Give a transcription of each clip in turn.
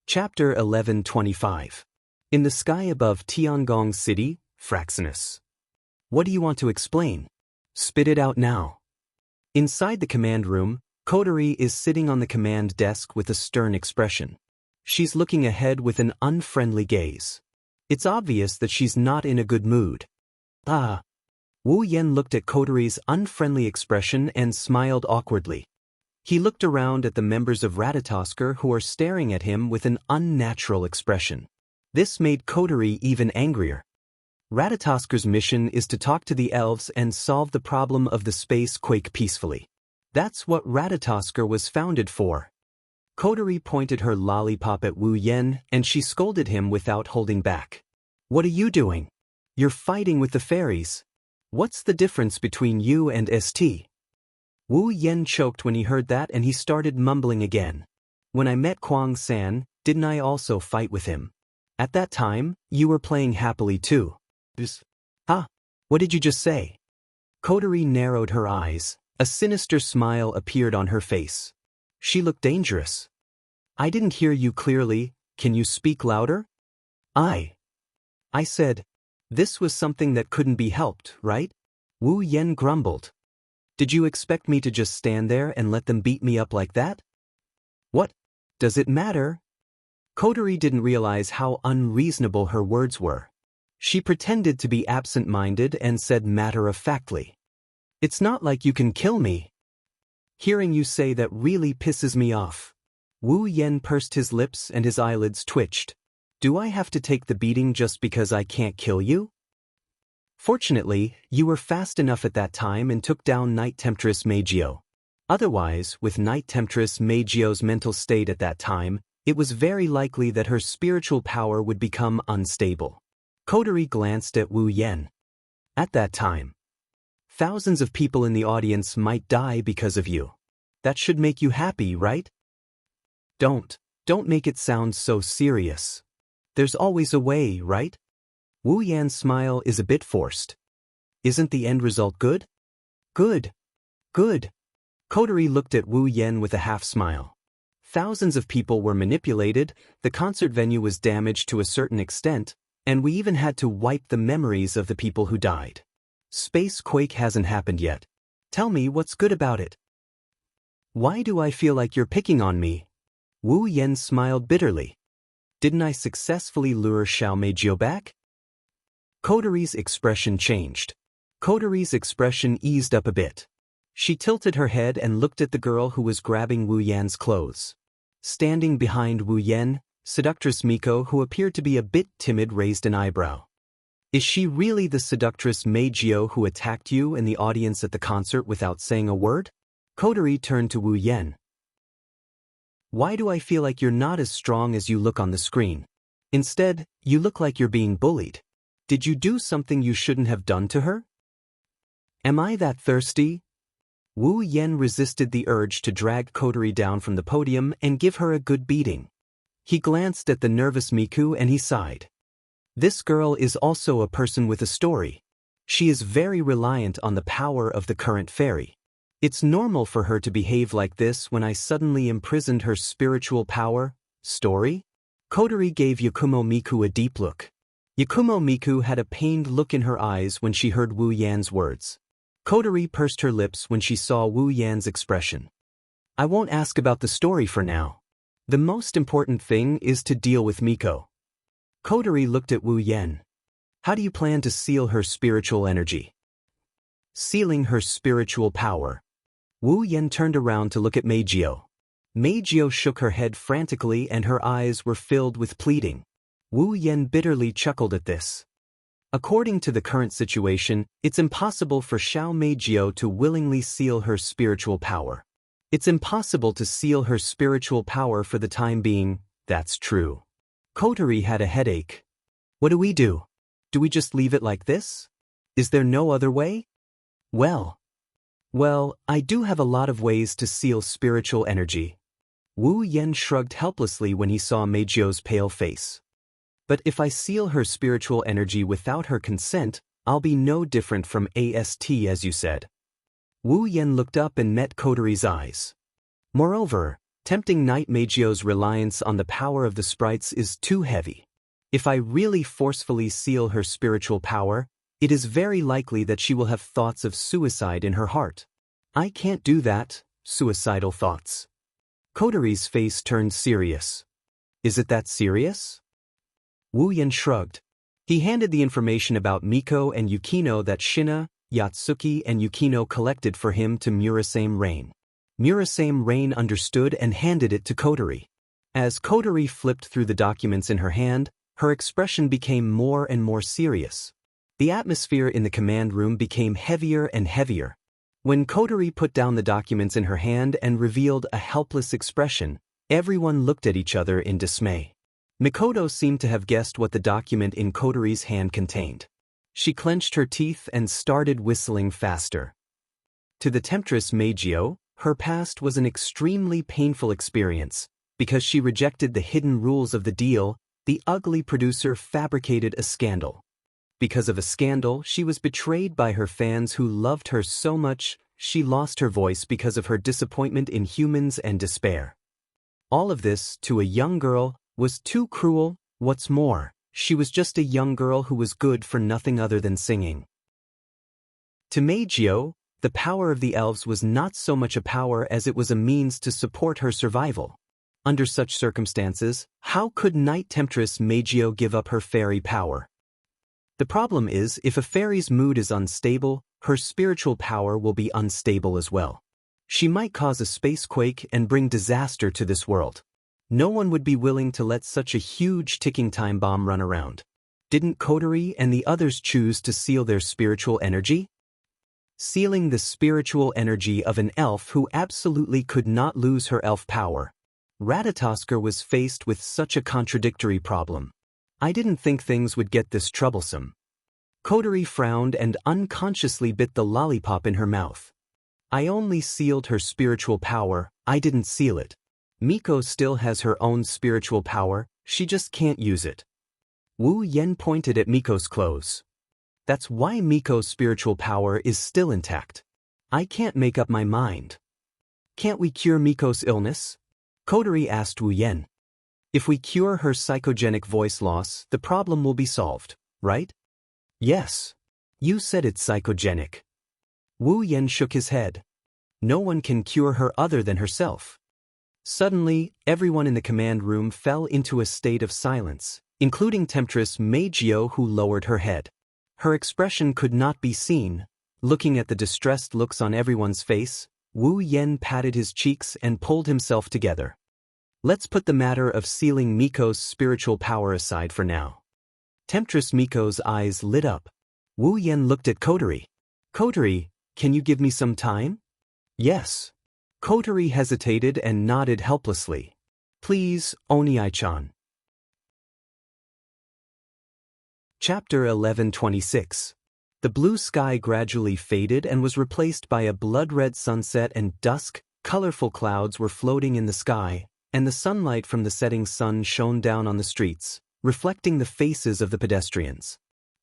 Chapter 1125. In the sky above Tiangong City, Fraxinus. What do you want to explain? Spit it out now. Inside the command room, Coterie is sitting on the command desk with a stern expression. She's looking ahead with an unfriendly gaze. It's obvious that she's not in a good mood. Ah. Wu Yen looked at Coterie's unfriendly expression and smiled awkwardly. He looked around at the members of Ratatosker who are staring at him with an unnatural expression. This made Coterie even angrier. Ratatosker's mission is to talk to the elves and solve the problem of the space quake peacefully. That's what Ratatosker was founded for. Coterie pointed her lollipop at Wu Yen and she scolded him without holding back. What are you doing? You're fighting with the fairies. What's the difference between you and ST? Wu Yen choked when he heard that and he started mumbling again. When I met Kwang San, didn't I also fight with him? At that time, you were playing happily too. Huh? What did you just say? Coterie narrowed her eyes. A sinister smile appeared on her face. She looked dangerous. I didn't hear you clearly. Can you speak louder? I said, this was something that couldn't be helped, right? Wu Yen grumbled. Did you expect me to just stand there and let them beat me up like that? What? Does it matter? Coterie didn't realize how unreasonable her words were. She pretended to be absent-minded and said matter-of-factly. It's not like you can kill me. Hearing you say that really pisses me off. Wu Yen pursed his lips and his eyelids twitched. Do I have to take the beating just because I can't kill you? Fortunately, you were fast enough at that time and took down Night Temptress Meijio. Otherwise, with Night Temptress Meijio's mental state at that time, it was very likely that her spiritual power would become unstable. Coterie glanced at Wu Yen. At that time, thousands of people in the audience might die because of you. That should make you happy, right? Don't make it sound so serious. There's always a way, right? Wu Yan's smile is a bit forced. Isn't the end result good? Good. Coterie looked at Wu Yen with a half-smile. Thousands of people were manipulated, the concert venue was damaged to a certain extent, and we even had to wipe the memories of the people who died. Space quake hasn't happened yet. Tell me what's good about it. Why do I feel like you're picking on me? Wu Yen smiled bitterly. Didn't I successfully lure Xiao Meijio back? Coterie's expression changed. Coterie's expression eased up a bit. She tilted her head and looked at the girl who was grabbing Wu Yan's clothes. Standing behind Wu Yen, seductress Miko, who appeared to be a bit timid, raised an eyebrow. Is she really the seductress Meijio who attacked you in the audience at the concert without saying a word? Coterie turned to Wu Yen. Why do I feel like you're not as strong as you look on the screen? Instead, you look like you're being bullied. Did you do something you shouldn't have done to her? Am I that thirsty? Wu Yen resisted the urge to drag Coterie down from the podium and give her a good beating. He glanced at the nervous Miku and he sighed. This girl is also a person with a story. She is very reliant on the power of the current fairy. It's normal for her to behave like this when I suddenly imprisoned her spiritual power. Story? Coterie gave Yakumo Miku a deep look. Yakumo Miku had a pained look in her eyes when she heard Wu Yan's words. Coterie pursed her lips when she saw Wu Yan's expression. I won't ask about the story for now. The most important thing is to deal with Miko. Coterie looked at Wu Yen. How do you plan to seal her spiritual energy? Sealing her spiritual power. Wu Yen turned around to look at Meijio. Meijio shook her head frantically and her eyes were filled with pleading. Wu Yen bitterly chuckled at this. According to the current situation, it's impossible for Xiao Meijio to willingly seal her spiritual power. It's impossible to seal her spiritual power for the time being, that's true. Coterie had a headache. What do? Do we just leave it like this? Is there no other way? Well, I do have a lot of ways to seal spiritual energy. Wu Yen shrugged helplessly when he saw Meijio's pale face. But if I seal her spiritual energy without her consent, I'll be no different from AST as you said. Wu Yen looked up and met Coterie's eyes. Moreover, Tempting Night Magio's reliance on the power of the sprites is too heavy. If I really forcefully seal her spiritual power, it is very likely that she will have thoughts of suicide in her heart. I can't do that, suicidal thoughts. Kotori's face turned serious. Is it that serious? Wu Yen shrugged. He handed the information about Miko and Yukino that Shina, Yatsuki and Yukino collected for him to Murasame Rain. Murasame Rain understood and handed it to Kotori. As Kotori flipped through the documents in her hand, her expression became more and more serious. The atmosphere in the command room became heavier and heavier. When Kotori put down the documents in her hand and revealed a helpless expression, everyone looked at each other in dismay. Mikoto seemed to have guessed what the document in Kotori's hand contained. She clenched her teeth and started whistling faster. To the temptress Magio, her past was an extremely painful experience. Because she rejected the hidden rules of the deal, the ugly producer fabricated a scandal. Because of a scandal, she was betrayed by her fans who loved her so much, she lost her voice because of her disappointment in humans and despair. All of this, to a young girl, was too cruel. What's more, she was just a young girl who was good for nothing other than singing. To Magio, the power of the elves was not so much a power as it was a means to support her survival. Under such circumstances, how could Night Temptress Magio give up her fairy power? The problem is, if a fairy's mood is unstable, her spiritual power will be unstable as well. She might cause a space quake and bring disaster to this world. No one would be willing to let such a huge ticking time bomb run around. Didn't Kotori and the others choose to seal their spiritual energy? Sealing the spiritual energy of an elf who absolutely could not lose her elf power. Ratatosker was faced with such a contradictory problem. I didn't think things would get this troublesome. Kotori frowned and unconsciously bit the lollipop in her mouth. I only sealed her spiritual power, I didn't seal it. Miko still has her own spiritual power, she just can't use it. Wu Yen pointed at Miko's clothes. That's why Miko's spiritual power is still intact. I can't make up my mind. Can't we cure Miko's illness? Kotori asked Wu Yen. If we cure her psychogenic voice loss, the problem will be solved, right? Yes. You said it's psychogenic. Wu Yen shook his head. No one can cure her other than herself. Suddenly, everyone in the command room fell into a state of silence, including Temptress Magio, who lowered her head. Her expression could not be seen. Looking at the distressed looks on everyone's face, Wu Yen patted his cheeks and pulled himself together. Let's put the matter of sealing Miko's spiritual power aside for now. Temptress Miko's eyes lit up. Wu Yen looked at Kotori. Kotori, can you give me some time? Yes. Kotori hesitated and nodded helplessly. Please, Oniai-chan. Chapter 1126. The blue sky gradually faded and was replaced by a blood-red sunset, and dusk, colorful clouds were floating in the sky, and the sunlight from the setting sun shone down on the streets, reflecting the faces of the pedestrians.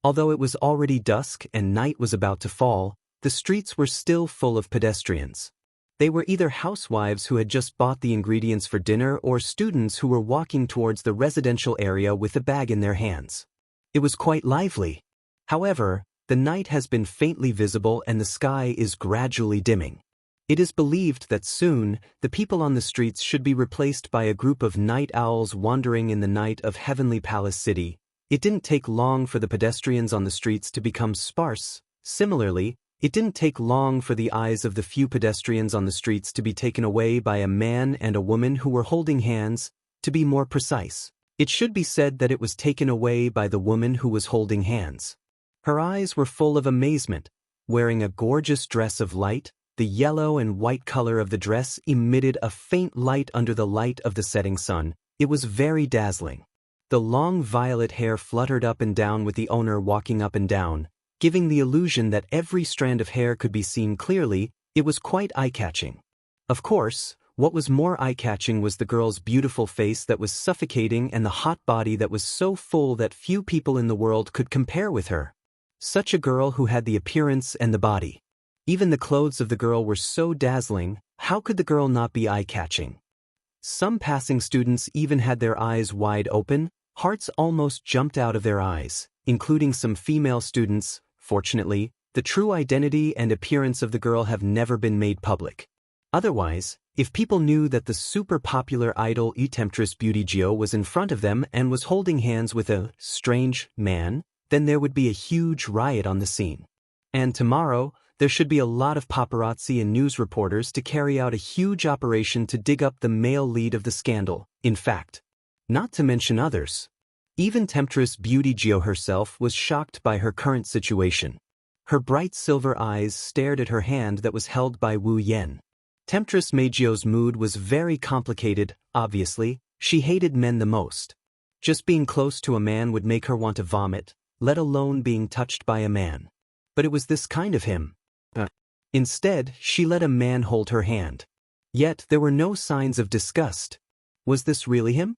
Although it was already dusk and night was about to fall, the streets were still full of pedestrians. They were either housewives who had just bought the ingredients for dinner or students who were walking towards the residential area with a bag in their hands. It was quite lively. However, the night has been faintly visible and the sky is gradually dimming. It is believed that soon, the people on the streets should be replaced by a group of night owls wandering in the night of Heavenly Palace City. It didn't take long for the pedestrians on the streets to become sparse. Similarly, it didn't take long for the eyes of the few pedestrians on the streets to be taken away by a man and a woman who were holding hands. To be more precise, it should be said that it was taken away by the woman who was holding hands. Her eyes were full of amazement. Wearing a gorgeous dress of light, the yellow and white color of the dress emitted a faint light under the light of the setting sun. It was very dazzling. The long violet hair fluttered up and down with the owner walking up and down, giving the illusion that every strand of hair could be seen clearly. It was quite eye-catching. Of course, what was more eye-catching was the girl's beautiful face that was suffocating and the hot body that was so full that few people in the world could compare with her. Such a girl who had the appearance and the body. Even the clothes of the girl were so dazzling, how could the girl not be eye-catching? Some passing students even had their eyes wide open, hearts almost jumped out of their eyes, including some female students. Fortunately, the true identity and appearance of the girl have never been made public. Otherwise, if people knew that the super popular idol temptress Beauty Geo was in front of them and was holding hands with a strange man, then there would be a huge riot on the scene. And tomorrow, there should be a lot of paparazzi and news reporters to carry out a huge operation to dig up the male lead of the scandal. In fact, not to mention others. Even temptress Beauty Geo herself was shocked by her current situation. Her bright silver eyes stared at her hand that was held by Wu Yan. Temptress Meijio's mood was very complicated. Obviously, she hated men the most. Just being close to a man would make her want to vomit, let alone being touched by a man. But it was this kind of him. Instead, she let a man hold her hand. Yet there were no signs of disgust. Was this really him?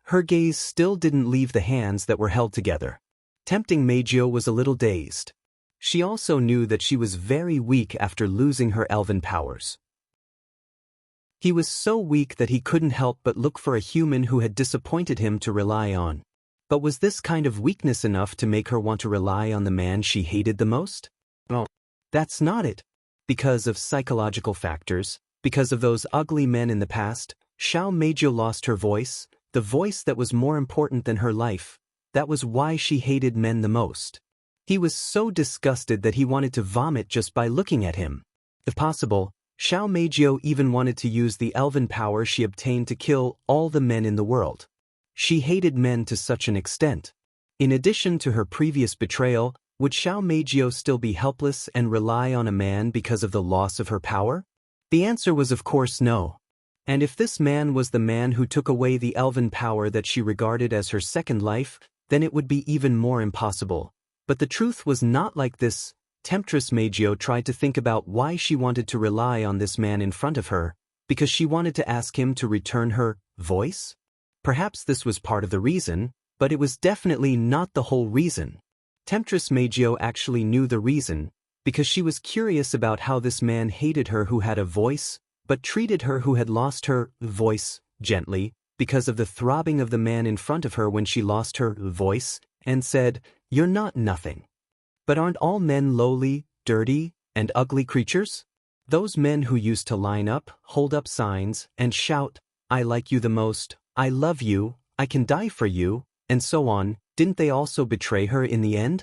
Her gaze still didn't leave the hands that were held together. Tempting Meijio was a little dazed. She also knew that she was very weak after losing her elven powers. He was so weak that he couldn't help but look for a human who had disappointed him to rely on. But was this kind of weakness enough to make her want to rely on the man she hated the most? No, that's not it. Because of psychological factors, because of those ugly men in the past, Xiao Meijio lost her voice, the voice that was more important than her life. That was why she hated men the most. He was so disgusted that he wanted to vomit just by looking at him. If possible, Xiao Meijio even wanted to use the elven power she obtained to kill all the men in the world. She hated men to such an extent. In addition to her previous betrayal, would Xiao Meijio still be helpless and rely on a man because of the loss of her power? The answer was of course no. And if this man was the man who took away the elven power that she regarded as her second life, then it would be even more impossible. But the truth was not like this. Temptress Meijio tried to think about why she wanted to rely on this man in front of her, because she wanted to ask him to return her voice? Perhaps this was part of the reason, but it was definitely not the whole reason. Temptress Meijio actually knew the reason, because she was curious about how this man hated her who had a voice, but treated her who had lost her voice gently, because of the throbbing of the man in front of her when she lost her voice, and said, "You're not nothing." But aren't all men lowly, dirty, and ugly creatures? Those men who used to line up, hold up signs, and shout, "I like you the most, I love you, I can die for you," and so on, didn't they also betray her in the end?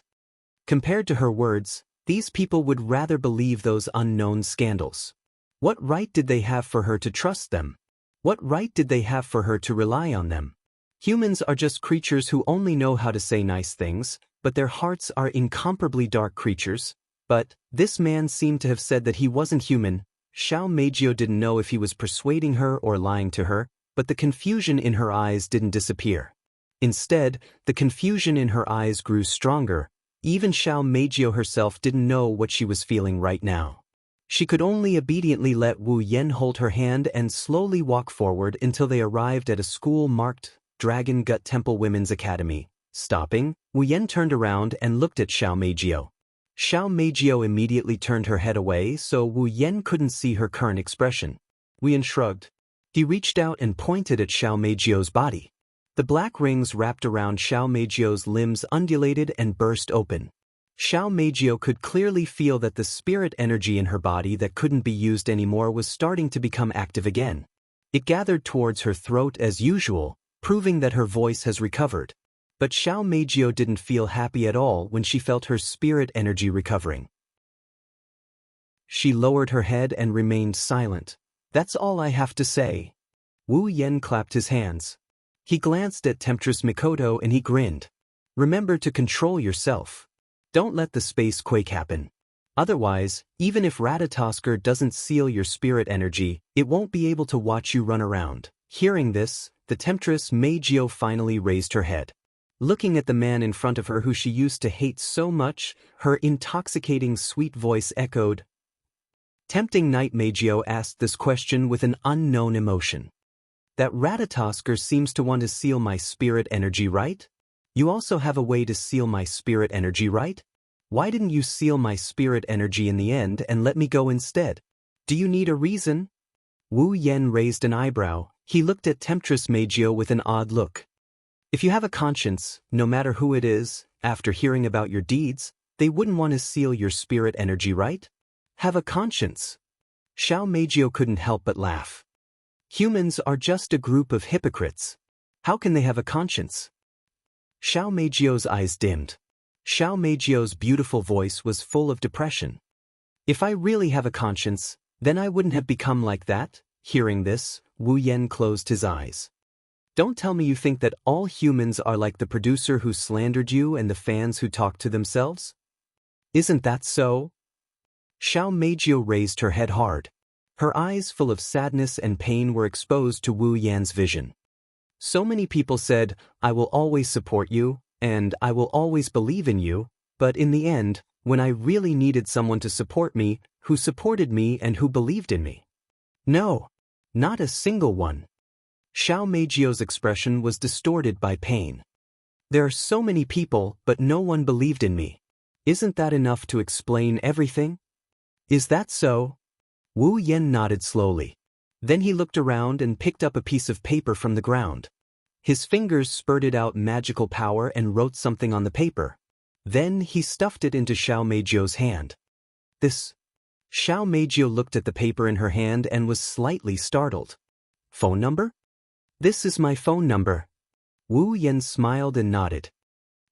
Compared to her words, these people would rather believe those unknown scandals. What right did they have for her to trust them? What right did they have for her to rely on them? Humans are just creatures who only know how to say nice things, but their hearts are incomparably dark creatures. But this man seemed to have said that he wasn't human. Xiao Meijio didn't know if he was persuading her or lying to her, but the confusion in her eyes didn't disappear. Instead, the confusion in her eyes grew stronger. Even Xiao Meijio herself didn't know what she was feeling right now. She could only obediently let Wu Yan hold her hand and slowly walk forward until they arrived at a school marked Dragon Gut Temple Women's Academy. Stopping, Wu Yan turned around and looked at Xiao Meijio. Xiao Meijio immediately turned her head away so Wu Yan couldn't see her current expression. Wu Yan shrugged. He reached out and pointed at Xiao Meijio's body. The black rings wrapped around Xiao Meijio's limbs undulated and burst open. Xiao Meijio could clearly feel that the spirit energy in her body that couldn't be used anymore was starting to become active again. It gathered towards her throat as usual, proving that her voice has recovered. But Xiao Meijio didn't feel happy at all when she felt her spirit energy recovering. She lowered her head and remained silent. "That's all I have to say." Wu Yan clapped his hands. He glanced at Temptress Mikoto and he grinned. "Remember to control yourself. Don't let the space quake happen. Otherwise, even if Ratatosker doesn't seal your spirit energy, it won't be able to watch you run around." Hearing this, the Temptress Meijio finally raised her head. Looking at the man in front of her who she used to hate so much, her intoxicating sweet voice echoed. Tempting Knight Meijio asked this question with an unknown emotion. "That Ratatosker seems to want to seal my spirit energy, right? You also have a way to seal my spirit energy, right? Why didn't you seal my spirit energy in the end and let me go instead? Do you need a reason?" Wu Yan raised an eyebrow. He looked at Temptress Meijio with an odd look. If you have a conscience, no matter who it is, after hearing about your deeds, they wouldn't want to seal your spirit energy, right? Have a conscience. Xiao Meijio couldn't help but laugh. Humans are just a group of hypocrites. How can they have a conscience? Xiao Meijio's eyes dimmed. Xiao Meijio's beautiful voice was full of depression. If I really have a conscience, then I wouldn't have become like that. Hearing this, Wu Yan closed his eyes. Don't tell me you think that all humans are like the producer who slandered you and the fans who talk to themselves? Isn't that so? Xiao Meijio raised her head hard. Her eyes full of sadness and pain were exposed to Wu Yan's vision. So many people said, I will always support you, and I will always believe in you, but in the end, when I really needed someone to support me, who supported me and who believed in me? No, not a single one. Xiao Meijio's expression was distorted by pain. There are so many people, but no one believed in me. Isn't that enough to explain everything? Is that so? Wu Yan nodded slowly. Then he looked around and picked up a piece of paper from the ground. His fingers spurted out magical power and wrote something on the paper. Then he stuffed it into Xiao Meijio's hand. This. Xiao Meijio looked at the paper in her hand and was slightly startled. Phone number? This is my phone number. Wu Yan smiled and nodded.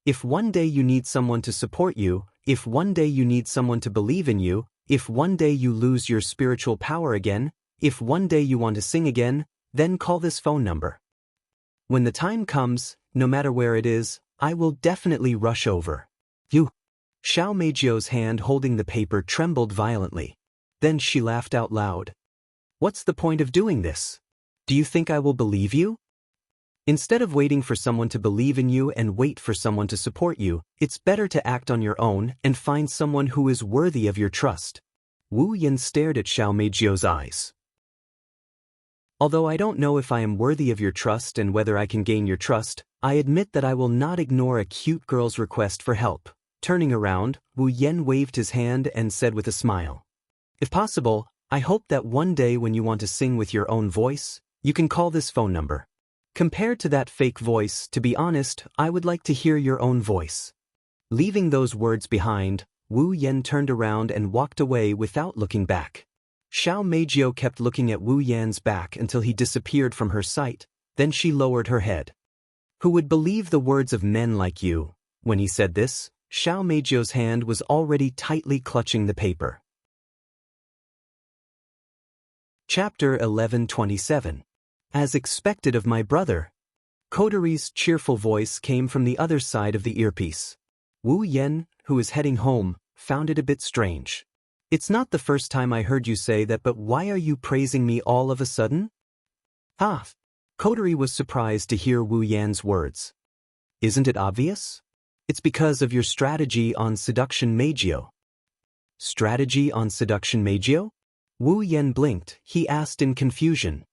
If one day you need someone to support you, if one day you need someone to believe in you, if one day you lose your spiritual power again, if one day you want to sing again, then call this phone number. When the time comes, no matter where it is, I will definitely rush over. You. Xiao Meijio's hand holding the paper trembled violently. Then she laughed out loud. What's the point of doing this? Do you think I will believe you? Instead of waiting for someone to believe in you and wait for someone to support you, it's better to act on your own and find someone who is worthy of your trust. Wu Yan stared at Xiao Meijio's eyes. Although I don't know if I am worthy of your trust and whether I can gain your trust, I admit that I will not ignore a cute girl's request for help. Turning around, Wu Yan waved his hand and said with a smile. If possible, I hope that one day when you want to sing with your own voice, you can call this phone number. Compared to that fake voice, to be honest, I would like to hear your own voice. Leaving those words behind, Wu Yan turned around and walked away without looking back. Xiao Meijio kept looking at Wu Yan's back until he disappeared from her sight, then she lowered her head. Who would believe the words of men like you? When he said this, Xiao Meijio's hand was already tightly clutching the paper. Chapter 1127. As expected of my brother. Kodari's cheerful voice came from the other side of the earpiece. Wu Yan, who was heading home, found it a bit strange. It's not the first time I heard you say that, but why are you praising me all of a sudden? Ah. Kodari was surprised to hear Wu Yan's words. Isn't it obvious? It's because of your strategy on seduction Meijio. Strategy on seduction Meijio? Wu Yan blinked. He asked in confusion.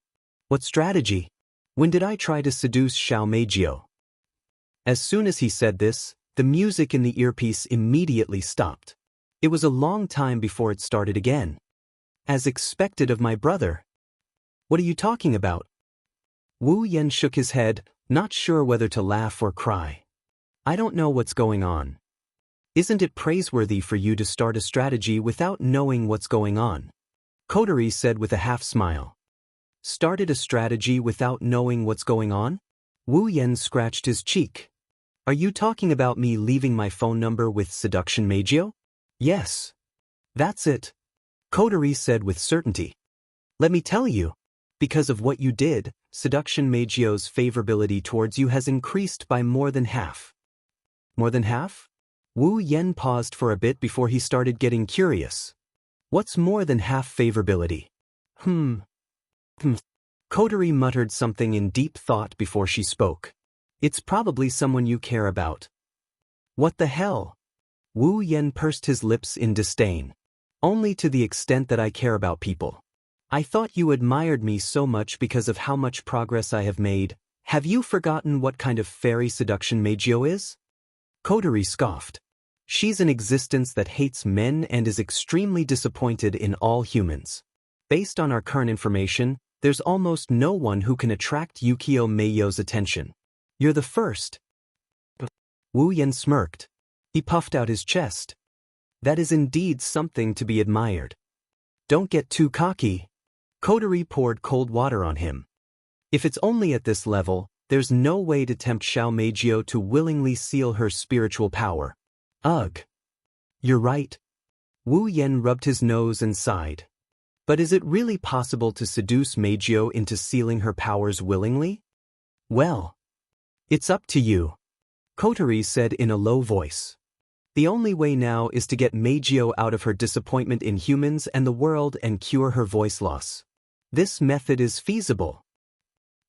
What strategy? When did I try to seduce Xiao Meijio? As soon as he said this, the music in the earpiece immediately stopped. It was a long time before it started again. As expected of my brother. What are you talking about? Wu Yan shook his head, not sure whether to laugh or cry. I don't know what's going on. Isn't it praiseworthy for you to start a strategy without knowing what's going on? Kodari said with a half smile. Started a strategy without knowing what's going on? Wu Yan scratched his cheek. Are you talking about me leaving my phone number with seduction Meijio? Yes. That's it. Kodari said with certainty. Let me tell you. Because of what you did, seduction Meijio's favorability towards you has increased by more than half. More than half? Wu Yan paused for a bit before he started getting curious. What's more than half favorability? Kodari muttered something in deep thought before she spoke. It's probably someone you care about. What the hell? Wu Yan pursed his lips in disdain. Only to the extent that I care about people. I thought you admired me so much because of how much progress I have made. Have you forgotten what kind of fairy seduction Meijio is? Kodari scoffed. She's an existence that hates men and is extremely disappointed in all humans. Based on our current information, there's almost no one who can attract Yukio Meiyo's attention. You're the first. Wu Yan smirked. He puffed out his chest. That is indeed something to be admired. Don't get too cocky. Kotori poured cold water on him. If it's only at this level, there's no way to tempt Xiao Meijio to willingly seal her spiritual power. Ugh. You're right. Wu Yan rubbed his nose and sighed. But is it really possible to seduce Meijio into sealing her powers willingly? Well, it's up to you, Kotori said in a low voice. The only way now is to get Meijio out of her disappointment in humans and the world and cure her voice loss. This method is feasible.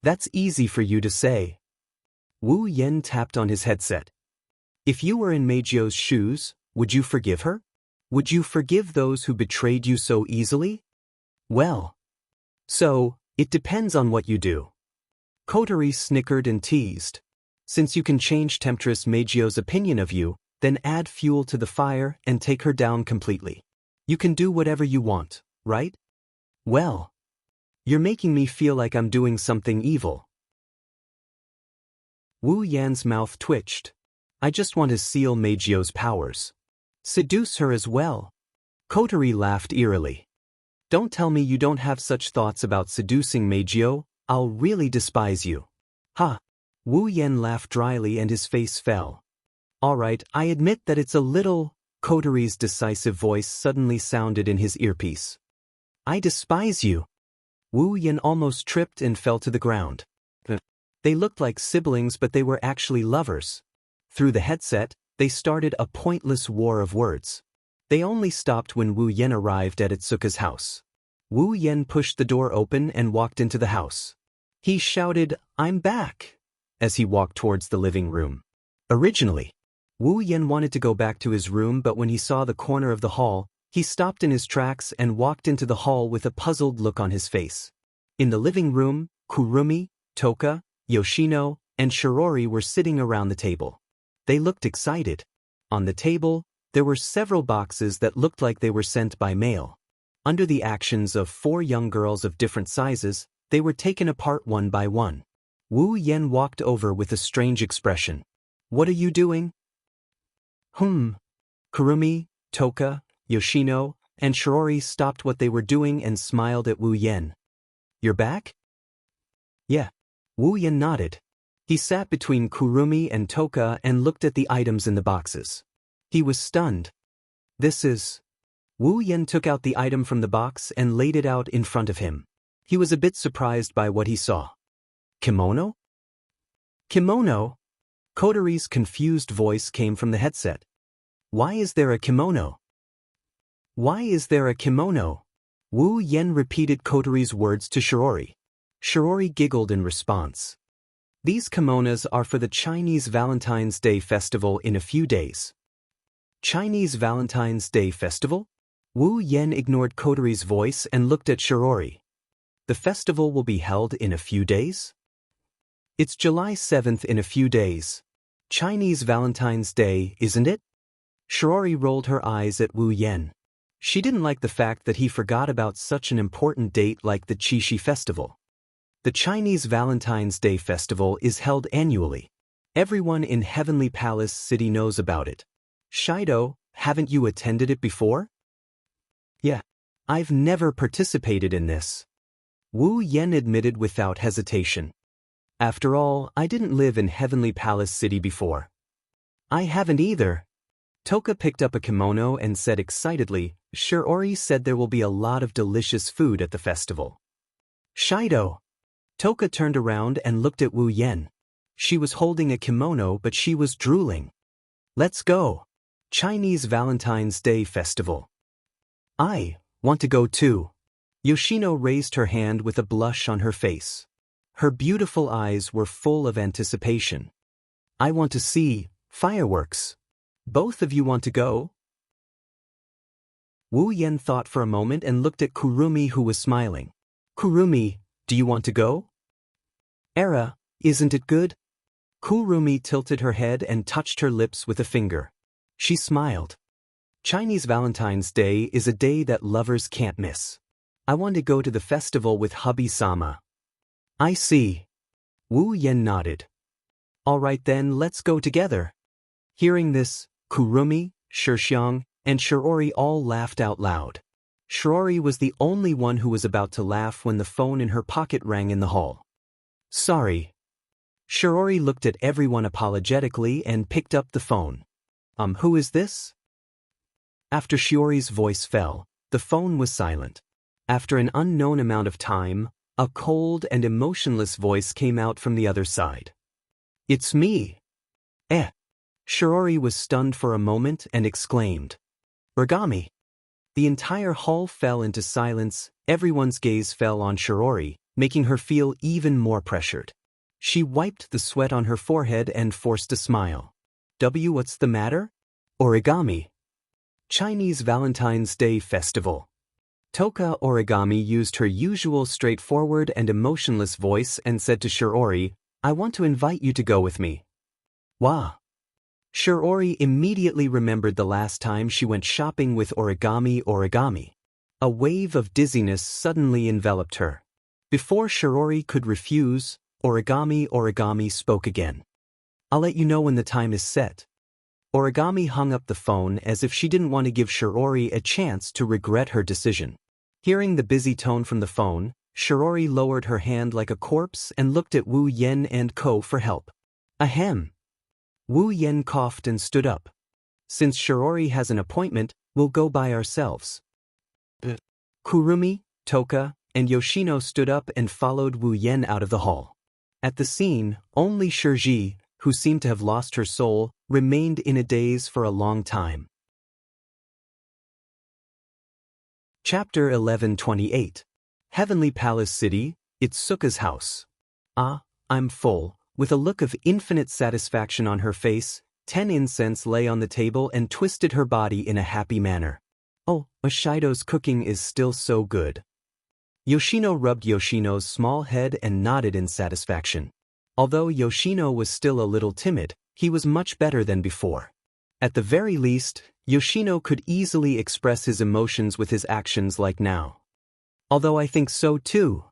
That's easy for you to say. Wu Yan tapped on his headset. If you were in Meijio's shoes, would you forgive her? Would you forgive those who betrayed you so easily? Well. So, it depends on what you do. Kotori snickered and teased. Since you can change Temptress Meijio's opinion of you, then add fuel to the fire and take her down completely. You can do whatever you want, right? Well. You're making me feel like I'm doing something evil. Wu Yan's mouth twitched. I just want to seal Meijio's powers. Seduce her as well. Kotori laughed eerily. Don't tell me you don't have such thoughts about seducing Meijio, I'll really despise you. Ha! Wu Yan laughed dryly and his face fell. Alright, I admit that it's a little. Kotori's decisive voice suddenly sounded in his earpiece. I despise you. Wu Yan almost tripped and fell to the ground. They looked like siblings, but they were actually lovers. Through the headset, they started a pointless war of words. They only stopped when Wu Yan arrived at Itsuka's house. Wu Yan pushed the door open and walked into the house. He shouted, I'm back, as he walked towards the living room. Originally, Wu Yan wanted to go back to his room, but when he saw the corner of the hall, he stopped in his tracks and walked into the hall with a puzzled look on his face. In the living room, Kurumi, Toka, Yoshino, and Shirori were sitting around the table. They looked excited. On the table, there were several boxes that looked like they were sent by mail. Under the actions of 4 young girls of different sizes, they were taken apart one by one. Wu Yan walked over with a strange expression. What are you doing? Kurumi, Toka, Yoshino, and Shirori stopped what they were doing and smiled at Wu Yan. You're back? Yeah. Wu Yan nodded. He sat between Kurumi and Toka and looked at the items in the boxes. He was stunned. This is... Wu Yan took out the item from the box and laid it out in front of him. He was a bit surprised by what he saw. Kimono? Kimono? Kotori's confused voice came from the headset. Why is there a kimono? Why is there a kimono? Wu Yan repeated Kotori's words to Shirori. Shirori giggled in response. These kimonos are for the Chinese Valentine's Day festival in a few days. Chinese Valentine's Day festival? Wu Yan ignored Kotori's voice and looked at Shirori. The festival will be held in a few days? It's July 7th in a few days. Chinese Valentine's Day, isn't it? Shirori rolled her eyes at Wu Yan. She didn't like the fact that he forgot about such an important date like the Qixi festival. The Chinese Valentine's Day festival is held annually. Everyone in Heavenly Palace City knows about it. Shido, haven't you attended it before? Yeah. I've never participated in this. Wu Yan admitted without hesitation. After all, I didn't live in Heavenly Palace City before. I haven't either. Toka picked up a kimono and said excitedly, Shirori said there will be a lot of delicious food at the festival. Shido. Toka turned around and looked at Wu Yan. She was holding a kimono, but she was drooling. Let's go. Chinese Valentine's Day festival. I want to go too. Yoshino raised her hand with a blush on her face. Her beautiful eyes were full of anticipation. I want to see fireworks. Both of you want to go? Wu Yan thought for a moment and looked at Kurumi, who was smiling. Kurumi, do you want to go? Era, isn't it good? Kurumi tilted her head and touched her lips with a finger. She smiled. Chinese Valentine's Day is a day that lovers can't miss. I want to go to the festival with hubby-sama. I see. Wu Yen nodded. All right then, let's go together. Hearing this, Kurumi, Shixiang, and Shiori all laughed out loud. Shiori was the only one who was about to laugh when the phone in her pocket rang in the hall. Sorry. Shiori looked at everyone apologetically and picked up the phone. Who is this? After Shiori's voice fell, the phone was silent. After an unknown amount of time, a cold and emotionless voice came out from the other side. It's me. Shiori was stunned for a moment and exclaimed, Origami. The entire hall fell into silence. Everyone's gaze fell on Shiori, making her feel even more pressured. She wiped the sweat on her forehead and forced a smile. What's the matter? Origami. Chinese Valentine's Day Festival. Toka Origami used her usual straightforward and emotionless voice and said to Shiori, I want to invite you to go with me. Wah. Shiori immediately remembered the last time she went shopping with Origami. A wave of dizziness suddenly enveloped her. Before Shiori could refuse, Origami spoke again. I'll let you know when the time is set. Origami hung up the phone as if she didn't want to give Shiori a chance to regret her decision. Hearing the busy tone from the phone, Shiori lowered her hand like a corpse and looked at Wu Yen and Co. for help. Ahem. Wu Yen coughed and stood up. Since Shiori has an appointment, we'll go by ourselves. Kurumi, Toka, and Yoshino stood up and followed Wu Yen out of the hall. At the scene, only Shiji, who seemed to have lost her soul, remained in a daze for a long time. Chapter 1128. Heavenly Palace City, Itsuka's house. I'm full. With a look of infinite satisfaction on her face, 10 incense lay on the table and twisted her body in a happy manner. Oh, Ashido's cooking is still so good. Yoshino rubbed Yoshino's small head and nodded in satisfaction. Although Yoshino was still a little timid, he was much better than before. At the very least, Yoshino could easily express his emotions with his actions like now. Although I think so too.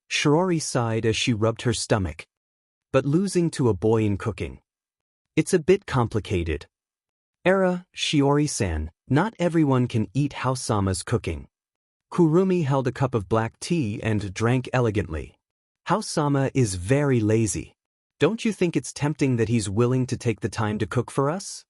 Shiori sighed as she rubbed her stomach. But losing to a boy in cooking. It's a bit complicated. Shiori-san, not everyone can eat House-sama's cooking. Kurumi held a cup of black tea and drank elegantly. House-sama is very lazy. Don't you think it's tempting that he's willing to take the time to cook for us?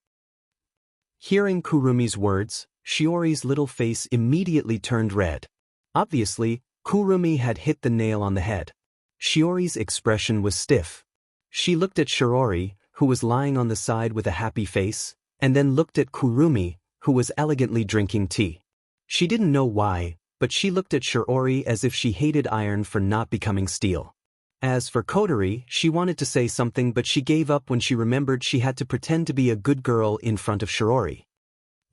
Hearing Kurumi's words, Shiori's little face immediately turned red. Obviously, Kurumi had hit the nail on the head. Shiori's expression was stiff. She looked at Shiori, who was lying on the side with a happy face, and then looked at Kurumi, who was elegantly drinking tea. She didn't know why, but she looked at Shiori as if she hated iron for not becoming steel. As for Kotori, she wanted to say something but she gave up when she remembered she had to pretend to be a good girl in front of Shiori.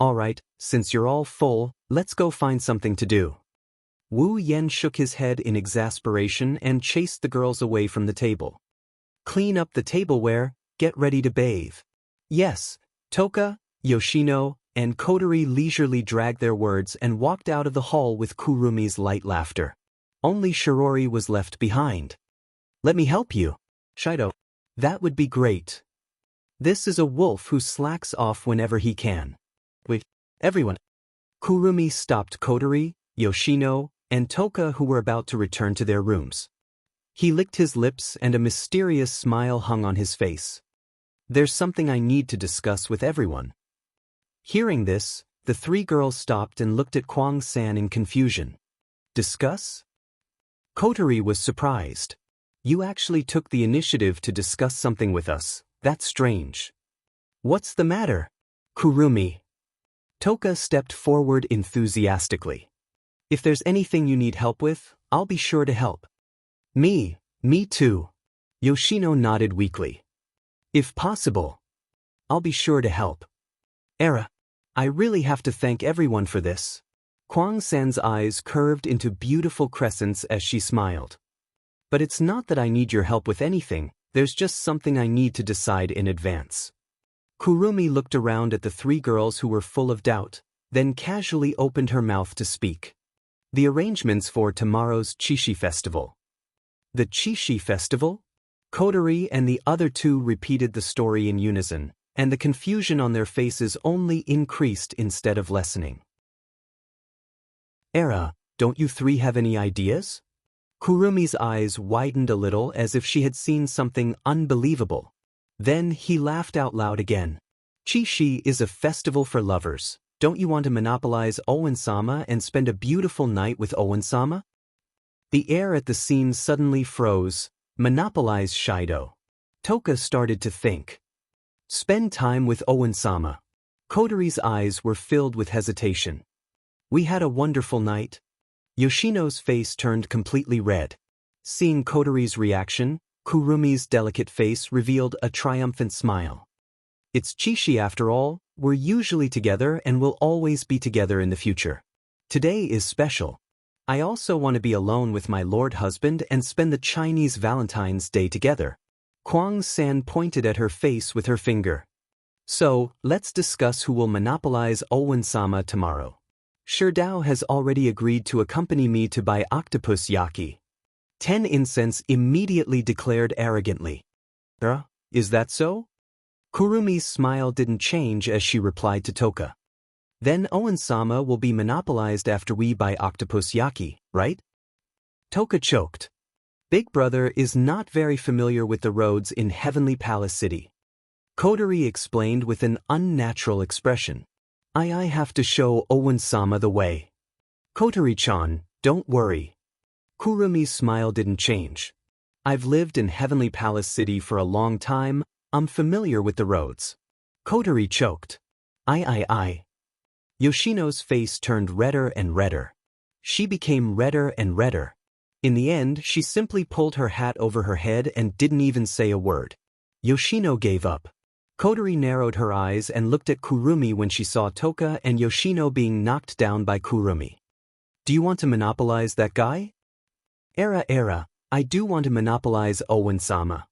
Alright, since you're all full, let's go find something to do. Wu Yen shook his head in exasperation and chased the girls away from the table. Clean up the tableware, get ready to bathe. Yes, Toka, Yoshino, and Kotori leisurely dragged their words and walked out of the hall with Kurumi's light laughter. Only Shiori was left behind. Let me help you. Shido. That would be great. This is a wolf who slacks off whenever he can. Wait, everyone. Kurumi stopped Kotori, Yoshino, and Toka who were about to return to their rooms. He licked his lips and a mysterious smile hung on his face. There's something I need to discuss with everyone. Hearing this, the three girls stopped and looked at Kwang-san in confusion. Discuss? Kotori was surprised. You actually took the initiative to discuss something with us. That's strange. What's the matter? Kurumi. Toka stepped forward enthusiastically. If there's anything you need help with, I'll be sure to help. Me too. Yoshino nodded weakly. If possible, I'll be sure to help. I really have to thank everyone for this. Kwang-san's eyes curved into beautiful crescents as she smiled. But it's not that I need your help with anything, there's just something I need to decide in advance. Kurumi looked around at the three girls who were full of doubt, then casually opened her mouth to speak. The arrangements for tomorrow's Chishi festival. The Chishi festival? Kotori and the other two repeated the story in unison, and the confusion on their faces only increased instead of lessening. Era, don't you three have any ideas? Kurumi's eyes widened a little as if she had seen something unbelievable. Then he laughed out loud again. Chishi is a festival for lovers. Don't you want to monopolize Owen-sama and spend a beautiful night with Owen-sama? The air at the scene suddenly froze. Monopolize Shido. Toka started to think. Spend time with Owen-sama. Kotori's eyes were filled with hesitation. We had a wonderful night. Yoshino's face turned completely red. Seeing Kotori's reaction, Kurumi's delicate face revealed a triumphant smile. It's Chishi after all. We're usually together and will always be together in the future. Today is special. I also want to be alone with my lord husband and spend the Chinese Valentine's Day together. Kwang-san pointed at her face with her finger. So, let's discuss who will monopolize Owen-sama tomorrow. Sherdao has already agreed to accompany me to buy octopus yaki. Ten Incense immediately declared arrogantly. Is that so? Kurumi's smile didn't change as she replied to Toka. Then Owen-sama will be monopolized after we buy octopus yaki, right? Toka choked. Big Brother is not very familiar with the roads in Heavenly Palace City. Kotori explained with an unnatural expression. I have to show Owen-sama the way. Kotori-chan, don't worry. Kurumi's smile didn't change. I've lived in Heavenly Palace City for a long time. I'm familiar with the roads. Kotori choked. I. Yoshino's face turned redder and redder. She became redder and redder. In the end, she simply pulled her hat over her head and didn't even say a word. Yoshino gave up. Kotori narrowed her eyes and looked at Kurumi when she saw Toka and Yoshino being knocked down by Kurumi. Do you want to monopolize that guy? Era, I do want to monopolize Owen-sama.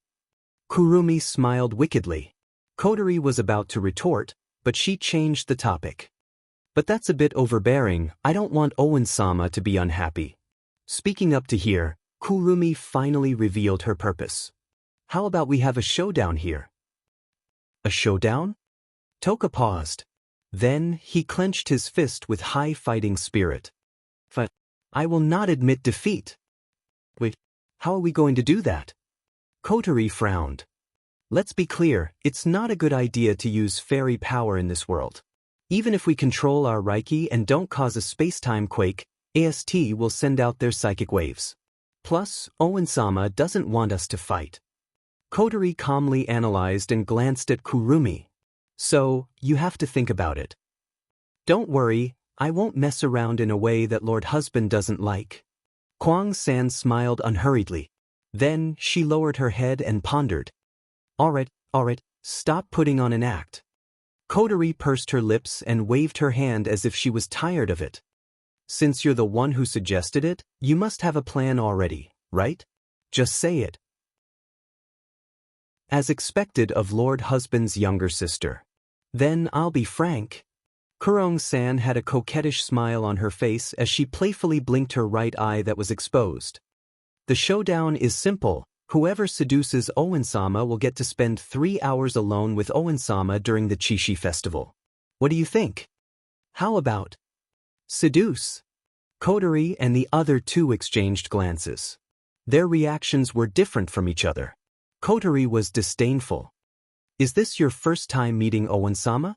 Kurumi smiled wickedly. Kotori was about to retort, but she changed the topic. But that's a bit overbearing. I don't want Owen-sama to be unhappy. Speaking up to here, Kurumi finally revealed her purpose. How about we have a showdown here? A showdown? Toka paused. Then he clenched his fist with high fighting spirit. But I will not admit defeat. Wait, how are we going to do that? Kotori frowned. Let's be clear, it's not a good idea to use fairy power in this world. Even if we control our Reiki and don't cause a space-time quake, AST will send out their psychic waves. Plus, Owen-sama doesn't want us to fight. Kotori calmly analyzed and glanced at Kurumi. So, you have to think about it. Don't worry, I won't mess around in a way that Lord Husband doesn't like. Kwang-san smiled unhurriedly. Then, she lowered her head and pondered. Alright, stop putting on an act. Kotori pursed her lips and waved her hand as if she was tired of it. Since you're the one who suggested it, you must have a plan already, right? Just say it. As expected of Lord Husband's younger sister. Then I'll be frank. Kurong-san had a coquettish smile on her face as she playfully blinked her right eye that was exposed. The showdown is simple. Whoever seduces Owen-sama will get to spend 3 hours alone with Owen-sama during the Chishi festival. What do you think? How about seduce? Kotori and the other two exchanged glances. Their reactions were different from each other. Kotori was disdainful. Is this your first time meeting Owen-sama?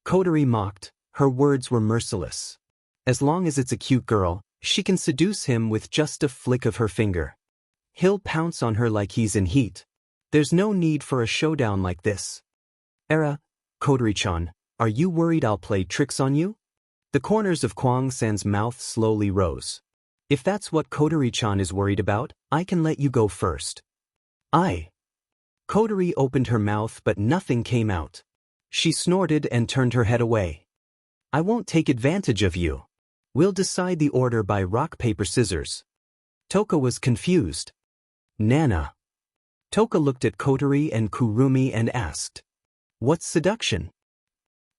Kotori mocked. Her words were merciless. As long as it's a cute girl, she can seduce him with just a flick of her finger. He'll pounce on her like he's in heat. There's no need for a showdown like this. Era, Kotori-chan, are you worried I'll play tricks on you? The corners of Kwang-san's mouth slowly rose. If that's what Kotori-chan is worried about, I can let you go first. Kotori opened her mouth but nothing came out. She snorted and turned her head away. I won't take advantage of you. We'll decide the order by rock, paper, scissors. Toka was confused. Nana. Toka looked at Kotori and Kurumi and asked, what's seduction?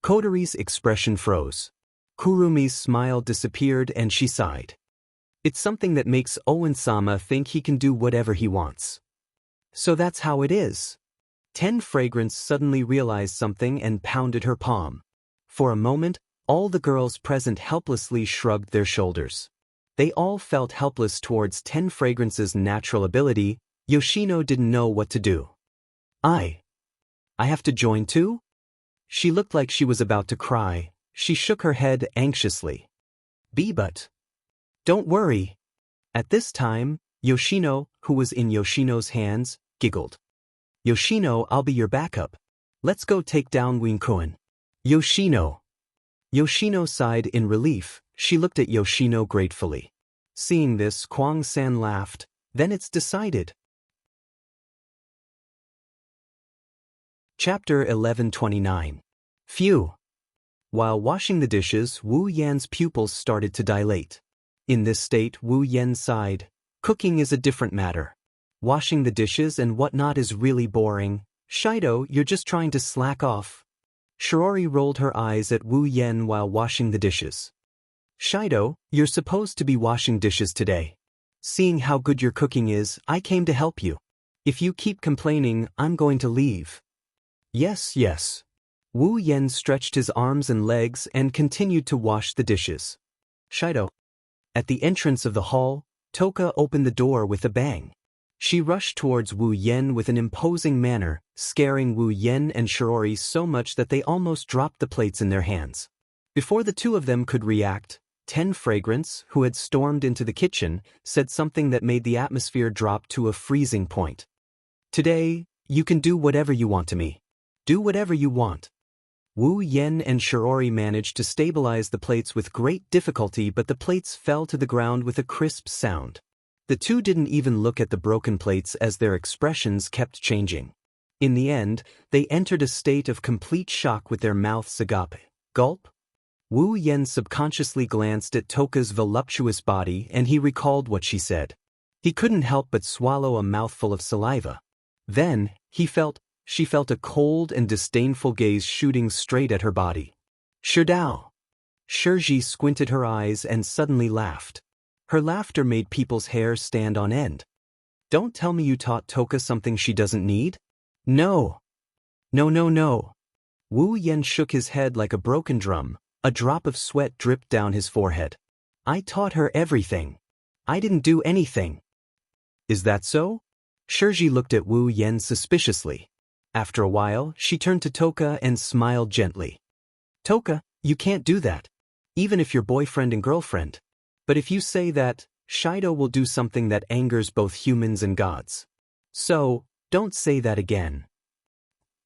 Kotori's expression froze. Kurumi's smile disappeared and she sighed. It's something that makes Owen-sama think he can do whatever he wants. So that's how it is. 10 Fragrance suddenly realized something and pounded her palm. For a moment, all the girls present helplessly shrugged their shoulders. They all felt helpless towards 10 Fragrance's natural ability. Yoshino didn't know what to do. I have to join too? She looked like she was about to cry. She shook her head anxiously. But don't worry. At this time, Yoshino, who was in Yoshino's hands, giggled. Yoshino, I'll be your backup. Let's go take down Winkun. Yoshino. Yoshino sighed in relief. She looked at Yoshino gratefully. Seeing this, Kwang-san laughed. Then it's decided. Chapter 1129. Phew. While washing the dishes, Wu Yan's pupils started to dilate. In this state, Wu Yan sighed. Cooking is a different matter. Washing the dishes and whatnot is really boring. Shido, you're just trying to slack off. Shiori rolled her eyes at Wu Yan while washing the dishes. Shido, you're supposed to be washing dishes today. Seeing how good your cooking is, I came to help you. If you keep complaining, I'm going to leave. Yes. Wu Yan stretched his arms and legs and continued to wash the dishes. Shido. At the entrance of the hall, Toka opened the door with a bang. She rushed towards Wu Yan with an imposing manner, scaring Wu Yan and Shiori so much that they almost dropped the plates in their hands. Before the two of them could react, 10 Fragrance, who had stormed into the kitchen, said something that made the atmosphere drop to a freezing point. Today, you can do whatever you want to me. Do whatever you want. Wu Yan and Shiori managed to stabilize the plates with great difficulty, but the plates fell to the ground with a crisp sound. The two didn't even look at the broken plates as their expressions kept changing. In the end, they entered a state of complete shock with their mouths agape. Gulp. Wu Yan subconsciously glanced at Toka's voluptuous body and he recalled what she said. He couldn't help but swallow a mouthful of saliva. Then, she felt a cold and disdainful gaze shooting straight at her body. Sherdao. Shirji squinted her eyes and suddenly laughed. Her laughter made people's hair stand on end. Don't tell me you taught Toka something she doesn't need? No. No. Wu Yan shook his head like a broken drum. A drop of sweat dripped down his forehead. I taught her everything. I didn't do anything. Is that so? Shirji looked at Wu Yan suspiciously. After a while, she turned to Toka and smiled gently. Toka, you can't do that. Even if you're boyfriend and girlfriend. But if you say that, Shido will do something that angers both humans and gods. So, don't say that again.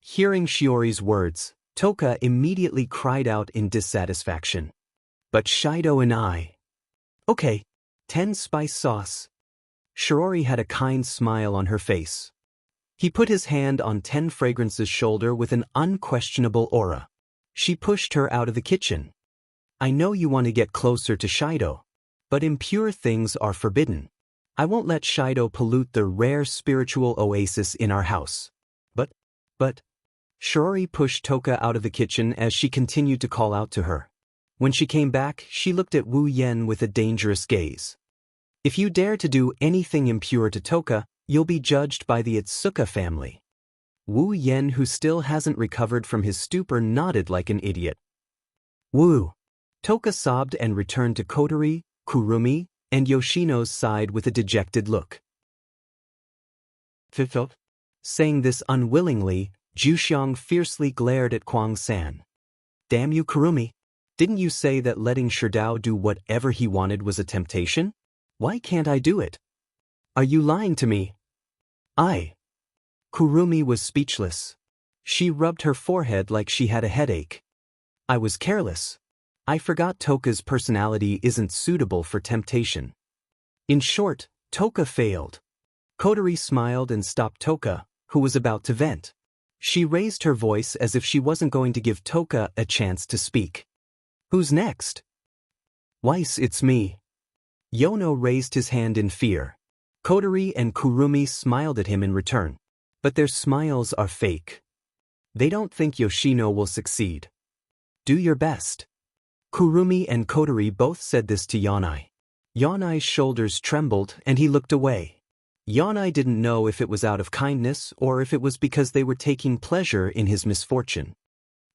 Hearing Shiori's words, Toka immediately cried out in dissatisfaction. But Shido and I. Okay. 10 spice sauce. Shiori had a kind smile on her face. He put his hand on 10 Fragrance's shoulder with an unquestionable aura. She pushed her out of the kitchen. I know you want to get closer to Shido, but impure things are forbidden. I won't let Shido pollute the rare spiritual oasis in our house. But, Shiori pushed Toka out of the kitchen as she continued to call out to her. When she came back, she looked at Wu Yan with a dangerous gaze. If you dare to do anything impure to Toka, you'll be judged by the Itsuka family. Wu Yan, who still hasn't recovered from his stupor, nodded like an idiot. Wu. Toka sobbed and returned to Kotori, Kurumi, and Yoshino's side with a dejected look. Fifot. Saying this unwillingly, Juxiang fiercely glared at Kwang-san. Damn you, Kurumi. Didn't you say that letting Sherdao do whatever he wanted was a temptation? Why can't I do it? Are you lying to me? Kurumi was speechless. She rubbed her forehead like she had a headache. I was careless. I forgot Toka's personality isn't suitable for temptation. In short, Toka failed. Kotori smiled and stopped Toka, who was about to vent. She raised her voice as if she wasn't going to give Toka a chance to speak. Who's next? Weiss, it's me. Yono raised his hand in fear. Kotori and Kurumi smiled at him in return. But their smiles are fake. They don't think Yoshino will succeed. Do your best. Kurumi and Kotori both said this to Yanai. Yanai's shoulders trembled and he looked away. Yanai didn't know if it was out of kindness or if it was because they were taking pleasure in his misfortune.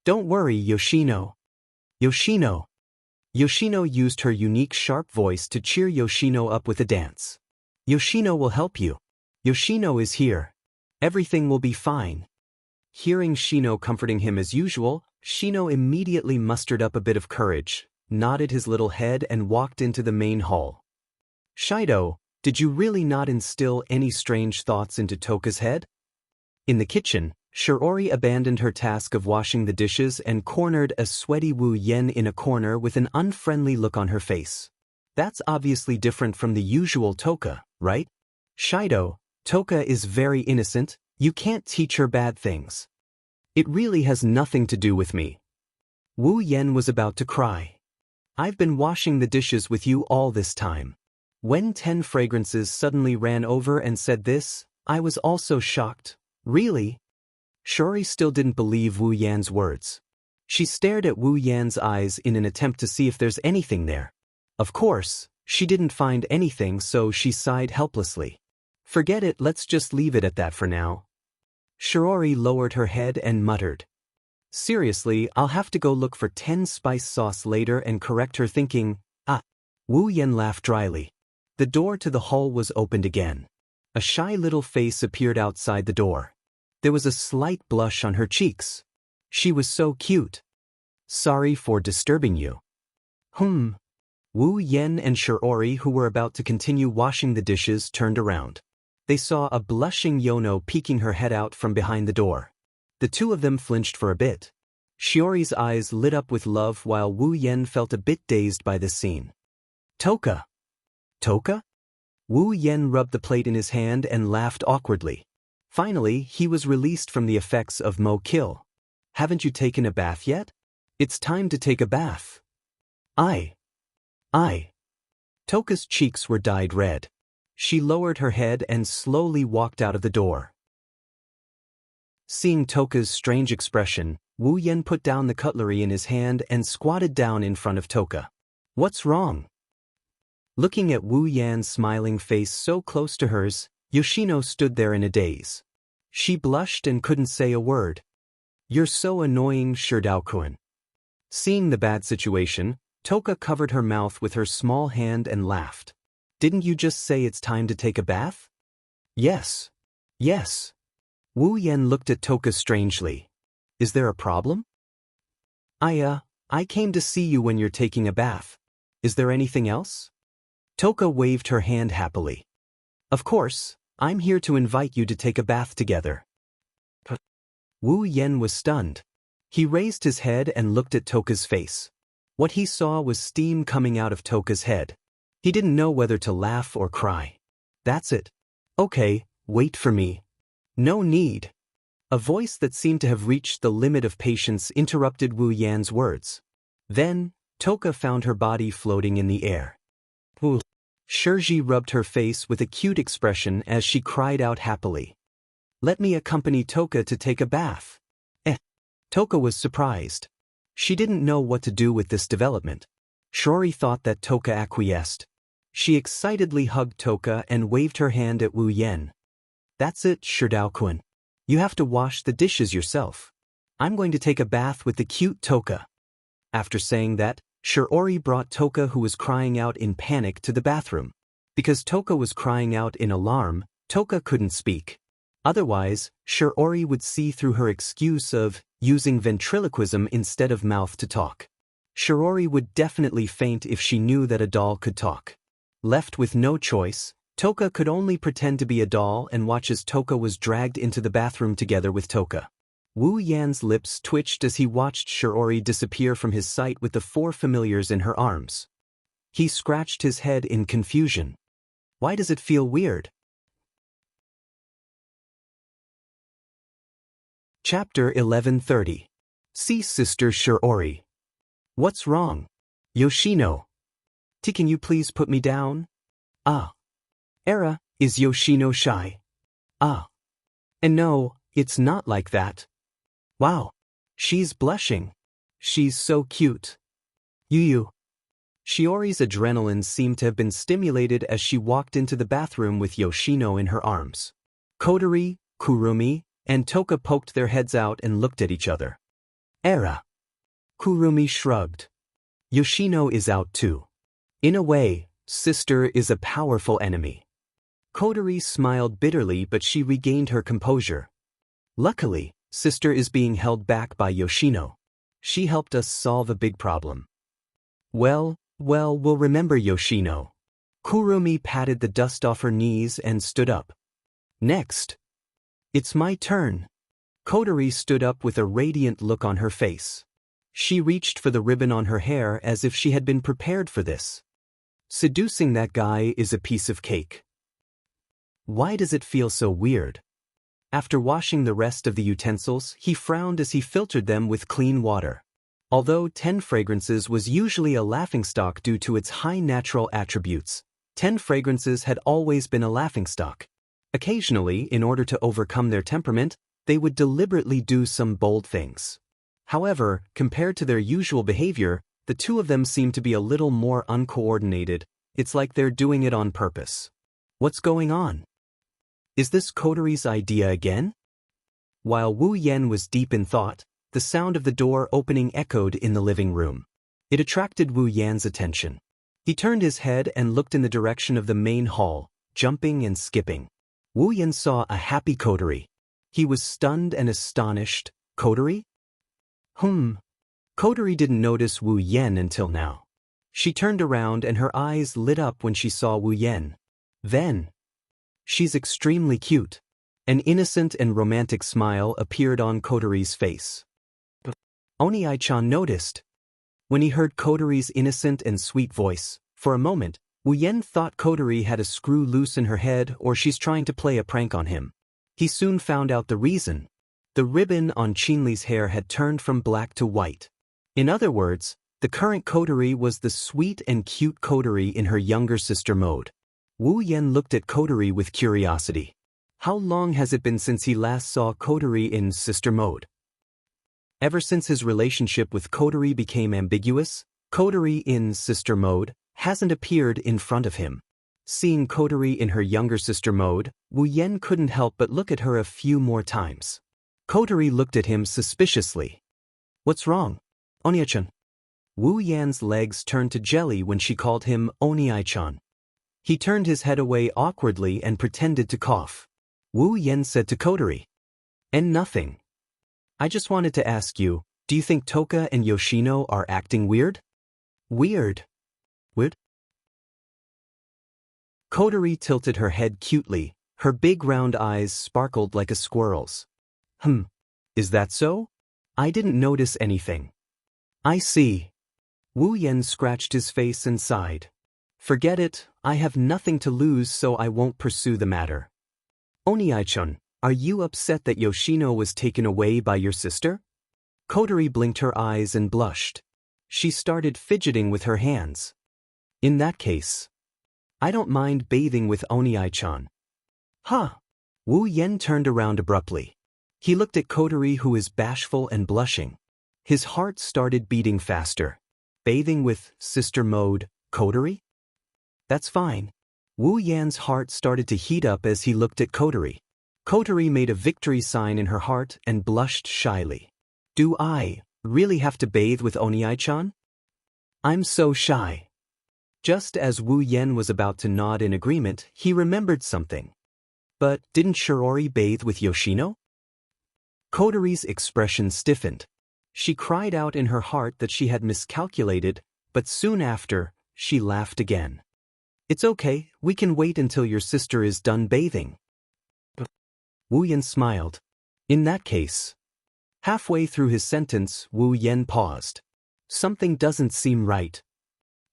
Don't worry, Yoshino. Yoshino. Yoshino used her unique sharp voice to cheer Yoshino up with a dance. Yoshino will help you. Yoshino is here. Everything will be fine. Hearing Shino comforting him as usual, Shino immediately mustered up a bit of courage, nodded his little head and walked into the main hall. Shido, did you really not instill any strange thoughts into Toka's head? In the kitchen, Shiori abandoned her task of washing the dishes and cornered a sweaty Wu Yen in a corner with an unfriendly look on her face. That's obviously different from the usual Toka, right? Shido, Toka is very innocent, you can't teach her bad things. It really has nothing to do with me. Wu Yen was about to cry. I've been washing the dishes with you all this time. When 10 Fragrances suddenly ran over and said this, I was also shocked. Really? Shiori still didn't believe Wu Yan's words. She stared at Wu Yan's eyes in an attempt to see if there's anything there. Of course, she didn't find anything, so she sighed helplessly. Forget it, let's just leave it at that for now. Shiori lowered her head and muttered. Seriously, I'll have to go look for 10 spice sauce later and correct her thinking. Ah. Wu Yan laughed dryly. The door to the hall was opened again. A shy little face appeared outside the door. There was a slight blush on her cheeks. She was so cute. Sorry for disturbing you. Wu Yen and Shiori, who were about to continue washing the dishes, turned around. They saw a blushing Yono peeking her head out from behind the door. The two of them flinched for a bit. Shiori's eyes lit up with love while Wu Yen felt a bit dazed by this scene. Toka! Toka? Wu Yen rubbed the plate in his hand and laughed awkwardly. Finally, he was released from the effects of Mo Kill. Haven't you taken a bath yet? It's time to take a bath. I. Toka's cheeks were dyed red. She lowered her head and slowly walked out of the door. Seeing Toka's strange expression, Wu Yen put down the cutlery in his hand and squatted down in front of Toka. What's wrong? Looking at Wu Yan's smiling face so close to hers, Yoshino stood there in a daze. She blushed and couldn't say a word. You're so annoying, Shirao-kun. Seeing the bad situation, Toka covered her mouth with her small hand and laughed. Didn't you just say it's time to take a bath? Yes. Wu Yen looked at Toka strangely. Is there a problem? I came to see you when you're taking a bath. Is there anything else? Toka waved her hand happily. Of course, I'm here to invite you to take a bath together. Wu Yen was stunned. He raised his head and looked at Toka's face. What he saw was steam coming out of Toka's head. He didn't know whether to laugh or cry. That's it. Okay, wait for me. No need. A voice that seemed to have reached the limit of patience interrupted Wu Yan's words. Then, Toka found her body floating in the air. Shirji rubbed her face with a cute expression as she cried out happily. Let me accompany Toka to take a bath. Toka was surprised. She didn't know what to do with this development. Shiori thought that Toka acquiesced. She excitedly hugged Toka and waved her hand at Wu Yen. That's it, Shirao-kun. You have to wash the dishes yourself. I'm going to take a bath with the cute Toka. After saying that, Shiori brought Toka, who was crying out in panic, to the bathroom. Because Toka was crying out in alarm, Toka couldn't speak. Otherwise, Shiori would see through her excuse of using ventriloquism instead of mouth to talk. Shiori would definitely faint if she knew that a doll could talk. Left with no choice, Toka could only pretend to be a doll and watch as Toka was dragged into the bathroom together with Toka. Wu Yan's lips twitched as he watched Shiori disappear from his sight with the 4 familiars in her arms. He scratched his head in confusion. Why does it feel weird? Chapter 1130. See Sister Shiori. What's wrong? Yoshino. Can you please put me down? Era, is Yoshino shy? And no, it's not like that. Wow. She's blushing. She's so cute. Yu. Shiori's adrenaline seemed to have been stimulated as she walked into the bathroom with Yoshino in her arms. Kotori, Kurumi, and Toka poked their heads out and looked at each other. Era. Kurumi shrugged. Yoshino is out too. In a way, sister is a powerful enemy. Kotori smiled bitterly, but she regained her composure. Luckily, sister is being held back by Yoshino. She helped us solve a big problem. Well, we'll remember Yoshino. Kurumi patted the dust off her knees and stood up. Next. It's my turn. Kotori stood up with a radiant look on her face. She reached for the ribbon on her hair as if she had been prepared for this. Seducing that guy is a piece of cake. Why does it feel so weird? After washing the rest of the utensils, he frowned as he filtered them with clean water. Although 10 Fragrances was usually a laughingstock due to its high natural attributes, 10 Fragrances had always been a laughingstock. Occasionally, in order to overcome their temperament, they would deliberately do some bold things. However, compared to their usual behavior, the two of them seem to be a little more uncoordinated. It's like they're doing it on purpose. What's going on? Is this Kotori's idea again? While Wu Yen was deep in thought, the sound of the door opening echoed in the living room. It attracted Wu Yan's attention. He turned his head and looked in the direction of the main hall, jumping and skipping. Wu Yan saw a happy Kotori. He was stunned and astonished. Kotori? Kotori didn't notice Wu Yan until now. She turned around and her eyes lit up when she saw Wu Yan. Then, she's extremely cute. An innocent and romantic smile appeared on Kotori's face. Oni-chan noticed. When he heard Kotori's innocent and sweet voice, for a moment, Wu Yan thought Kotori had a screw loose in her head or she's trying to play a prank on him. He soon found out the reason. The ribbon on Qinli's hair had turned from black to white. In other words, the current Kotori was the sweet and cute Kotori in her younger sister mode. Wu Yan looked at Kotori with curiosity. How long has it been since he last saw Kotori in sister mode? Ever since his relationship with Kotori became ambiguous, Kotori in sister mode hasn't appeared in front of him. Seeing Kotori in her younger sister mode, Wu Yan couldn't help but look at her a few more times. Kotori looked at him suspiciously. What's wrong? Oni-chan. Wu Yan's legs turned to jelly when she called him Oni-chan. He turned his head away awkwardly and pretended to cough. Wu Yan said to Kotori. And nothing. I just wanted to ask you, do you think Toka and Yoshino are acting weird? Weird? Kotori tilted her head cutely. Her big round eyes sparkled like a squirrel's. Is that so? I didn't notice anything. I see. Wu Yan scratched his face and sighed. Forget it, I have nothing to lose so I won't pursue the matter. Oni-chan, are you upset that Yoshino was taken away by your sister? Kotori blinked her eyes and blushed. She started fidgeting with her hands. In that case, I don't mind bathing with Oni-chan. Wu Yan turned around abruptly. He looked at Kotori, who is bashful and blushing. His heart started beating faster. Bathing with sister mode, Kotori? That's fine. Wu Yan's heart started to heat up as he looked at Kotori. Kotori made a victory sign in her heart and blushed shyly. Do I really have to bathe with Oni-chan? I'm so shy. Just as Wu Yan was about to nod in agreement, he remembered something. But didn't Shiori bathe with Yoshino? Kotori's expression stiffened. She cried out in her heart that she had miscalculated, but soon after, she laughed again. It's okay, we can wait until your sister is done bathing. Wu Yan smiled. In that case. Halfway through his sentence, Wu Yan paused. Something doesn't seem right.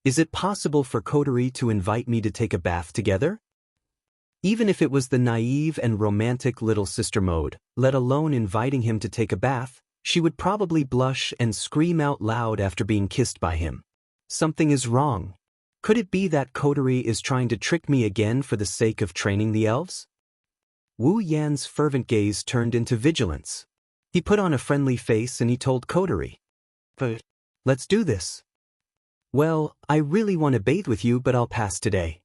Is it possible for Kotori to invite me to take a bath together? Even if it was the naive and romantic little sister mode, let alone inviting him to take a bath, she would probably blush and scream out loud after being kissed by him. Something is wrong. Could it be that Kotori is trying to trick me again for the sake of training the elves? Wu Yan's fervent gaze turned into vigilance. He put on a friendly face and he told Kotori. But let's do this. Well, I really want to bathe with you, but I'll pass today.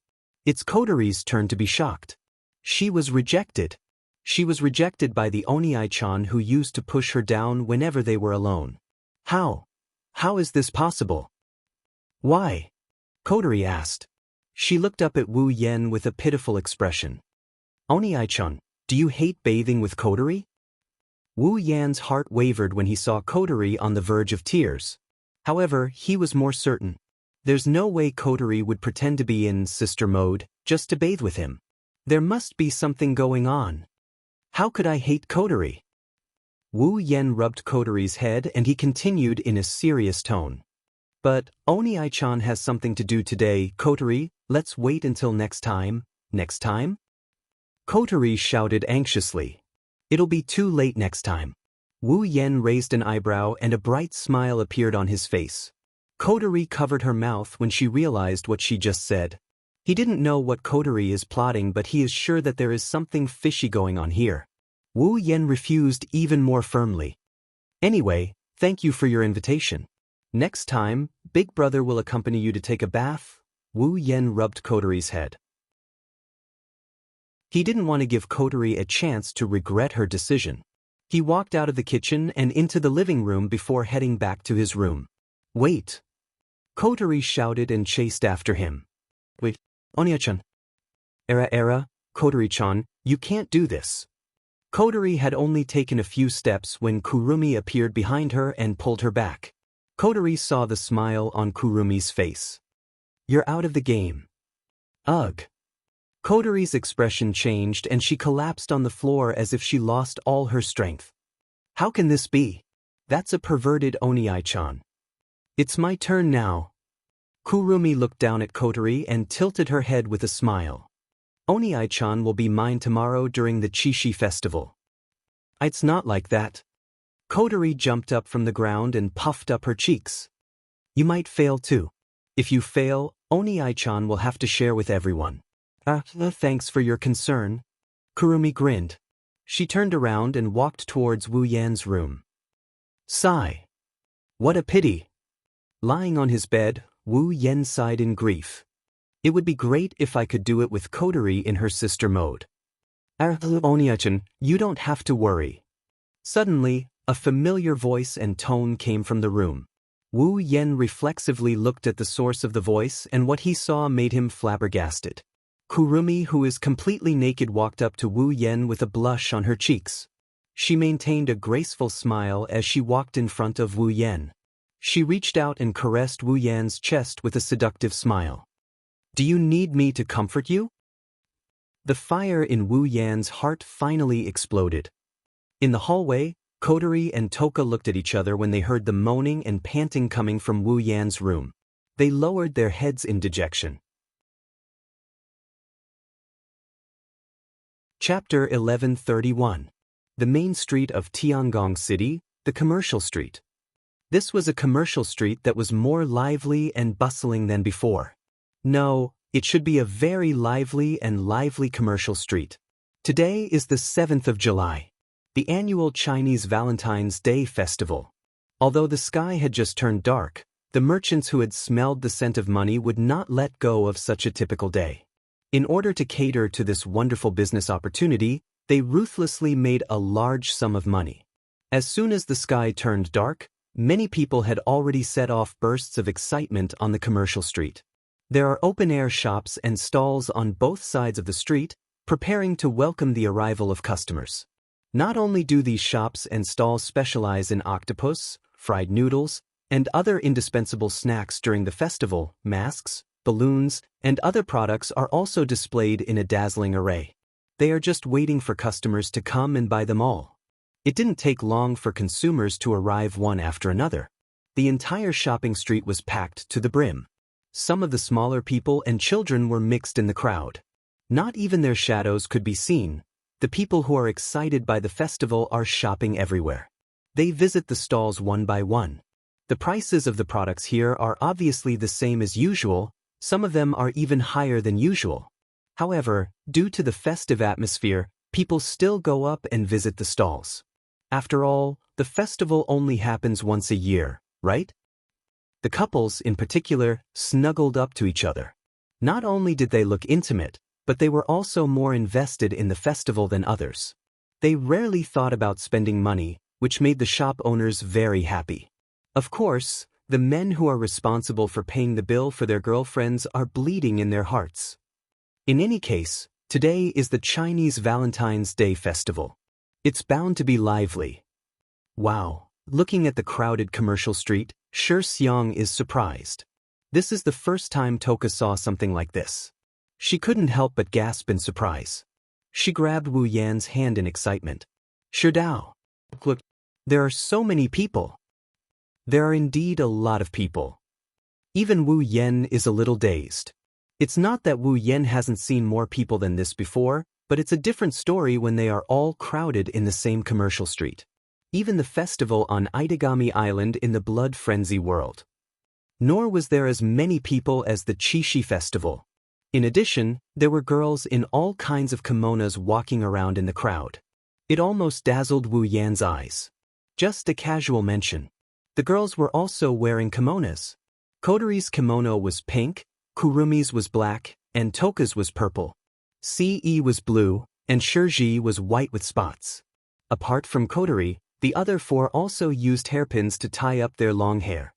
It's Kotori's turn to be shocked. She was rejected. She was rejected by the Onii-chan who used to push her down whenever they were alone. How? How is this possible? Why? Kotori asked. She looked up at Wu Yen with a pitiful expression. Onii-chan, do you hate bathing with Kotori? Wu Yan's heart wavered when he saw Kotori on the verge of tears. However, he was more certain. There's no way Kotori would pretend to be in sister mode just to bathe with him. There must be something going on. How could I hate Kotori? Wu Yen rubbed Kotori's head and he continued in a serious tone. But Onii-chan has something to do today, Kotori. Let's wait until next time. Next time? Kotori shouted anxiously. It'll be too late next time. Wu Yen raised an eyebrow and a bright smile appeared on his face. Kotori covered her mouth when she realized what she just said. He didn't know what Kotori is plotting, but he is sure that there is something fishy going on here. Wu Yen refused even more firmly. Anyway, thank you for your invitation. Next time, Big Brother will accompany you to take a bath. Wu Yen rubbed Kotori's head. He didn't want to give Kotori a chance to regret her decision. He walked out of the kitchen and into the living room before heading back to his room. Wait! Kotori shouted and chased after him. Wait, Onia-chan. Era, Kotori-chan, you can't do this. Kotori had only taken a few steps when Kurumi appeared behind her and pulled her back. Kotori saw the smile on Kurumi's face. You're out of the game. Ugh. Kotori's expression changed and she collapsed on the floor as if she lost all her strength. How can this be? That's a perverted Onii-chan. It's my turn now. Kurumi looked down at Kotori and tilted her head with a smile. Onii-chan will be mine tomorrow during the Chishi festival. It's not like that. Kotori jumped up from the ground and puffed up her cheeks. You might fail too. If you fail, Onii-chan will have to share with everyone. Thanks for your concern. Kurumi grinned. She turned around and walked towards Wu Yan's room. Sigh. What a pity. Lying on his bed, Wu Yan sighed in grief. It would be great if I could do it with Kotori in her sister mode. Onii-chan, you don't have to worry. Suddenly, a familiar voice and tone came from the room. Wu Yan reflexively looked at the source of the voice and what he saw made him flabbergasted. Kurumi, who is completely naked, walked up to Wu Yan with a blush on her cheeks. She maintained a graceful smile as she walked in front of Wu Yan. She reached out and caressed Wu Yan's chest with a seductive smile. Do you need me to comfort you? The fire in Wu Yan's heart finally exploded. In the hallway, Kotori and Toka looked at each other when they heard the moaning and panting coming from Wu Yan's room. They lowered their heads in dejection. Chapter 1131. The main street of Tiangong City, the commercial street. This was a commercial street that was more lively and bustling than before. No, it should be a very lively commercial street. Today is the 7th of July, the annual Chinese Valentine's Day festival. Although the sky had just turned dark, the merchants who had smelled the scent of money would not let go of such a typical day. In order to cater to this wonderful business opportunity, they ruthlessly made a large sum of money. As soon as the sky turned dark, many people had already set off bursts of excitement on the commercial street. There are open-air shops and stalls on both sides of the street, preparing to welcome the arrival of customers. Not only do these shops and stalls specialize in octopus, fried noodles, and other indispensable snacks during the festival, masks, balloons, and other products are also displayed in a dazzling array. They are just waiting for customers to come and buy them all. It didn't take long for consumers to arrive one after another. The entire shopping street was packed to the brim. Some of the smaller people and children were mixed in the crowd. Not even their shadows could be seen. The people who are excited by the festival are shopping everywhere. They visit the stalls one by one. The prices of the products here are obviously the same as usual. Some of them are even higher than usual. However, due to the festive atmosphere, people still go up and visit the stalls. After all, the festival only happens once a year, right? The couples, in particular, snuggled up to each other. Not only did they look intimate, but they were also more invested in the festival than others. They rarely thought about spending money, which made the shop owners very happy. Of course, the men who are responsible for paying the bill for their girlfriends are bleeding in their hearts. In any case, today is the Chinese Valentine's Day festival. It's bound to be lively. Wow, looking at the crowded commercial street, Shi Xiang is surprised. This is the first time Toka saw something like this. She couldn't help but gasp in surprise. She grabbed Wu Yan's hand in excitement. Shi Dao. Look, there are so many people. There are indeed a lot of people. Even Wu Yan is a little dazed. It's not that Wu Yan hasn't seen more people than this before, but it's a different story when they are all crowded in the same commercial street. Even the festival on Itagami Island in the Blood Frenzy world. Nor was there as many people as the Qixi festival. In addition, there were girls in all kinds of kimonos walking around in the crowd. It almost dazzled Wu Yan's eyes. Just a casual mention. The girls were also wearing kimonos. Kotori's kimono was pink, Kurumi's was black, and Toka's was purple. Ce was blue, and Shiji was white with spots. Apart from Kotori, the other four also used hairpins to tie up their long hair.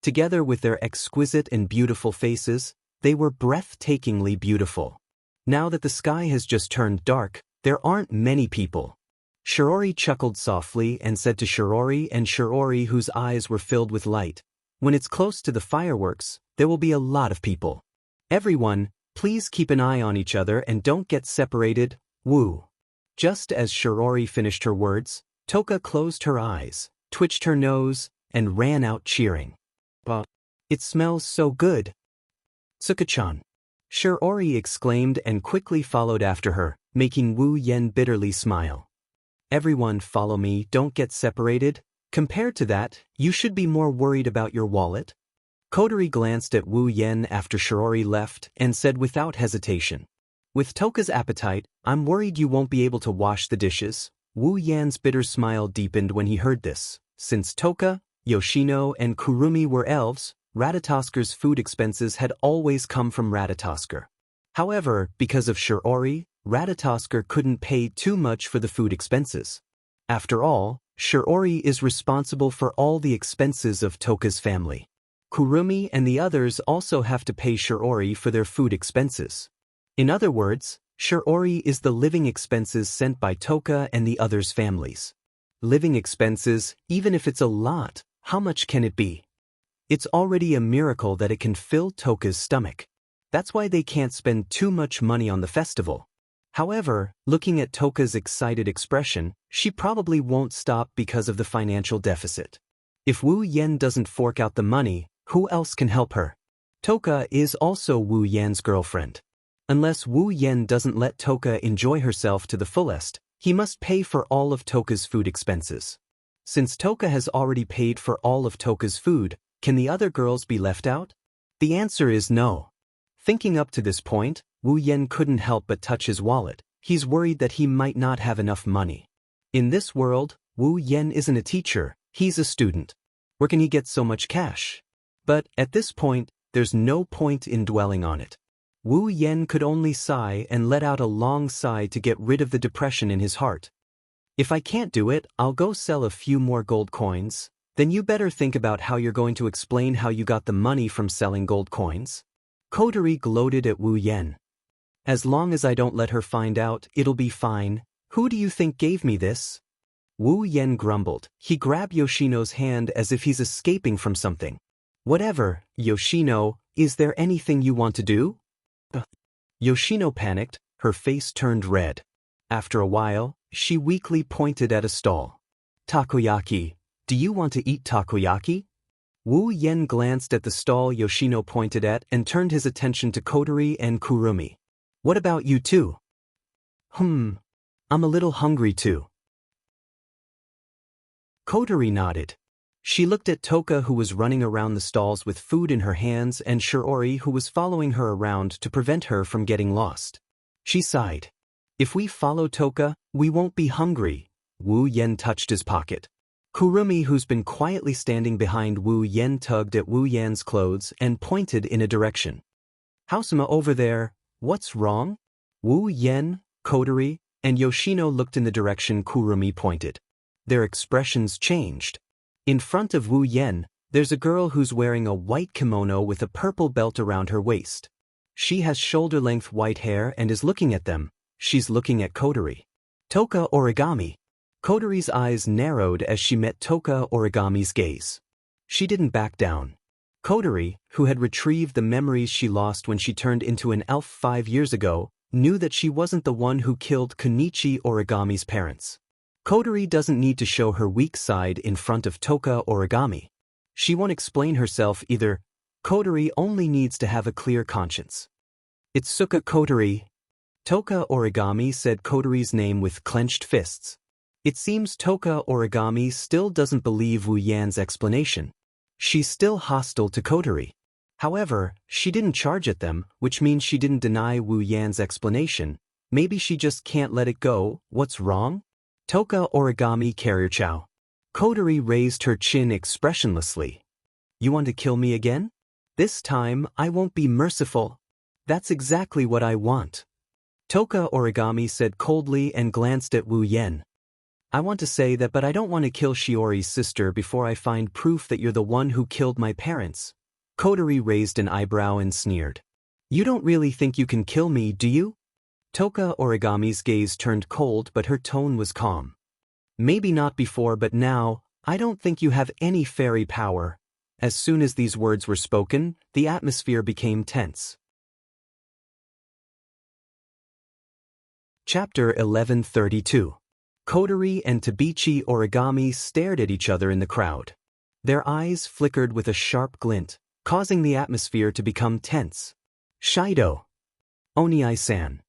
Together with their exquisite and beautiful faces, they were breathtakingly beautiful. Now that the sky has just turned dark, there aren't many people. Shirori chuckled softly and said to Shirori and Shirori, whose eyes were filled with light, "When it's close to the fireworks, there will be a lot of people. Everyone, please keep an eye on each other and don't get separated, woo." Just as Shirori finished her words, Toka closed her eyes, twitched her nose, and ran out cheering. "But it smells so good." "Tsuka-chan," Shirori exclaimed and quickly followed after her, making Wu Yan bitterly smile. "Everyone follow me, don't get separated. Compared to that, you should be more worried about your wallet." Kotori glanced at Wu Yan after Shirori left and said without hesitation, "With Toka's appetite, I'm worried you won't be able to wash the dishes." Wu Yan's bitter smile deepened when he heard this. Since Toka, Yoshino, and Kurumi were elves, Ratatosker's food expenses had always come from Ratatosker. However, because of Shirori, Ratatosker couldn't pay too much for the food expenses. After all, Shirori is responsible for all the expenses of Toka's family. Kurumi and the others also have to pay Shirori for their food expenses. In other words, Shirori is the living expenses sent by Toka and the others' families. Living expenses, even if it's a lot, how much can it be? It's already a miracle that it can fill Toka's stomach. That's why they can't spend too much money on the festival. However, looking at Toka's excited expression, she probably won't stop because of the financial deficit. If Wu Yan doesn't fork out the money, who else can help her? Toka is also Wu Yan's girlfriend. Unless Wu Yan doesn't let Toka enjoy herself to the fullest, he must pay for all of Toka's food expenses. Since Toka has already paid for all of Toka's food, can the other girls be left out? The answer is no. Thinking up to this point, Wu Yan couldn't help but touch his wallet. He's worried that he might not have enough money. In this world, Wu Yan isn't a teacher, he's a student. Where can he get so much cash? But at this point, there's no point in dwelling on it. Wu Yan could only sigh and let out a long sigh to get rid of the depression in his heart. "If I can't do it, I'll go sell a few more gold coins. Then you better think about how you're going to explain how you got the money from selling gold coins." Kotori gloated at Wu Yan. "As long as I don't let her find out, it'll be fine. Who do you think gave me this?" Wu Yan grumbled. He grabbed Yoshino's hand as if he's escaping from something. "Whatever, Yoshino, is there anything you want to do?" Yoshino panicked, her face turned red. After a while, she weakly pointed at a stall. "Takoyaki, do you want to eat takoyaki?" Wu Yan glanced at the stall Yoshino pointed at and turned his attention to Kotori and Kurumi. "What about you two?" I'm a little hungry too." Kotori nodded. She looked at Toka, who was running around the stalls with food in her hands, and Shirori, who was following her around to prevent her from getting lost. She sighed. "If we follow Toka, we won't be hungry." Wu Yan touched his pocket. Kurumi, who's been quietly standing behind Wu Yen, tugged at Wu Yan's clothes and pointed in a direction. Hausuma, over there, what's wrong? Wu Yen, Kotori, and Yoshino looked in the direction Kurumi pointed. Their expressions changed. In front of Wu Yen, there's a girl who's wearing a white kimono with a purple belt around her waist. She has shoulder-length white hair and is looking at them. She's looking at Kotori. Toka Origami. Kotori's eyes narrowed as she met Toka Origami's gaze. She didn't back down. Kotori, who had retrieved the memories she lost when she turned into an elf 5 years ago, knew that she wasn't the one who killed Kunichi Origami's parents. Kotori doesn't need to show her weak side in front of Toka Origami. She won't explain herself either. Kotori only needs to have a clear conscience. Itsuka Kotori. Toka Origami said Kotori's name with clenched fists. It seems Toka Origami still doesn't believe Wu Yan's explanation. She's still hostile to Kotori. However, she didn't charge at them, which means she didn't deny Wu Yan's explanation. Maybe she just can't let it go. What's wrong? Toka Origami Carrier Chow. Kotori raised her chin expressionlessly. You want to kill me again? This time, I won't be merciful. That's exactly what I want. Toka Origami said coldly and glanced at Wu Yen. I want to say that, but I don't want to kill Shiori's sister before I find proof that you're the one who killed my parents. Kotori raised an eyebrow and sneered. You don't really think you can kill me, do you? Toka Origami's gaze turned cold, but her tone was calm. Maybe not before, but now, I don't think you have any fairy power. As soon as these words were spoken, the atmosphere became tense. Chapter 1132. Kotori and Tabichi Origami stared at each other in the crowd. Their eyes flickered with a sharp glint, causing the atmosphere to become tense. Shido. Oniai-san.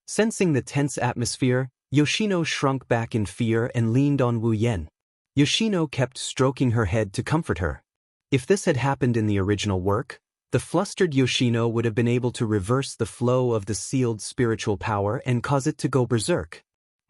Sensing the tense atmosphere, Yoshino shrunk back in fear and leaned on Wu Yen. Yoshino kept stroking her head to comfort her. If this had happened in the original work, the flustered Yoshino would have been able to reverse the flow of the sealed spiritual power and cause it to go berserk.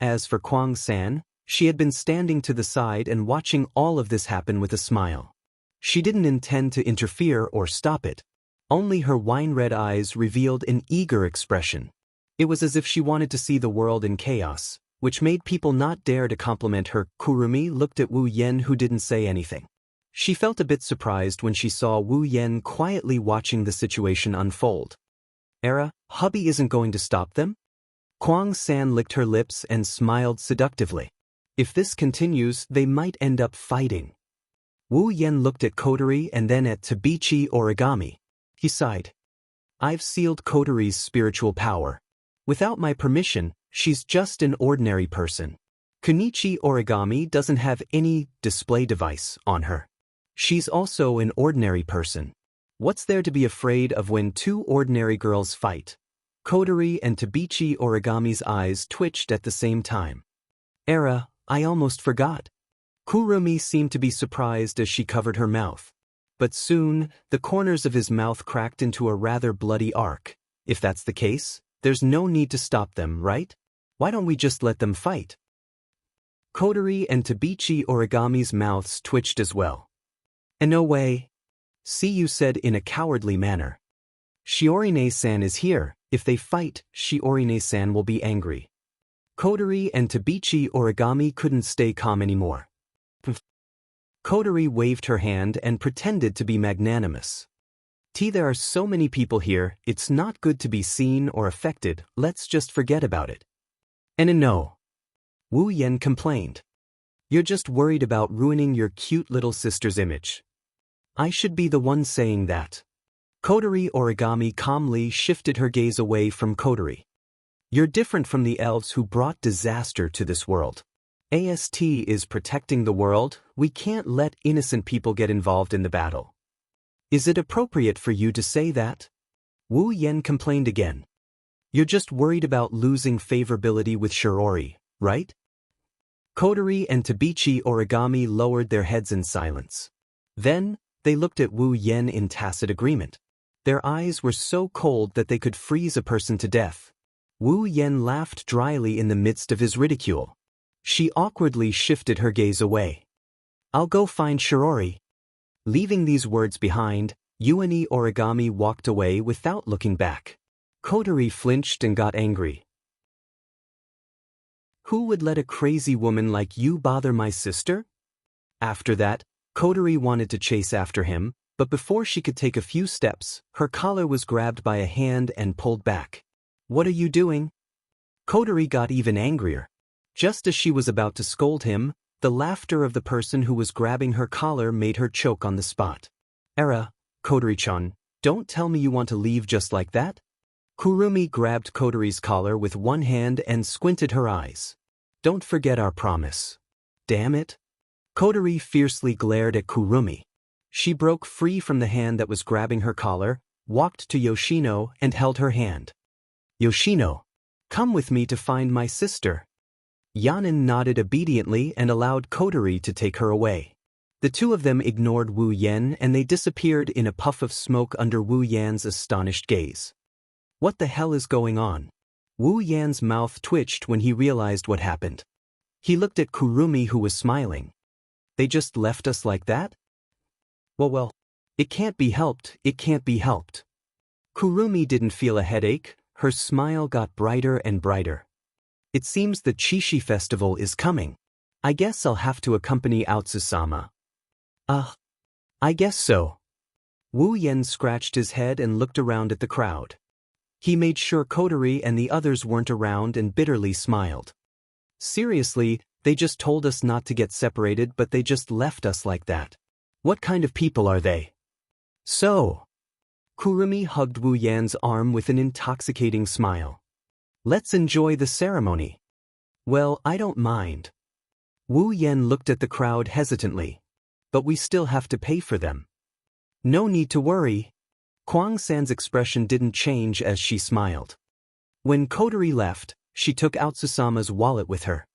As for Kwang-san, she had been standing to the side and watching all of this happen with a smile. She didn't intend to interfere or stop it. Only her wine-red eyes revealed an eager expression. It was as if she wanted to see the world in chaos, which made people not dare to compliment her. Kurumi looked at Wu Yen, who didn't say anything. She felt a bit surprised when she saw Wu Yen quietly watching the situation unfold. Hubby isn't going to stop them? Kwang-san licked her lips and smiled seductively. If this continues, they might end up fighting. Wu Yen looked at Kotori and then at Tabichi Origami. He sighed. I've sealed Kotori's spiritual power. Without my permission, she's just an ordinary person. Kunichi Origami doesn't have any display device on her. She's also an ordinary person. What's there to be afraid of when two ordinary girls fight? Kotori and Tabichi Origami's eyes twitched at the same time. I almost forgot. Kurumi seemed to be surprised as she covered her mouth. But soon, the corners of his mouth cracked into a rather bloody arc. If that's the case, there's no need to stop them, right? Why don't we just let them fight? Kotori and Tabichi Origami's mouths twitched as well. And no way. See, you said in a cowardly manner. Shiorine-san is here. If they fight, Shiorine-san will be angry. Kotori and Tabichi Origami couldn't stay calm anymore. Kotori waved her hand and pretended to be magnanimous. There are so many people here, it's not good to be seen or affected, let's just forget about it. And no. Wu Yen complained. You're just worried about ruining your cute little sister's image. I should be the one saying that. Kotori Origami calmly shifted her gaze away from Kotori. You're different from the elves who brought disaster to this world. AST is protecting the world, we can't let innocent people get involved in the battle. Is it appropriate for you to say that? Wu Yen complained again. You're just worried about losing favorability with Shiori, right? Kotori and Tabichi Origami lowered their heads in silence. Then, they looked at Wu Yen in tacit agreement. Their eyes were so cold that they could freeze a person to death. Wu Yen laughed dryly in the midst of his ridicule. She awkwardly shifted her gaze away. I'll go find Shirori. Leaving these words behind, Yuani Origami walked away without looking back. Kotori flinched and got angry. Who would let a crazy woman like you bother my sister? After that, Kotori wanted to chase after him, but before she could take a few steps, her collar was grabbed by a hand and pulled back. What are you doing? Kotori got even angrier. Just as she was about to scold him, the laughter of the person who was grabbing her collar made her choke on the spot. Era, Kotori-chan, don't tell me you want to leave just like that? Kurumi grabbed Kotori's collar with one hand and squinted her eyes. Don't forget our promise. Damn it. Kotori fiercely glared at Kurumi. She broke free from the hand that was grabbing her collar, walked to Yoshino and held her hand. Yoshino, come with me to find my sister. Yanin nodded obediently and allowed Kotori to take her away. The two of them ignored Wu Yen and they disappeared in a puff of smoke under Wu Yan's astonished gaze. What the hell is going on? Wu Yan's mouth twitched when he realized what happened. He looked at Kurumi, who was smiling. They just left us like that? Well, it can't be helped, it can't be helped. Kurumi didn't feel a headache, her smile got brighter and brighter. It seems the Chishi festival is coming. I guess I'll have to accompany Aotsusama. I guess so. Wu Yen scratched his head and looked around at the crowd. He made sure Kotori and the others weren't around and bitterly smiled. Seriously, they just told us not to get separated, but they just left us like that. What kind of people are they? So. Kurumi hugged Wu Yan's arm with an intoxicating smile. Let's enjoy the ceremony. Well, I don't mind. Wu Yen looked at the crowd hesitantly. But we still have to pay for them. No need to worry. Kwang San's expression didn't change as she smiled. When Kotori left, she took Aotsusama's wallet with her.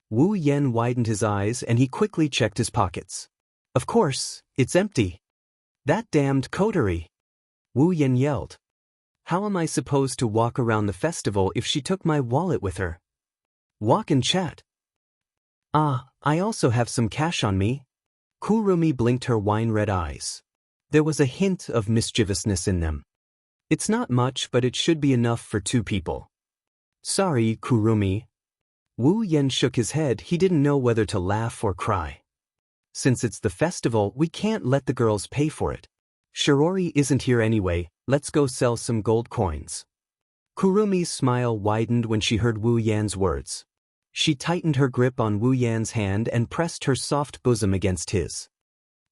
Wu Yen widened his eyes and he quickly checked his pockets. Of course, it's empty. That damned Kotori! Wu Yen yelled. How am I supposed to walk around the festival if she took my wallet with her? Walk and chat. I also have some cash on me. Kurumi blinked her wine-red eyes. There was a hint of mischievousness in them. It's not much, but it should be enough for 2 people. Sorry, Kurumi. Wu Yen shook his head. He didn't know whether to laugh or cry. Since it's the festival, we can't let the girls pay for it. Shirori isn't here anyway, let's go sell some gold coins. Kurumi's smile widened when she heard Wu Yan's words. She tightened her grip on Wu Yan's hand and pressed her soft bosom against his.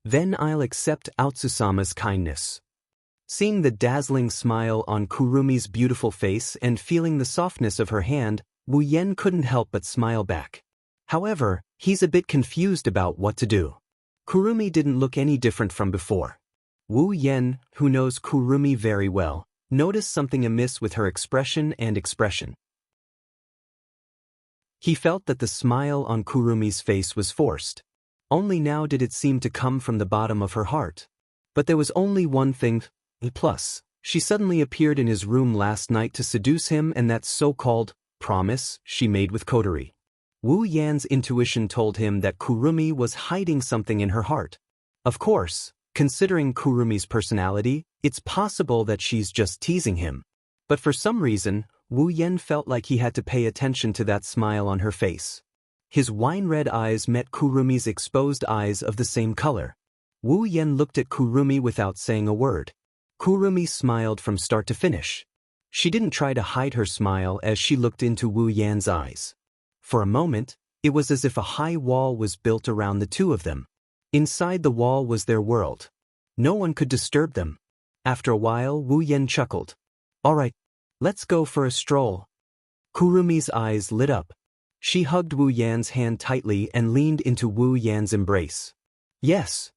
Then I'll accept Aotsusama's kindness. Seeing the dazzling smile on Kurumi's beautiful face and feeling the softness of her hand, Wu Yan couldn't help but smile back. However, he's a bit confused about what to do. Kurumi didn't look any different from before. Wu Yan, who knows Kurumi very well, noticed something amiss with her expression. He felt that the smile on Kurumi's face was forced. Only now did it seem to come from the bottom of her heart. But there was only one thing. Plus, she suddenly appeared in his room last night to seduce him, and that so-called promise she made with Kotori. Wu Yan's intuition told him that Kurumi was hiding something in her heart. Of course, considering Kurumi's personality, it's possible that she's just teasing him. But for some reason, Wu Yan felt like he had to pay attention to that smile on her face. His wine-red eyes met Kurumi's exposed eyes of the same color. Wu Yan looked at Kurumi without saying a word. Kurumi smiled from start to finish. She didn't try to hide her smile as she looked into Wu Yan's eyes. For a moment, it was as if a high wall was built around the two of them. Inside the wall was their world. No one could disturb them. After a while, Wu Yan chuckled. All right, let's go for a stroll. Kurumi's eyes lit up. She hugged Wu Yan's hand tightly and leaned into Wu Yan's embrace. Yes.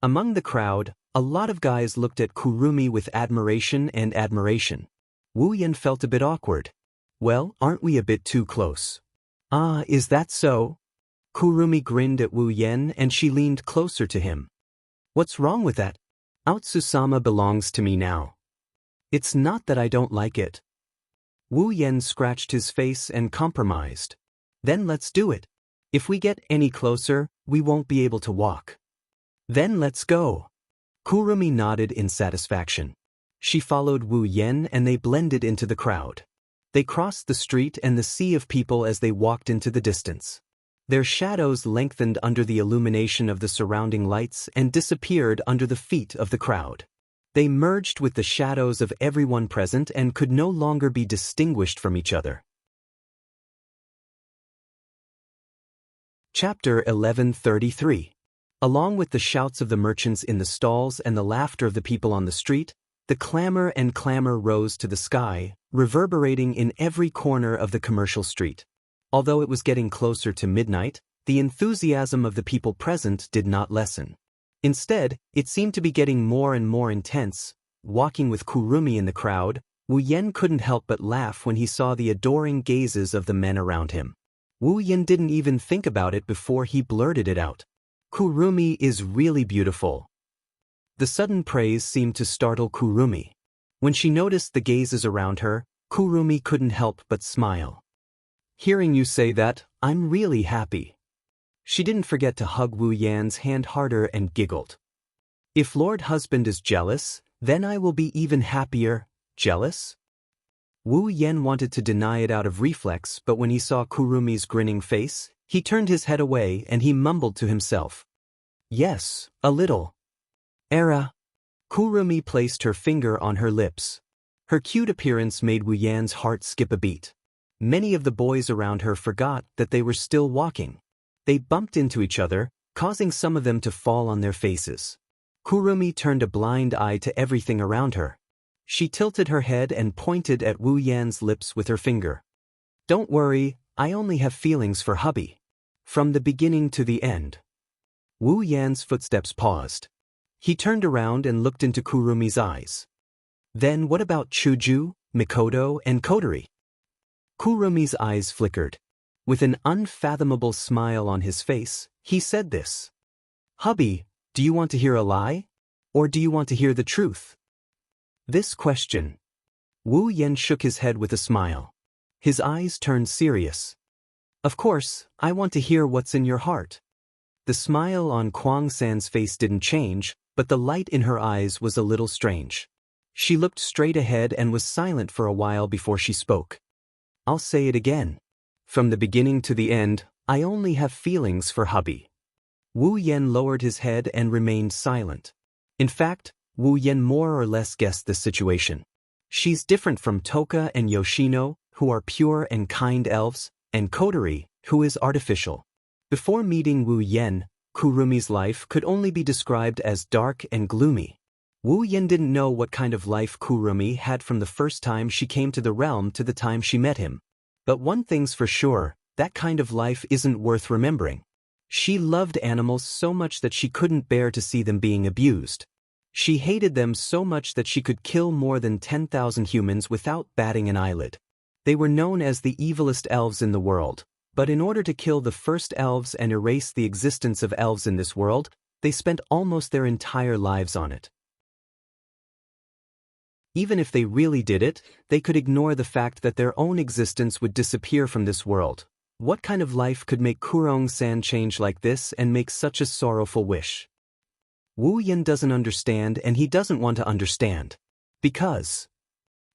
Among the crowd, a lot of guys looked at Kurumi with admiration. Wu Yan felt a bit awkward. Well, aren't we a bit too close? Is that so? Kurumi grinned at Wu Yan and she leaned closer to him. What's wrong with that? Aotsusama belongs to me now. It's not that I don't like it. Wu Yan scratched his face and compromised. Then let's do it. If we get any closer, we won't be able to walk. Then let's go. Kurumi nodded in satisfaction. She followed Wu Yan and they blended into the crowd. They crossed the street and the sea of people as they walked into the distance. Their shadows lengthened under the illumination of the surrounding lights and disappeared under the feet of the crowd. They merged with the shadows of everyone present and could no longer be distinguished from each other. Chapter 1133. Along with the shouts of the merchants in the stalls and the laughter of the people on the street, the clamor and clamor rose to the sky, reverberating in every corner of the commercial street. Although it was getting closer to midnight, the enthusiasm of the people present did not lessen. Instead, it seemed to be getting more and more intense. Walking with Kurumi in the crowd, Wu Yan couldn't help but laugh when he saw the adoring gazes of the men around him. Wu Yan didn't even think about it before he blurted it out. Kurumi is really beautiful. The sudden praise seemed to startle Kurumi. When she noticed the gazes around her, Kurumi couldn't help but smile. Hearing you say that, I'm really happy. She didn't forget to hug Wu Yan's hand harder and giggled. If Lord Husband is jealous, then I will be even happier. Jealous? Wu Yan wanted to deny it out of reflex, but when he saw Kurumi's grinning face, he turned his head away and he mumbled to himself. Yes, a little. Era. Kurumi placed her finger on her lips. Her cute appearance made Wu Yan's heart skip a beat. Many of the boys around her forgot that they were still walking. They bumped into each other, causing some of them to fall on their faces. Kurumi turned a blind eye to everything around her. She tilted her head and pointed at Wu Yan's lips with her finger. Don't worry, I only have feelings for hubby. From the beginning to the end. Wu Yan's footsteps paused. He turned around and looked into Kurumi's eyes. Then what about Chuju, Mikoto, and Kotori? Kurumi's eyes flickered. With an unfathomable smile on his face, he said this. Hubby, do you want to hear a lie? Or do you want to hear the truth? This question. Wu Yan shook his head with a smile. His eyes turned serious. Of course, I want to hear what's in your heart. The smile on Kwang-san's face didn't change, but the light in her eyes was a little strange. She looked straight ahead and was silent for a while before she spoke. I'll say it again. From the beginning to the end, I only have feelings for hubby. Wu Yan lowered his head and remained silent. In fact, Wu Yan more or less guessed the situation. She's different from Toka and Yoshino, who are pure and kind elves, and Kotori, who is artificial. Before meeting Wu Yan, Kurumi's life could only be described as dark and gloomy. Wu Yan didn't know what kind of life Kurumi had from the first time she came to the realm to the time she met him. But one thing's for sure, that kind of life isn't worth remembering. She loved animals so much that she couldn't bear to see them being abused. She hated them so much that she could kill more than 10,000 humans without batting an eyelid. They were known as the evilest elves in the world. But in order to kill the first elves and erase the existence of elves in this world, they spent almost their entire lives on it. Even if they really did it, they could ignore the fact that their own existence would disappear from this world. What kind of life could make Kurong-san change like this and make such a sorrowful wish? Wu Yan doesn't understand and he doesn't want to understand. Because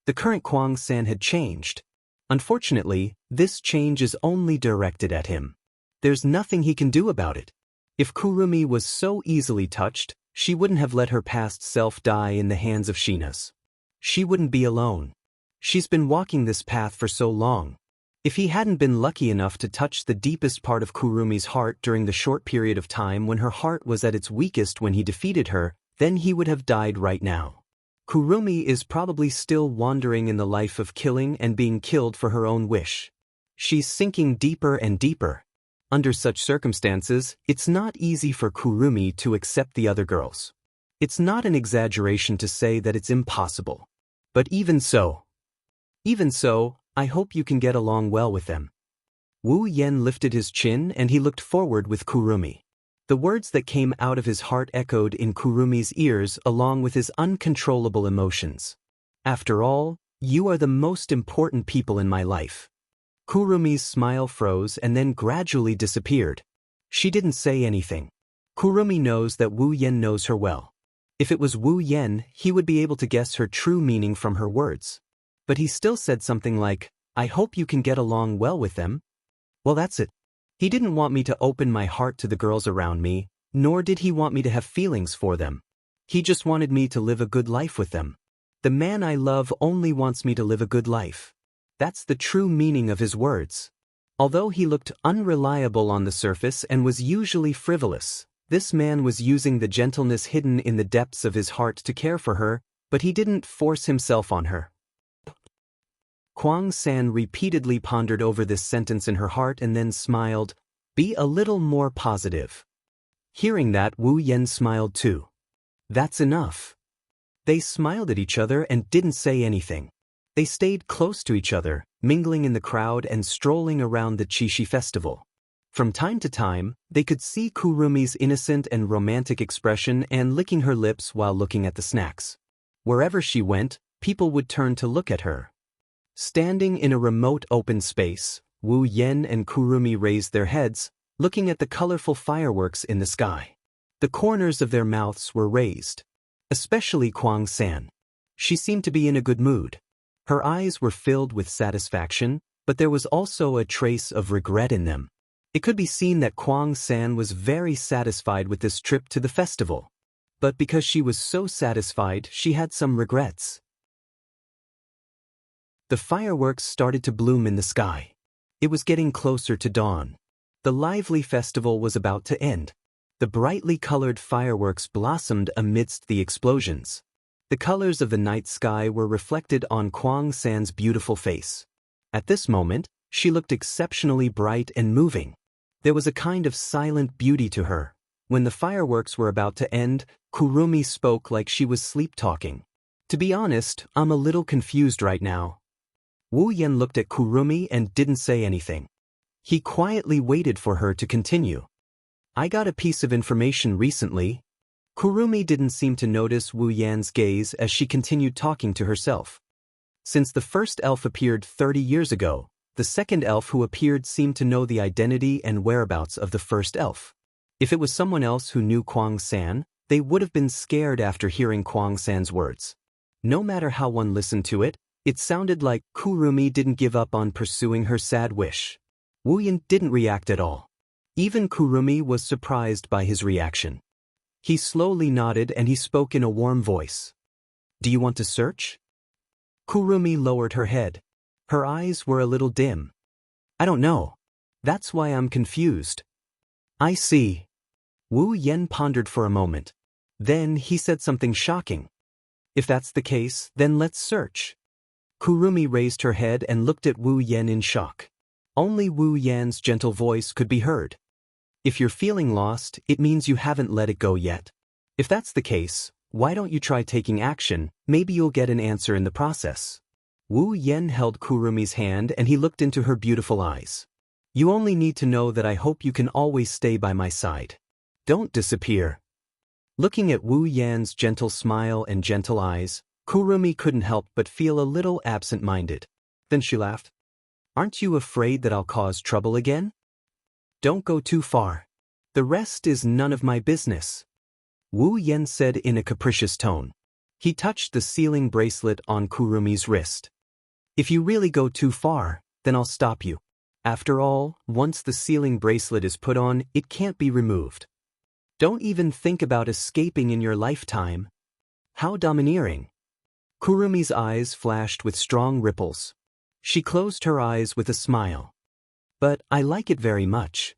the current Kwang-san had changed. Unfortunately, this change is only directed at him. There's nothing he can do about it. If Kurumi was so easily touched, she wouldn't have let her past self die in the hands of Shina's. She wouldn't be alone. She's been walking this path for so long. If he hadn't been lucky enough to touch the deepest part of Kurumi's heart during the short period of time when her heart was at its weakest when he defeated her, then he would have died right now. Kurumi is probably still wandering in the life of killing and being killed for her own wish. She's sinking deeper and deeper. Under such circumstances, it's not easy for Kurumi to accept the other girls. It's not an exaggeration to say that it's impossible. But even so, I hope you can get along well with them. Wu Yan lifted his chin and he looked forward with Kurumi. The words that came out of his heart echoed in Kurumi's ears along with his uncontrollable emotions. After all, you are the most important people in my life. Kurumi's smile froze and then gradually disappeared. She didn't say anything. Kurumi knows that Wu Yen knows her well. If it was Wu Yen, he would be able to guess her true meaning from her words. But he still said something like, "I hope you can get along well with them." Well, that's it. He didn't want me to open my heart to the girls around me, nor did he want me to have feelings for them. He just wanted me to live a good life with them. The man I love only wants me to live a good life. That's the true meaning of his words. Although he looked unreliable on the surface and was usually frivolous, this man was using the gentleness hidden in the depths of his heart to care for her, but he didn't force himself on her. Kwang San repeatedly pondered over this sentence in her heart and then smiled. Be a little more positive. Hearing that, Wu Yen smiled too. That's enough. They smiled at each other and didn't say anything. They stayed close to each other, mingling in the crowd and strolling around the Chishi festival. From time to time, they could see Kurumi's innocent and romantic expression and licking her lips while looking at the snacks. Wherever she went, people would turn to look at her. Standing in a remote open space, Wu Yen and Kurumi raised their heads, looking at the colorful fireworks in the sky. The corners of their mouths were raised. Especially Kwang San. She seemed to be in a good mood. Her eyes were filled with satisfaction, but there was also a trace of regret in them. It could be seen that Kwang San was very satisfied with this trip to the festival. But because she was so satisfied, she had some regrets. The fireworks started to bloom in the sky. It was getting closer to dawn. The lively festival was about to end. The brightly colored fireworks blossomed amidst the explosions. The colors of the night sky were reflected on Kwang San's beautiful face. At this moment, she looked exceptionally bright and moving. There was a kind of silent beauty to her. When the fireworks were about to end, Kurumi spoke like she was sleep-talking. To be honest, I'm a little confused right now. Wu Yen looked at Kurumi and didn't say anything. He quietly waited for her to continue. I got a piece of information recently. Kurumi didn't seem to notice Wu Yan's gaze as she continued talking to herself. Since the first elf appeared 30 years ago, the second elf who appeared seemed to know the identity and whereabouts of the first elf. If it was someone else who knew Kwang San, they would have been scared after hearing Kwang San's words. No matter how one listened to it, it sounded like Kurumi didn't give up on pursuing her sad wish. Wu Yan didn't react at all. Even Kurumi was surprised by his reaction. He slowly nodded and he spoke in a warm voice. Do you want to search? Kurumi lowered her head. Her eyes were a little dim. I don't know. That's why I'm confused. I see. Wu Yen pondered for a moment. Then he said something shocking. If that's the case, then let's search. Kurumi raised her head and looked at Wu Yen in shock. Only Wu Yan's gentle voice could be heard. If you're feeling lost, it means you haven't let it go yet. If that's the case, why don't you try taking action? Maybe you'll get an answer in the process. Wu Yen held Kurumi's hand and he looked into her beautiful eyes. You only need to know that I hope you can always stay by my side. Don't disappear. Looking at Wu Yan's gentle smile and gentle eyes, Kurumi couldn't help but feel a little absent-minded. Then she laughed. Aren't you afraid that I'll cause trouble again? Don't go too far. The rest is none of my business. Wu Yen said in a capricious tone. He touched the sealing bracelet on Kurumi's wrist. If you really go too far, then I'll stop you. After all, once the sealing bracelet is put on, it can't be removed. Don't even think about escaping in your lifetime. How domineering. Kurumi's eyes flashed with strong ripples. She closed her eyes with a smile. But I like it very much.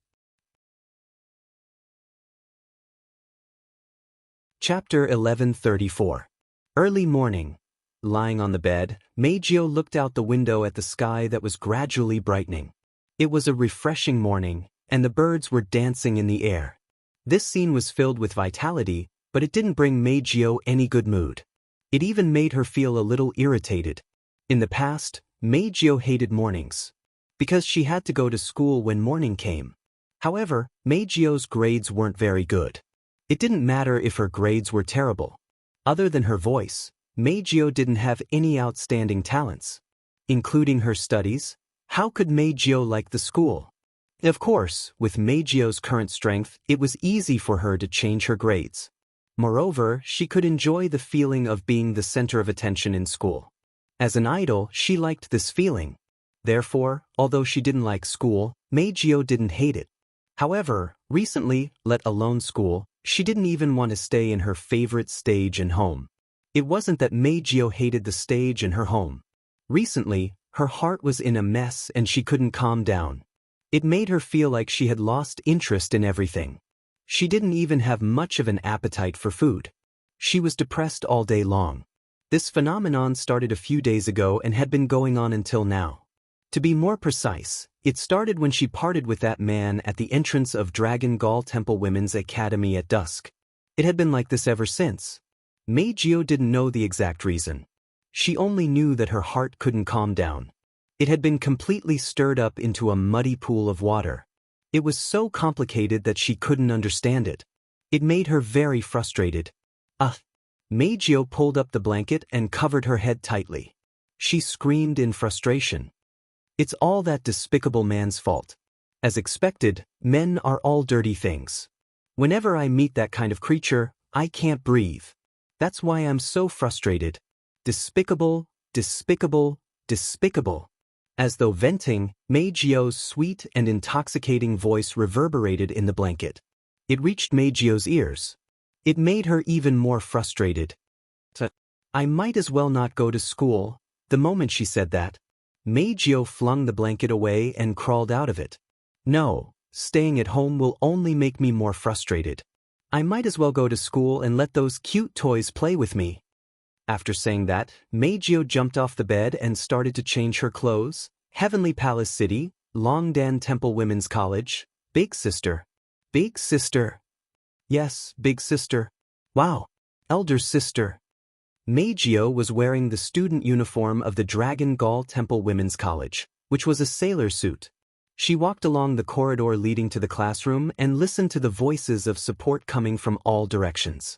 Chapter 1134. Early morning. Lying on the bed, Meijio looked out the window at the sky that was gradually brightening. It was a refreshing morning, and the birds were dancing in the air. This scene was filled with vitality, but it didn't bring Meijio any good mood. It even made her feel a little irritated. In the past, Meijio hated mornings, because she had to go to school when morning came. However, Meijio's grades weren't very good. It didn't matter if her grades were terrible. Other than her voice, Meijio didn't have any outstanding talents. Including her studies, how could Meijio like the school? Of course, with Meijio's current strength, it was easy for her to change her grades. Moreover, she could enjoy the feeling of being the center of attention in school. As an idol, she liked this feeling. Therefore, although she didn't like school, Meijio didn't hate it. However, recently, let alone school, she didn't even want to stay in her favorite stage and home. It wasn't that Meijio hated the stage and her home. Recently, her heart was in a mess and she couldn't calm down. It made her feel like she had lost interest in everything. She didn't even have much of an appetite for food. She was depressed all day long. This phenomenon started a few days ago and had been going on until now. To be more precise, it started when she parted with that man at the entrance of Dragon Gall Temple Women's Academy at dusk. It had been like this ever since. Meijio didn't know the exact reason. She only knew that her heart couldn't calm down. It had been completely stirred up into a muddy pool of water. It was so complicated that she couldn't understand it. It made her very frustrated. Meijio pulled up the blanket and covered her head tightly. She screamed in frustration. It's all that despicable man's fault. As expected, men are all dirty things. Whenever I meet that kind of creature, I can't breathe. That's why I'm so frustrated. Despicable, despicable, despicable. As though venting, Meijio's sweet and intoxicating voice reverberated in the blanket. It reached Meijio's ears. It made her even more frustrated. I might as well not go to school. The moment she said that, Meijio flung the blanket away and crawled out of it. No, staying at home will only make me more frustrated. I might as well go to school and let those cute toys play with me. After saying that, Meijio jumped off the bed and started to change her clothes. Heavenly Palace City, Longdan Temple Women's College, Big Sister. Big Sister. Yes, Big Sister. Wow, Elder Sister. Meijio was wearing the student uniform of the Dragon Gall Temple Women's College, which was a sailor suit. She walked along the corridor leading to the classroom and listened to the voices of support coming from all directions.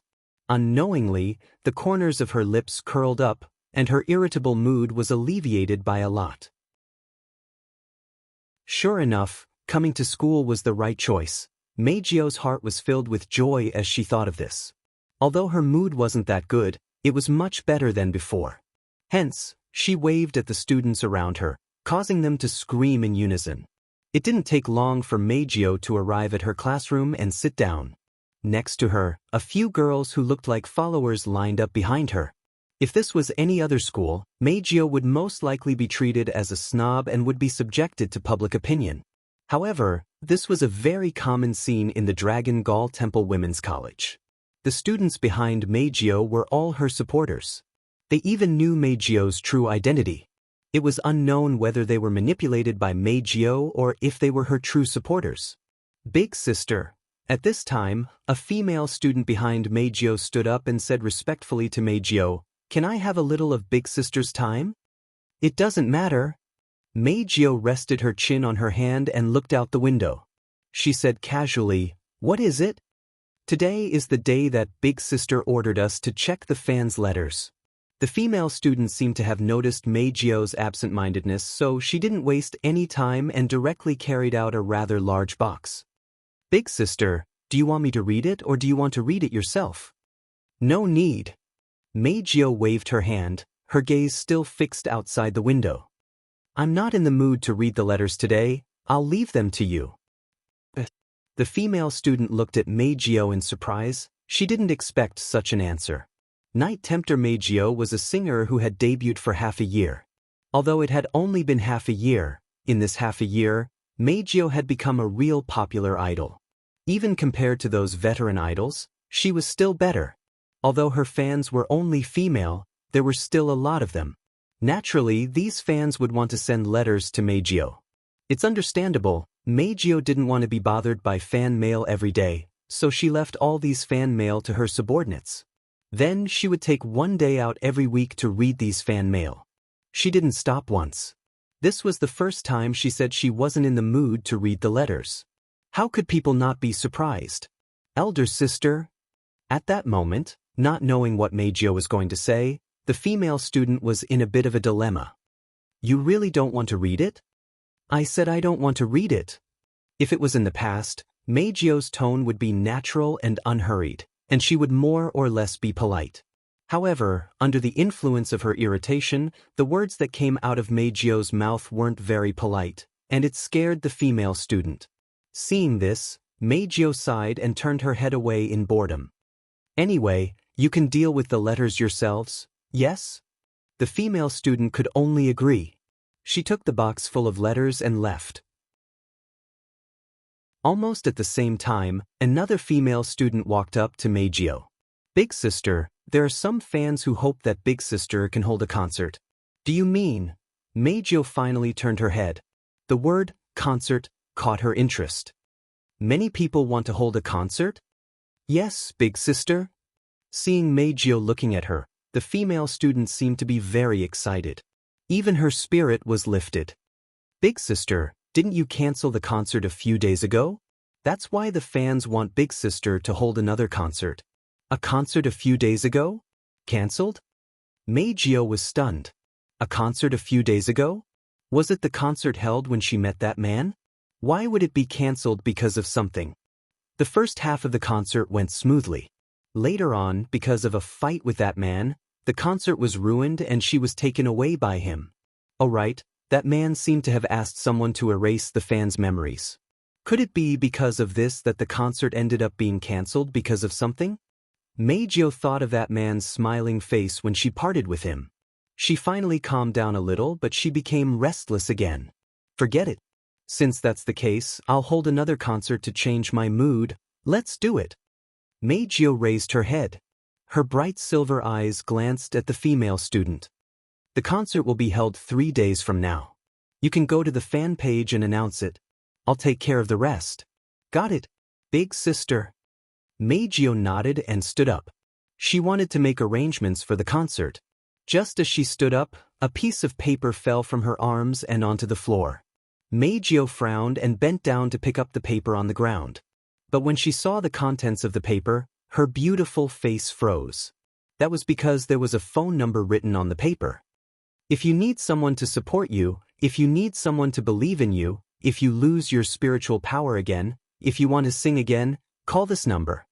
Unknowingly, the corners of her lips curled up, and her irritable mood was alleviated by a lot. Sure enough, coming to school was the right choice. Meijio's heart was filled with joy as she thought of this. Although her mood wasn't that good, it was much better than before. Hence, she waved at the students around her, causing them to scream in unison. It didn't take long for Meijio to arrive at her classroom and sit down. Next to her, a few girls who looked like followers lined up behind her. If this was any other school, Meijio would most likely be treated as a snob and would be subjected to public opinion. However, this was a very common scene in the Dragon Gall Temple Women's College. The students behind Meijio were all her supporters. They even knew Meijio's true identity. It was unknown whether they were manipulated by Meijio or if they were her true supporters. Big Sister. At this time, a female student behind Meijio stood up and said respectfully to Meijio, "Can I have a little of Big Sister's time?" "It doesn't matter." Meijio rested her chin on her hand and looked out the window. She said casually, "What is it?" "Today is the day that Big Sister ordered us to check the fans' letters." The female student seemed to have noticed Meijio's absent-mindedness, so she didn't waste any time and directly carried out a rather large box. "Big Sister, do you want me to read it or do you want to read it yourself?" "No need." Meijio waved her hand, her gaze still fixed outside the window. "I'm not in the mood to read the letters today. I'll leave them to you." The female student looked at Meijio in surprise. She didn't expect such an answer. Night Tempter Meijio was a singer who had debuted for half a year. Although it had only been half a year, in this half a year, Meijio had become a real popular idol. Even compared to those veteran idols, she was still better. Although her fans were only female, there were still a lot of them. Naturally, these fans would want to send letters to Meijio. It's understandable, Meijio didn't want to be bothered by fan mail every day, so she left all these fan mail to her subordinates. Then she would take one day out every week to read these fan mail. She didn't stop once. This was the first time she said she wasn't in the mood to read the letters. How could people not be surprised? "Elder Sister?" At that moment, not knowing what Meijio was going to say, the female student was in a bit of a dilemma. "You really don't want to read it?" "I said I don't want to read it." If it was in the past, Meijio's tone would be natural and unhurried, and she would more or less be polite. However, under the influence of her irritation, the words that came out of Meijio's mouth weren't very polite, and it scared the female student. Seeing this, Meijio sighed and turned her head away in boredom. Anyway, you can deal with the letters yourselves, yes? The female student could only agree. She took the box full of letters and left. Almost at the same time, another female student walked up to Meijio. Big sister, there are some fans who hope that Big Sister can hold a concert. Do you mean? Meijio finally turned her head. The word, concert, caught her interest. Many people want to hold a concert? Yes, Big Sister. Seeing Meijio looking at her, the female student seemed to be very excited. Even her spirit was lifted. Big Sister, didn't you cancel the concert a few days ago? That's why the fans want Big Sister to hold another concert. A concert a few days ago? Cancelled? Meijio was stunned. A concert a few days ago? Was it the concert held when she met that man? Why would it be cancelled because of something? The first half of the concert went smoothly. Later on, because of a fight with that man, the concert was ruined and she was taken away by him. Oh right, that man seemed to have asked someone to erase the fans' memories. Could it be because of this that the concert ended up being cancelled because of something? Meijio thought of that man's smiling face when she parted with him. She finally calmed down a little, but she became restless again. Forget it. Since that's the case, I'll hold another concert to change my mood. Let's do it. Meijio raised her head. Her bright silver eyes glanced at the female student. The concert will be held 3 days from now. You can go to the fan page and announce it. I'll take care of the rest. Got it, Big Sister. Meijio nodded and stood up. She wanted to make arrangements for the concert. Just as she stood up, a piece of paper fell from her arms and onto the floor. Meijio frowned and bent down to pick up the paper on the ground. But when she saw the contents of the paper, her beautiful face froze. That was because there was a phone number written on the paper. If you need someone to support you, if you need someone to believe in you, if you lose your spiritual power again, if you want to sing again, call this number.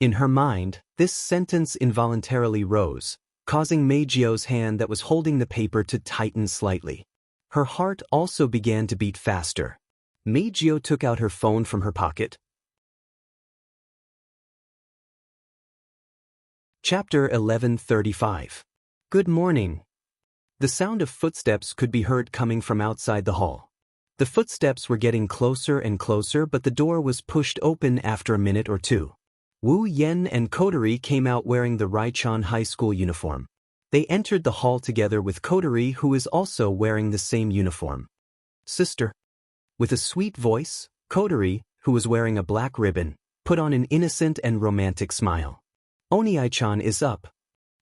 In her mind, this sentence involuntarily rose, causing Meijio's hand that was holding the paper to tighten slightly. Her heart also began to beat faster. Meijio took out her phone from her pocket. Chapter 1135. Good morning. The sound of footsteps could be heard coming from outside the hall. The footsteps were getting closer and closer, but the door was pushed open after a minute or two. Wu Yen and Kotori came out wearing the Raichan High School uniform. They entered the hall together with Kotori, who is also wearing the same uniform. Sister. With a sweet voice, Kotori, who was wearing a black ribbon, put on an innocent and romantic smile. Oni-chan is up.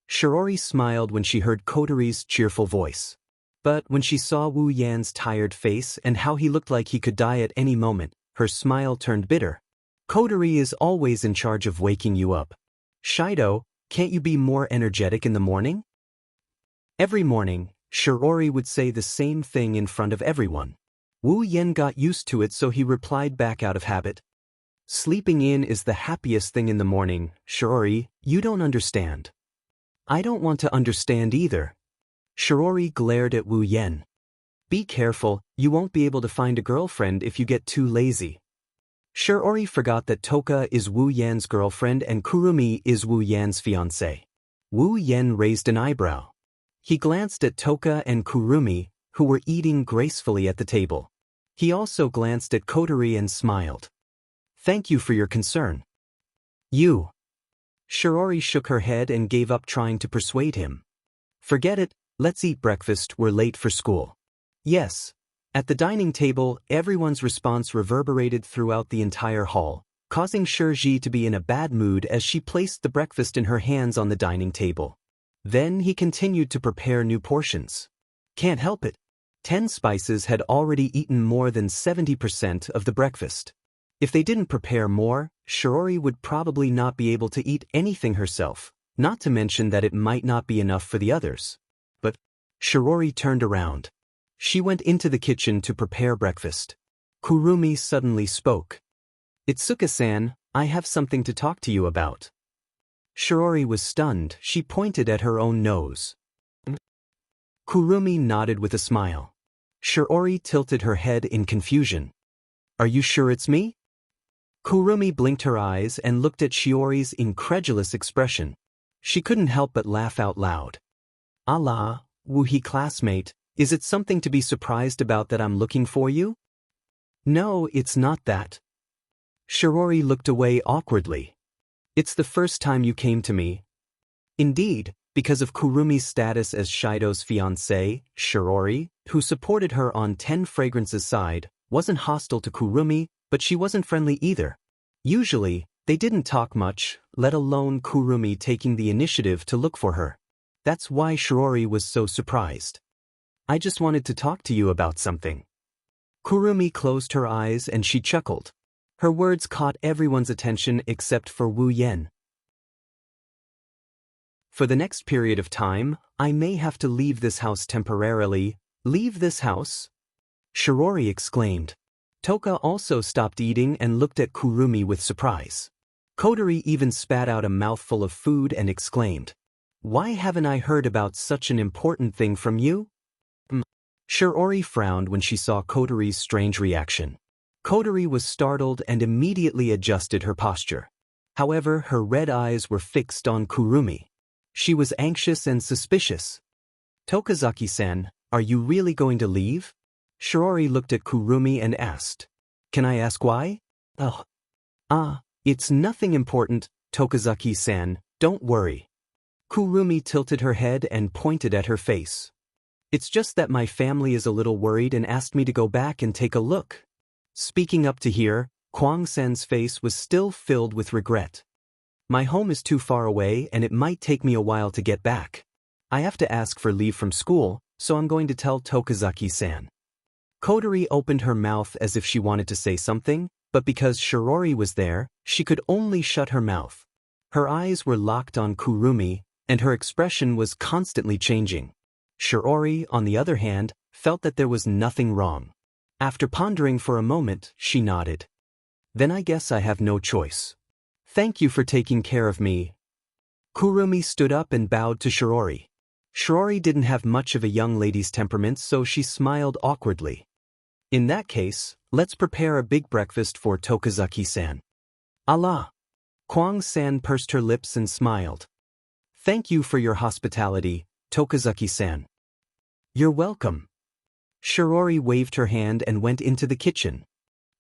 Shirori smiled when she heard Kotori's cheerful voice. But when she saw Wu Yan's tired face and how he looked like he could die at any moment, her smile turned bitter. Kotori is always in charge of waking you up. Shido, can't you be more energetic in the morning? Every morning, Shirori would say the same thing in front of everyone. Wu Yan got used to it, so he replied back out of habit. Sleeping in is the happiest thing in the morning, Shirori, you don't understand. I don't want to understand either. Shirori glared at Wu Yan. Be careful, you won't be able to find a girlfriend if you get too lazy. Shirori forgot that Toka is Wu Yan's girlfriend and Kurumi is Wu Yan's fiancé. Wu Yan raised an eyebrow. He glanced at Toka and Kurumi, who were eating gracefully at the table. He also glanced at Kotori and smiled. Thank you for your concern. You. Shirori shook her head and gave up trying to persuade him. Forget it, let's eat breakfast, we're late for school. Yes. At the dining table, everyone's response reverberated throughout the entire hall, causing Shirji to be in a bad mood as she placed the breakfast in her hands on the dining table. Then he continued to prepare new portions. Can't help it. 10 spices had already eaten more than 70% of the breakfast. If they didn't prepare more, Shirori would probably not be able to eat anything herself, not to mention that it might not be enough for the others. But Shirori turned around. She went into the kitchen to prepare breakfast. Kurumi suddenly spoke. Itsuka-san, I have something to talk to you about. Shiori was stunned. She pointed at her own nose. Kurumi nodded with a smile. Shiori tilted her head in confusion. Are you sure it's me? Kurumi blinked her eyes and looked at Shiori's incredulous expression. She couldn't help but laugh out loud. Allah, Woohee classmate, is it something to be surprised about that I'm looking for you? No, it's not that. Shiori looked away awkwardly. It's the first time you came to me. Indeed, because of Kurumi's status as Shido's fiancé, Shiori, who supported her on 10 Fragrance's side, wasn't hostile to Kurumi, but she wasn't friendly either. Usually, they didn't talk much, let alone Kurumi taking the initiative to look for her. That's why Shiori was so surprised. I just wanted to talk to you about something. Kurumi closed her eyes and she chuckled. Her words caught everyone's attention except for Wu Yen. For the next period of time, I may have to leave this house temporarily. Leave this house? Shiori exclaimed. Toka also stopped eating and looked at Kurumi with surprise. Kotori even spat out a mouthful of food and exclaimed, Why haven't I heard about such an important thing from you? Shiori frowned when she saw Kotori's strange reaction. Kotori was startled and immediately adjusted her posture. However, her red eyes were fixed on Kurumi. She was anxious and suspicious. Tokazaki-san, are you really going to leave? Shiori looked at Kurumi and asked. Can I ask why? It's nothing important, Tokazaki-san, don't worry. Kurumi tilted her head and pointed at her face. It's just that my family is a little worried and asked me to go back and take a look. Speaking up to hear, Kwang-san's face was still filled with regret. My home is too far away and it might take me a while to get back. I have to ask for leave from school, so I'm going to tell Tokazaki-san. Kotori opened her mouth as if she wanted to say something, but because Shiori was there, she could only shut her mouth. Her eyes were locked on Kurumi, and her expression was constantly changing. Shiori, on the other hand, felt that there was nothing wrong. After pondering for a moment, she nodded. Then I guess I have no choice. Thank you for taking care of me. Kurumi stood up and bowed to Shiori. Shiori didn't have much of a young lady's temperament, so she smiled awkwardly. In that case, let's prepare a big breakfast for Tokazaki-san. Allah! Kwang-san pursed her lips and smiled. Thank you for your hospitality, Tokazaki-san. You're welcome. Shiori waved her hand and went into the kitchen.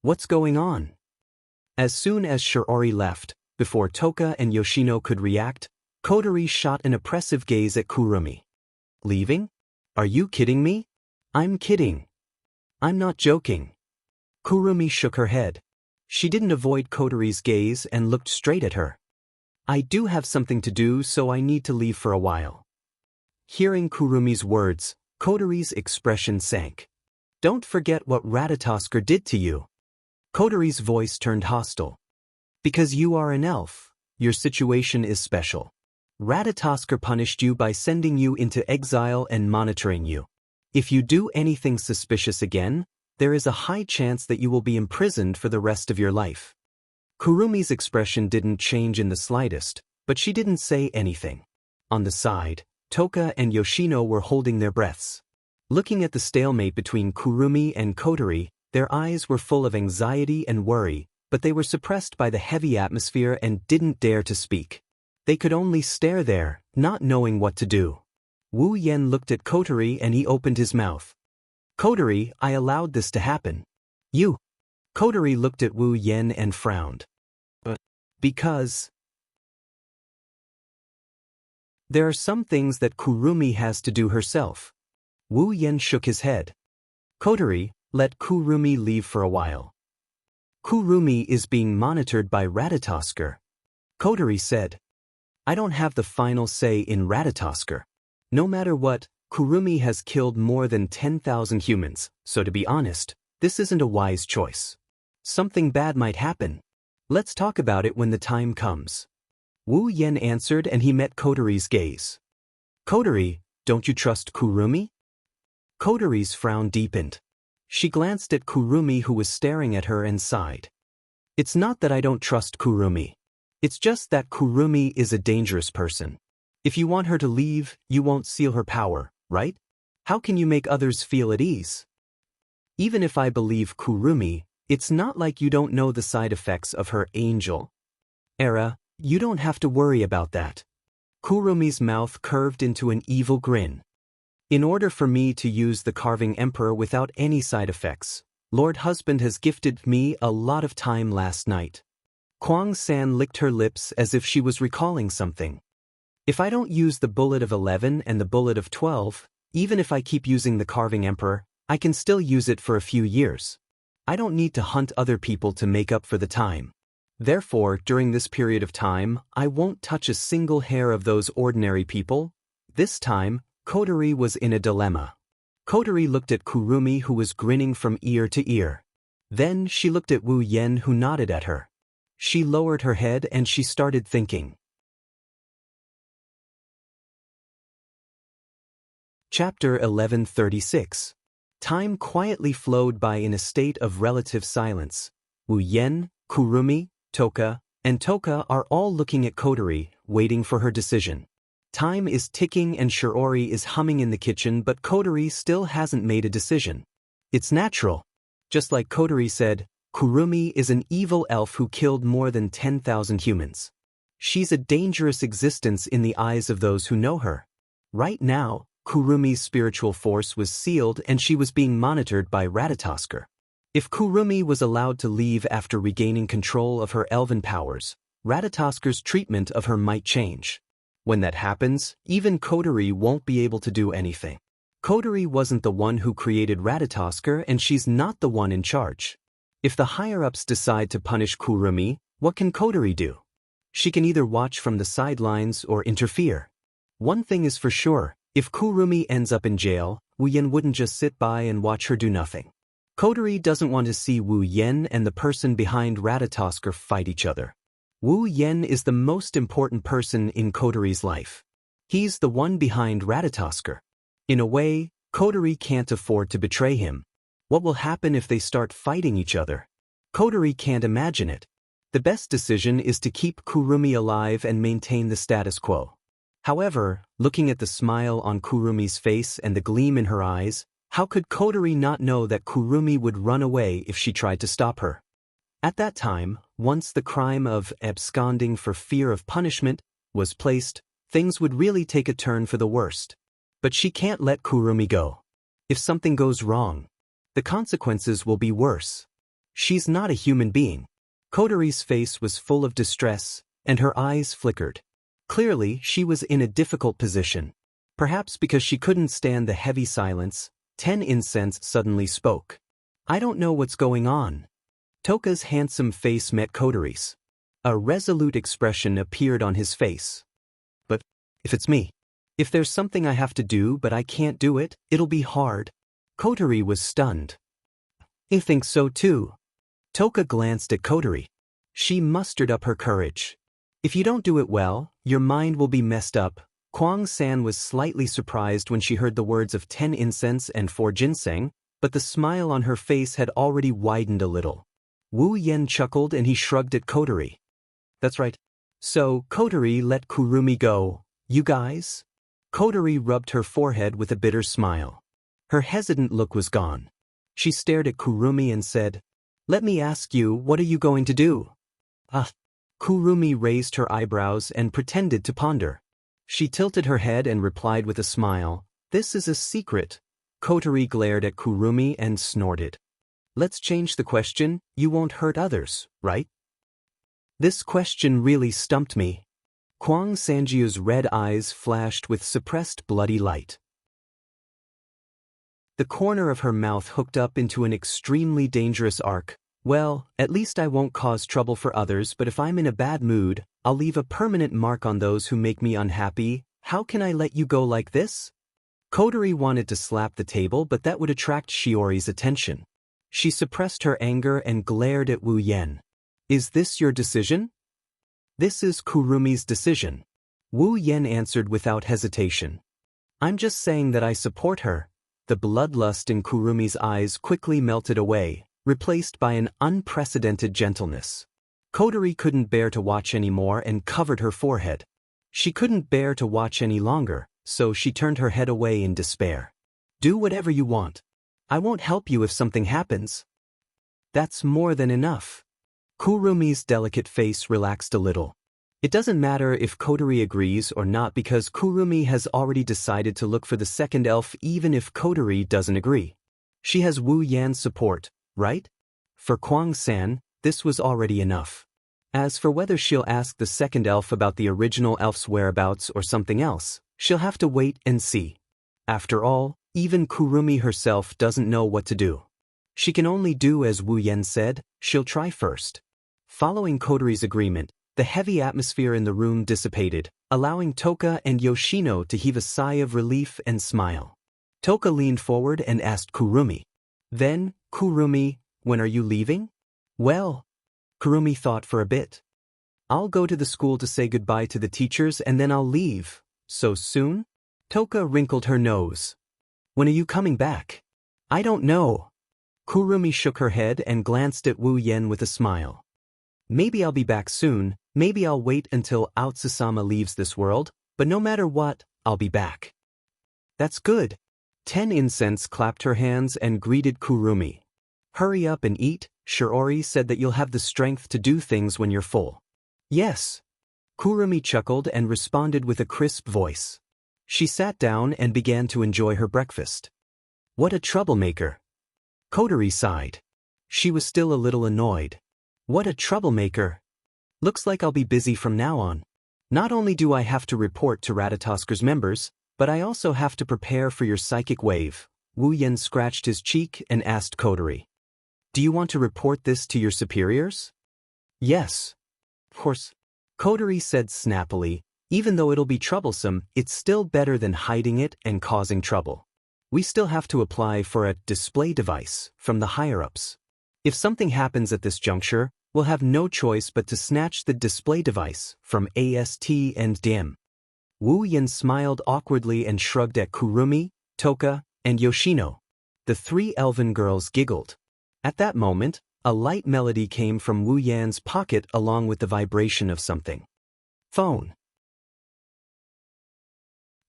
What's going on? As soon as Shiori left, before Toka and Yoshino could react, Kotori shot an oppressive gaze at Kurumi. Leaving? Are you kidding me? I'm kidding. I'm not joking. Kurumi shook her head. She didn't avoid Kotori's gaze and looked straight at her. I do have something to do, so I need to leave for a while. Hearing Kurumi's words, Kotori's expression sank. Don't forget what Ratatosker did to you. Kotori's voice turned hostile. Because you are an elf, your situation is special. Ratatosker punished you by sending you into exile and monitoring you. If you do anything suspicious again, there is a high chance that you will be imprisoned for the rest of your life. Kurumi's expression didn't change in the slightest, but she didn't say anything. On the side, Toka and Yoshino were holding their breaths. Looking at the stalemate between Kurumi and Kotori, their eyes were full of anxiety and worry, but they were suppressed by the heavy atmosphere and didn't dare to speak. They could only stare there, not knowing what to do. Wu Yen looked at Kotori and he opened his mouth. Kotori, I allowed this to happen. You. Kotori looked at Wu Yen and frowned. Because there are some things that Kurumi has to do herself. Wu Yen shook his head. Kotori, let Kurumi leave for a while. Kurumi is being monitored by Ratatosker. Kotori said. I don't have the final say in Ratatosker. No matter what, Kurumi has killed more than 10,000 humans, so to be honest, this isn't a wise choice. Something bad might happen. Let's talk about it when the time comes. Wu Yen answered and he met Kotori's gaze. Kotori, don't you trust Kurumi? Kotori's frown deepened. She glanced at Kurumi, who was staring at her, and sighed. It's not that I don't trust Kurumi. It's just that Kurumi is a dangerous person. If you want her to leave, you won't seal her power, right? How can you make others feel at ease? Even if I believe Kurumi, it's not like you don't know the side effects of her angel. Era, you don't have to worry about that. Kurumi's mouth curved into an evil grin. In order for me to use the carving emperor without any side effects, Lord Husband has gifted me a lot of time last night. Kwang-san licked her lips as if she was recalling something. If I don't use the bullet of 11 and the bullet of 12, even if I keep using the carving emperor, I can still use it for a few years. I don't need to hunt other people to make up for the time. Therefore, during this period of time, I won't touch a single hair of those ordinary people. This time, Kotori was in a dilemma. Kotori looked at Kurumi, who was grinning from ear to ear. Then she looked at Wu Yen, who nodded at her. She lowered her head and she started thinking. Chapter 1136. Time quietly flowed by in a state of relative silence. Wu Yen, Kurumi, Toka, and Toka are all looking at Kotori, waiting for her decision. Time is ticking and Shiori is humming in the kitchen, but Kotori still hasn't made a decision. It's natural. Just like Kotori said, Kurumi is an evil elf who killed more than 10,000 humans. She's a dangerous existence in the eyes of those who know her. Right now, Kurumi's spiritual force was sealed and she was being monitored by Ratatosker. If Kurumi was allowed to leave after regaining control of her elven powers, Ratatosker's treatment of her might change. When that happens, even Kotori won't be able to do anything. Kotori wasn't the one who created Ratatosker and she's not the one in charge. If the higher-ups decide to punish Kurumi, what can Kotori do? She can either watch from the sidelines or interfere. One thing is for sure, if Kurumi ends up in jail, Wu Yen wouldn't just sit by and watch her do nothing. Kotori doesn't want to see Wu Yen and the person behind Ratatosker fight each other. Wu Yen is the most important person in Kotori's life. He's the one behind Ratatosker. In a way, Kotori can't afford to betray him. What will happen if they start fighting each other? Kotori can't imagine it. The best decision is to keep Kurumi alive and maintain the status quo. However, looking at the smile on Kurumi's face and the gleam in her eyes, how could Kotori not know that Kurumi would run away if she tried to stop her? At that time, once the crime of absconding for fear of punishment was placed, things would really take a turn for the worst. But she can't let Kurumi go. If something goes wrong, the consequences will be worse. She's not a human being. Kotori's face was full of distress, and her eyes flickered. Clearly, she was in a difficult position. Perhaps because she couldn't stand the heavy silence, 10 Incense suddenly spoke. I don't know what's going on. Toka's handsome face met Kotori's. A resolute expression appeared on his face. But if it's me, if there's something I have to do but I can't do it, it'll be hard. Kotori was stunned. I think so too. Toka glanced at Kotori. She mustered up her courage. If you don't do it well, your mind will be messed up. Kwang-san was slightly surprised when she heard the words of 10 Incense and 4 Ginseng, but the smile on her face had already widened a little. Wu Yen chuckled and he shrugged at Kotori. That's right. So, Kotori let Kurumi go. You guys? Kotori rubbed her forehead with a bitter smile. Her hesitant look was gone. She stared at Kurumi and said, Let me ask you, what are you going to do? Kurumi raised her eyebrows and pretended to ponder. She tilted her head and replied with a smile, This is a secret. Kotori glared at Kurumi and snorted. Let's change the question. You won't hurt others, right? This question really stumped me. Kwang Sanjiu's red eyes flashed with suppressed bloody light. The corner of her mouth hooked up into an extremely dangerous arc. Well, at least I won't cause trouble for others, but if I'm in a bad mood, I'll leave a permanent mark on those who make me unhappy. How can I let you go like this? Kotori wanted to slap the table, but that would attract Shiori's attention. She suppressed her anger and glared at Wu Yen. Is this your decision? This is Kurumi's decision. Wu Yen answered without hesitation. I'm just saying that I support her. The bloodlust in Kurumi's eyes quickly melted away, replaced by an unprecedented gentleness. Kotori couldn't bear to watch anymore and covered her forehead. She couldn't bear to watch any longer, so she turned her head away in despair. Do whatever you want. I won't help you if something happens. That's more than enough. Kurumi's delicate face relaxed a little. It doesn't matter if Kotori agrees or not because Kurumi has already decided to look for the second elf even if Kotori doesn't agree. She has Wu Yan's support, right? For Kwang-san, this was already enough. As for whether she'll ask the second elf about the original elf's whereabouts or something else, she'll have to wait and see. After all, even Kurumi herself doesn't know what to do. She can only do as Wu Yan said, she'll try first. Following Kotori's agreement, the heavy atmosphere in the room dissipated, allowing Toka and Yoshino to heave a sigh of relief and smile. Toka leaned forward and asked Kurumi. Then, Kurumi, when are you leaving? Well, Kurumi thought for a bit. I'll go to the school to say goodbye to the teachers and then I'll leave. So soon? Toka wrinkled her nose. When are you coming back? I don't know. Kurumi shook her head and glanced at Wu Yan with a smile. Maybe I'll be back soon, maybe I'll wait until Aotsusama leaves this world, but no matter what, I'll be back. That's good. 10 Incense clapped her hands and greeted Kurumi. Hurry up and eat, Shiori said that you'll have the strength to do things when you're full. Yes. Kurumi chuckled and responded with a crisp voice. She sat down and began to enjoy her breakfast. What a troublemaker. Kotori sighed. She was still a little annoyed. What a troublemaker. Looks like I'll be busy from now on. Not only do I have to report to Ratatasker's members, but I also have to prepare for your psychic wave. Wu Yan scratched his cheek and asked Kotori. Do you want to report this to your superiors? Yes. Of course. Kotori said snappily, even though it'll be troublesome, it's still better than hiding it and causing trouble. We still have to apply for a display device from the higher-ups. If something happens at this juncture, we'll have no choice but to snatch the display device from AST and DIM. Wu Yan smiled awkwardly and shrugged at Kurumi, Toka, and Yoshino. The 3 elven girls giggled. At that moment, a light melody came from Wu Yan's pocket along with the vibration of something. Phone.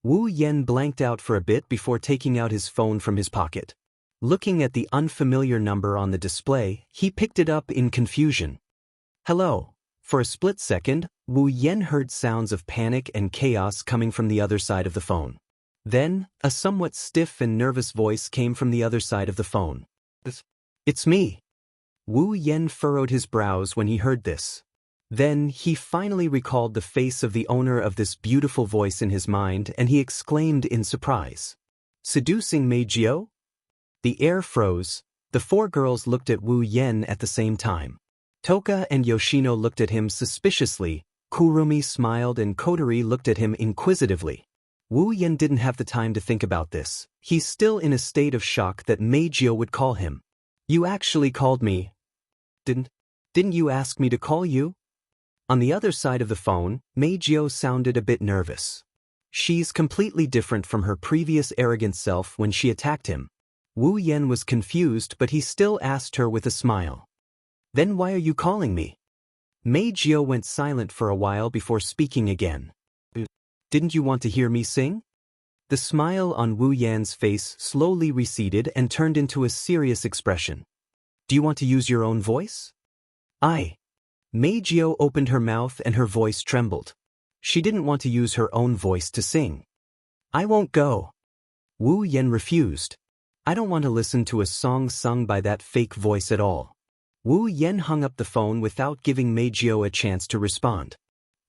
Wu Yan blanked out for a bit before taking out his phone from his pocket. Looking at the unfamiliar number on the display, he picked it up in confusion. Hello. For a split second, Wu Yan heard sounds of panic and chaos coming from the other side of the phone. Then, a somewhat stiff and nervous voice came from the other side of the phone. It's me. Wu Yan furrowed his brows when he heard this. Then, he finally recalled the face of the owner of this beautiful voice in his mind and he exclaimed in surprise. Seducing Meijio? The air froze. The 4 girls looked at Wu Yan at the same time. Toka and Yoshino looked at him suspiciously, Kurumi smiled and Kotori looked at him inquisitively. Wu Yan didn't have the time to think about this. He's still in a state of shock that Meijio would call him. You actually called me. Didn't you ask me to call you? On the other side of the phone, Meijio sounded a bit nervous. She's completely different from her previous arrogant self when she attacked him. Wu Yan was confused but he still asked her with a smile. Then why are you calling me? Meijio went silent for a while before speaking again. Didn't you want to hear me sing? The smile on Wu Yan's face slowly receded and turned into a serious expression. Do you want to use your own voice? Meijio opened her mouth and her voice trembled. She didn't want to use her own voice to sing. I won't go. Wu Yan refused. I don't want to listen to a song sung by that fake voice at all. Wu Yan hung up the phone without giving Meijio a chance to respond.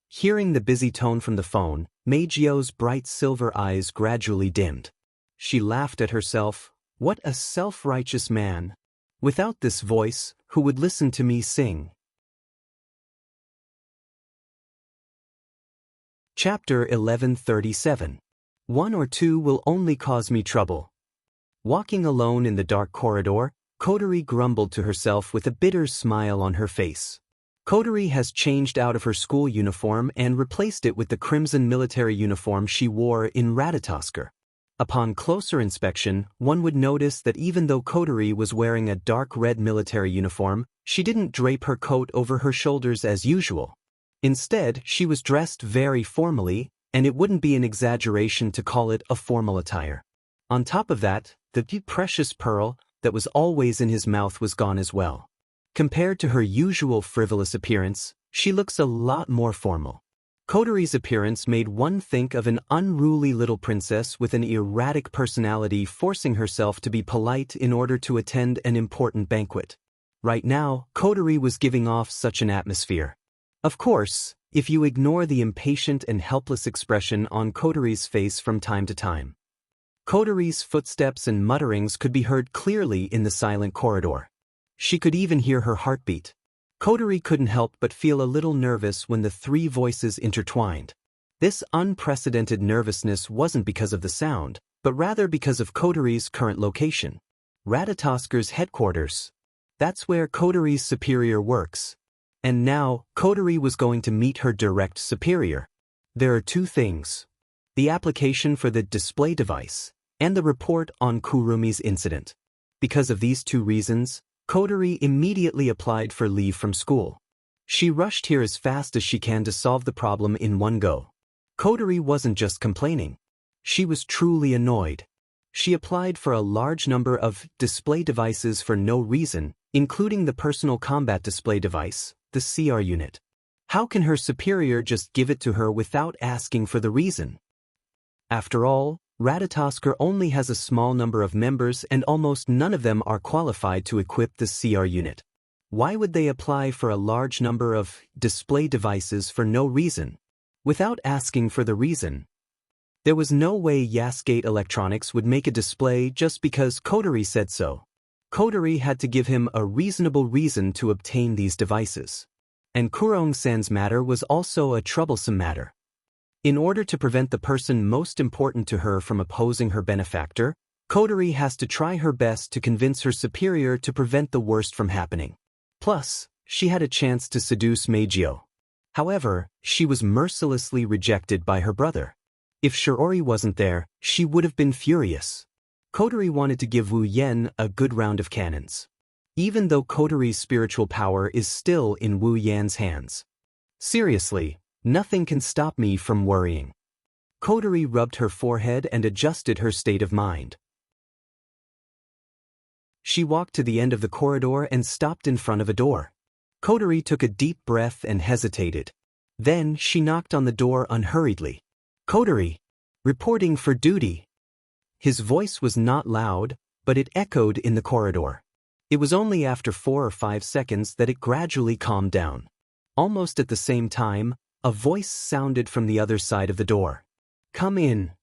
Hearing the busy tone from the phone, Meijio's bright silver eyes gradually dimmed. She laughed at herself. What a self-righteous man. Without this voice, who would listen to me sing? Chapter 1137. 1 or 2 will only cause me trouble. Walking alone in the dark corridor, Kotori grumbled to herself with a bitter smile on her face. Kotori has changed out of her school uniform and replaced it with the crimson military uniform she wore in Ratatosker. Upon closer inspection, one would notice that even though Kotori was wearing a dark red military uniform, she didn't drape her coat over her shoulders as usual. Instead, she was dressed very formally, and it wouldn't be an exaggeration to call it a formal attire. On top of that, the precious pearl that was always in his mouth was gone as well. Compared to her usual frivolous appearance, she looks a lot more formal. Kotori's appearance made one think of an unruly little princess with an erratic personality forcing herself to be polite in order to attend an important banquet. Right now, Kotori was giving off such an atmosphere. Of course, if you ignore the impatient and helpless expression on Kotori's face from time to time. Kotori's footsteps and mutterings could be heard clearly in the silent corridor. She could even hear her heartbeat. Kotori couldn't help but feel a little nervous when the three voices intertwined. This unprecedented nervousness wasn't because of the sound, but rather because of Kotori's current location. Ratatasker's headquarters. That's where Kotori's superior works. And now, Kotori was going to meet her direct superior. There are two things: the application for the display device, and the report on Kurumi's incident. Because of these two reasons, Kotori immediately applied for leave from school. She rushed here as fast as she can to solve the problem in one go. Kotori wasn't just complaining. She was truly annoyed. She applied for a large number of display devices for no reason, including the personal combat display device, the CR unit. How can her superior just give it to her without asking for the reason? After all, Ratatosker only has a small number of members and almost none of them are qualified to equip the CR unit. Why would they apply for a large number of display devices for no reason? Without asking for the reason. There was no way Yasgate Electronics would make a display just because Kotori said so. Kotori had to give him a reasonable reason to obtain these devices. And Kurong-san's matter was also a troublesome matter. In order to prevent the person most important to her from opposing her benefactor, Kotori has to try her best to convince her superior to prevent the worst from happening. Plus, she had a chance to seduce Meijio. However, she was mercilessly rejected by her brother. If Shiori wasn't there, she would have been furious. Kotori wanted to give Wu Yen a good round of cannons. Even though Kotori's spiritual power is still in Wu Yan's hands. Seriously, nothing can stop me from worrying. Kotori rubbed her forehead and adjusted her state of mind. She walked to the end of the corridor and stopped in front of a door. Kotori took a deep breath and hesitated. Then she knocked on the door unhurriedly. Kotori, reporting for duty. His voice was not loud, but it echoed in the corridor. It was only after 4 or 5 seconds that it gradually calmed down. Almost at the same time, a voice sounded from the other side of the door. Come in.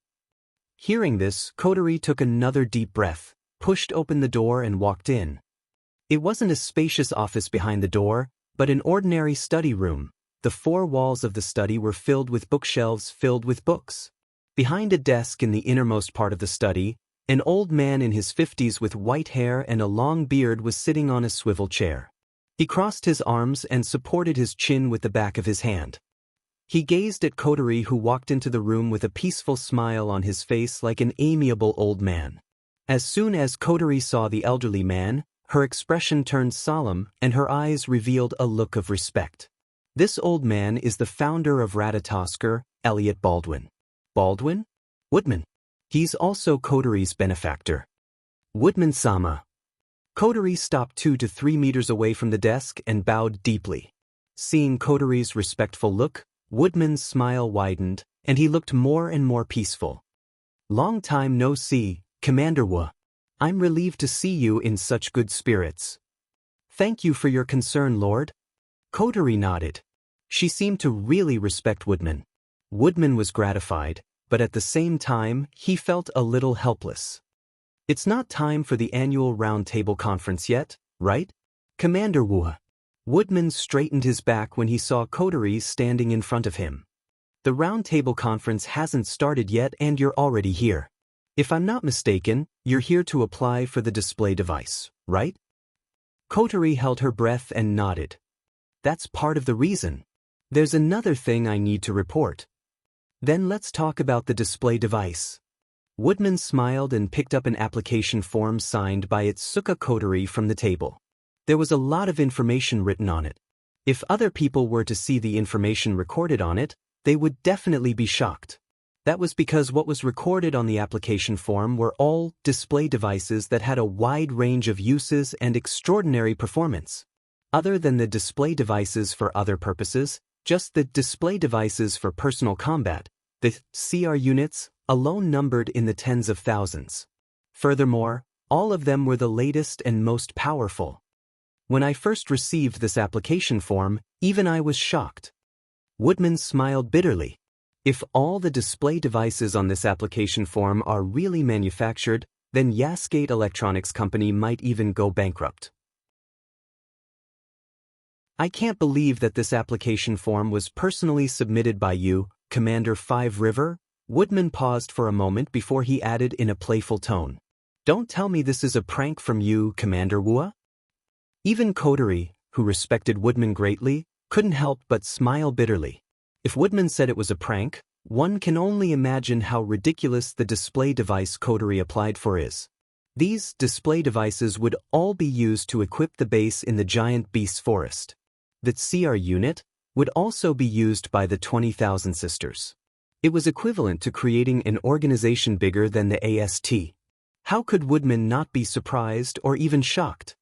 Hearing this, Kotori took another deep breath, pushed open the door and walked in. It wasn't a spacious office behind the door, but an ordinary study room. The 4 walls of the study were filled with bookshelves filled with books. Behind a desk in the innermost part of the study, an old man in his 50s with white hair and a long beard was sitting on a swivel chair. He crossed his arms and supported his chin with the back of his hand. He gazed at Kotori, who walked into the room with a peaceful smile on his face like an amiable old man. As soon as Kotori saw the elderly man, her expression turned solemn and her eyes revealed a look of respect. This old man is the founder of Ratatosker, Elliot Baldwin. Baldwin? Woodman. He's also Kotori's benefactor. Woodman-sama. Kotori stopped 2 to 3 meters away from the desk and bowed deeply. Seeing Kotori's respectful look, Woodman's smile widened, and he looked more and more peaceful. Long time no see, Commander Wu. I'm relieved to see you in such good spirits. Thank you for your concern, Lord. Kotori nodded. She seemed to really respect Woodman. Woodman was gratified, but at the same time, he felt a little helpless. It's not time for the annual roundtable conference yet, right? Commander Wu. Woodman straightened his back when he saw Kotori standing in front of him. The roundtable conference hasn't started yet and you're already here. If I'm not mistaken, you're here to apply for the display device, right? Kotori held her breath and nodded. That's part of the reason. There's another thing I need to report. Then let's talk about the display device. Woodman smiled and picked up an application form signed by its Sukha coterie from the table. There was a lot of information written on it. If other people were to see the information recorded on it, they would definitely be shocked. That was because what was recorded on the application form were all display devices that had a wide range of uses and extraordinary performance. Other than the display devices for other purposes, just the display devices for personal combat, the CR units, alone numbered in the tens of thousands. Furthermore, all of them were the latest and most powerful. When I first received this application form, even I was shocked. Woodman smiled bitterly. If all the display devices on this application form are really manufactured, then Yasgate Electronics Company might even go bankrupt. I can't believe that this application form was personally submitted by you, Commander Five River. Woodman paused for a moment before he added in a playful tone. Don't tell me this is a prank from you, Commander Wua? Even Coterie, who respected Woodman greatly, couldn't help but smile bitterly. If Woodman said it was a prank, one can only imagine how ridiculous the display device Coterie applied for is. These display devices would all be used to equip the base in the giant beast's forest. The CR unit would also be used by the 20,000 Sisters. It was equivalent to creating an organization bigger than the AST. How could Woodman not be surprised or even shocked?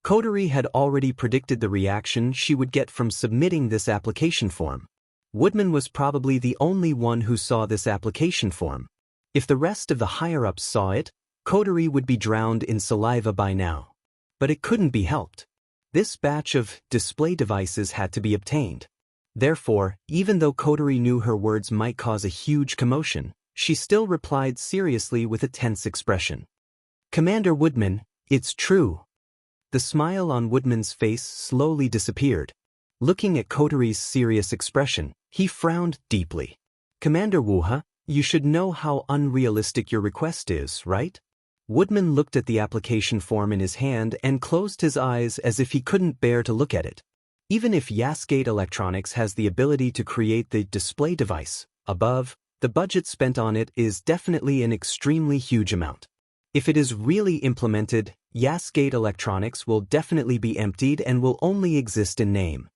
Coterie had already predicted the reaction she would get from submitting this application form. Woodman was probably the only one who saw this application form. If the rest of the higher-ups saw it, Coterie would be drowned in saliva by now. But it couldn't be helped. This batch of display devices had to be obtained. Therefore, even though Coterie knew her words might cause a huge commotion, she still replied seriously with a tense expression. Commander Woodman, it's true. The smile on Woodman's face slowly disappeared. Looking at Coterie's serious expression, he frowned deeply. Commander Wuha, you should know how unrealistic your request is, right? Woodman looked at the application form in his hand and closed his eyes as if he couldn't bear to look at it. Even if Yasgate Electronics has the ability to create the display device above, the budget spent on it is definitely an extremely huge amount. If it is really implemented, Yasgate Electronics will definitely be emptied and will only exist in name.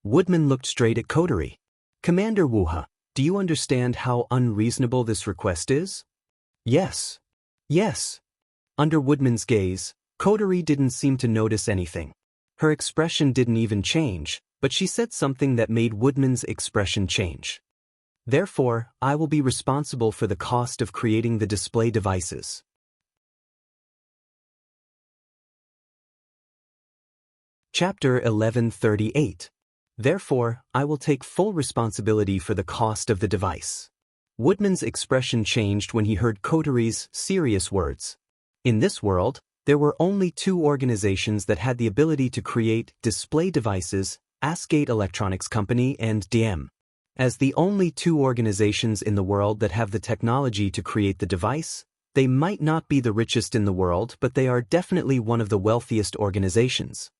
Woodman looked straight at Coterie. Commander Wuha, do you understand how unreasonable this request is? Yes. Yes. Under Woodman's gaze, Coterie didn't seem to notice anything. Her expression didn't even change, but she said something that made Woodman's expression change. Therefore, I will be responsible for the cost of creating the display devices. Chapter 1138. Therefore, I will take full responsibility for the cost of the device. Woodman's expression changed when he heard Coterie's serious words. In this world, there were only two organizations that had the ability to create display devices, Yasgate Electronics Company and DM. As the only two organizations in the world that have the technology to create the device, they might not be the richest in the world, but they are definitely one of the wealthiest organizations.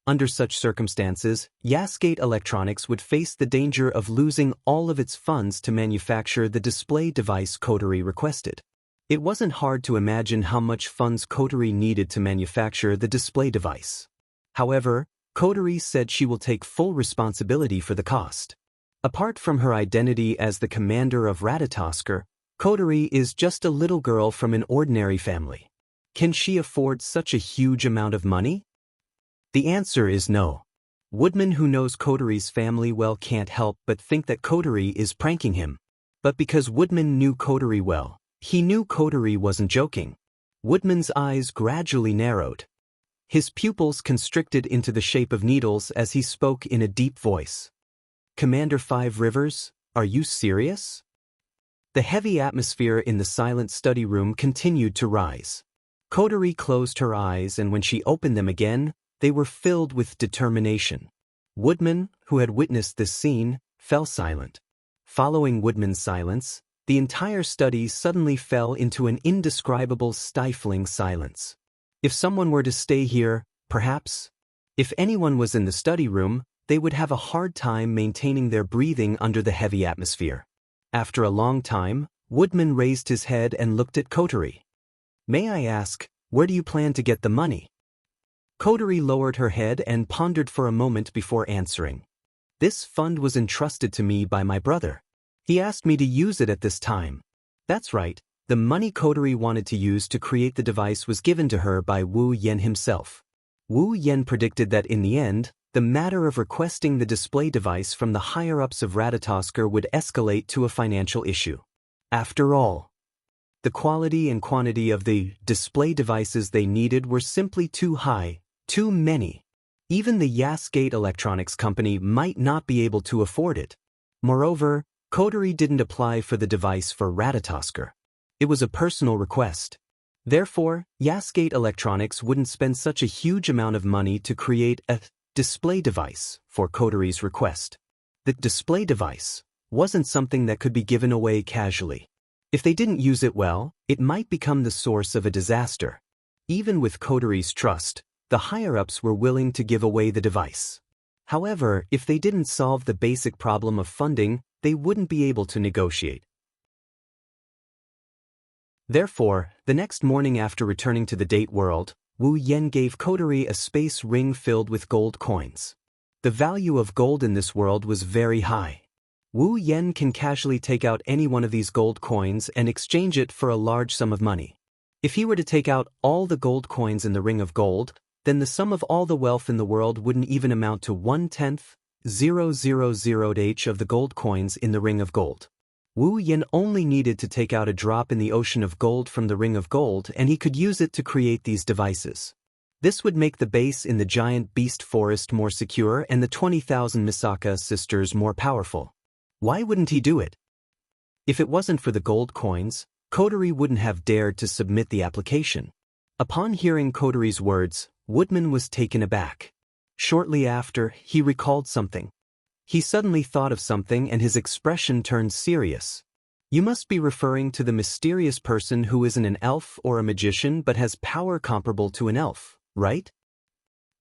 Under such circumstances, Yasgate Electronics would face the danger of losing all of its funds to manufacture the display device Coterie requested. It wasn't hard to imagine how much funds Coterie needed to manufacture the display device. However, Coterie said she will take full responsibility for the cost. Apart from her identity as the commander of Ratatosker, Coterie is just a little girl from an ordinary family. Can she afford such a huge amount of money? The answer is no. Woodman, who knows Coterie's family well, can't help but think that Coterie is pranking him. But because Woodman knew Coterie well, he knew Coterie wasn't joking. Woodman's eyes gradually narrowed. His pupils constricted into the shape of needles as he spoke in a deep voice. Commander Five Rivers, are you serious? The heavy atmosphere in the silent study room continued to rise. Coterie closed her eyes, and when she opened them again, they were filled with determination. Woodman, who had witnessed this scene, fell silent. Following Woodman's silence, the entire study suddenly fell into an indescribable, stifling silence. If someone were to stay here, perhaps, if anyone was in the study room, they would have a hard time maintaining their breathing under the heavy atmosphere. After a long time, Woodman raised his head and looked at Kotori. May I ask, where do you plan to get the money? Kotori lowered her head and pondered for a moment before answering. This fund was entrusted to me by my brother. He asked me to use it at this time. That's right, the money Kotori wanted to use to create the device was given to her by Wu Yen himself. Wu Yen predicted that in the end, the matter of requesting the display device from the higher-ups of Ratatosker would escalate to a financial issue. After all, the quality and quantity of the display devices they needed were simply too high, too many. Even the Yasgate Electronics Company might not be able to afford it. Moreover, Kotori didn't apply for the device for Ratatosker. It was a personal request. Therefore, Yasgate Electronics wouldn't spend such a huge amount of money to create a display device for Kotori's request. The display device wasn't something that could be given away casually. If they didn't use it well, it might become the source of a disaster. Even with Kotori's trust, the higher-ups were willing to give away the device. However, if they didn't solve the basic problem of funding, they wouldn't be able to negotiate. Therefore, the next morning after returning to the date world, Wu Yen gave Kotori a space ring filled with gold coins. The value of gold in this world was very high. Wu Yen can casually take out any one of these gold coins and exchange it for a large sum of money. If he were to take out all the gold coins in the ring of gold, then the sum of all the wealth in the world wouldn't even amount to 1/10,000th of the gold coins in the ring of gold. Wu Yen only needed to take out a drop in the ocean of gold from the ring of gold and he could use it to create these devices. This would make the base in the giant beast forest more secure and the 20,000 Misaka sisters more powerful. Why wouldn't he do it? If it wasn't for the gold coins, Kotori wouldn't have dared to submit the application. Upon hearing Kotori's words, Woodman was taken aback. Shortly after, he recalled something. He suddenly thought of something and his expression turned serious. You must be referring to the mysterious person who isn't an elf or a magician but has power comparable to an elf, right?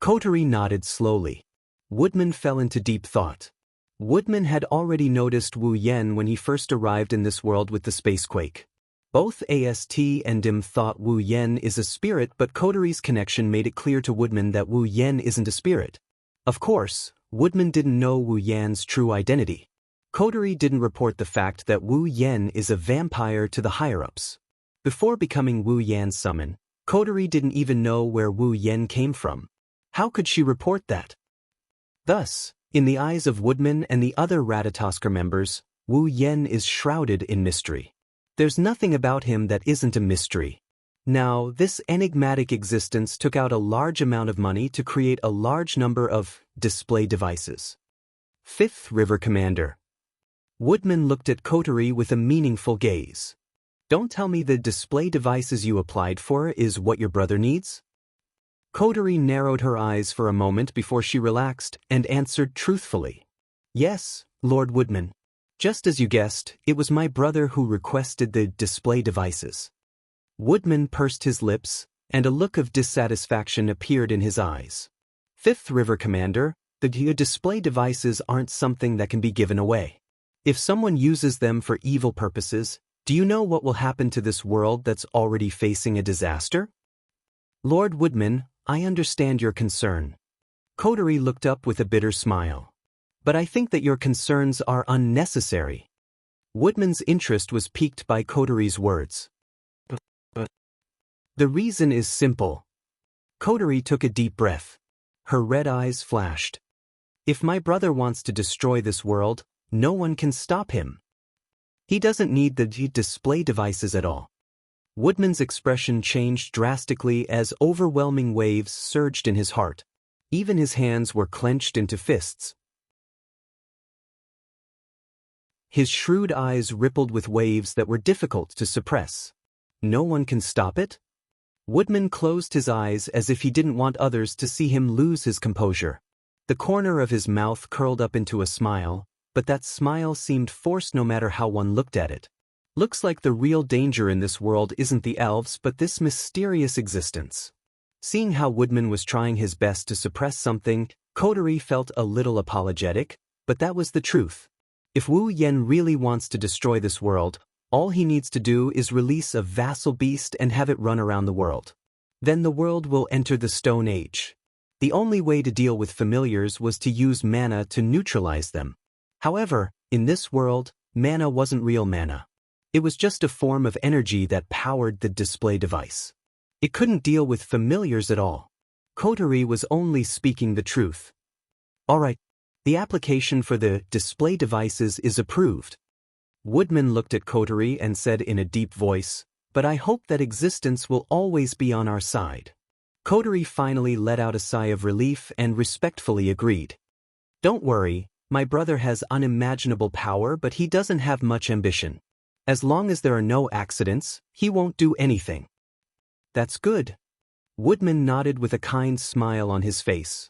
Kotori nodded slowly. Woodman fell into deep thought. Woodman had already noticed Wu Yen when he first arrived in this world with the spacequake. Both AST and Dim thought Wu Yen is a spirit, but Kotori's connection made it clear to Woodman that Wu Yen isn't a spirit. Of course, Woodman didn't know Wu Yan's true identity. Kotori didn't report the fact that Wu Yen is a vampire to the higher-ups. Before becoming Wu Yan's summon, Kotori didn't even know where Wu Yen came from. How could she report that? Thus, in the eyes of Woodman and the other Ratatosker members, Wu Yen is shrouded in mystery. There's nothing about him that isn't a mystery. Now, this enigmatic existence took out a large amount of money to create a large number of display devices. 5th River Commander. Woodman looked at Kotori with a meaningful gaze. Don't tell me the display devices you applied for is what your brother needs? Kotori narrowed her eyes for a moment before she relaxed and answered truthfully. Yes, Lord Woodman. Just as you guessed, it was my brother who requested the display devices. Woodman pursed his lips, and a look of dissatisfaction appeared in his eyes. 5th River Commander, the display devices aren't something that can be given away. If someone uses them for evil purposes, do you know what will happen to this world that's already facing a disaster? Lord Woodman, I understand your concern. Kotori looked up with a bitter smile. But I think that your concerns are unnecessary. Woodman's interest was piqued by Kotori's words. The reason is simple. Kotori took a deep breath. Her red eyes flashed. If my brother wants to destroy this world, no one can stop him. He doesn't need the display devices at all. Woodman's expression changed drastically as overwhelming waves surged in his heart. Even his hands were clenched into fists. His shrewd eyes rippled with waves that were difficult to suppress. No one can stop it? Woodman closed his eyes as if he didn't want others to see him lose his composure. The corner of his mouth curled up into a smile, but that smile seemed forced no matter how one looked at it. Looks like the real danger in this world isn't the elves but this mysterious existence. Seeing how Woodman was trying his best to suppress something, Kotori felt a little apologetic, but that was the truth. If Wu Yen really wants to destroy this world, All he needs to do is release a vassal beast and have it run around the world. Then the world will enter the Stone Age. The only way to deal with familiars was to use mana to neutralize them. However, in this world, mana wasn't real mana. It was just a form of energy that powered the display device. It couldn't deal with familiars at all. Kotori was only speaking the truth. Alright, the application for the display devices is approved. Woodman looked at Kotori and said in a deep voice, "But I hope that existence will always be on our side." Kotori finally let out a sigh of relief and respectfully agreed. "Don't worry, my brother has unimaginable power, but he doesn't have much ambition. As long as there are no accidents, he won't do anything." "That's good." Woodman nodded with a kind smile on his face.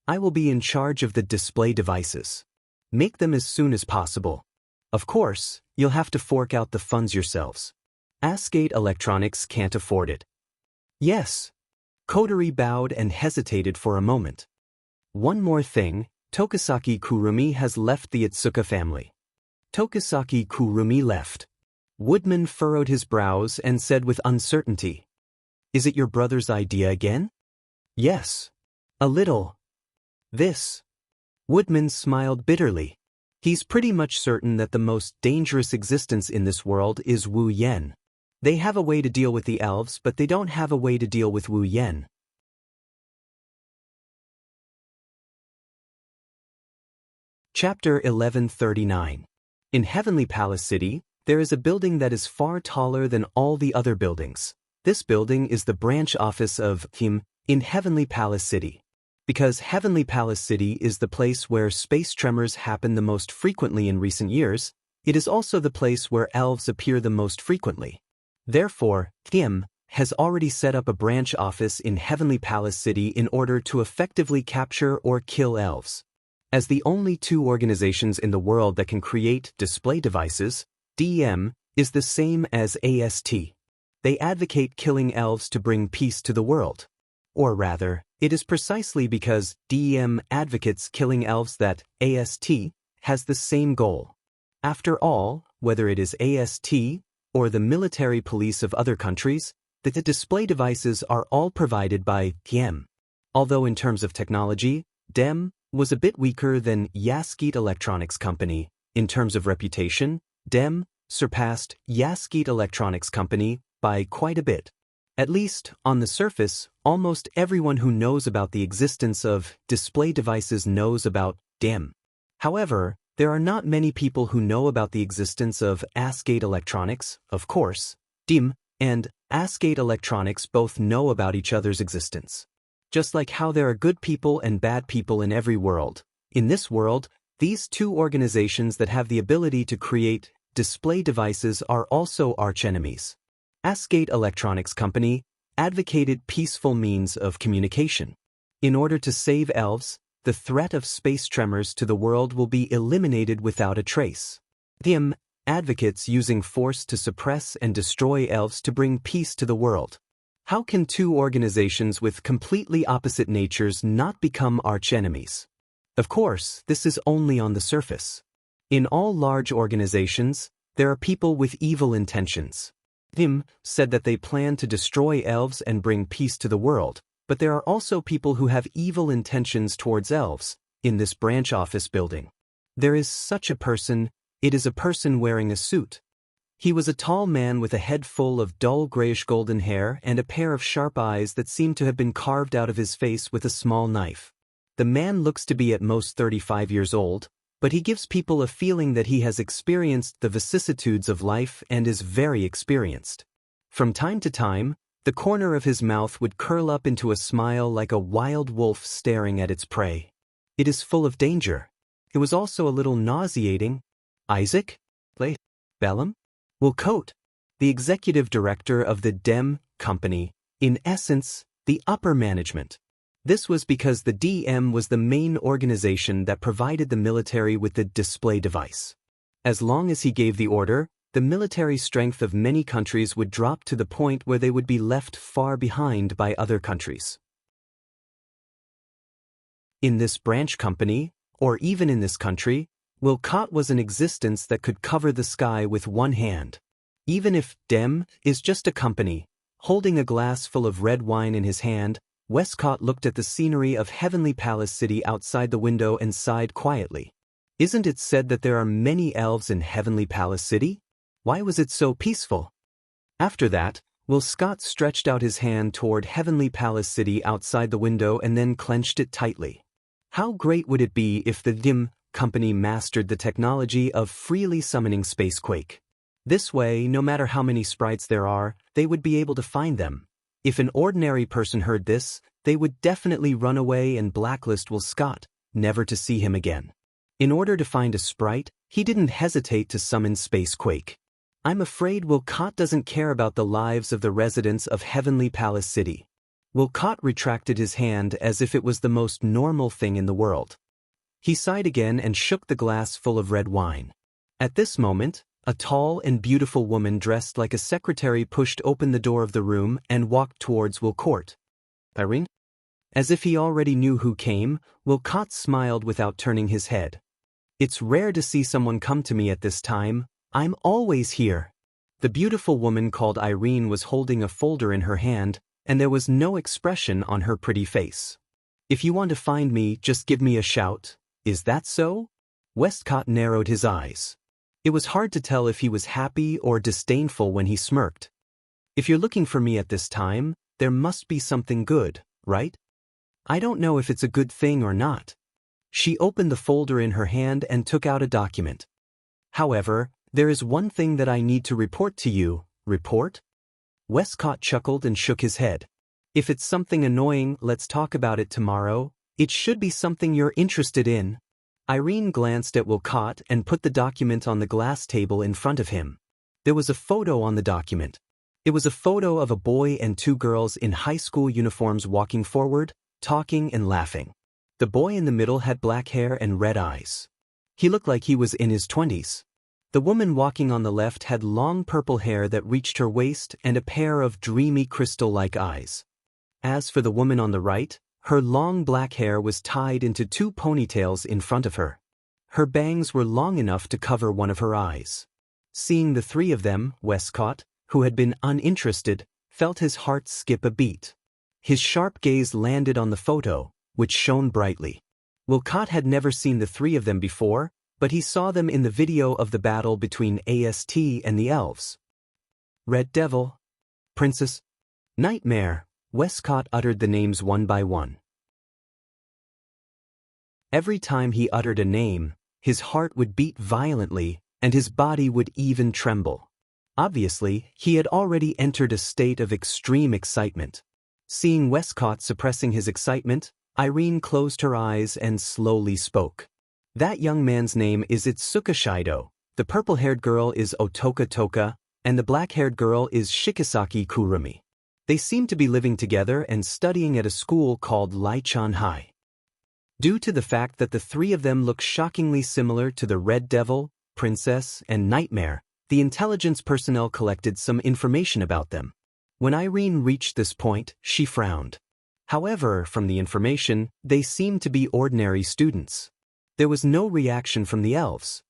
"I will be in charge of the display devices. Make them as soon as possible. Of course, you'll have to fork out the funds yourselves. Asgate Electronics can't afford it." "Yes." Kotori bowed and hesitated for a moment. "One more thing, Tokisaki Kurumi has left the Itsuka family." Tokisaki Kurumi left. Woodman furrowed his brows and said with uncertainty, "Is it your brother's idea again?" "Yes. A little. This." Woodman smiled bitterly. "He's pretty much certain that the most dangerous existence in this world is Wu Yen. They have a way to deal with the elves, but they don't have a way to deal with Wu Yen." Chapter 1139. In Heavenly Palace City, there is a building that is far taller than all the other buildings. This building is the branch office of him in Heavenly Palace City. Because Heavenly Palace City is the place where space tremors happen the most frequently in recent years, it is also the place where elves appear the most frequently. Therefore, Kim has already set up a branch office in Heavenly Palace City in order to effectively capture or kill elves. As the only two organizations in the world that can create display devices, DEM is the same as AST. They advocate killing elves to bring peace to the world. Or rather, it is precisely because DEM advocates killing elves that AST has the same goal. After all, whether it is AST or the military police of other countries, the display devices are all provided by DEM. Although in terms of technology, DEM was a bit weaker than Asgate Electronics Company, in terms of reputation, DEM surpassed Asgate Electronics Company by quite a bit. At least, on the surface, almost everyone who knows about the existence of display devices knows about DEM. However, there are not many people who know about the existence of Asgate Electronics, of course. DEM and Asgate Electronics both know about each other's existence. Just like how there are good people and bad people in every world, in this world, these two organizations that have the ability to create display devices are also archenemies. Asgate Electronics Company advocated peaceful means of communication. In order to save elves, the threat of space tremors to the world will be eliminated without a trace. DEM advocates using force to suppress and destroy elves to bring peace to the world. How can two organizations with completely opposite natures not become archenemies? Of course, this is only on the surface. In all large organizations, there are people with evil intentions. DEM said that they plan to destroy elves and bring peace to the world, but there are also people who have evil intentions towards elves, in this branch office building. There is such a person, it is a person wearing a suit. He was a tall man with a head full of dull grayish-golden hair and a pair of sharp eyes that seemed to have been carved out of his face with a small knife. The man looks to be at most 35 years old, but he gives people a feeling that he has experienced the vicissitudes of life and is very experienced. From time to time, the corner of his mouth would curl up into a smile like a wild wolf staring at its prey. It is full of danger. It was also a little nauseating. Isaac? Bellum? Wilcote, the executive director of the DEM company, in essence, the upper management. This was because the DM was the main organization that provided the military with the display device. As long as he gave the order, the military strength of many countries would drop to the point where they would be left far behind by other countries. In this branch company, or even in this country, Wilcott was an existence that could cover the sky with one hand. Even if Dem is just a company. Holding a glass full of red wine in his hand, Westcott looked at the scenery of Heavenly Palace City outside the window and sighed quietly. Isn't it said that there are many elves in Heavenly Palace City? Why was it so peaceful? After that, Will Scott stretched out his hand toward Heavenly Palace City outside the window and then clenched it tightly. How great would it be if the Dim company mastered the technology of freely summoning Spacequake? This way, no matter how many sprites there are, they would be able to find them. If an ordinary person heard this, they would definitely run away and blacklist Will Scott, never to see him again. In order to find a sprite, he didn't hesitate to summon Spacequake. I'm afraid Wilcott doesn't care about the lives of the residents of Heavenly Palace City. Wilcott retracted his hand as if it was the most normal thing in the world. He sighed again and shook the glass full of red wine. At this moment, a tall and beautiful woman dressed like a secretary pushed open the door of the room and walked towards Wilcourt. Irene? As if he already knew who came, Wilcott smiled without turning his head. It's rare to see someone come to me at this time. I'm always here. The beautiful woman called Irene was holding a folder in her hand, and there was no expression on her pretty face. If you want to find me, just give me a shout. Is that so? Westcott narrowed his eyes. It was hard to tell if he was happy or disdainful when he smirked. If you're looking for me at this time, there must be something good, right? I don't know if it's a good thing or not. She opened the folder in her hand and took out a document. However, there is one thing that I need to report to you. Report? Westcott chuckled and shook his head. If it's something annoying, let's talk about it tomorrow. It should be something you're interested in. Irene glanced at Wilcott and put the document on the glass table in front of him. There was a photo on the document. It was a photo of a boy and two girls in high school uniforms walking forward, talking and laughing. The boy in the middle had black hair and red eyes. He looked like he was in his 20s. The woman walking on the left had long purple hair that reached her waist and a pair of dreamy crystal-like eyes. As for the woman on the right, her long black hair was tied into two ponytails in front of her. Her bangs were long enough to cover one of her eyes. Seeing the three of them, Westcott, who had been uninterested, felt his heart skip a beat. His sharp gaze landed on the photo, which shone brightly. Wilcott had never seen the three of them before, but he saw them in the video of the battle between AST and the elves. Red Devil, Princess, Nightmare. Westcott uttered the names one by one. Every time he uttered a name, his heart would beat violently, and his body would even tremble. Obviously, he had already entered a state of extreme excitement. Seeing Westcott suppressing his excitement, Irene closed her eyes and slowly spoke. That young man's name is Itsuka Shido, the purple-haired girl is Otoka Toka, and the black-haired girl is Shikisaki Kurumi. They seem to be living together and studying at a school called Laichan High. Due to the fact that the three of them look shockingly similar to the Red Devil, Princess, and Nightmare, the intelligence personnel collected some information about them. When Irene reached this point, she frowned. However, from the information, they seemed to be ordinary students. There was no reaction from the elves.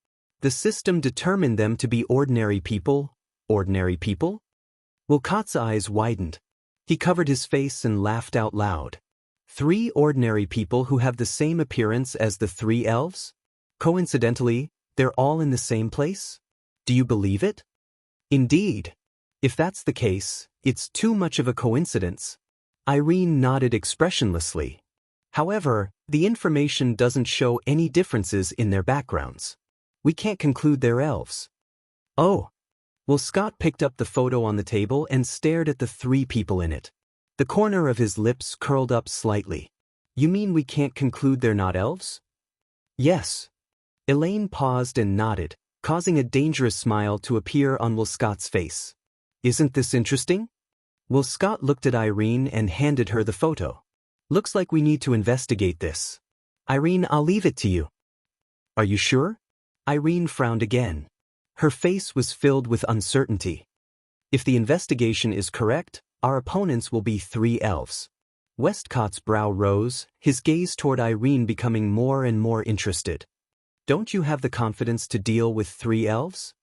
The system determined them to be ordinary people. Ordinary people? Wilcott's eyes widened. He covered his face and laughed out loud. 3 ordinary people who have the same appearance as the 3 elves? Coincidentally, they're all in the same place? Do you believe it? Indeed. If that's the case, it's too much of a coincidence. Irene nodded expressionlessly. However, the information doesn't show any differences in their backgrounds. We can't conclude they're elves. Oh. Well, Scott picked up the photo on the table and stared at the 3 people in it. The corner of his lips curled up slightly. You mean we can't conclude they're not elves? Yes. Elaine paused and nodded, causing a dangerous smile to appear on Will Scott's face. Isn't this interesting? Will Scott looked at Irene and handed her the photo. Looks like we need to investigate this. Irene, I'll leave it to you. Are you sure? Irene frowned again. Her face was filled with uncertainty. If the investigation is correct, our opponents will be 3 elves. Westcott's brow rose, his gaze toward Irene becoming more and more interested. Don't you have the confidence to deal with 3 elves?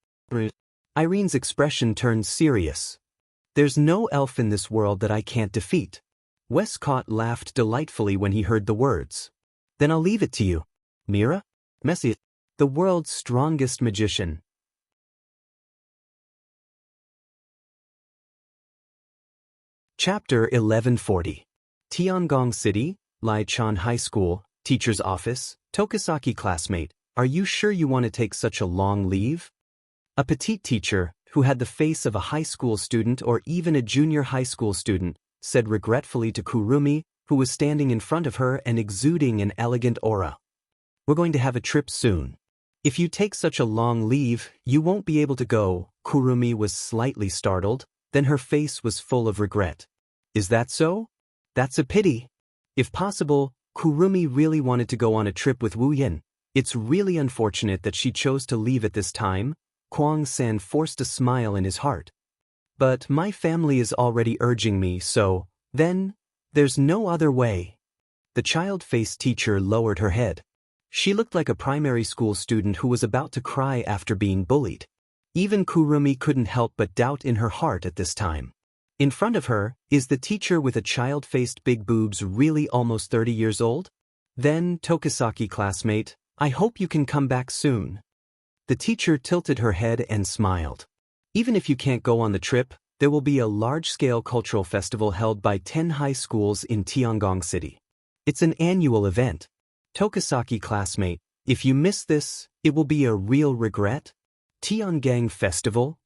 Irene's expression turned serious. There's no elf in this world that I can't defeat. Westcott laughed delightfully when he heard the words. Then I'll leave it to you. Mira? Messi, the world's strongest magician. Chapter 1140. Tiangong City, Laichan High School, Teacher's Office, Tokisaki classmate, are you sure you want to take such a long leave? A petite teacher, who had the face of a high school student or even a junior high school student, said regretfully to Kurumi, who was standing in front of her and exuding an elegant aura. We're going to have a trip soon. If you take such a long leave, you won't be able to go. Kurumi was slightly startled, then her face was full of regret. Is that so? That's a pity. If possible, Kurumi really wanted to go on a trip with Wu Yin. It's really unfortunate that she chose to leave at this time. Kwang-san forced a smile in his heart. But my family is already urging me, so, then, there's no other way. The child-faced teacher lowered her head. She looked like a primary school student who was about to cry after being bullied. Even Kurumi couldn't help but doubt in her heart at this time. In front of her, is the teacher with a child-faced big boobs really almost 30 years old? Then, Tokisaki classmate, I hope you can come back soon. The teacher tilted her head and smiled. Even if you can't go on the trip, there will be a large-scale cultural festival held by 10 high schools in Tiangong City. It's an annual event. Tokisaki classmate, if you miss this, it will be a real regret. Tiangong Festival?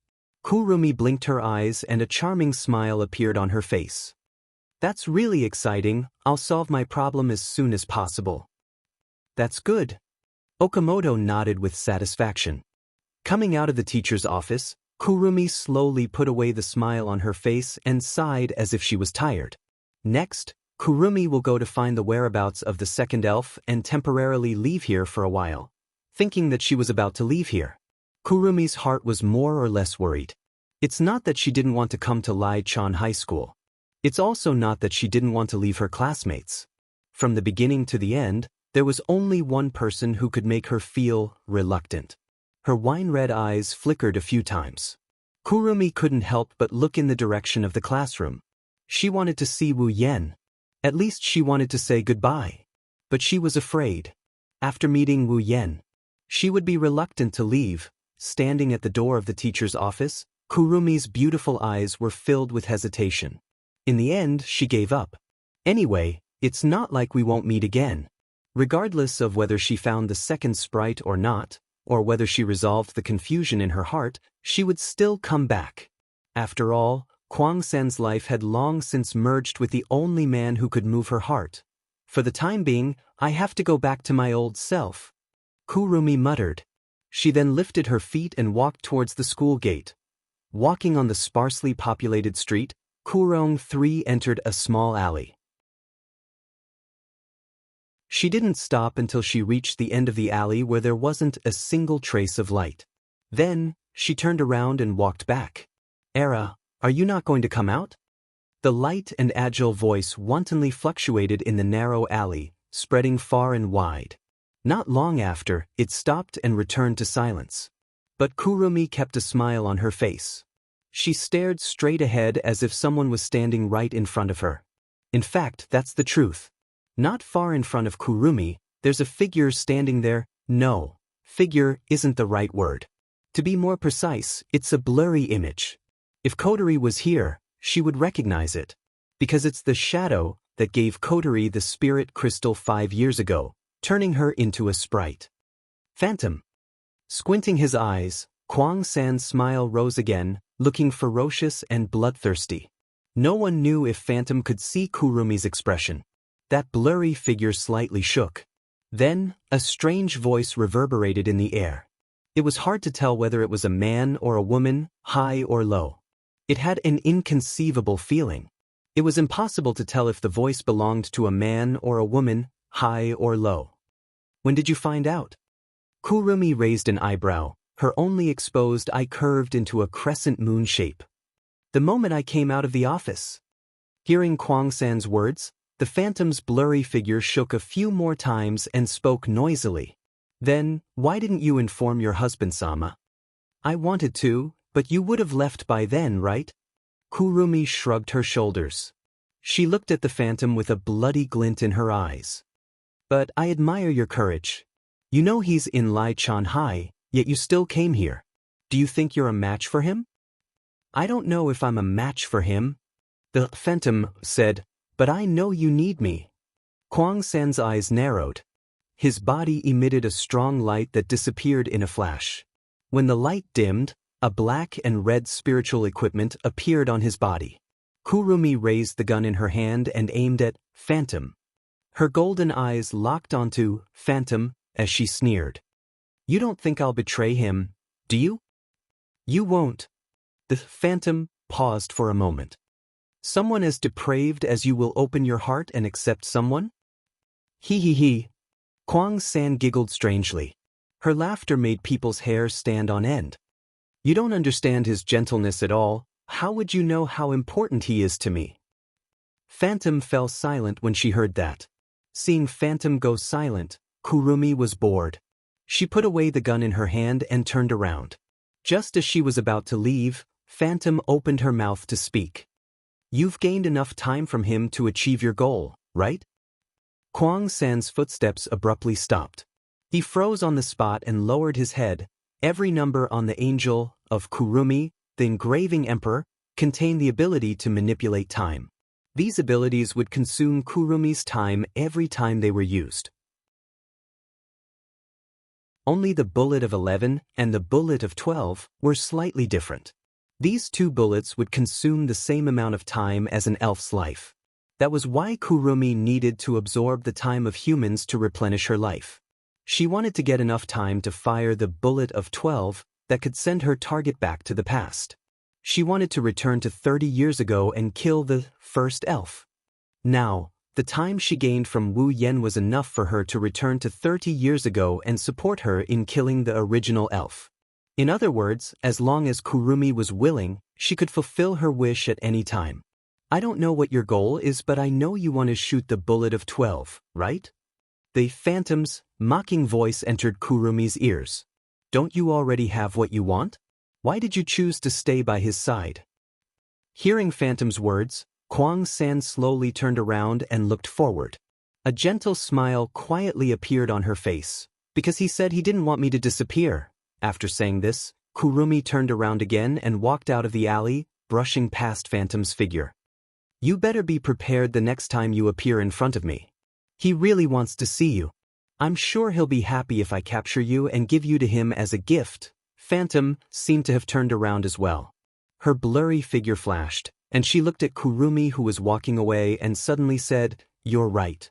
Kurumi blinked her eyes and a charming smile appeared on her face. That's really exciting. I'll solve my problem as soon as possible. That's good. Okamoto nodded with satisfaction. Coming out of the teacher's office, Kurumi slowly put away the smile on her face and sighed as if she was tired. Next, Kurumi will go to find the whereabouts of the second elf and temporarily leave here for a while. Thinking that she was about to leave here, Kurumi's heart was more or less worried. It's not that she didn't want to come to Laichan High School. It's also not that she didn't want to leave her classmates. From the beginning to the end, there was only one person who could make her feel reluctant. Her wine-red eyes flickered a few times. Kurumi couldn't help but look in the direction of the classroom. She wanted to see Wu Yen. At least she wanted to say goodbye. But she was afraid. After meeting Wu Yen, she would be reluctant to leave. Standing at the door of the teacher's office, Kurumi's beautiful eyes were filled with hesitation. In the end, she gave up. Anyway, it's not like we won't meet again. Regardless of whether she found the second sprite or not, or whether she resolved the confusion in her heart, she would still come back. After all, Kwang-san's life had long since merged with the only man who could move her heart. For the time being, I have to go back to my old self. Kurumi muttered. She then lifted her feet and walked towards the school gate. Walking on the sparsely populated street, Kurong 3 entered a small alley. She didn't stop until she reached the end of the alley where there wasn't a single trace of light. Then, she turned around and walked back. Era, are you not going to come out? The light and agile voice wantonly fluctuated in the narrow alley, spreading far and wide. Not long after, it stopped and returned to silence. But Kurumi kept a smile on her face. She stared straight ahead as if someone was standing right in front of her. In fact, that's the truth. Not far in front of Kurumi, there's a figure standing there. No, figure isn't the right word. To be more precise, it's a blurry image. If Kotori was here, she would recognize it. Because it's the shadow that gave Kotori the spirit crystal 5 years ago, turning her into a sprite. Phantom. Squinting his eyes, Kwang-san's smile rose again, looking ferocious and bloodthirsty. No one knew if Phantom could see Kurumi's expression. That blurry figure slightly shook. Then, a strange voice reverberated in the air. It was hard to tell whether it was a man or a woman, high or low. It had an inconceivable feeling. It was impossible to tell if the voice belonged to a man or a woman, high or low. When did you find out? Kurumi raised an eyebrow, her only exposed eye curved into a crescent moon shape. The moment I came out of the office. Hearing Kwang-san's words, the Phantom's blurry figure shook a few more times and spoke noisily. Then, why didn't you inform your husband, Sama? I wanted to, But you would have left by then, right? Kurumi shrugged her shoulders. She looked at the phantom with a bloody glint in her eyes. But I admire your courage. You know he's in Lai Chan Hai, yet you still came here. Do you think you're a match for him? I don't know if I'm a match for him, the phantom said, but I know you need me. Kwang San's eyes narrowed. His body emitted a strong light that disappeared in a flash. When the light dimmed, a black and red spiritual equipment appeared on his body. Kurumi raised the gun in her hand and aimed at Phantom. Her golden eyes locked onto Phantom as she sneered. You don't think I'll betray him, do you? You won't. The Phantom paused for a moment. Someone as depraved as you will open your heart and accept someone? He. Kwang San giggled strangely. Her laughter made people's hair stand on end. You don't understand his gentleness at all. How would you know how important he is to me? Phantom fell silent when she heard that. Seeing Phantom go silent, Kurumi was bored. She put away the gun in her hand and turned around. Just as she was about to leave, Phantom opened her mouth to speak. You've gained enough time from him to achieve your goal, right? Kwang San's footsteps abruptly stopped. He froze on the spot and lowered his head. Every number on the angel of Kurumi, the engraving emperor, contained the ability to manipulate time. These abilities would consume Kurumi's time every time they were used. Only the bullet of 11 and the bullet of 12 were slightly different. These two bullets would consume the same amount of time as an elf's life. That was why Kurumi needed to absorb the time of humans to replenish her life. She wanted to get enough time to fire the bullet of 12 that could send her target back to the past. She wanted to return to 30 years ago and kill the first elf. Now, the time she gained from Wu Yen was enough for her to return to 30 years ago and support her in killing the original elf. In other words, as long as Kurumi was willing, she could fulfill her wish at any time. I don't know what your goal is, but I know you want to shoot the bullet of 12, right? The Phantom's mocking voice entered Kurumi's ears. Don't you already have what you want? Why did you choose to stay by his side? Hearing Phantom's words, Kwang San slowly turned around and looked forward. A gentle smile quietly appeared on her face, because he said he didn't want me to disappear. After saying this, Kurumi turned around again and walked out of the alley, brushing past Phantom's figure. You better be prepared the next time you appear in front of me. He really wants to see you. I'm sure he'll be happy if I capture you and give you to him as a gift. Phantom seemed to have turned around as well. Her blurry figure flashed, and she looked at Kurumi, who was walking away, and suddenly said, You're right.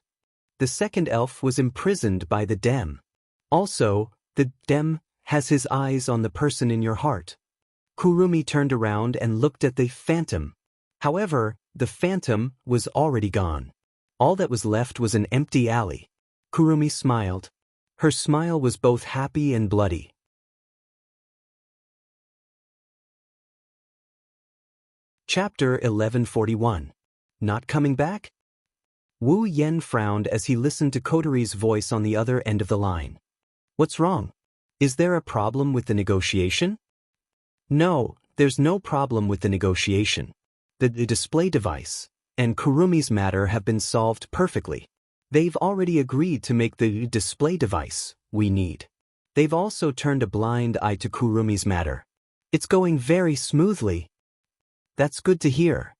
The second elf was imprisoned by the Dem. Also, the Dem has his eyes on the person in your heart. Kurumi turned around and looked at the Phantom. However, the Phantom was already gone. All that was left was an empty alley. Kurumi smiled. Her smile was both happy and bloody. Chapter 1141. Not coming back? Wu Yen frowned as he listened to Kotori's voice on the other end of the line. What's wrong? Is there a problem with the negotiation? No, there's no problem with the negotiation. The display device and Kurumi's matter have been solved perfectly. They've already agreed to make the display device we need. They've also turned a blind eye to Kurumi's matter. It's going very smoothly. That's good to hear.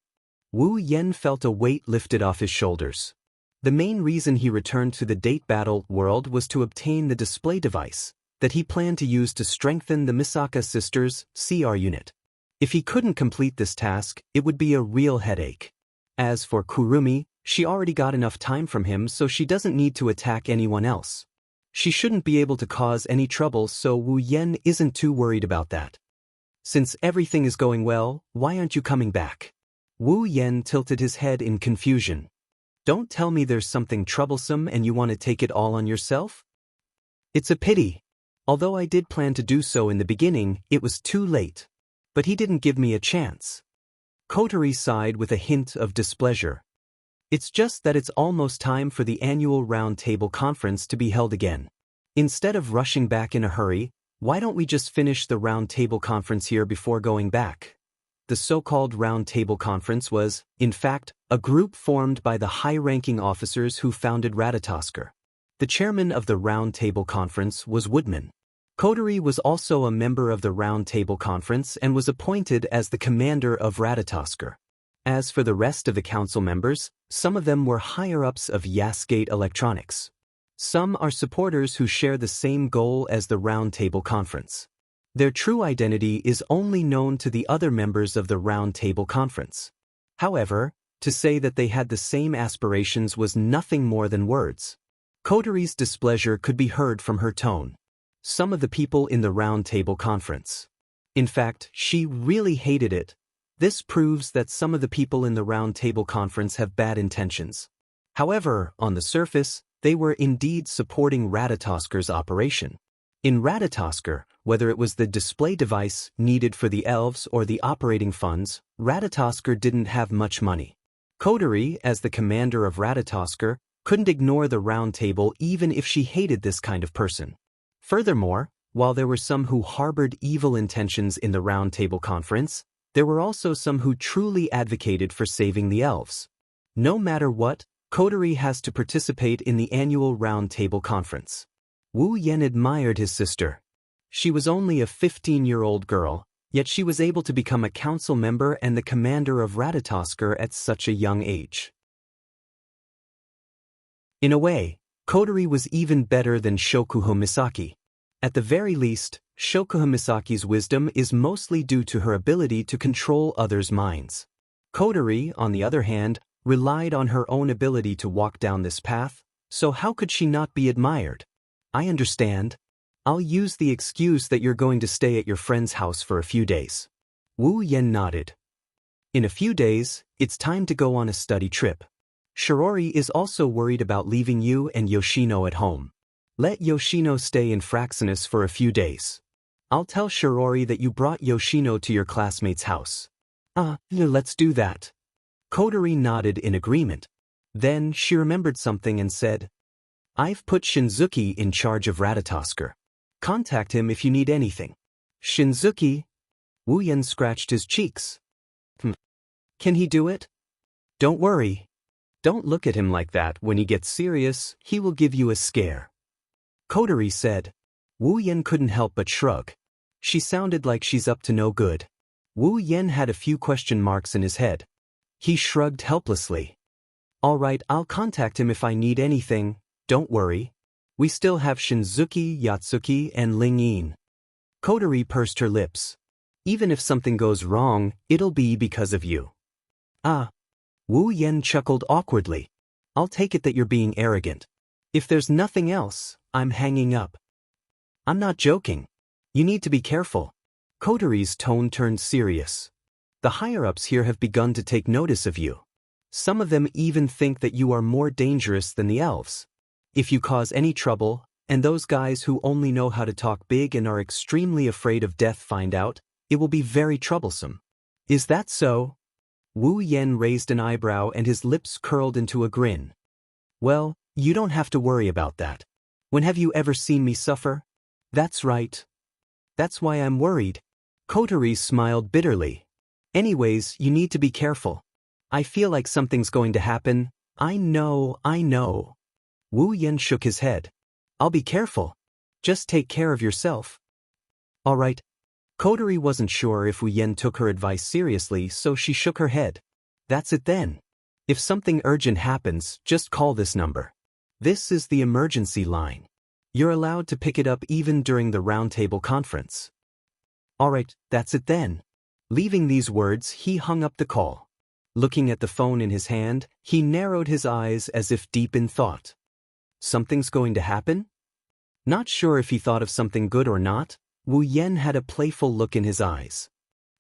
Wu Yen felt a weight lifted off his shoulders. The main reason he returned to the date battle world was to obtain the display device that he planned to use to strengthen the Misaka sisters' CR unit. If he couldn't complete this task, it would be a real headache. As for Kurumi, she already got enough time from him, so she doesn't need to attack anyone else. She shouldn't be able to cause any trouble, so Wu Yen isn't too worried about that. Since everything is going well, why aren't you coming back? Wu Yen tilted his head in confusion. Don't tell me there's something troublesome and you want to take it all on yourself? It's a pity. Although I did plan to do so in the beginning, it was too late. But he didn't give me a chance. Kotori sighed with a hint of displeasure. It's just that it's almost time for the annual round table conference to be held again. Instead of rushing back in a hurry, Why don't we just finish the round table conference here before going back? The so-called round table conference was, in fact, a group formed by the high-ranking officers who founded Ratatoskr. The chairman of the round table conference was Woodman. Coterie was also a member of the round table conference and was appointed as the commander of Ratatoskr. As for the rest of the council members, some of them were higher-ups of Yasgate Electronics. Some are supporters who share the same goal as the round table conference. Their true identity is only known to the other members of the round table conference. However, to say that they had the same aspirations was nothing more than words. Coterie's displeasure could be heard from her tone. Some of the people in the round table conference. In fact, she really hated it. This proves that some of the people in the round table conference have bad intentions. However, on the surface, they were indeed supporting Ratatoskr's operation. In Ratatoskr, whether it was the display device needed for the elves or the operating funds, Ratatoskr didn't have much money. Coterie, as the commander of Ratatoskr, couldn't ignore the round table even if she hated this kind of person. Furthermore, while there were some who harbored evil intentions in the round table conference, there were also some who truly advocated for saving the elves. No matter what, Coterie has to participate in the annual round table conference. Wu Yen admired his sister. She was only a 15-year-old girl, yet she was able to become a council member and the commander of Ratatoskr at such a young age. In a way, Coterie was even better than Shokuho Misaki. At the very least, Shokuho Misaki's wisdom is mostly due to her ability to control others' minds. Coterie, on the other hand, relied on her own ability to walk down this path, so how could she not be admired? I understand. I'll use the excuse that you're going to stay at your friend's house for a few days. Wu Yen nodded. In a few days, it's time to go on a study trip. Shirori is also worried about leaving you and Yoshino at home. Let Yoshino stay in Fraxinus for a few days. I'll tell Shirori that you brought Yoshino to your classmate's house. Let's do that. Coterie nodded in agreement. Then she remembered something and said, I've put Shinzuki in charge of Ratatoskr. Contact him if you need anything. Shinzuki? Wu Yen scratched his cheeks. Can he do it? Don't worry. Don't look at him like that. When he gets serious, he will give you a scare. Coterie said. Wu Yen couldn't help but shrug. She sounded like she's up to no good. Wu Yen had a few question marks in his head. He shrugged helplessly. All right, I'll contact him if I need anything. Don't worry. We still have Shinzuki, Yatsuki, and Ling Yin. Coterie pursed her lips. Even if something goes wrong, it'll be because of you. Wu Yen chuckled awkwardly. I'll take it that you're being arrogant. If there's nothing else, I'm hanging up. I'm not joking. You need to be careful. Coterie's tone turned serious. The higher-ups here have begun to take notice of you. Some of them even think that you are more dangerous than the elves. If you cause any trouble, and those guys who only know how to talk big and are extremely afraid of death find out, it will be very troublesome. Is that so? Wu Yen raised an eyebrow and his lips curled into a grin. Well, you don't have to worry about that. When have you ever seen me suffer? That's right. That's why I'm worried. Coterie smiled bitterly. Anyways, you need to be careful. I feel like something's going to happen. I know. Wu Yen shook his head. I'll be careful. Just take care of yourself. All right. Coterie wasn't sure if Wu Yen took her advice seriously, so she shook her head. That's it then. If something urgent happens, just call this number. This is the emergency line. You're allowed to pick it up even during the roundtable conference. All right, that's it then. Leaving these words, he hung up the call. Looking at the phone in his hand, he narrowed his eyes as if deep in thought. Something's going to happen? Not sure if he thought of something good or not, Wu Yen had a playful look in his eyes.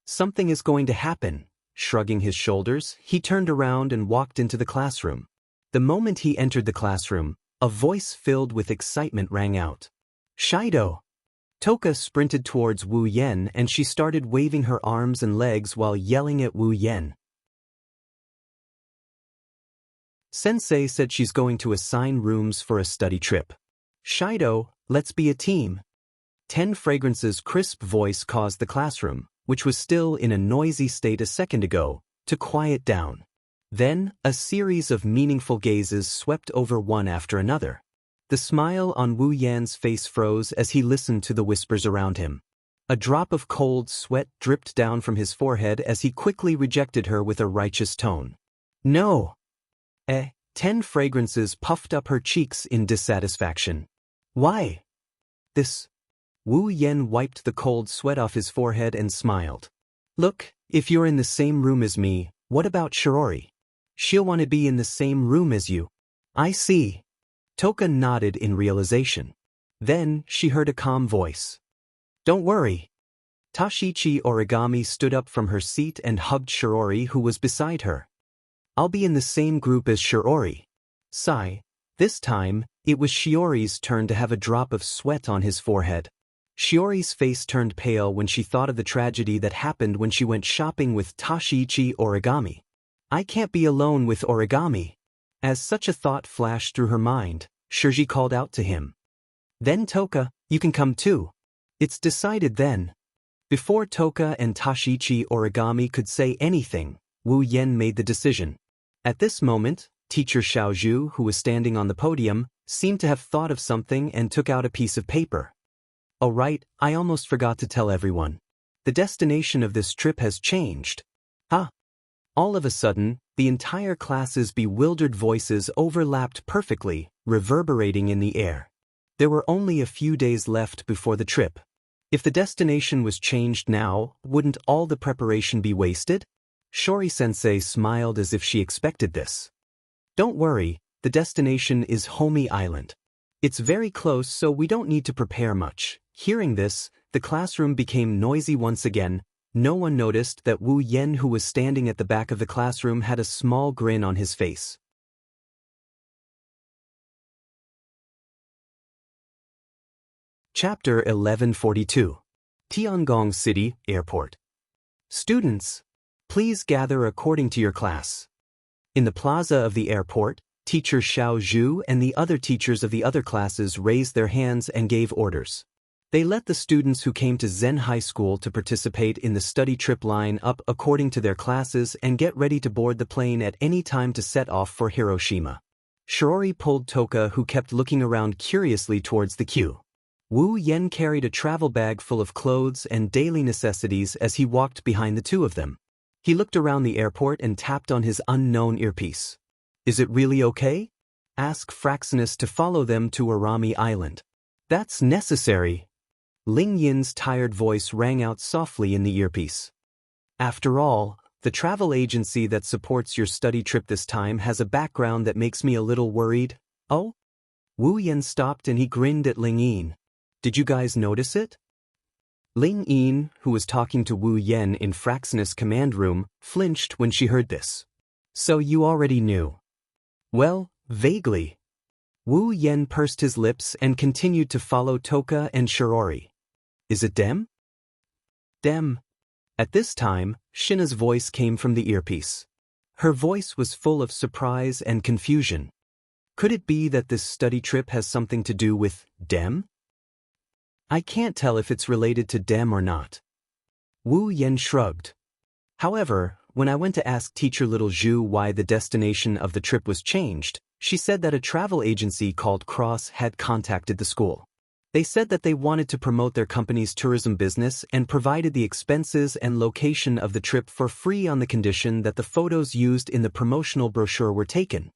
Something is going to happen. Shrugging his shoulders, he turned around and walked into the classroom. The moment he entered the classroom, a voice filled with excitement rang out. Shido! Toka sprinted towards Wu Yen and she started waving her arms and legs while yelling at Wu Yen. Sensei said she's going to assign rooms for a study trip. Shido, let's be a team. 10 Fragrance's crisp voice caused the classroom, which was still in a noisy state a second ago, to quiet down. Then, a series of meaningful gazes swept over one after another. The smile on Wu Yan's face froze as he listened to the whispers around him. A drop of cold sweat dripped down from his forehead as he quickly rejected her with a righteous tone. No! 10 Fragrances puffed up her cheeks in dissatisfaction. Why? This. Wu Yan wiped the cold sweat off his forehead and smiled. Look, if you're in the same room as me, what about Shirori? She'll want to be in the same room as you. I see. Toka nodded in realization. Then, she heard a calm voice. Don't worry. Tashichi Origami stood up from her seat and hugged Shirori, who was beside her. I'll be in the same group as Shirori. Sigh. This time, it was Shiori's turn to have a drop of sweat on his forehead. Shiori's face turned pale when she thought of the tragedy that happened when she went shopping with Tashichi Origami. I can't be alone with Origami. As such a thought flashed through her mind, Shirji called out to him. Then Toka, you can come too. It's decided then. Before Toka and Tashichi Origami could say anything, Wu Yan made the decision. At this moment, teacher Xiaozhu, who was standing on the podium, seemed to have thought of something and took out a piece of paper. Oh right, I almost forgot to tell everyone. The destination of this trip has changed. Huh? All of a sudden, the entire class's bewildered voices overlapped perfectly, reverberating in the air. There were only a few days left before the trip. If the destination was changed now, wouldn't all the preparation be wasted? Shori-sensei smiled as if she expected this. Don't worry, the destination is Homie Island. It's very close, so we don't need to prepare much. Hearing this, the classroom became noisy once again. No one noticed that Wu Yan, who was standing at the back of the classroom, had a small grin on his face. Chapter 1142. Tiangong City, Airport. Students, please gather according to your class. In the plaza of the airport, Teacher Xiao Zhu and the other teachers of the other classes raised their hands and gave orders. They let the students who came to Zen High School to participate in the study trip line up according to their classes and get ready to board the plane at any time to set off for Hiroshima. Shirori pulled Toka, who kept looking around curiously towards the queue. Wu Yan carried a travel bag full of clothes and daily necessities as he walked behind the two of them. He looked around the airport and tapped on his unknown earpiece. Is it really okay? Ask Fraxinus to follow them to Arami Island. That's necessary. Ling Yin's tired voice rang out softly in the earpiece. After all, the travel agency that supports your study trip this time has a background that makes me a little worried. Oh? Wu Yan stopped and he grinned at Ling Yin. Did you guys notice it? Ling Yin, who was talking to Wu Yan in Fraxinus' command room, flinched when she heard this. So you already knew. Well, vaguely. Wu Yan pursed his lips and continued to follow Toka and Shirori. Is it them? Them. At this time, Shina's voice came from the earpiece. Her voice was full of surprise and confusion. Could it be that this study trip has something to do with dem? I can't tell if it's related to dem or not. Wu Yan shrugged. However, when I went to ask teacher Little Zhu why the destination of the trip was changed, she said that a travel agency called Cross had contacted the school. They said that they wanted to promote their company's tourism business and provided the expenses and location of the trip for free on the condition that the photos used in the promotional brochure were taken.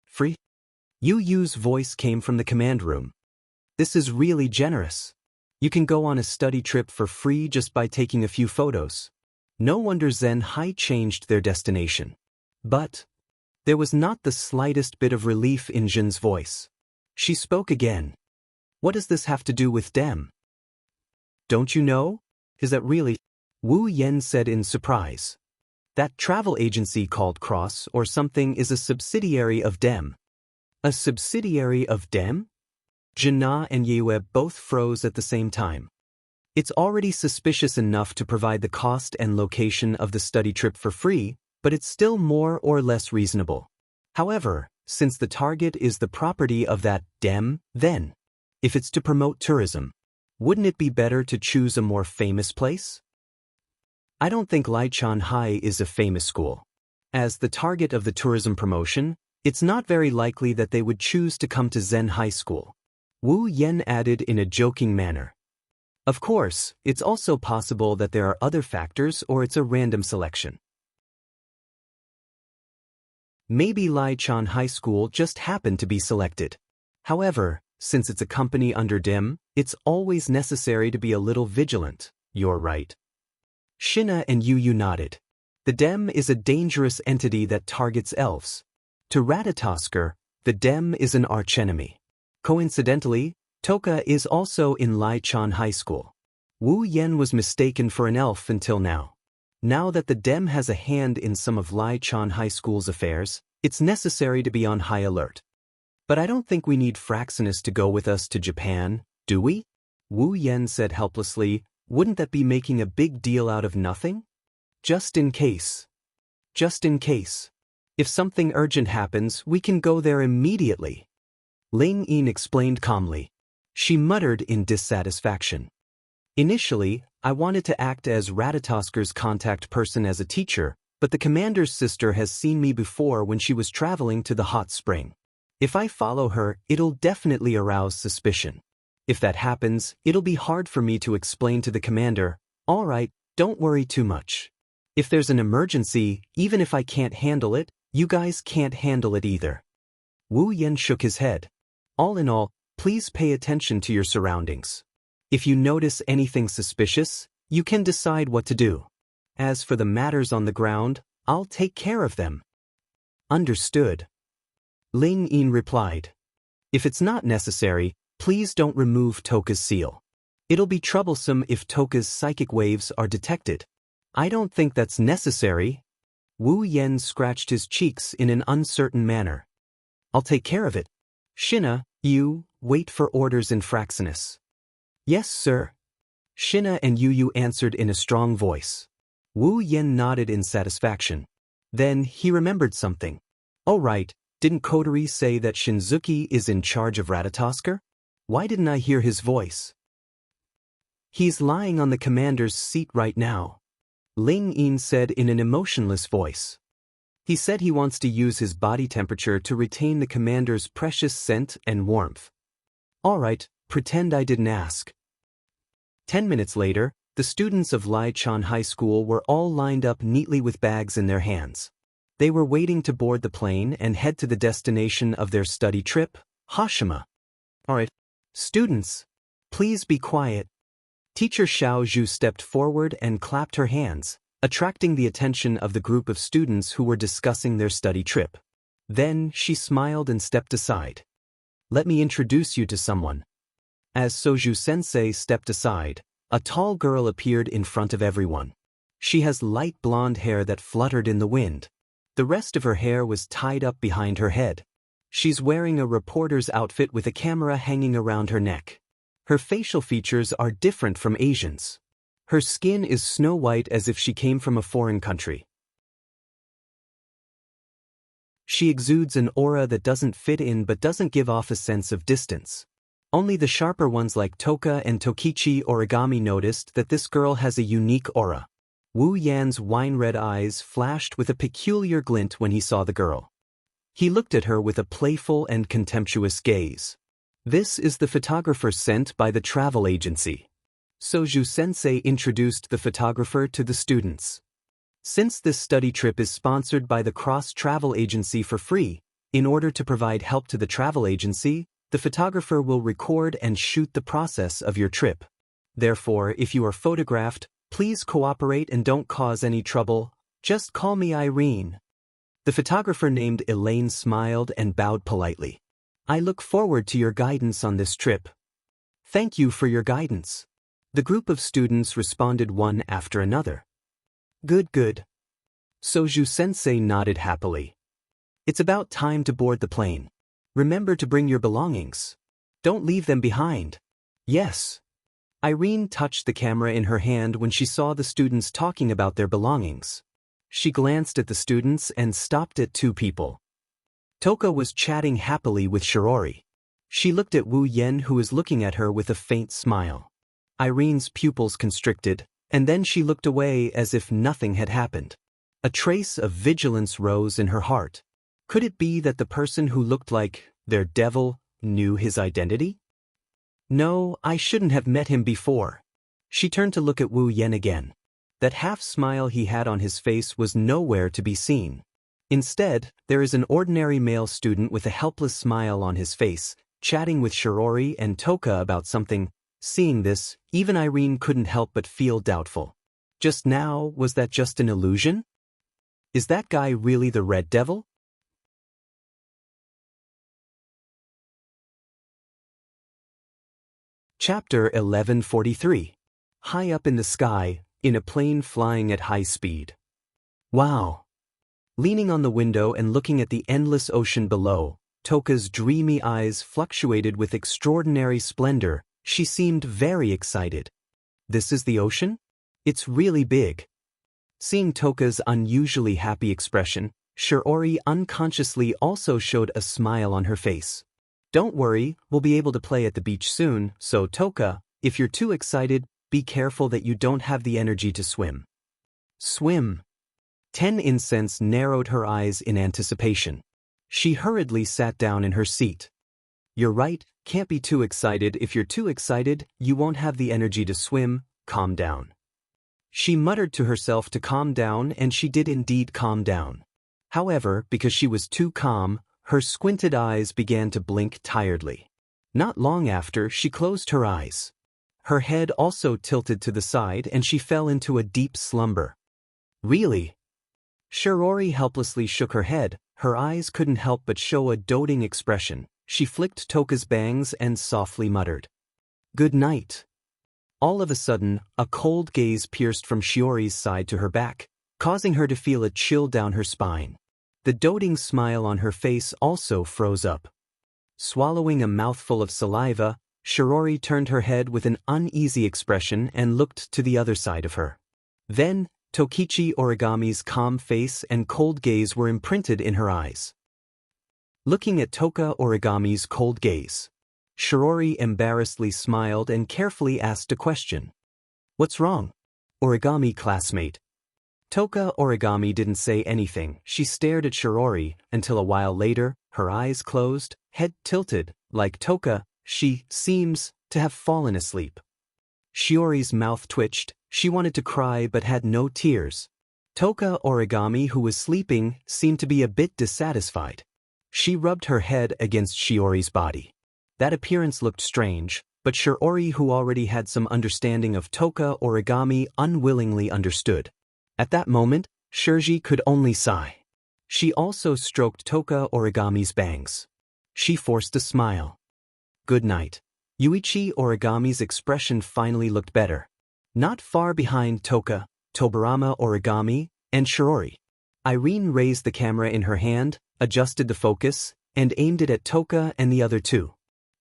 Free? Yu Yu's voice came from the command room. This is really generous. You can go on a study trip for free just by taking a few photos. No wonder Zen High changed their destination. But there was not the slightest bit of relief in Jin's voice. She spoke again. What does this have to do with dem? Don't you know? Is that really? Wu Yan said in surprise. That travel agency called Cross or something is a subsidiary of dem. A subsidiary of dem? Jina and Yue both froze at the same time. It's already suspicious enough to provide the cost and location of the study trip for free, but it's still more or less reasonable. However, since the target is the property of that dem, then, if it's to promote tourism, Wouldn't it be better to choose a more famous place? I don't think Lichon High is a famous school. As the target of the tourism promotion, it's not very likely that they would choose to come to Zen High School. Wu Yan added in a joking manner. Of course, it's also possible that there are other factors or it's a random selection. Maybe Lichon High School just happened to be selected. However, since it's a company under DIM, it's always necessary to be a little vigilant. You're right. Shina and Yu nodded. The DEM is a dangerous entity that targets elves. To Ratatosker, the DEM is an archenemy. Coincidentally, Toka is also in Lichon High School. Wu Yan was mistaken for an elf until now. Now that the DEM has a hand in some of Lichon High School's affairs, it's necessary to be on high alert. But I don't think we need Fraxinus to go with us to Japan, do we? Wu Yan said helplessly. Wouldn't that be making a big deal out of nothing? Just in case. Just in case. If something urgent happens, we can go there immediately. Ling Yin explained calmly. She muttered in dissatisfaction. Initially, I wanted to act as Ratatosker's contact person as a teacher, but the commander's sister has seen me before when she was traveling to the hot spring. If I follow her, it'll definitely arouse suspicion. If that happens, it'll be hard for me to explain to the commander, all right, don't worry too much. If there's an emergency, even if I can't handle it, you guys can't handle it either. Wu Yan shook his head. All in all, please pay attention to your surroundings. If you notice anything suspicious, you can decide what to do. As for the matters on the ground, I'll take care of them. Understood. Ling Yin replied. If it's not necessary, please don't remove Toka's seal. It'll be troublesome if Toka's psychic waves are detected. I don't think that's necessary. Wu Yan scratched his cheeks in an uncertain manner. I'll take care of it. Shina, you, wait for orders in Fraxinus. Yes, sir. Shina and Yu answered in a strong voice. Wu Yan nodded in satisfaction. Then he remembered something. Oh right, didn't Kotori say that Shinzuki is in charge of Ratatosker? Why didn't I hear his voice? He's lying on the commander's seat right now. Ling Yin said in an emotionless voice. He said he wants to use his body temperature to retain the commander's precious scent and warmth. All right, pretend I didn't ask. 10 minutes later, the students of Lichon High School were all lined up neatly with bags in their hands. They were waiting to board the plane and head to the destination of their study trip, Hashima. All right, students, please be quiet. Teacher Xiao Zhu stepped forward and clapped her hands, attracting the attention of the group of students who were discussing their study trip. Then she smiled and stepped aside. Let me introduce you to someone. As Soju-sensei stepped aside, a tall girl appeared in front of everyone. She has light blonde hair that fluttered in the wind. The rest of her hair was tied up behind her head. She's wearing a reporter's outfit with a camera hanging around her neck. Her facial features are different from Asians. Her skin is snow white as if she came from a foreign country. She exudes an aura that doesn't fit in but doesn't give off a sense of distance. Only the sharper ones like Toka and Tokichi Origami noticed that this girl has a unique aura. Wu Yan's wine-red eyes flashed with a peculiar glint when he saw the girl. He looked at her with a playful and contemptuous gaze. This is the photographer sent by the travel agency. Soju-sensei introduced the photographer to the students. Since this study trip is sponsored by the cross-travel agency for free, in order to provide help to the travel agency, the photographer will record and shoot the process of your trip. Therefore, if you are photographed, please cooperate and don't cause any trouble. Just call me Irene. The photographer named Elaine smiled and bowed politely. I look forward to your guidance on this trip. Thank you for your guidance. The group of students responded one after another. Good, good. Soju-sensei nodded happily. It's about time to board the plane. Remember to bring your belongings. Don't leave them behind. Yes. Irene touched the camera in her hand when she saw the students talking about their belongings. She glanced at the students and stopped at two people. Toka was chatting happily with Shirori. She looked at Wu Yan, who was looking at her with a faint smile. Irene's pupils constricted, and then she looked away as if nothing had happened. A trace of vigilance rose in her heart. Could it be that the person who looked like their devil knew his identity? No, I shouldn't have met him before. She turned to look at Wu Yen again. That half-smile he had on his face was nowhere to be seen. Instead, there is an ordinary male student with a helpless smile on his face, chatting with Shirori and Toka about something. Seeing this, even Irene couldn't help but feel doubtful. Just now, was that just an illusion? Is that guy really the Red Devil? Chapter 1143. High up in the sky, in a plane flying at high speed. Wow! Leaning on the window and looking at the endless ocean below, Toka's dreamy eyes fluctuated with extraordinary splendor. She seemed very excited. This is the ocean? It's really big. Seeing Toka's unusually happy expression, Shirori unconsciously also showed a smile on her face. Don't worry, we'll be able to play at the beach soon, so Toka, if you're too excited, be careful that you don't have the energy to swim. Swim. 10 Incense narrowed her eyes in anticipation. She hurriedly sat down in her seat. You're right, can't be too excited. If you're too excited, you won't have the energy to swim. Calm down. She muttered to herself to calm down, and she did indeed calm down. However, because she was too calm, her squinted eyes began to blink tiredly. Not long after, she closed her eyes. Her head also tilted to the side and she fell into a deep slumber. Really? Shirori helplessly shook her head. Her eyes couldn't help but show a doting expression. She flicked Toka's bangs and softly muttered, "Good night." All of a sudden, a cold gaze pierced from Shiori's side to her back, causing her to feel a chill down her spine. The doting smile on her face also froze up. Swallowing a mouthful of saliva, Shirori turned her head with an uneasy expression and looked to the other side of her. Then, Tokichi Origami's calm face and cold gaze were imprinted in her eyes. Looking at Toka Origami's cold gaze, Shirori embarrassedly smiled and carefully asked a question. "What's wrong?" "Origami classmate." Toka Origami didn't say anything. She stared at Shirori until a while later, her eyes closed, head tilted. Like Toka, she seems to have fallen asleep. Shiori's mouth twitched. She wanted to cry but had no tears. Toka Origami, who was sleeping, seemed to be a bit dissatisfied. She rubbed her head against Shiori's body. That appearance looked strange, but Shirori, who already had some understanding of Toka Origami, unwillingly understood. At that moment, Shirji could only sigh. She also stroked Toka Origami's bangs. She forced a smile. "Good night." Yuichi Origami's expression finally looked better. Not far behind Toka, Tobarama Origami, and Shirori, Irene raised the camera in her hand, adjusted the focus, and aimed it at Toka and the other two.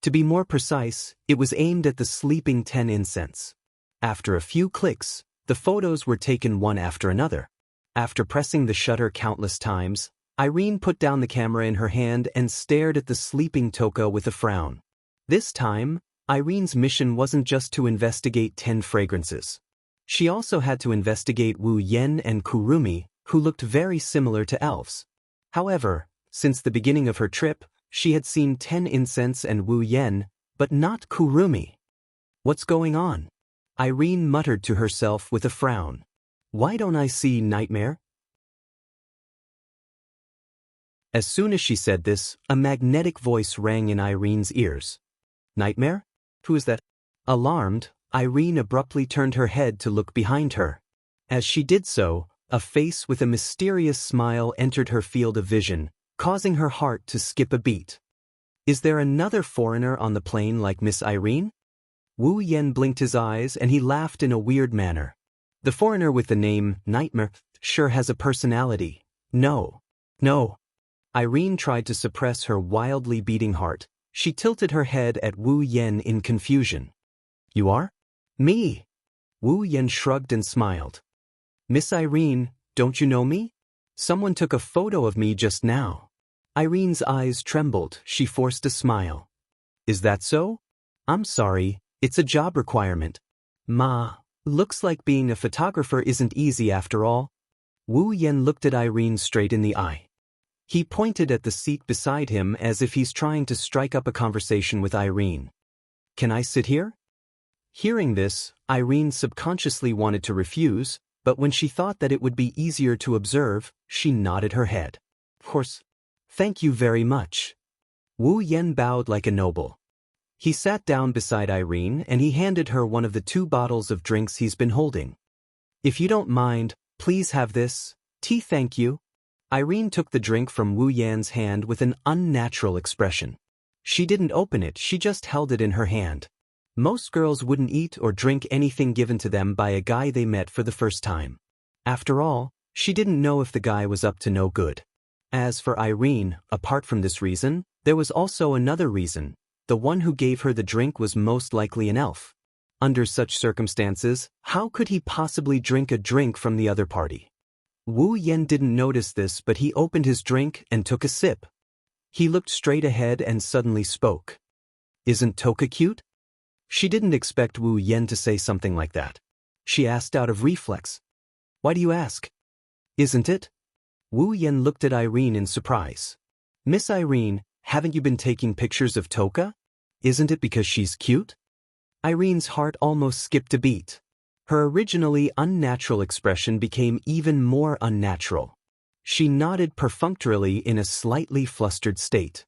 To be more precise, it was aimed at the sleeping 10 Incense. After a few clicks, the photos were taken one after another. After pressing the shutter countless times, Irene put down the camera in her hand and stared at the sleeping Toka with a frown. This time, Irene's mission wasn't just to investigate 10 fragrances. She also had to investigate Wu Yen and Kurumi, who looked very similar to elves. However, since the beginning of her trip, she had seen 10 Incense and Wu Yen, but not Kurumi. What's going on? Irene muttered to herself with a frown. Why don't I see Nightmare? As soon as she said this, a magnetic voice rang in Irene's ears. Nightmare? Who is that? Alarmed, Irene abruptly turned her head to look behind her. As she did so, a face with a mysterious smile entered her field of vision, causing her heart to skip a beat. Is there another foreigner on the plane like Miss Irene? Wu Yen blinked his eyes and he laughed in a weird manner. The foreigner with the name Nightmare sure has a personality. No. Irene tried to suppress her wildly beating heart. She tilted her head at Wu Yen in confusion. You are? Me. Wu Yen shrugged and smiled. Miss Irene, don't you know me? Someone took a photo of me just now. Irene's eyes trembled. She forced a smile. Is that so? I'm sorry, it's a job requirement. Ma, looks like being a photographer isn't easy after all. Wu Yan looked at Irene straight in the eye. He pointed at the seat beside him as if he's trying to strike up a conversation with Irene. Can I sit here? Hearing this, Irene subconsciously wanted to refuse, but when she thought that it would be easier to observe, she nodded her head. Of course. Thank you very much. Wu Yan bowed like a noble. He sat down beside Irene and he handed her one of the 2 bottles of drinks he's been holding. If you don't mind, please have this. Tea, thank you. Irene took the drink from Wu Yan's hand with an unnatural expression. She didn't open it, she just held it in her hand. Most girls wouldn't eat or drink anything given to them by a guy they met for the first time. After all, she didn't know if the guy was up to no good. As for Irene, apart from this reason, there was also another reason. The one who gave her the drink was most likely an elf. Under such circumstances, how could he possibly drink a drink from the other party? Wu Yan didn't notice this, but he opened his drink and took a sip. He looked straight ahead and suddenly spoke. Isn't Toka cute? She didn't expect Wu Yan to say something like that. She asked out of reflex. Why do you ask? Isn't it? Wu Yan looked at Irene in surprise. Miss Irene, haven't you been taking pictures of Toka? Isn't it because she's cute? Irene's heart almost skipped a beat. Her originally unnatural expression became even more unnatural. She nodded perfunctorily in a slightly flustered state.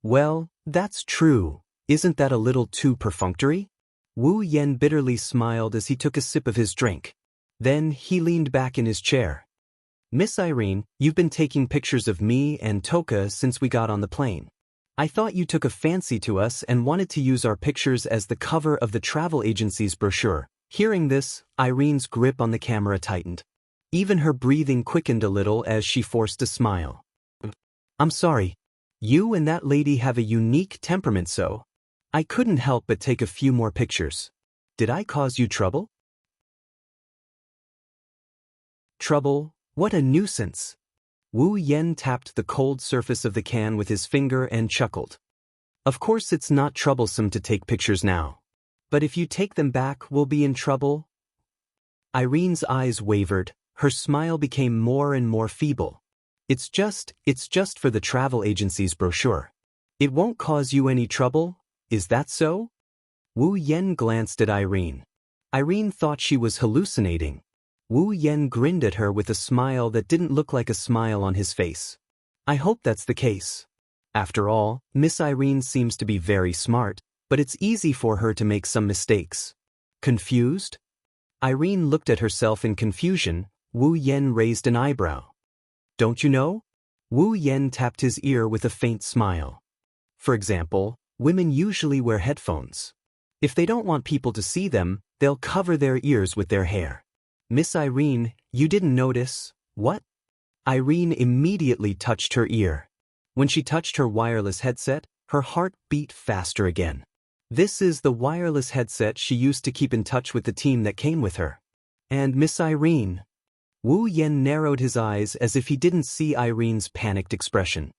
Well, that's true. Isn't that a little too perfunctory? Wu Yan bitterly smiled as he took a sip of his drink. Then he leaned back in his chair. Miss Irene, you've been taking pictures of me and Toka since we got on the plane. I thought you took a fancy to us and wanted to use our pictures as the cover of the travel agency's brochure. Hearing this, Irene's grip on the camera tightened. Even her breathing quickened a little as she forced a smile. I'm sorry. You and that lady have a unique temperament, so I couldn't help but take a few more pictures. Did I cause you trouble? Trouble? What a nuisance. Wu Yan tapped the cold surface of the can with his finger and chuckled. Of course it's not troublesome to take pictures now. But if you take them back, we'll be in trouble. Irene's eyes wavered, her smile became more and more feeble. It's just for the travel agency's brochure. It won't cause you any trouble, is that so? Wu Yan glanced at Irene. Irene thought she was hallucinating. Wu Yan grinned at her with a smile that didn't look like a smile on his face. I hope that's the case. After all, Miss Irene seems to be very smart, but it's easy for her to make some mistakes. Confused? Irene looked at herself in confusion. Wu Yan raised an eyebrow. Don't you know? Wu Yan tapped his ear with a faint smile. For example, women usually wear headphones. If they don't want people to see them, they'll cover their ears with their hair. Miss Irene, you didn't notice, what? Irene immediately touched her ear. When she touched her wireless headset, her heart beat faster again. This is the wireless headset she used to keep in touch with the team that came with her. And Miss Irene. Wu Yan narrowed his eyes as if he didn't see Irene's panicked expression.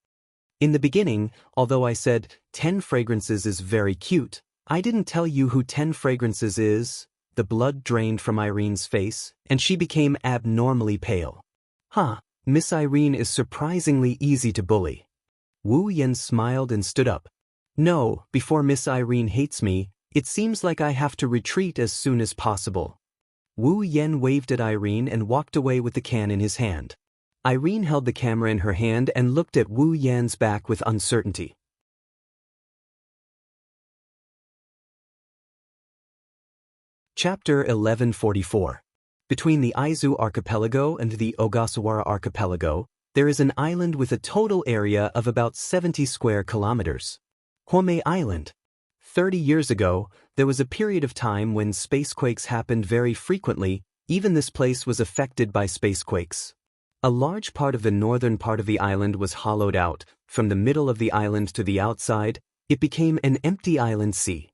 In the beginning, although I said 10 fragrances is very cute, I didn't tell you who 10 fragrances is. The blood drained from Irene's face, and she became abnormally pale. Miss Irene is surprisingly easy to bully. Wu Yan smiled and stood up. No, before Miss Irene hates me, it seems like I have to retreat as soon as possible. Wu Yan waved at Irene and walked away with the can in his hand. Irene held the camera in her hand and looked at Wu Yan's back with uncertainty. Chapter 1144. Between the Aizu archipelago and the Ogasawara archipelago, there is an island with a total area of about 70 square kilometers. Home Island. 30 years ago, there was a period of time when spacequakes happened very frequently. Even this place was affected by spacequakes. A large part of the northern part of the island was hollowed out. From the middle of the island to the outside, it became an empty island sea.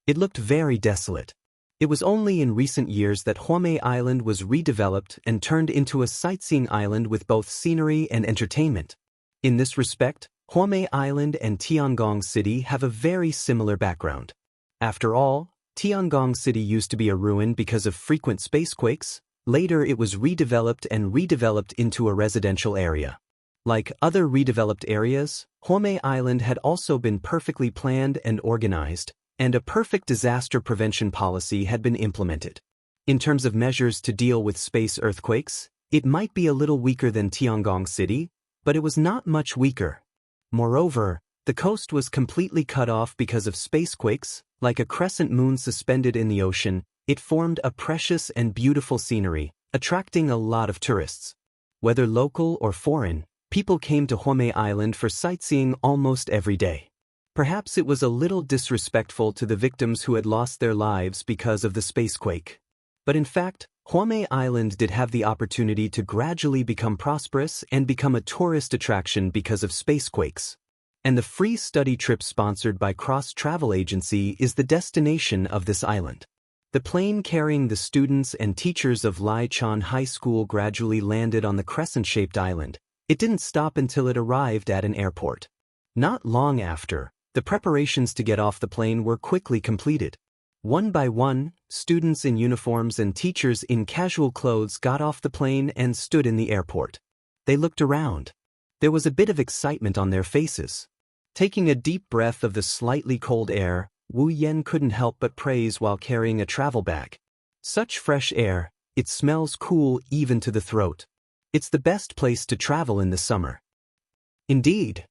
It looked very desolate. It was only in recent years that Home Island was redeveloped and turned into a sightseeing island with both scenery and entertainment. In this respect, Home Island and Tiangong City have a very similar background. After all, Tiangong City used to be a ruin because of frequent spacequakes. Later it was redeveloped into a residential area. Like other redeveloped areas, Home Island had also been perfectly planned and organized, and a perfect disaster prevention policy had been implemented. In terms of measures to deal with space earthquakes, it might be a little weaker than Tiangong City, but it was not much weaker. Moreover, the coast was completely cut off because of spacequakes. Like a crescent moon suspended in the ocean, it formed a precious and beautiful scenery, attracting a lot of tourists. Whether local or foreign, people came to Home Island for sightseeing almost every day. Perhaps it was a little disrespectful to the victims who had lost their lives because of the spacequake. But in fact, Home Island did have the opportunity to gradually become prosperous and become a tourist attraction because of spacequakes. And the free study trip sponsored by Cross Travel Agency is the destination of this island. The plane carrying the students and teachers of Lai Chan High School gradually landed on the crescent-shaped island. It didn't stop until it arrived at an airport. Not long after, the preparations to get off the plane were quickly completed. One by one, students in uniforms and teachers in casual clothes got off the plane and stood in the airport. They looked around. There was a bit of excitement on their faces. Taking a deep breath of the slightly cold air, Wu Yen couldn't help but praise while carrying a travel bag. Such fresh air, it smells cool even to the throat. It's the best place to travel in the summer. Indeed.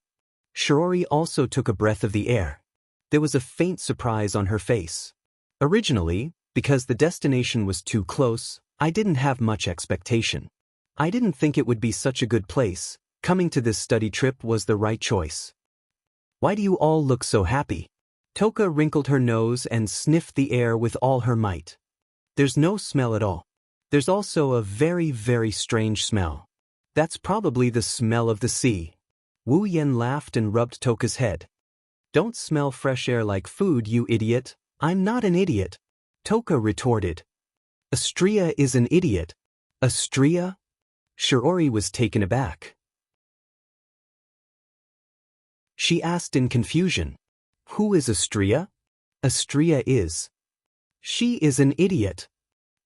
Shiori also took a breath of the air. There was a faint surprise on her face. Originally, because the destination was too close, I didn't have much expectation. I didn't think it would be such a good place. Coming to this study trip was the right choice. Why do you all look so happy? Toka wrinkled her nose and sniffed the air with all her might. There's no smell at all. There's also a very, very strange smell. That's probably the smell of the sea. Wu Yen laughed and rubbed Toka's head. Don't smell fresh air like food, you idiot. I'm not an idiot. Toka retorted. Astria is an idiot. Astria? Shiori was taken aback. She asked in confusion. Who is Astria? Astria is. She is an idiot.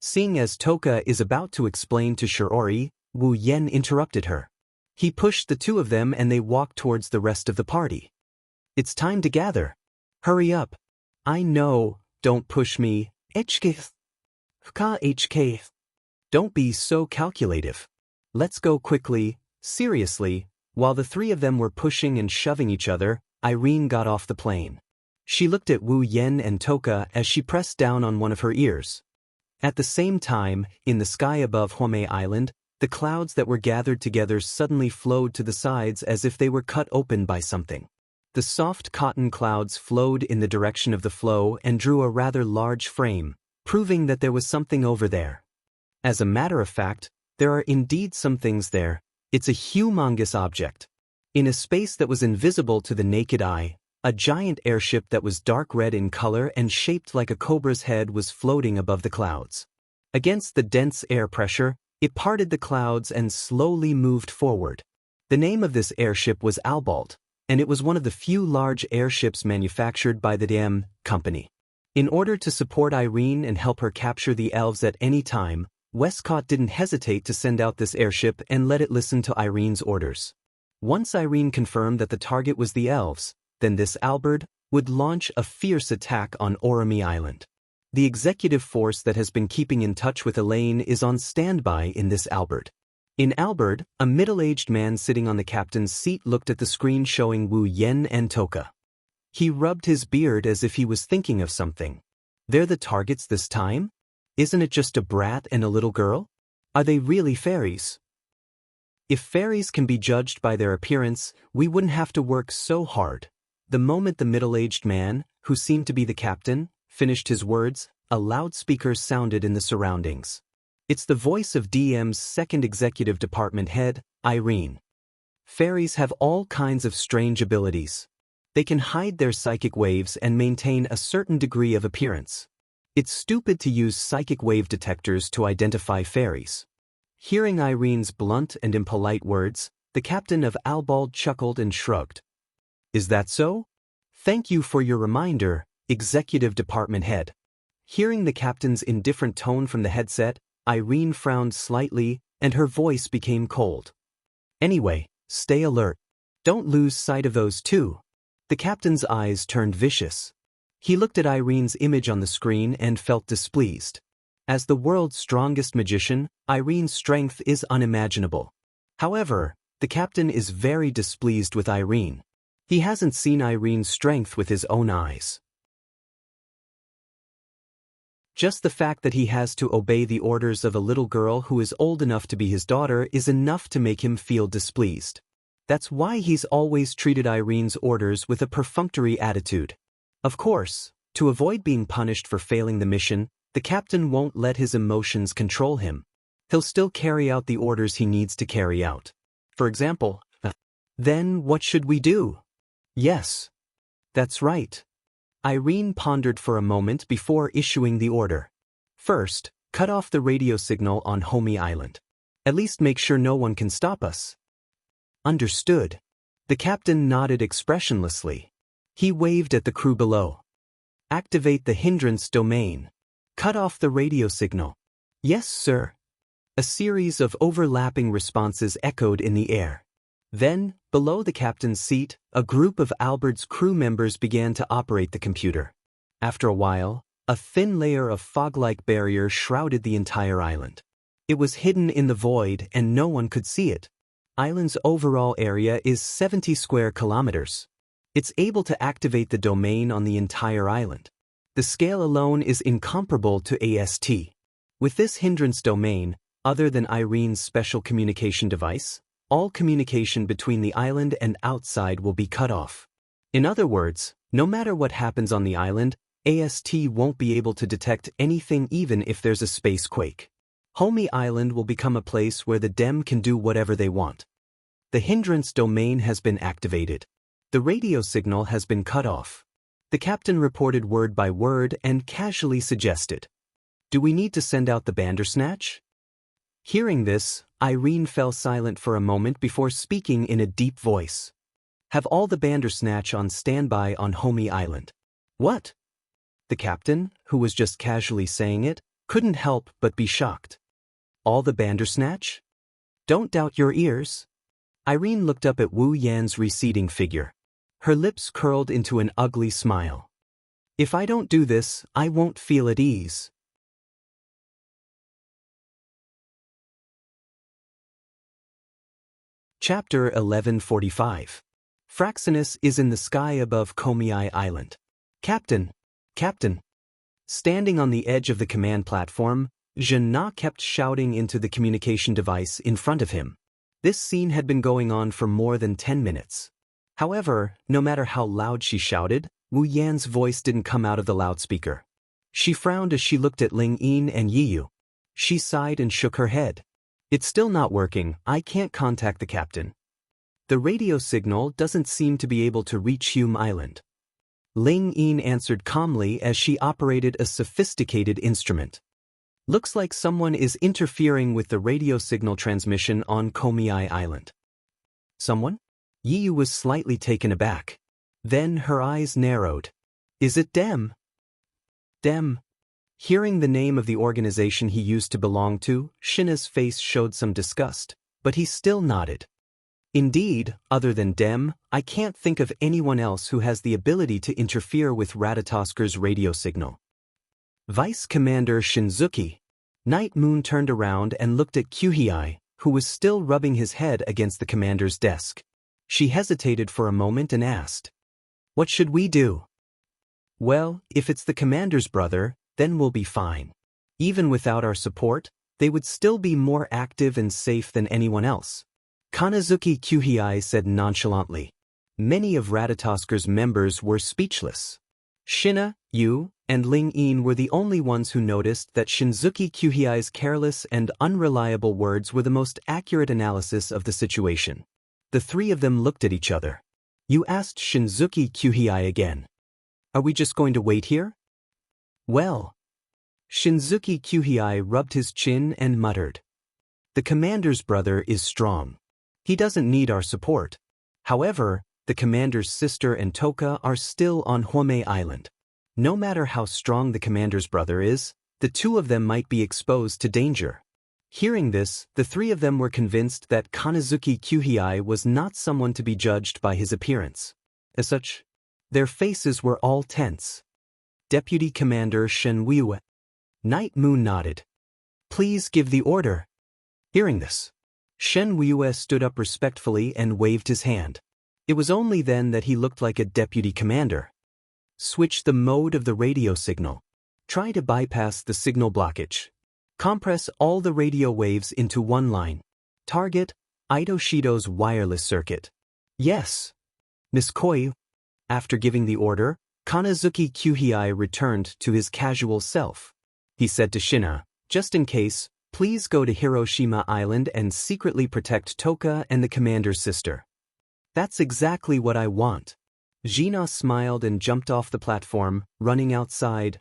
Seeing as Toka is about to explain to Shiori, Wu Yen interrupted her. He pushed the two of them and they walked towards the rest of the party. It's time to gather. Hurry up. I know, don't push me. Don't be so calculative. Let's go quickly, seriously. While the three of them were pushing and shoving each other, Irene got off the plane. She looked at Wu Yen and Toka as she pressed down on one of her ears. At the same time, in the sky above Home Island, the clouds that were gathered together suddenly flowed to the sides as if they were cut open by something. The soft cotton clouds flowed in the direction of the flow and drew a rather large frame, proving that there was something over there. As a matter of fact, there are indeed some things there. It's a humongous object. In a space that was invisible to the naked eye, a giant airship that was dark red in color and shaped like a cobra's head was floating above the clouds. Against the dense air pressure, it parted the clouds and slowly moved forward. The name of this airship was Albalt, and it was one of the few large airships manufactured by the DM company. In order to support Irene and help her capture the elves at any time, Westcott didn't hesitate to send out this airship and let it listen to Irene's orders. Once Irene confirmed that the target was the elves, then this Albert would launch a fierce attack on Orami Island. The executive force that has been keeping in touch with Elaine is on standby in this Albert. In Albert, a middle-aged man sitting on the captain's seat looked at the screen showing Wu Yen and Toka. He rubbed his beard as if he was thinking of something. They're the targets this time? Isn't it just a brat and a little girl? Are they really fairies? If fairies can be judged by their appearance, we wouldn't have to work so hard. The moment the middle-aged man, who seemed to be the captain, finished his words, a loudspeaker sounded in the surroundings. It's the voice of DM's second executive department head, Irene. Fairies have all kinds of strange abilities. They can hide their psychic waves and maintain a certain degree of appearance. It's stupid to use psychic wave detectors to identify fairies. Hearing Irene's blunt and impolite words, the captain of Albald chuckled and shrugged. Is that so? Thank you for your reminder, executive department head. Hearing the captain's indifferent tone from the headset, Irene frowned slightly, and her voice became cold. Anyway, stay alert. Don't lose sight of those two. The captain's eyes turned vicious. He looked at Irene's image on the screen and felt displeased. As the world's strongest magician, Irene's strength is unimaginable. However, the captain is very displeased with Irene. He hasn't seen Irene's strength with his own eyes. Just the fact that he has to obey the orders of a little girl who is old enough to be his daughter is enough to make him feel displeased. That's why he's always treated Irene's orders with a perfunctory attitude. Of course, to avoid being punished for failing the mission, the captain won't let his emotions control him. He'll still carry out the orders he needs to carry out. For example, then what should we do? Yes. That's right. Irene pondered for a moment before issuing the order. First, cut off the radio signal on Homey Island. At least make sure no one can stop us. Understood. The captain nodded expressionlessly. He waved at the crew below. Activate the hindrance domain. Cut off the radio signal. Yes, sir. A series of overlapping responses echoed in the air. Then, below the captain's seat, a group of Albert's crew members began to operate the computer. After a while, a thin layer of fog-like barrier shrouded the entire island. It was hidden in the void and no one could see it. Island's overall area is 70 square kilometers. It's able to activate the domain on the entire island. The scale alone is incomparable to AST. With this hindrance domain, other than Irene's special communication device, all communication between the island and outside will be cut off. In other words, no matter what happens on the island, AST won't be able to detect anything even if there's a space quake. Homey Island will become a place where the Dem can do whatever they want. The hindrance domain has been activated. The radio signal has been cut off. The captain reported word by word and casually suggested, "Do we need to send out the Bandersnatch?" Hearing this, Irene fell silent for a moment before speaking in a deep voice. "Have all the Bandersnatch on standby on Homey Island." "What?" The captain, who was just casually saying it, couldn't help but be shocked. "All the Bandersnatch?" "Don't doubt your ears." Irene looked up at Wu Yan's receding figure. Her lips curled into an ugly smile. "If I don't do this, I won't feel at ease." Chapter 1145. Fraxinus is in the sky above Komei Island. Captain! Captain! Standing on the edge of the command platform, Jean Na kept shouting into the communication device in front of him. This scene had been going on for more than 10 minutes. However, no matter how loud she shouted, Wu Yan's voice didn't come out of the loudspeaker. She frowned as she looked at Ling Yin and Yiyu. She sighed and shook her head. "It's still not working. I can't contact the captain. The radio signal doesn't seem to be able to reach Hume Island." Ling Yin answered calmly as she operated a sophisticated instrument. "Looks like someone is interfering with the radio signal transmission on Komei Island." "Someone?" Yiyu was slightly taken aback. Then her eyes narrowed. "Is it Dem?" "Dem?" Hearing the name of the organization he used to belong to, Shina's face showed some disgust, but he still nodded. "Indeed, other than Dem, I can't think of anyone else who has the ability to interfere with Ratatosker's radio signal." Vice Commander Shinzuki. Night Moon turned around and looked at Kyuhei, who was still rubbing his head against the commander's desk. She hesitated for a moment and asked, "What should we do?" "Well, if it's the commander's brother, then we'll be fine. Even without our support, they would still be more active and safe than anyone else," Kanazuki Kyuhei said nonchalantly. Many of Ratatosker's members were speechless. Shina, Yu, and Ling Yin were the only ones who noticed that Shinzuki Kyuhei's careless and unreliable words were the most accurate analysis of the situation. The three of them looked at each other. Yu asked Shinzuki Kyuhei again, "Are we just going to wait here?" "Well." Shinzuki Kyuhei rubbed his chin and muttered, "The commander's brother is strong. He doesn't need our support. However, the commander's sister and Toka are still on Homei Island. No matter how strong the commander's brother is, the two of them might be exposed to danger. Hearing this, the three of them were convinced that Kanazuki Kyuhei was not someone to be judged by his appearance. As such, their faces were all tense. Deputy Commander Shenwue. Night Moon nodded. Please give the order. Hearing this, Shenwue stood up respectfully and waved his hand. It was only then that he looked like a deputy commander. Switch the mode of the radio signal. Try to bypass the signal blockage. Compress all the radio waves into one line. Target Ito Shido's wireless circuit. Yes. Miss Koi. After giving the order, Kanazuki Kyuhei returned to his casual self. He said to Shina, just in case, please go to Hiroshima Island and secretly protect Toka and the commander's sister. That's exactly what I want. Gina smiled and jumped off the platform, running outside.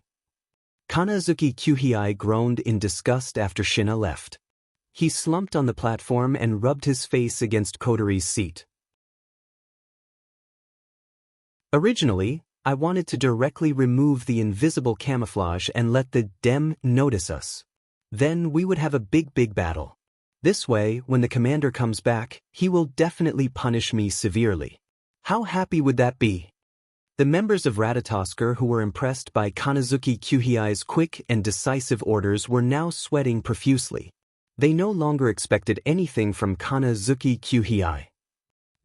Kanazuki Kyuhei groaned in disgust after Shina left. He slumped on the platform and rubbed his face against Kotori's seat. Originally, I wanted to directly remove the invisible camouflage and let the dem notice us. Then we would have a big battle. This way, when the commander comes back, he will definitely punish me severely. How happy would that be? The members of Ratatosker who were impressed by Kanazuki Kyuhei's quick and decisive orders were now sweating profusely. They no longer expected anything from Kanazuki Kyuhei.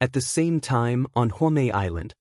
At the same time, on Home Island,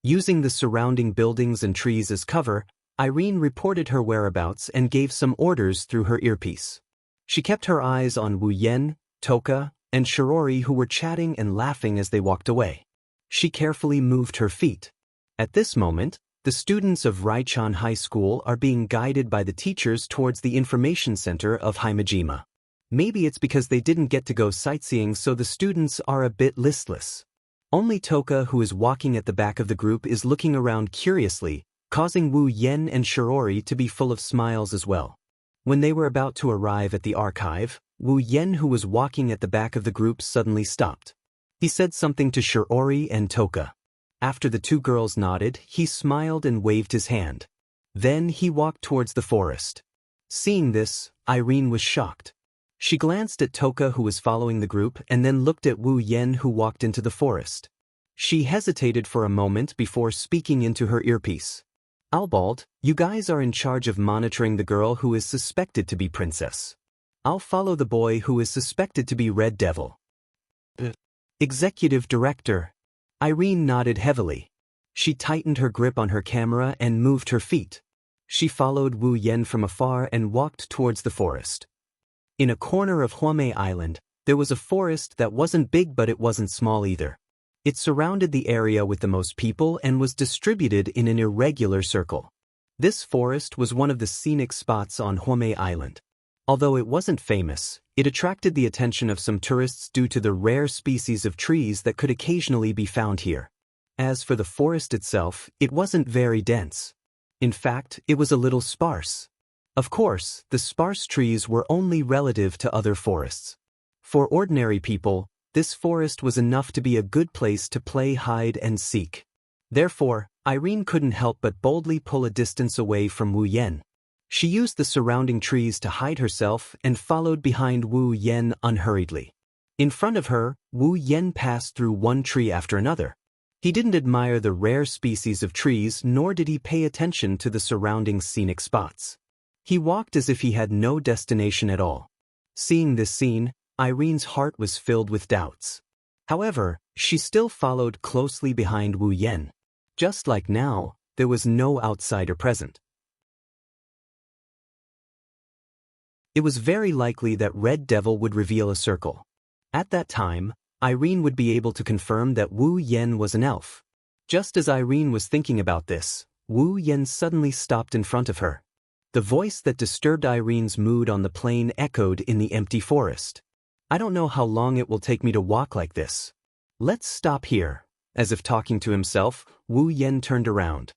using the surrounding buildings and trees as cover, Irene reported her whereabouts and gave some orders through her earpiece. She kept her eyes on Wu Yen, Toka, and Shirori who were chatting and laughing as they walked away. She carefully moved her feet. At this moment, the students of Raichan High School are being guided by the teachers towards the information center of Himejima. Maybe it's because they didn't get to go sightseeing, so the students are a bit listless. Only Toka, who is walking at the back of the group, is looking around curiously, causing Wu Yen and Shirori to be full of smiles as well. When they were about to arrive at the archive, Wu Yen, who was walking at the back of the group, suddenly stopped. He said something to Shirori and Toka. After the two girls nodded, he smiled and waved his hand. Then he walked towards the forest. Seeing this, Irene was shocked. She glanced at Toka, who was following the group, and then looked at Wu Yen, who walked into the forest. She hesitated for a moment before speaking into her earpiece. Albald, you guys are in charge of monitoring the girl who is suspected to be Princess. I'll follow the boy who is suspected to be Red Devil. Executive Director. Irene nodded heavily. She tightened her grip on her camera and moved her feet. She followed Wu Yen from afar and walked towards the forest. In a corner of Home Island, there was a forest that wasn't big but it wasn't small either. It surrounded the area with the most people and was distributed in an irregular circle. This forest was one of the scenic spots on Home Island. Although it wasn't famous, it attracted the attention of some tourists due to the rare species of trees that could occasionally be found here. As for the forest itself, it wasn't very dense. In fact, it was a little sparse. Of course, the sparse trees were only relative to other forests. For ordinary people, this forest was enough to be a good place to play hide and seek. Therefore, Irene couldn't help but boldly pull a distance away from Wu Yen. She used the surrounding trees to hide herself and followed behind Wu Yen unhurriedly. In front of her, Wu Yen passed through one tree after another. He didn't admire the rare species of trees, nor did he pay attention to the surrounding scenic spots. He walked as if he had no destination at all. Seeing this scene, Irene's heart was filled with doubts. However, she still followed closely behind Wu Yen. Just like now, there was no outsider present. It was very likely that Red Devil would reveal a circle. At that time, Irene would be able to confirm that Wu Yen was an elf. Just as Irene was thinking about this, Wu Yen suddenly stopped in front of her. The voice that disturbed Irene's mood on the plain echoed in the empty forest. I don't know how long it will take me to walk like this. Let's stop here. As if talking to himself, Wu Yen turned around.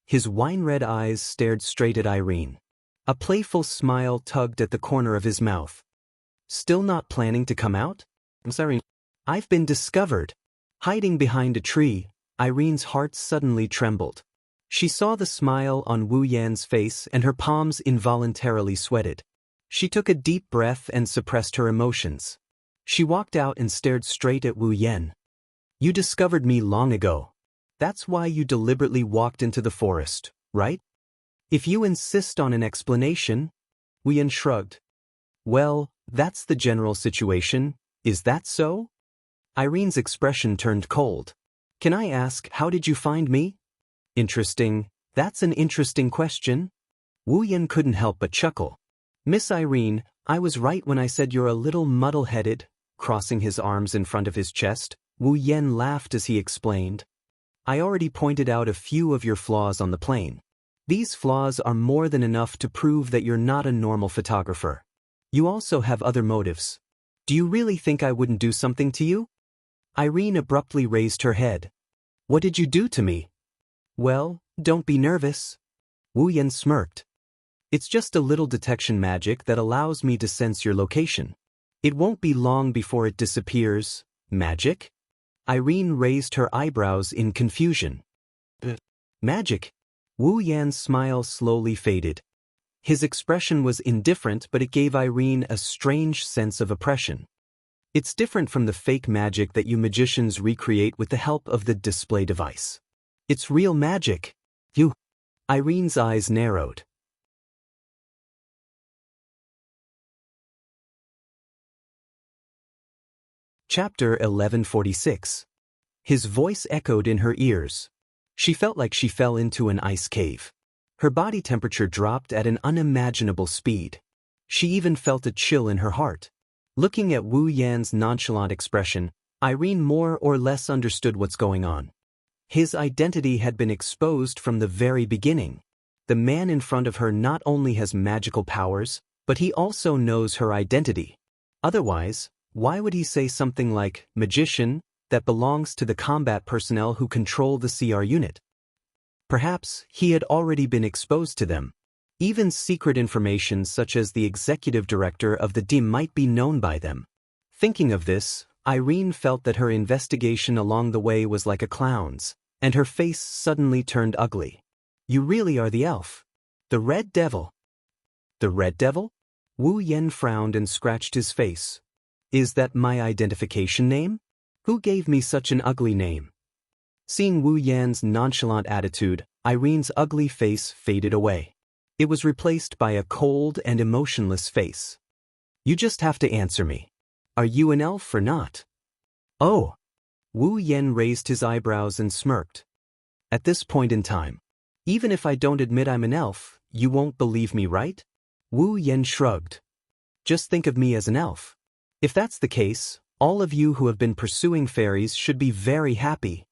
His wine-red eyes stared straight at Irene. A playful smile tugged at the corner of his mouth. Still not planning to come out? I'm sorry. I've been discovered. Hiding behind a tree, Irene's heart suddenly trembled. She saw the smile on Wu Yan's face and her palms involuntarily sweated. She took a deep breath and suppressed her emotions. She walked out and stared straight at Wu Yan. You discovered me long ago. That's why you deliberately walked into the forest, right? If you insist on an explanation. Wu Yan shrugged. Well, that's the general situation, is that so? Irene's expression turned cold. Can I ask, how did you find me? Interesting, that's an interesting question. Wu Yan couldn't help but chuckle. Miss Irene, I was right when I said you're a little muddle-headed. Crossing his arms in front of his chest, Wu Yan laughed as he explained. I already pointed out a few of your flaws on the plane. These flaws are more than enough to prove that you're not a normal photographer. You also have other motives. Do you really think I wouldn't do something to you? Irene abruptly raised her head. What did you do to me? Well, don't be nervous. Wu Yan smirked. It's just a little detection magic that allows me to sense your location. It won't be long before it disappears. Magic? Irene raised her eyebrows in confusion. Magic? Wu Yan's smile slowly faded. His expression was indifferent, but it gave Irene a strange sense of oppression. It's different from the fake magic that you magicians recreate with the help of the display device. It's real magic. Irene's eyes narrowed. Chapter 1146. His voice echoed in her ears. She felt like she fell into an ice cave. Her body temperature dropped at an unimaginable speed. She even felt a chill in her heart. Looking at Wu Yan's nonchalant expression, Irene more or less understood what's going on. His identity had been exposed from the very beginning. The man in front of her not only has magical powers, but he also knows her identity. Otherwise, why would he say something like, magician, that belongs to the combat personnel who control the CR unit? Perhaps he had already been exposed to them. Even secret information such as the executive director of the DIM might be known by them. Thinking of this, Irene felt that her investigation along the way was like a clown's, and her face suddenly turned ugly. You really are the elf. The Red Devil. The Red Devil? Wu Yan frowned and scratched his face. Is that my identification name? Who gave me such an ugly name? Seeing Wu Yan's nonchalant attitude, Irene's ugly face faded away. It was replaced by a cold and emotionless face. You just have to answer me. Are you an elf or not? Oh. Wu Yan raised his eyebrows and smirked. At this point in time, even if I don't admit I'm an elf, you won't believe me, right? Wu Yan shrugged. Just think of me as an elf. If that's the case, all of you who have been pursuing fairies should be very happy.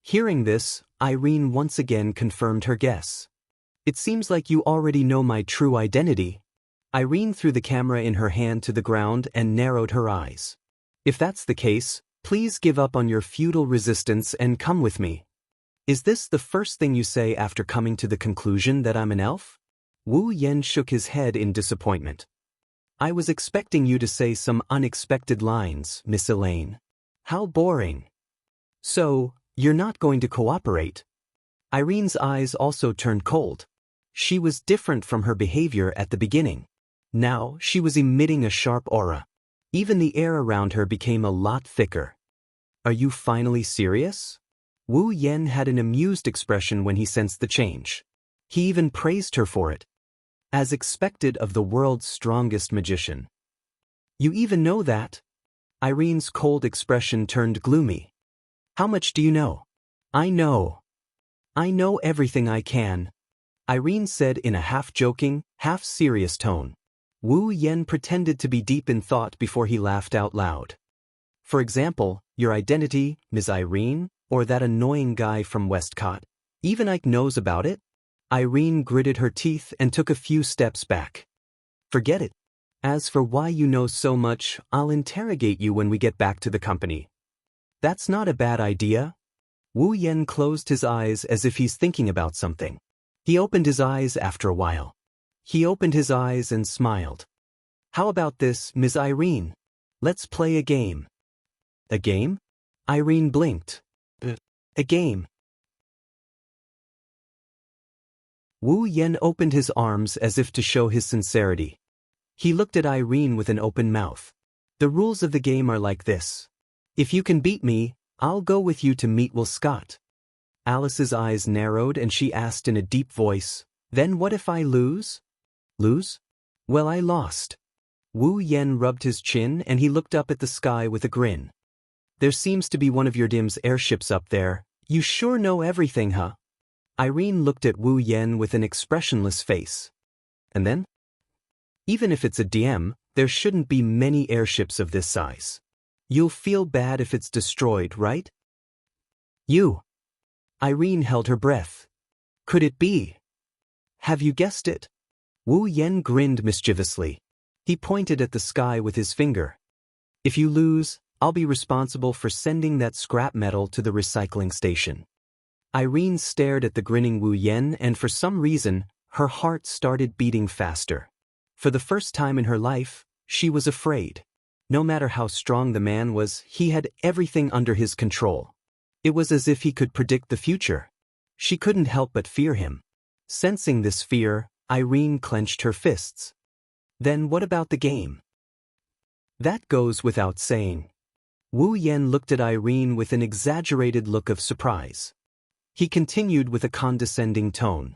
Hearing this, Irene once again confirmed her guess. It seems like you already know my true identity. Irene threw the camera in her hand to the ground and narrowed her eyes. If that's the case, please give up on your futile resistance and come with me. Is this the first thing you say after coming to the conclusion that I'm an elf? Wu Yan shook his head in disappointment. I was expecting you to say some unexpected lines, Miss Elaine. How boring. So, you're not going to cooperate? Irene's eyes also turned cold. She was different from her behavior at the beginning. Now, she was emitting a sharp aura. Even the air around her became a lot thicker. Are you finally serious? Wu Yan had an amused expression when he sensed the change. He even praised her for it. As expected of the world's strongest magician. You even know that? Irene's cold expression turned gloomy. How much do you know? I know everything I can, Irene said in a half-joking, half-serious tone. Wu Yan pretended to be deep in thought before he laughed out loud. For example, your identity, Ms. Irene, or that annoying guy from Westcott. Even Ike knows about it? Irene gritted her teeth and took a few steps back. Forget it. As for why you know so much, I'll interrogate you when we get back to the company. That's not a bad idea. Wu Yan closed his eyes as if he's thinking about something. He opened his eyes after a while. He opened his eyes and smiled. How about this, Ms. Irene? Let's play a game. A game? Irene blinked. A game. Wu Yen opened his arms as if to show his sincerity. He looked at Irene with an open mouth. The rules of the game are like this. If you can beat me, I'll go with you to meet Will Scott. Alice's eyes narrowed and she asked in a deep voice, "Then what if I lose?" "Lose? Well, I lost." Wu Yen rubbed his chin and he looked up at the sky with a grin. "There seems to be one of your DM's airships up there. You sure know everything, huh?" Irene looked at Wu Yen with an expressionless face. "And then?" "Even if it's a DM, there shouldn't be many airships of this size. You'll feel bad if it's destroyed, right?" "You." Irene held her breath. "Could it be?" "Have you guessed it?" Wu Yen grinned mischievously. He pointed at the sky with his finger. "If you lose, I'll be responsible for sending that scrap metal to the recycling station." Irene stared at the grinning Wu Yen and for some reason, her heart started beating faster. For the first time in her life, she was afraid. No matter how strong the man was, he had everything under his control. It was as if he could predict the future. She couldn't help but fear him. Sensing this fear, Irene clenched her fists. "Then what about the game?" "That goes without saying." Wu Yen looked at Irene with an exaggerated look of surprise. He continued with a condescending tone.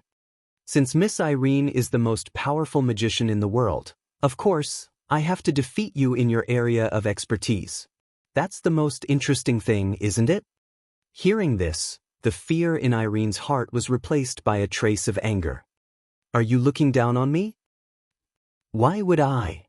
"Since Miss Irene is the most powerful magician in the world, of course, I have to defeat you in your area of expertise. That's the most interesting thing, isn't it?" Hearing this, the fear in Irene's heart was replaced by a trace of anger. "Are you looking down on me?" "Why would I?"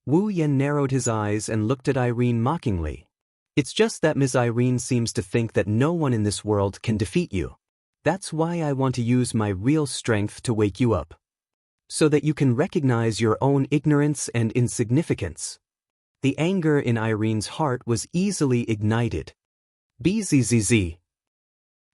Wu Yen narrowed his eyes and looked at Irene mockingly. "It's just that Miss Irene seems to think that no one in this world can defeat you. That's why I want to use my real strength to wake you up. So that you can recognize your own ignorance and insignificance." The anger in Irene's heart was easily ignited. Bzzz.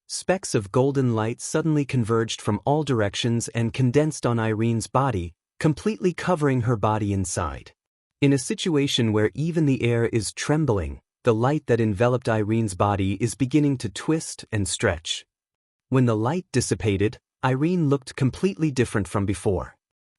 Specks of golden light suddenly converged from all directions and condensed on Irene's body, completely covering her body inside. In a situation where even the air is trembling, the light that enveloped Irene's body is beginning to twist and stretch. When the light dissipated, Irene looked completely different from before.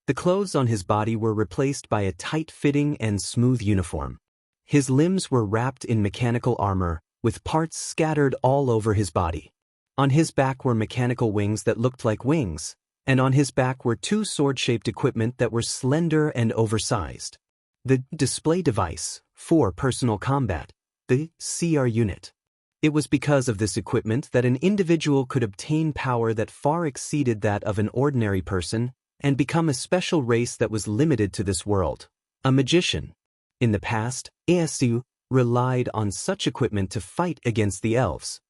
The clothes on his body were replaced by a tight-fitting and smooth uniform. His limbs were wrapped in mechanical armor, with parts scattered all over his body. On his back were mechanical wings that looked like wings, and on his back were two sword-shaped equipment that were slender and oversized. The display device, for personal combat, the CR unit. It was because of this equipment that an individual could obtain power that far exceeded that of an ordinary person and become a special race that was limited to this world, a magician. In the past, ASU relied on such equipment to fight against the elves.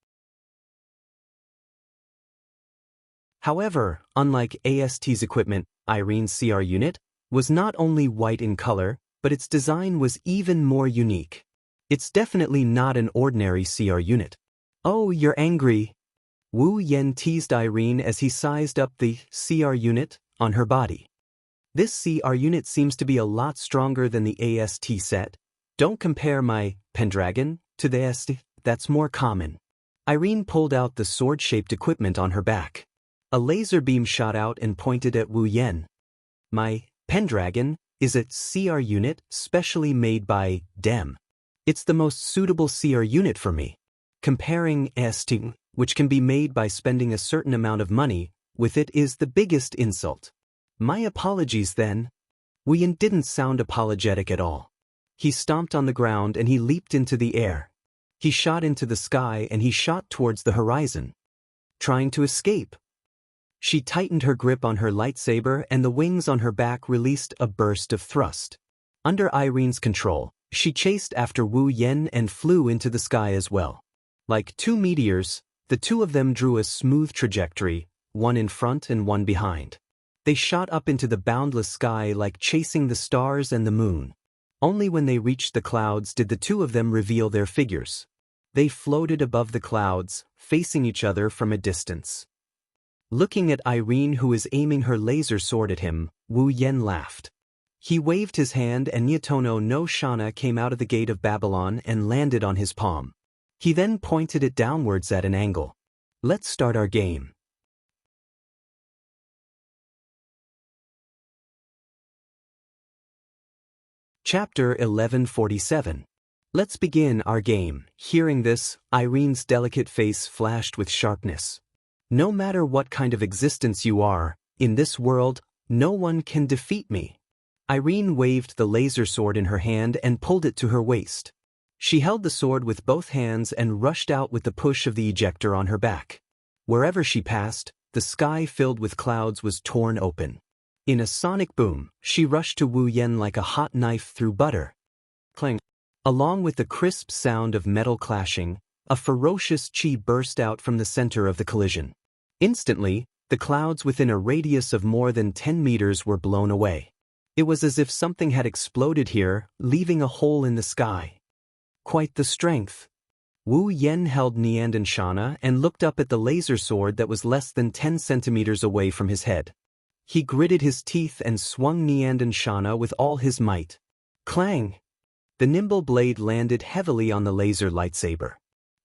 However, unlike AST's equipment, Irene's CR unit was not only white in color, but its design was even more unique. It's definitely not an ordinary CR unit. "Oh, you're angry." Wu Yen teased Irene as he sized up the CR unit on her body. "This CR unit seems to be a lot stronger than the AST set. Don't compare my Pendragon to the AST, that's more common." Irene pulled out the sword-shaped equipment on her back. A laser beam shot out and pointed at Wu Yen. "My Pendragon is a CR unit specially made by DEM. It's the most suitable CR unit for me. Comparing AST, which can be made by spending a certain amount of money, with it is the biggest insult. My apologies then." Wu Yen didn't sound apologetic at all. He stomped on the ground and he leaped into the air. He shot into the sky and he shot towards the horizon, trying to escape. She tightened her grip on her lightsaber and the wings on her back released a burst of thrust. Under Irene's control, she chased after Wu Yen and flew into the sky as well. Like two meteors, the two of them drew a smooth trajectory, one in front and one behind. They shot up into the boundless sky like chasing the stars and the moon. Only when they reached the clouds did the two of them reveal their figures. They floated above the clouds, facing each other from a distance. Looking at Irene, who was aiming her laser sword at him, Wu Yen laughed. He waved his hand and Nyatono no Shana came out of the gate of Babylon and landed on his palm. He then pointed it downwards at an angle. "Let's start our game." Chapter 1147. Let's begin our game. Hearing this, Irene's delicate face flashed with sharpness. No matter what kind of existence you are, in this world, no one can defeat me. Irene waved the laser sword in her hand and pulled it to her waist. She held the sword with both hands and rushed out with the push of the ejector on her back. Wherever she passed, the sky filled with clouds was torn open. In a sonic boom, she rushed to Wu Yen like a hot knife through butter. Clang. Along with the crisp sound of metal clashing, a ferocious chi burst out from the center of the collision. Instantly, the clouds within a radius of more than 10 meters were blown away. It was as if something had exploded here, leaving a hole in the sky. Quite the strength. Wu Yen held Niandan and looked up at the laser sword that was less than 10 centimeters away from his head. He gritted his teeth and swung Niandan with all his might. Clang! The nimble blade landed heavily on the laser lightsaber.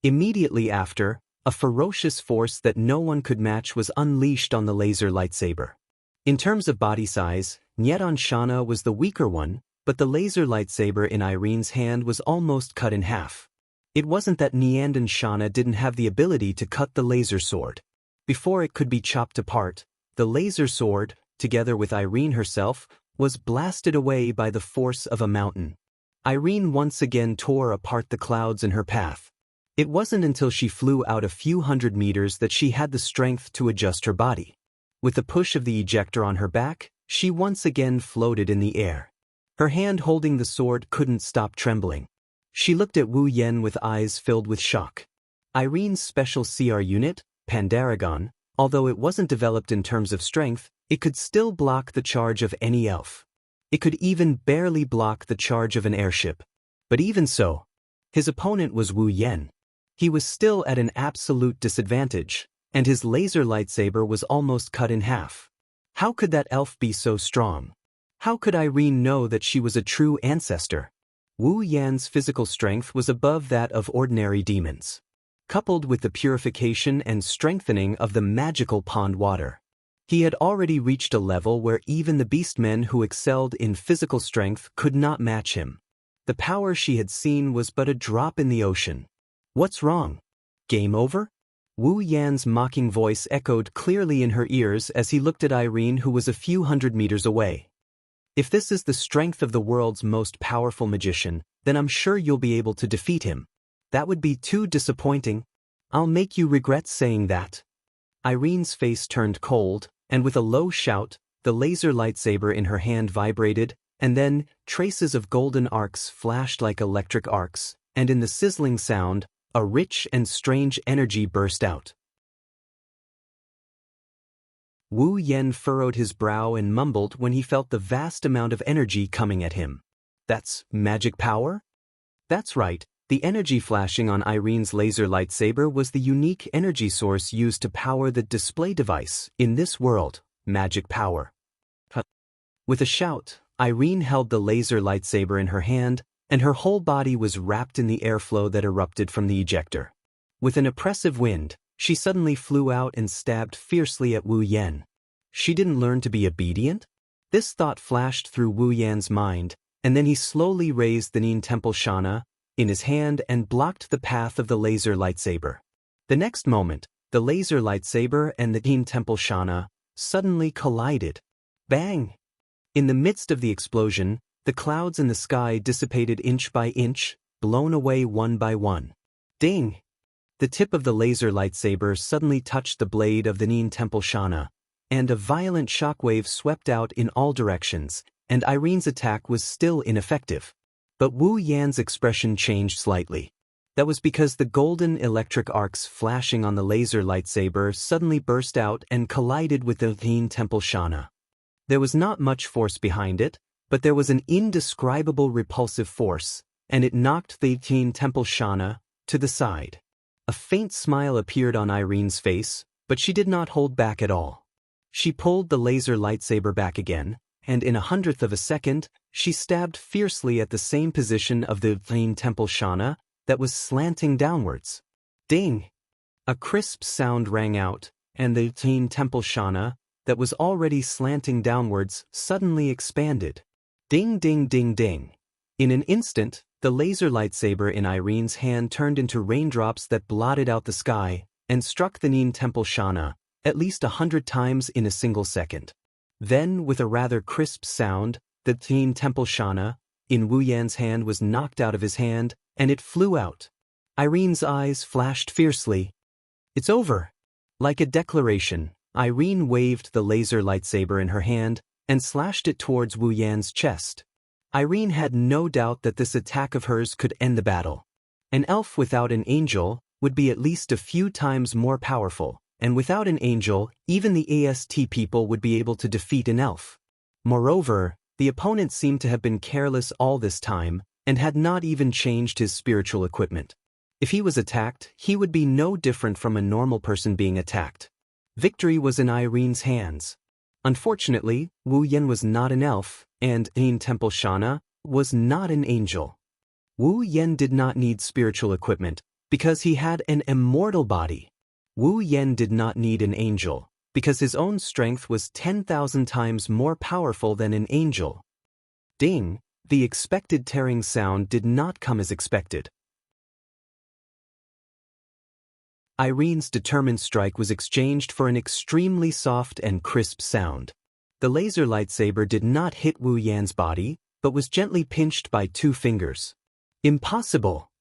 Immediately after, a ferocious force that no one could match was unleashed on the laser lightsaber. In terms of body size, Niandan was the weaker one, but the laser lightsaber in Irene's hand was almost cut in half. It wasn't that Niandan didn't have the ability to cut the laser sword. Before it could be chopped apart, the laser sword, together with Irene herself, was blasted away by the force of a mountain. Irene once again tore apart the clouds in her path. It wasn't until she flew out a few hundred meters that she had the strength to adjust her body. With the push of the ejector on her back, she once again floated in the air. Her hand holding the sword couldn't stop trembling. She looked at Wu Yen with eyes filled with shock. Irene's special CR unit, Pandaragon, although it wasn't developed in terms of strength, it could still block the charge of any elf. It could even barely block the charge of an airship. But even so, his opponent was Wu Yen. He was still at an absolute disadvantage, and his laser lightsaber was almost cut in half. How could that elf be so strong? How could Irene know that she was a true ancestor? Wu Yan's physical strength was above that of ordinary demons. Coupled with the purification and strengthening of the magical pond water, he had already reached a level where even the beastmen who excelled in physical strength could not match him. The power she had seen was but a drop in the ocean. What's wrong? Game over? Wu Yan's mocking voice echoed clearly in her ears as he looked at Irene, who was a few hundred meters away. If this is the strength of the world's most powerful magician, then I'm sure you'll be able to defeat him. That would be too disappointing. I'll make you regret saying that. Irene's face turned cold, and with a low shout, the laser lightsaber in her hand vibrated, and then, traces of golden arcs flashed like electric arcs, and in the sizzling sound, a rich and strange energy burst out. Wu Yen furrowed his brow and mumbled when he felt the vast amount of energy coming at him. That's magic power? That's right. The energy flashing on Irene's laser lightsaber was the unique energy source used to power the display device, in this world, magic power. With a shout, Irene held the laser lightsaber in her hand, and her whole body was wrapped in the airflow that erupted from the ejector. With an oppressive wind, she suddenly flew out and stabbed fiercely at Wu Yen. She didn't learn to be obedient? This thought flashed through Wu Yan's mind, and then he slowly raised the Nin Temple Shana in his hand and blocked the path of the laser lightsaber. The next moment, the laser lightsaber and the Nin Temple Shana suddenly collided. Bang! In the midst of the explosion, the clouds in the sky dissipated inch by inch, blown away one by one. Ding! The tip of the laser lightsaber suddenly touched the blade of the Nin Temple Shana, and a violent shockwave swept out in all directions, and Irene's attack was still ineffective. But Wu Yan's expression changed slightly. That was because the golden electric arcs flashing on the laser lightsaber suddenly burst out and collided with the Nin Temple Shana. There was not much force behind it, but there was an indescribable repulsive force, and it knocked the Nin Temple Shana to the side. A faint smile appeared on Irene's face, but she did not hold back at all. She pulled the laser lightsaber back again, and in a hundredth of a second, she stabbed fiercely at the same position of the Nin Temple Shana that was slanting downwards. Ding! A crisp sound rang out, and the Nin Temple Shana that was already slanting downwards suddenly expanded. Ding ding ding ding! In an instant, the laser lightsaber in Irene's hand turned into raindrops that blotted out the sky and struck the Neen Temple Shana at least 100 times in a single second. Then, with a rather crisp sound, the Neen Temple Shana in Wu Yan's hand was knocked out of his hand, and it flew out. Irene's eyes flashed fiercely. "It's over!" Like a declaration, Irene waved the laser lightsaber in her hand and slashed it towards Wu Yan's chest. Irene had no doubt that this attack of hers could end the battle. An elf without an angel would be at least a few times more powerful, and without an angel, even the AST people would be able to defeat an elf. Moreover, the opponent seemed to have been careless all this time and had not even changed his spiritual equipment. If he was attacked, he would be no different from a normal person being attacked. Victory was in Irene's hands. Unfortunately, Wu Yan was not an elf, and Neen Temple Shana was not an angel. Wu Yan did not need spiritual equipment because he had an immortal body. Wu Yan did not need an angel because his own strength was 10,000 times more powerful than an angel. Ding! The expected tearing sound did not come as expected. Irene's determined strike was exchanged for an extremely soft and crisp sound. The laser lightsaber did not hit Wu Yan's body, but was gently pinched by 2 fingers. Impossible!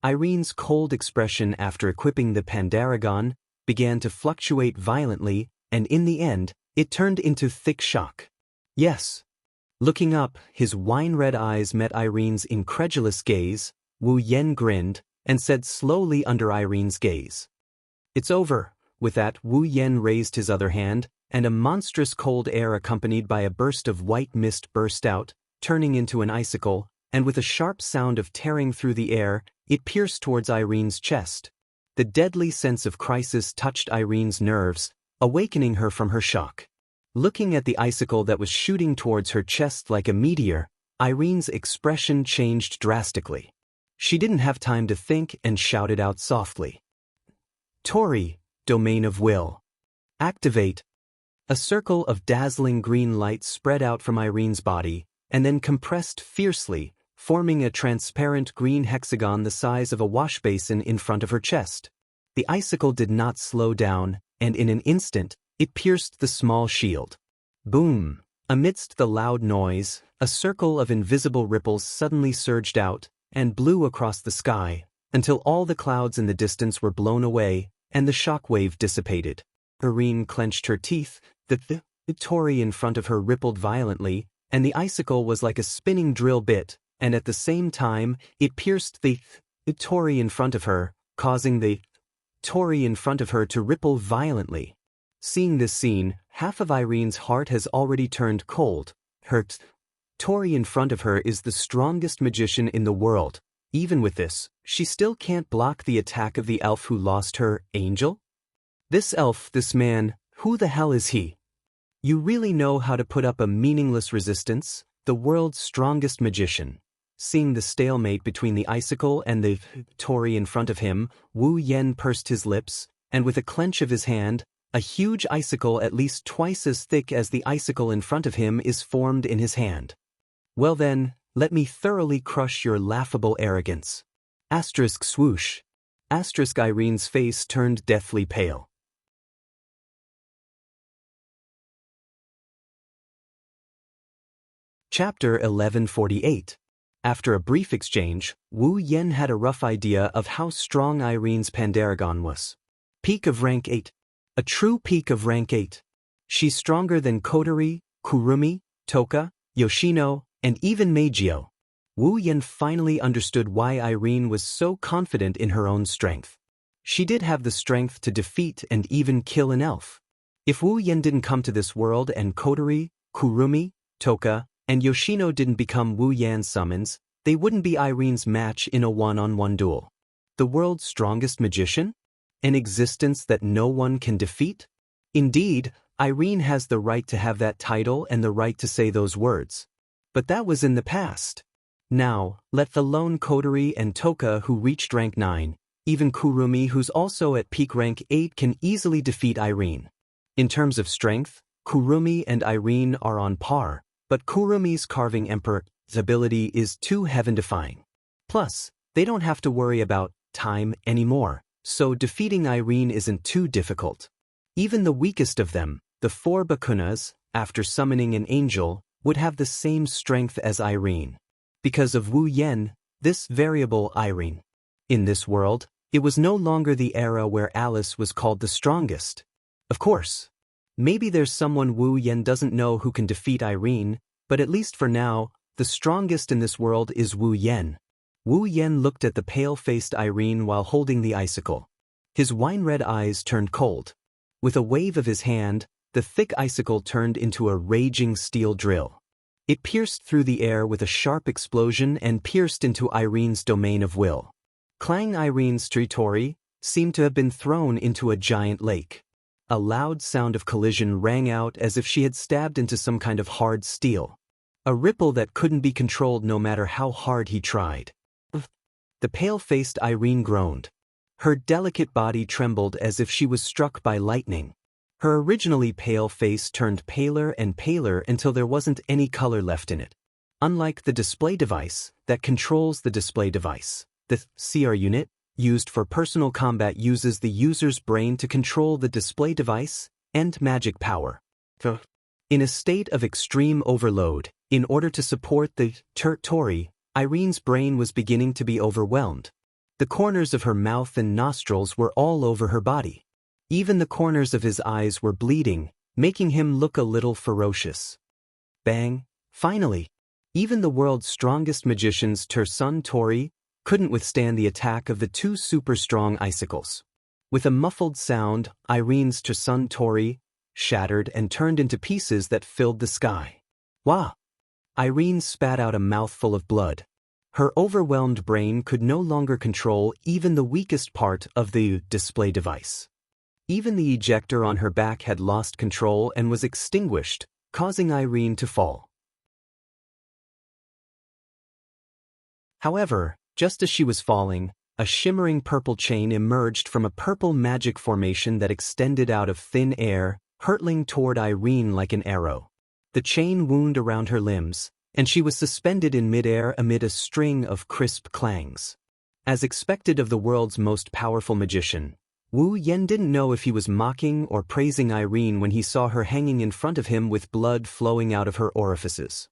Irene's cold expression after equipping the Pandaragon began to fluctuate violently, and in the end, it turned into thick shock. Yes. Looking up, his wine-red eyes met Irene's incredulous gaze. Wu Yan grinned and said slowly under Irene's gaze, "It's over." With that, Wu Yan raised his other hand, and a monstrous cold air accompanied by a burst of white mist burst out, turning into an icicle, and with a sharp sound of tearing through the air, it pierced towards Irene's chest. The deadly sense of crisis touched Irene's nerves, awakening her from her shock. Looking at the icicle that was shooting towards her chest like a meteor, Irene's expression changed drastically. She didn't have time to think and shouted out softly, "Tori, Domain of Will. Activate." A circle of dazzling green light spread out from Irene's body, and then compressed fiercely, forming a transparent green hexagon the size of a wash basin in front of her chest. The icicle did not slow down, and in an instant, it pierced the small shield. Boom! Amidst the loud noise, a circle of invisible ripples suddenly surged out and blew across the sky, until all the clouds in the distance were blown away, and the shock wave dissipated. Irene clenched her teeth, the Tori in front of her rippled violently, and the icicle was like a spinning drill bit, and at the same time, it pierced the Tori in front of her, causing the Tori in front of her to ripple violently. Seeing this scene, half of Irene's heart has already turned cold. Her Tori in front of her is the strongest magician in the world. Even with this, she still can't block the attack of the elf who lost her angel? This elf, this man, who the hell is he? You really know how to put up a meaningless resistance? The world's strongest magician. Seeing the stalemate between the icicle and the Tori in front of him, Wu Yan pursed his lips, and with a clench of his hand, a huge icicle at least twice as thick as the icicle in front of him is formed in his hand. Well then, let me thoroughly crush your laughable arrogance. Asterisk swoosh. Asterisk Irene's face turned deathly pale. Chapter 1148. After a brief exchange, Wu Yan had a rough idea of how strong Irene's Pandaragon was. Peak of rank 8. A true peak of rank 8. She's stronger than Kotori, Kurumi, Toka, Yoshino, and even Meijio. Wu Yan finally understood why Irene was so confident in her own strength. She did have the strength to defeat and even kill an elf. If Wu Yan didn't come to this world and Kotori, Kurumi, Toka, and Yoshino didn't become Wu Yan's summons, they wouldn't be Irene's match in a one-on-one duel. The world's strongest magician? An existence that no one can defeat? Indeed, Irene has the right to have that title and the right to say those words. But that was in the past. Now, let the lone Kotori and Toka who reached rank 9, even Kurumi who's also at peak rank 8 can easily defeat Irene. In terms of strength, Kurumi and Irene are on par, but Kurumi's carving emperor ability is too heaven-defying. Plus, they don't have to worry about time anymore, so defeating Irene isn't too difficult. Even the weakest of them, the 4 Bakunas, after summoning an angel, would have the same strength as Irene. Because of Wu Yan, this variable Irene. In this world, it was no longer the era where Alice was called the strongest. Of course. Maybe there's someone Wu Yan doesn't know who can defeat Irene, but at least for now, the strongest in this world is Wu Yan. Wu Yan looked at the pale-faced Irene while holding the icicle. His wine-red eyes turned cold. With a wave of his hand, the thick icicle turned into a raging steel drill. It pierced through the air with a sharp explosion and pierced into Irene's domain of will. Clang! Irene's Tori seemed to have been thrown into a giant lake. A loud sound of collision rang out as if she had stabbed into some kind of hard steel. A ripple that couldn't be controlled no matter how hard he tried. The pale-faced Irene groaned. Her delicate body trembled as if she was struck by lightning. Her originally pale face turned paler and paler until there wasn't any color left in it. Unlike the display device that controls the display device, the CR unit, used for personal combat, uses the user's brain to control the display device and magic power. In a state of extreme overload, in order to support the Tori, Irene's brain was beginning to be overwhelmed. The corners of her mouth and nostrils were all over her body. Even the corners of his eyes were bleeding, making him look a little ferocious. Bang! Finally! Even the world's strongest magician's Tori couldn't withstand the attack of the 2 super-strong icicles. With a muffled sound, Irene's Tori shattered and turned into pieces that filled the sky. Wah! Irene spat out a mouthful of blood. Her overwhelmed brain could no longer control even the weakest part of the display device. Even the ejector on her back had lost control and was extinguished, causing Irene to fall. However, just as she was falling, a shimmering purple chain emerged from a purple magic formation that extended out of thin air, hurtling toward Irene like an arrow. The chain wound around her limbs, and she was suspended in midair amid a string of crisp clangs. As expected of the world's most powerful magician, Wu Yan didn't know if he was mocking or praising Irene when he saw her hanging in front of him with blood flowing out of her orifices.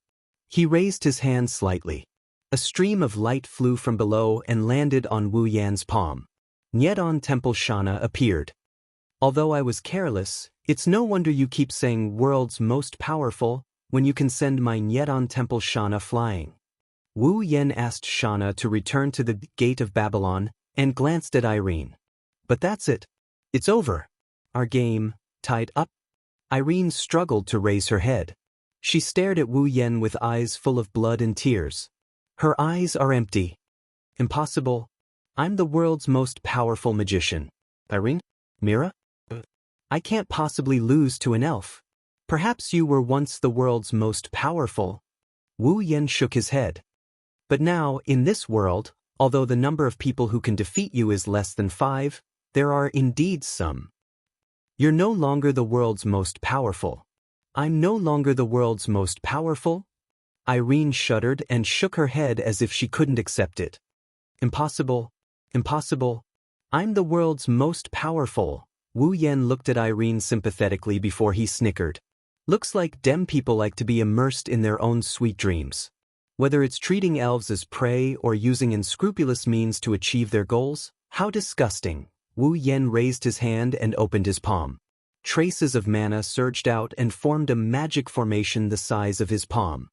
He raised his hand slightly. A stream of light flew from below and landed on Wu Yan's palm. Nyedan Temple Shana appeared. Although I was careless, it's no wonder you keep saying world's most powerful when you can send my Nyedan Temple Shana flying. Wu Yan asked Shana to return to the gate of Babylon and glanced at Irene. But that's it. It's over. Our game, tied up. Irene struggled to raise her head. She stared at Wu Yan with eyes full of blood and tears. Her eyes are empty. Impossible. I'm the world's most powerful magician. Irene? Mira? I can't possibly lose to an elf. Perhaps you were once the world's most powerful. Wu Yan shook his head. But now, in this world, although the number of people who can defeat you is less than 5, there are indeed some. You're no longer the world's most powerful. I'm no longer the world's most powerful? Irene shuddered and shook her head as if she couldn't accept it. Impossible. Impossible. I'm the world's most powerful. Wu Yan looked at Irene sympathetically before he snickered. Looks like dem people like to be immersed in their own sweet dreams. Whether it's treating elves as prey or using unscrupulous means to achieve their goals, how disgusting. Wu Yan raised his hand and opened his palm. Traces of mana surged out and formed a magic formation the size of his palm.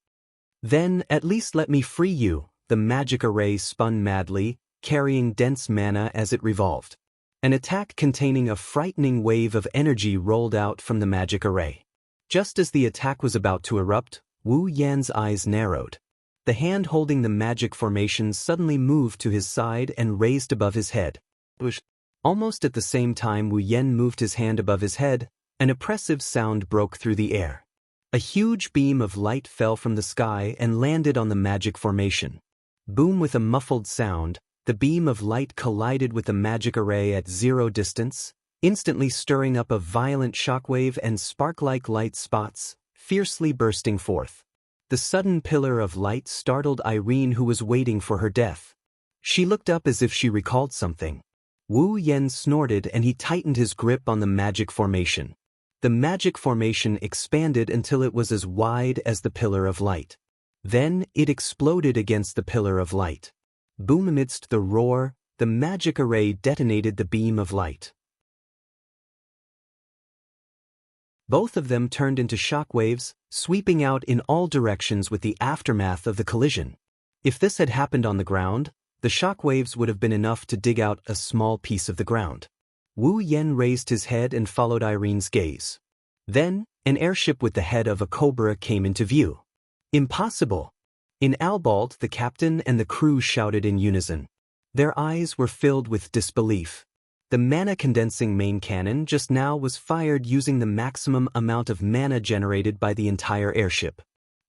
Then, at least let me free you. The magic array spun madly, carrying dense mana as it revolved. An attack containing a frightening wave of energy rolled out from the magic array. Just as the attack was about to erupt, Wu Yan's eyes narrowed. The hand holding the magic formation suddenly moved to his side and raised above his head. Almost at the same time Wu Yan moved his hand above his head, an oppressive sound broke through the air. A huge beam of light fell from the sky and landed on the magic formation. Boom! With a muffled sound, the beam of light collided with the magic array at 0 distance, instantly stirring up a violent shockwave and spark-like light spots, fiercely bursting forth. The sudden pillar of light startled Irene, who was waiting for her death. She looked up as if she recalled something. Wu Yen snorted and he tightened his grip on the magic formation. The magic formation expanded until it was as wide as the pillar of light. Then it exploded against the pillar of light. Boom! Amidst the roar, the magic array detonated the beam of light. Both of them turned into shockwaves, sweeping out in all directions with the aftermath of the collision. If this had happened on the ground, the shockwaves would have been enough to dig out a small piece of the ground. Wu Yen raised his head and followed Irene's gaze. Then, an airship with the head of a cobra came into view. Impossible! In Albalt, the captain and the crew shouted in unison. Their eyes were filled with disbelief. The mana-condensing main cannon just now was fired using the maximum amount of mana generated by the entire airship.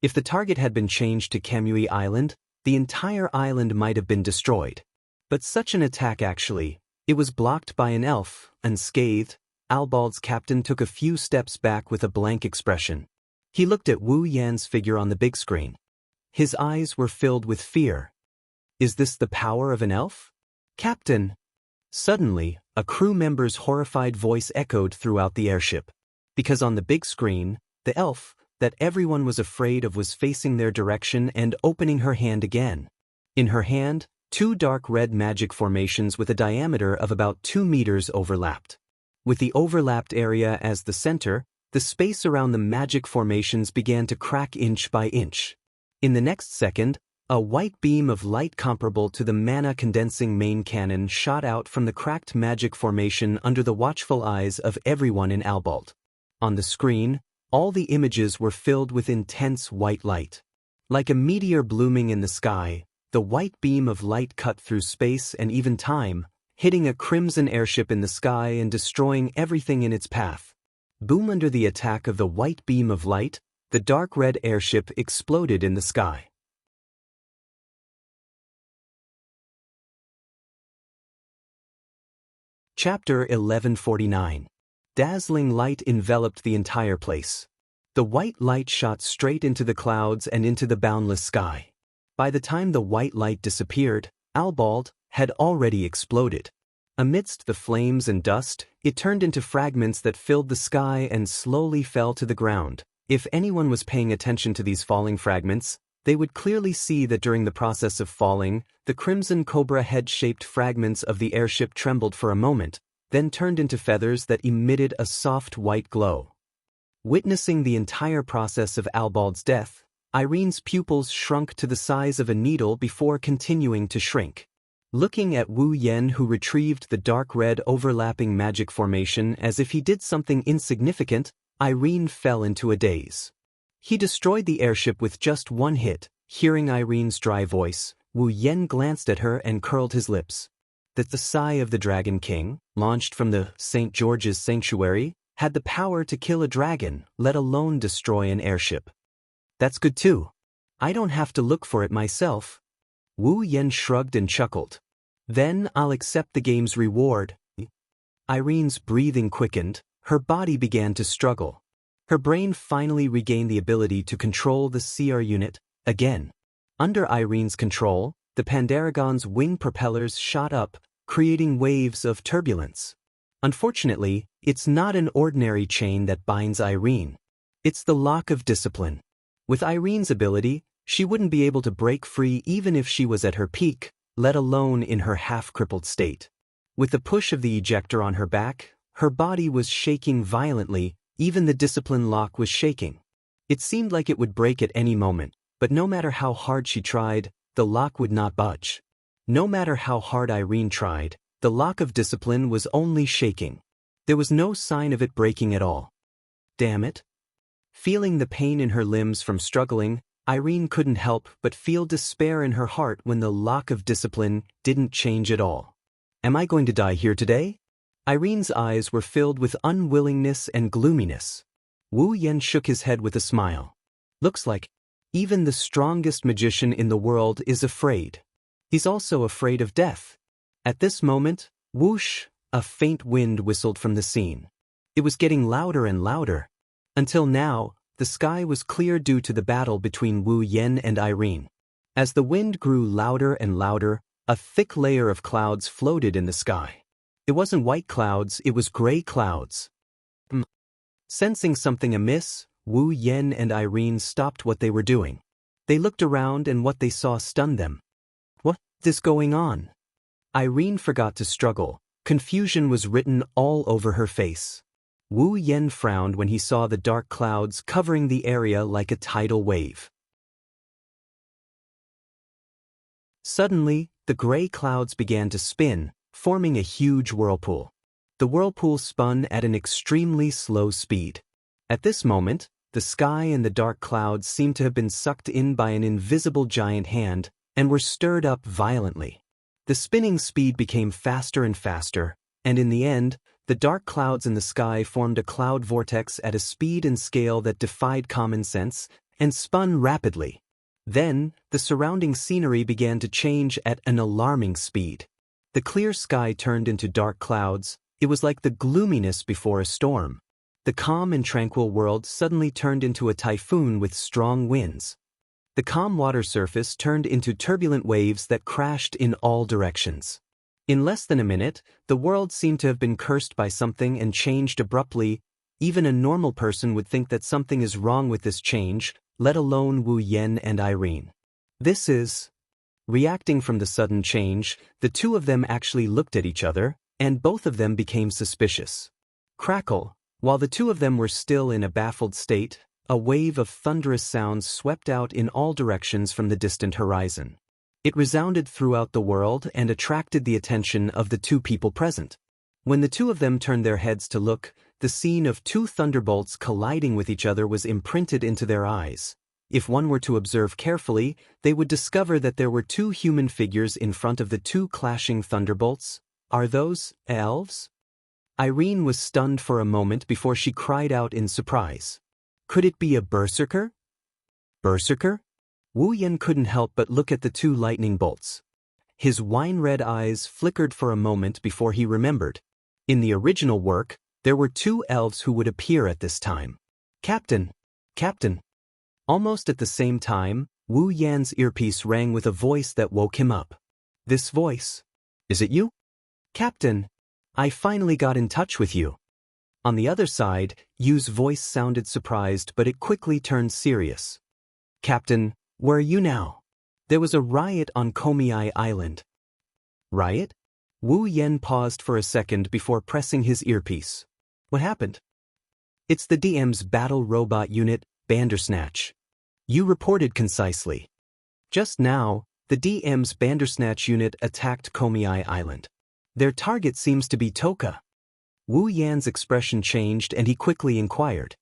If the target had been changed to Kamui Island, the entire island might have been destroyed. But such an attack it was blocked by an elf, unscathed. Albalt's captain took a few steps back with a blank expression. He looked at Wu Yan's figure on the big screen. His eyes were filled with fear. Is this the power of an elf? Captain! Suddenly, a crew member's horrified voice echoed throughout the airship. Because on the big screen, the elf that everyone was afraid of was facing their direction and opening her hand again. In her hand, 2 dark red magic formations with a diameter of about 2 meters overlapped. With the overlapped area as the center, the space around the magic formations began to crack inch by inch. In the next second, a white beam of light comparable to the mana-condensing main cannon shot out from the cracked magic formation under the watchful eyes of everyone in Albalt. On the screen, all the images were filled with intense white light. Like a meteor blooming in the sky, the white beam of light cut through space and even time, hitting a crimson airship in the sky and destroying everything in its path. Boom! Under the attack of the white beam of light, the dark red airship exploded in the sky. Chapter 1149. Dazzling light enveloped the entire place. The white light shot straight into the clouds and into the boundless sky. By the time the white light disappeared, Albalt had already exploded. Amidst the flames and dust, it turned into fragments that filled the sky and slowly fell to the ground. If anyone was paying attention to these falling fragments, they would clearly see that during the process of falling, the crimson cobra head-shaped fragments of the airship trembled for a moment, then turned into feathers that emitted a soft white glow. Witnessing the entire process of Albalt's death, Irene's pupils shrunk to the size of a needle before continuing to shrink. Looking at Wu Yen, who retrieved the dark red overlapping magic formation as if he did something insignificant, Irene fell into a daze. He destroyed the airship with just one hit. Hearing Irene's dry voice, Wu Yen glanced at her and curled his lips. That the Sigh of the Dragon King, launched from the St. George's Sanctuary, had the power to kill a dragon, let alone destroy an airship. That's good too. I don't have to look for it myself. Wu Yen shrugged and chuckled. Then I'll accept the game's reward. Irene's breathing quickened, her body began to struggle. Her brain finally regained the ability to control the CR unit, again. Under Irene's control, the Pandaragon's wing propellers shot up, creating waves of turbulence. Unfortunately, it's not an ordinary chain that binds Irene. It's the lock of discipline. With Irene's ability, she wouldn't be able to break free even if she was at her peak, let alone in her half-crippled state. With the push of the ejector on her back, her body was shaking violently, even the discipline lock was shaking. It seemed like it would break at any moment, but no matter how hard she tried, the lock would not budge. No matter how hard Irene tried, the lock of discipline was only shaking. There was no sign of it breaking at all. Damn it. Feeling the pain in her limbs from struggling, Irene couldn't help but feel despair in her heart when the lock of discipline didn't change at all. Am I going to die here today? Irene's eyes were filled with unwillingness and gloominess. Wu Yen shook his head with a smile. Looks like even the strongest magician in the world is afraid. He's also afraid of death. At this moment, whoosh, a faint wind whistled from the scene. It was getting louder and louder. Until now, the the sky was clear due to the battle between Wu Yen and Irene. As the wind grew louder and louder, a thick layer of clouds floated in the sky. It wasn't white clouds, it was gray clouds. Sensing something amiss, Wu Yen and Irene stopped what they were doing. They looked around and what they saw stunned them. What is going on? Irene forgot to struggle. Confusion was written all over her face. Wu Yen frowned when he saw the dark clouds covering the area like a tidal wave. Suddenly, the gray clouds began to spin, forming a huge whirlpool. The whirlpool spun at an extremely slow speed. At this moment, the sky and the dark clouds seemed to have been sucked in by an invisible giant hand and were stirred up violently. The spinning speed became faster and faster, and in the end, the dark clouds in the sky formed a cloud vortex at a speed and scale that defied common sense and spun rapidly. Then, the surrounding scenery began to change at an alarming speed. The clear sky turned into dark clouds. It was like the gloominess before a storm. The calm and tranquil world suddenly turned into a typhoon with strong winds. The calm water surface turned into turbulent waves that crashed in all directions. In less than a minute, the world seemed to have been cursed by something and changed abruptly. Even a normal person would think that something is wrong with this change, let alone Wu Yen and Irene. This is... Reacting from the sudden change, the two of them actually looked at each other, and both of them became suspicious. Crackle, while the two of them were still in a baffled state, a wave of thunderous sounds swept out in all directions from the distant horizon. It resounded throughout the world and attracted the attention of the two people present. When the two of them turned their heads to look, the scene of two thunderbolts colliding with each other was imprinted into their eyes. If one were to observe carefully, they would discover that there were two human figures in front of the two clashing thunderbolts. Are those elves? Irene was stunned for a moment before she cried out in surprise. Could it be a berserker? Berserker? Wu Yen couldn't help but look at the two lightning bolts. His wine-red eyes flickered for a moment before he remembered. In the original work, there were two elves who would appear at this time. Captain! Captain! Almost at the same time, Wu Yan's earpiece rang with a voice that woke him up. This voice. Is it you? Captain! I finally got in touch with you. On the other side, Yu's voice sounded surprised, but it quickly turned serious. Captain, where are you now? There was a riot on Komiai Island. Riot? Wu Yen paused for a second before pressing his earpiece. What happened? It's the DM's battle robot unit, Bandersnatch. You reported concisely. Just now, the DM's Bandersnatch unit attacked Komiai Island. Their target seems to be Toka. Wu Yan's expression changed and he quickly inquired.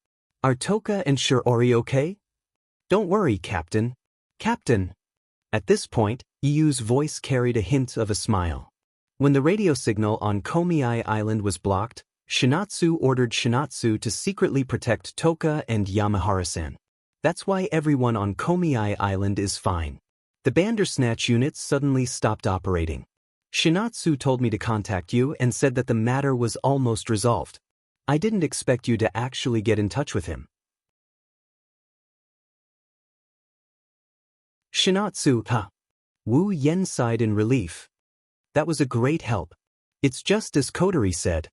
Are Toka and Shiori okay? Don't worry, Captain. Captain. At this point, Yu's voice carried a hint of a smile. When the radio signal on Komiai Island was blocked, Shinatsu ordered Shinatsu to secretly protect Toka and Yamahara-san. That's why everyone on Komiai Island is fine. The Bandersnatch units suddenly stopped operating. Shinatsu told me to contact you and said that the matter was almost resolved. I didn't expect you to actually get in touch with him. Shinatsu, huh? Wu Yen sighed in relief. That was a great help. It's just as Kodori said.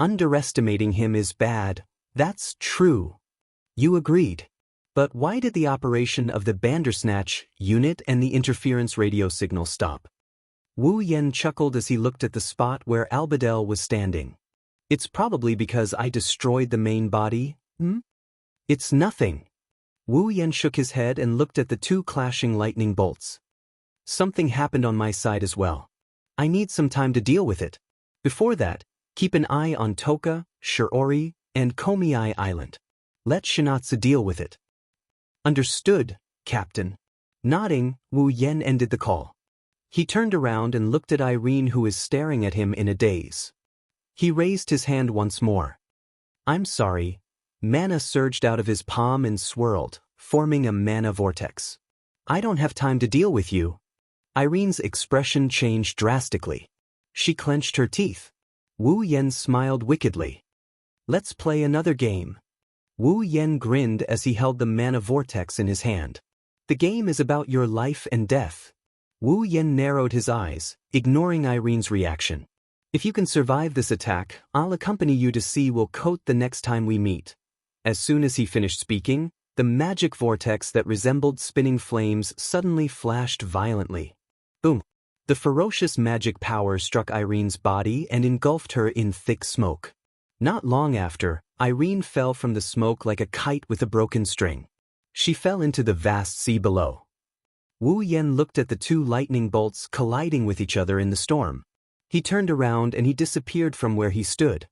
Underestimating him is bad. That's true. You agreed. But why did the operation of the Bandersnatch unit and the interference radio signal stop? Wu Yen chuckled as he looked at the spot where Albadel was standing. It's probably because I destroyed the main body, It's nothing. Wu Yen shook his head and looked at the two clashing lightning bolts. Something happened on my side as well. I need some time to deal with it. Before that, keep an eye on Toka, Shiori, and Komiai Island. Let Shinatsu deal with it. Understood, Captain. Nodding, Wu Yen ended the call. He turned around and looked at Irene, who was staring at him in a daze. He raised his hand once more. I'm sorry. Mana surged out of his palm and swirled, forming a mana vortex. I don't have time to deal with you. Irene's expression changed drastically. She clenched her teeth. Wu Yen smiled wickedly. Let's play another game. Wu Yen grinned as he held the mana vortex in his hand. The game is about your life and death. Wu Yen narrowed his eyes, ignoring Irene's reaction. If you can survive this attack, I'll accompany you to see Will Coat the next time we meet. As soon as he finished speaking, the magic vortex that resembled spinning flames suddenly flashed violently. Boom! The ferocious magic power struck Irene's body and engulfed her in thick smoke. Not long after, Irene fell from the smoke like a kite with a broken string. She fell into the vast sea below. Wu Yen looked at the two lightning bolts colliding with each other in the storm. He turned around and he disappeared from where he stood.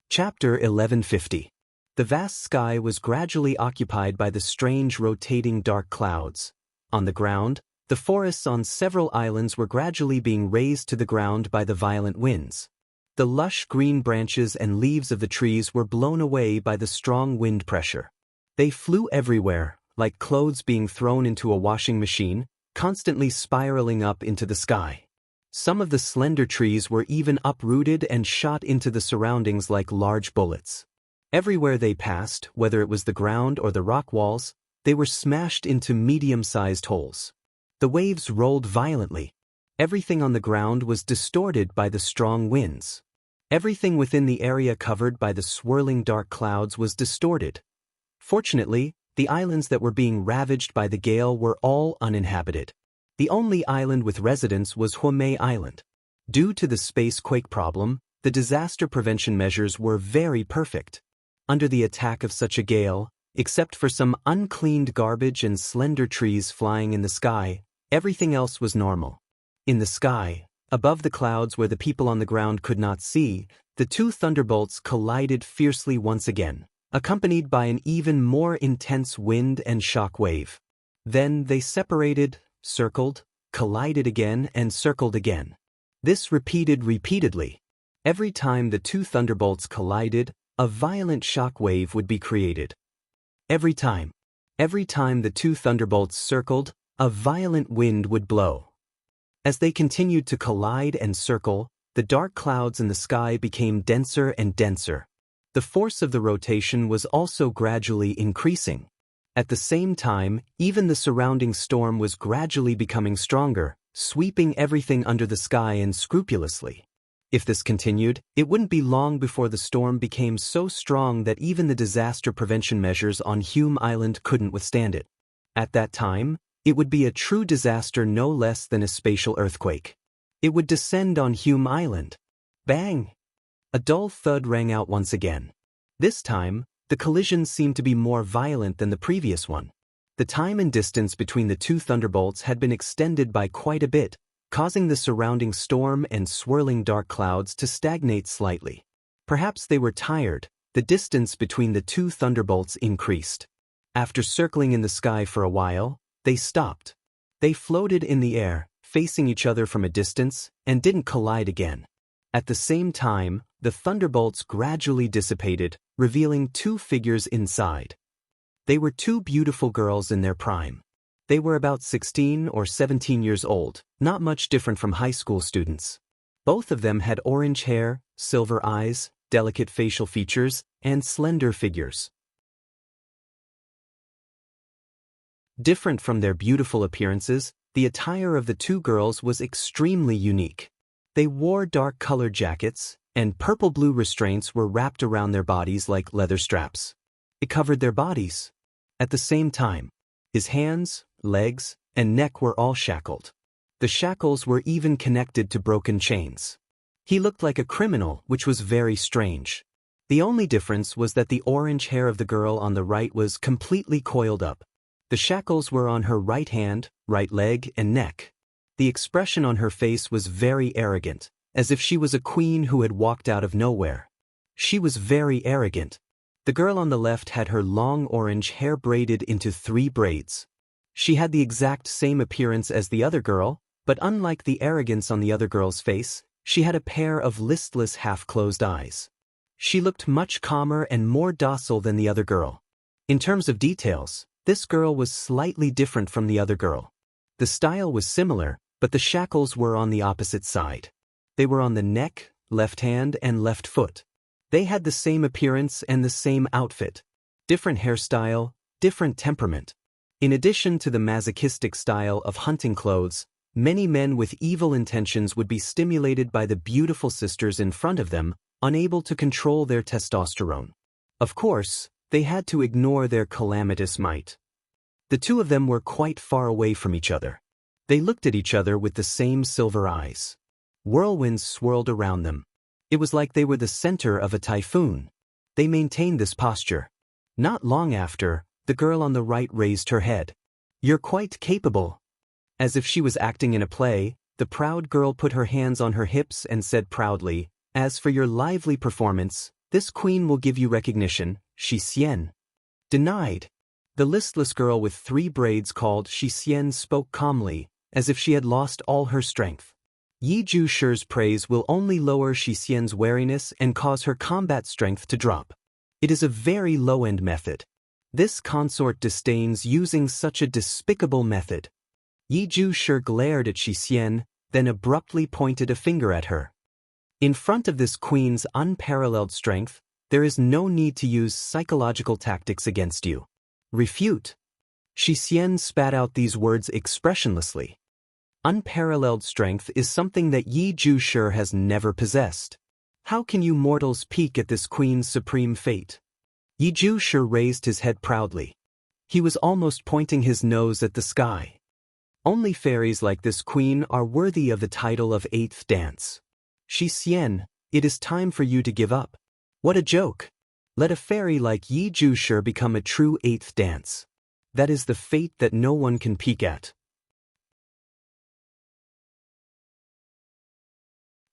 Chapter 1150. The vast sky was gradually occupied by the strange rotating dark clouds. On the ground, the forests on several islands were gradually being razed to the ground by the violent winds. The lush green branches and leaves of the trees were blown away by the strong wind pressure. They flew everywhere, like clothes being thrown into a washing machine, constantly spiraling up into the sky. Some of the slender trees were even uprooted and shot into the surroundings like large bullets. Everywhere they passed, whether it was the ground or the rock walls, they were smashed into medium-sized holes. The waves rolled violently. Everything on the ground was distorted by the strong winds. Everything within the area covered by the swirling dark clouds was distorted. Fortunately, the islands that were being ravaged by the gale were all uninhabited. The only island with residents was Huamei Island. Due to the space quake problem, the disaster prevention measures were very perfect. Under the attack of such a gale, except for some uncleaned garbage and slender trees flying in the sky, everything else was normal. In the sky, above the clouds where the people on the ground could not see, the two thunderbolts collided fiercely once again, accompanied by an even more intense wind and shock wave. Then they separated, circled, collided again and circled again. This repeated repeatedly. Every time the two thunderbolts collided, a violent shock wave would be created. Every time the two thunderbolts circled, a violent wind would blow. As they continued to collide and circle, the dark clouds in the sky became denser and denser. The force of the rotation was also gradually increasing. At the same time, even the surrounding storm was gradually becoming stronger, sweeping everything under the sky unscrupulously. If this continued, it wouldn't be long before the storm became so strong that even the disaster prevention measures on Hume Island couldn't withstand it. At that time, it would be a true disaster no less than a spatial earthquake. It would descend on Hume Island. Bang! A dull thud rang out once again. This time, the collision seemed to be more violent than the previous one. The time and distance between the two thunderbolts had been extended by quite a bit, causing the surrounding storm and swirling dark clouds to stagnate slightly. Perhaps they were tired. The distance between the two thunderbolts increased. After circling in the sky for a while, they stopped. They floated in the air, facing each other from a distance, and didn't collide again. At the same time, the thunderbolts gradually dissipated, revealing two figures inside. They were two beautiful girls in their prime. They were about 16 or 17 years old, not much different from high school students. Both of them had orange hair, silver eyes, delicate facial features, and slender figures. Different from their beautiful appearances, the attire of the two girls was extremely unique. They wore dark-colored jackets, and purple-blue restraints were wrapped around their bodies like leather straps. It covered their bodies. At the same time, his hands, legs, and neck were all shackled. The shackles were even connected to broken chains. He looked like a criminal, which was very strange. The only difference was that the orange hair of the girl on the right was completely coiled up. The shackles were on her right hand, right leg, and neck. The expression on her face was very arrogant, as if she was a queen who had walked out of nowhere. She was very arrogant. The girl on the left had her long orange hair braided into 3 braids. She had the exact same appearance as the other girl, but unlike the arrogance on the other girl's face, she had a pair of listless half-closed eyes. She looked much calmer and more docile than the other girl. In terms of details, this girl was slightly different from the other girl. The style was similar, but the shackles were on the opposite side. They were on the neck, left hand, and left foot. They had the same appearance and the same outfit. Different hairstyle, different temperament. In addition to the masochistic style of hunting clothes, many men with evil intentions would be stimulated by the beautiful sisters in front of them, unable to control their testosterone. Of course, they had to ignore their calamitous might. The two of them were quite far away from each other. They looked at each other with the same silver eyes. Whirlwinds swirled around them. It was like they were the center of a typhoon. They maintained this posture. Not long after, the girl on the right raised her head. "You're quite capable." As if she was acting in a play, the proud girl put her hands on her hips and said proudly, "As for your lively performance, this queen will give you recognition, Shi Xian." Denied. The listless girl with 3 braids called Shi Xian spoke calmly, as if she had lost all her strength. Yi Ju Shi's praise will only lower Shi Xian's wariness and cause her combat strength to drop. It is a very low-end method. This consort disdains using such a despicable method. Yi Ju Shi glared at Shi Xian, then abruptly pointed a finger at her. In front of this queen's unparalleled strength, there is no need to use psychological tactics against you. Refute. Shi Xian spat out these words expressionlessly. Unparalleled strength is something that Yi Ju Shi has never possessed. How can you mortals peek at this queen's supreme fate? Yi Ju Shi raised his head proudly. He was almost pointing his nose at the sky. Only fairies like this queen are worthy of the title of 8th dance. Shi Xian, it is time for you to give up. What a joke! Let a fairy like Yi Ju Shi become a true 8th dance. That is the fate that no one can peek at.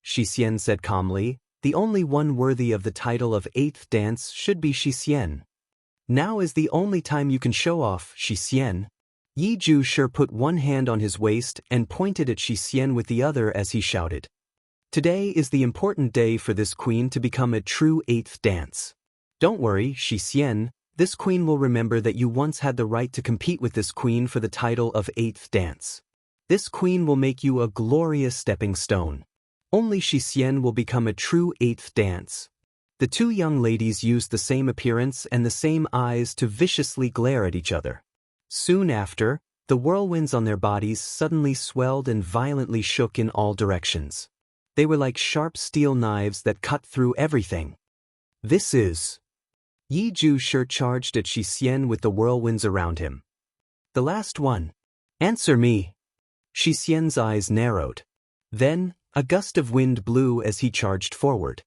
Shi Xian said calmly, "The only one worthy of the title of 8th dance should be Shi Xian. Now is the only time you can show off, Shi Xian." Yi Ju Shi put one hand on his waist and pointed at Shi Xian with the other as he shouted. "Today is the important day for this queen to become a true 8th dance. Don't worry, Shi Xian, this queen will remember that you once had the right to compete with this queen for the title of 8th dance. This queen will make you a glorious stepping stone. Only Shi Xian will become a true 8th dance." The two young ladies used the same appearance and the same eyes to viciously glare at each other. Soon after, the whirlwinds on their bodies suddenly swelled and violently shook in all directions. They were like sharp steel knives that cut through everything. "This is..." Yi Ju Shi charged at Shi Xian with the whirlwinds around him. "The last one. Answer me." Shi Xian's eyes narrowed. Then, a gust of wind blew as he charged forward.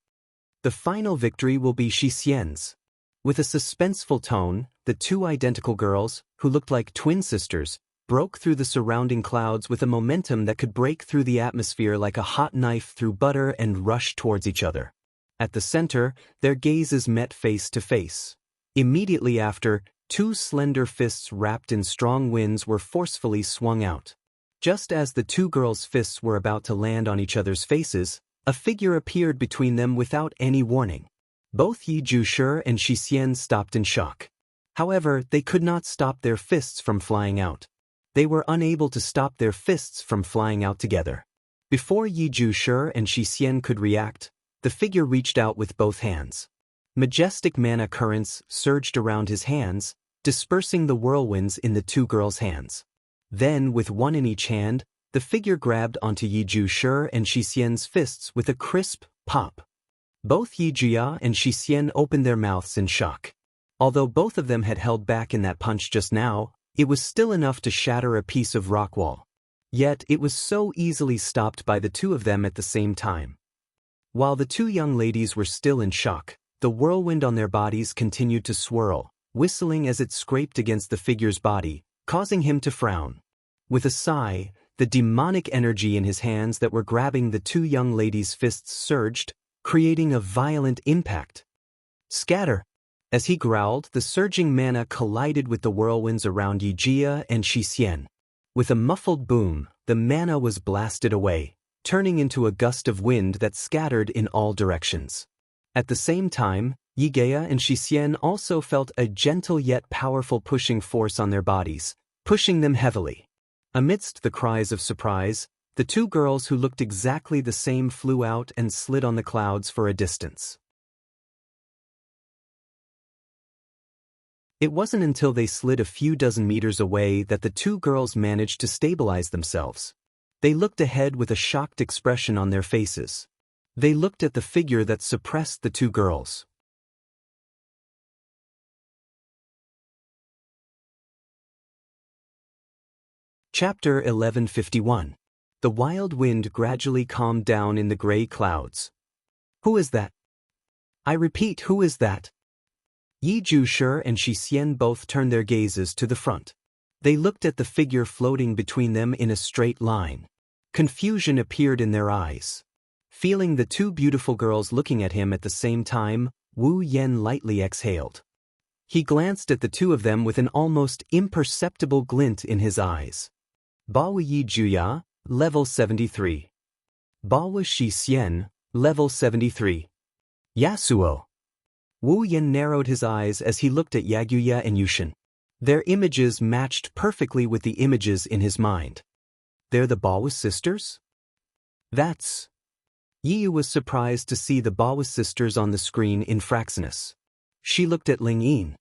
"The final victory will be Shi Xian's." With a suspenseful tone, the 2 identical girls, who looked like twin sisters, broke through the surrounding clouds with a momentum that could break through the atmosphere like a hot knife through butter and rush towards each other. At the center, their gazes met face to face. Immediately after, 2 slender fists wrapped in strong winds were forcefully swung out. Just as the 2 girls' fists were about to land on each other's faces, a figure appeared between them without any warning. Both Yi Ju Shi and Shi Xian stopped in shock. However, they could not stop their fists from flying out. They were unable to stop their fists from flying out together. Before Yi Ju Shi and Shi Xian could react, the figure reached out with both hands. Majestic mana currents surged around his hands, dispersing the whirlwinds in the 2 girls' hands. Then, with one in each hand, the figure grabbed onto Yi Ju Shi and Shi Xian's fists with a crisp pop. Both Yi Jia and Shi Xian opened their mouths in shock. Although both of them had held back in that punch just now, it was still enough to shatter a piece of rock wall. Yet it was so easily stopped by the 2 of them at the same time. While the 2 young ladies were still in shock, the whirlwind on their bodies continued to swirl, whistling as it scraped against the figure's body, causing him to frown. With a sigh, the demonic energy in his hands that were grabbing the 2 young ladies' fists surged, creating a violent impact. "Scatter!" As he growled, the surging mana collided with the whirlwinds around Yi Jia and Shi Xian. With a muffled boom, the mana was blasted away, turning into a gust of wind that scattered in all directions. At the same time, Yi Jia and Shi Xian also felt a gentle yet powerful pushing force on their bodies, pushing them heavily. Amidst the cries of surprise, The two girls who looked exactly the same flew out and slid on the clouds for a distance. It wasn't until they slid a few dozen meters away that the two girls managed to stabilize themselves. They looked ahead with a shocked expression on their faces. They looked at the figure that suppressed the two girls. Chapter 1151. The wild wind gradually calmed down in the gray clouds. Who is that? I repeat, who is that? Yi Jushi and Shi Xian both turned their gazes to the front. They looked at the figure floating between them in a straight line. Confusion appeared in their eyes. Feeling the two beautiful girls looking at him at the same time, Wu Yan lightly exhaled. He glanced at the two of them with an almost imperceptible glint in his eyes. Bawa Yi Juya, level 73. Bawa Shi Xian, level 73. Yasuo. Wu Yan narrowed his eyes as he looked at Yaguya and Yushin. Their images matched perfectly with the images in his mind. They're the Bawa sisters? That's... Yi was surprised to see the Bawa sisters on the screen in Fraxinus. She looked at Ling Yin.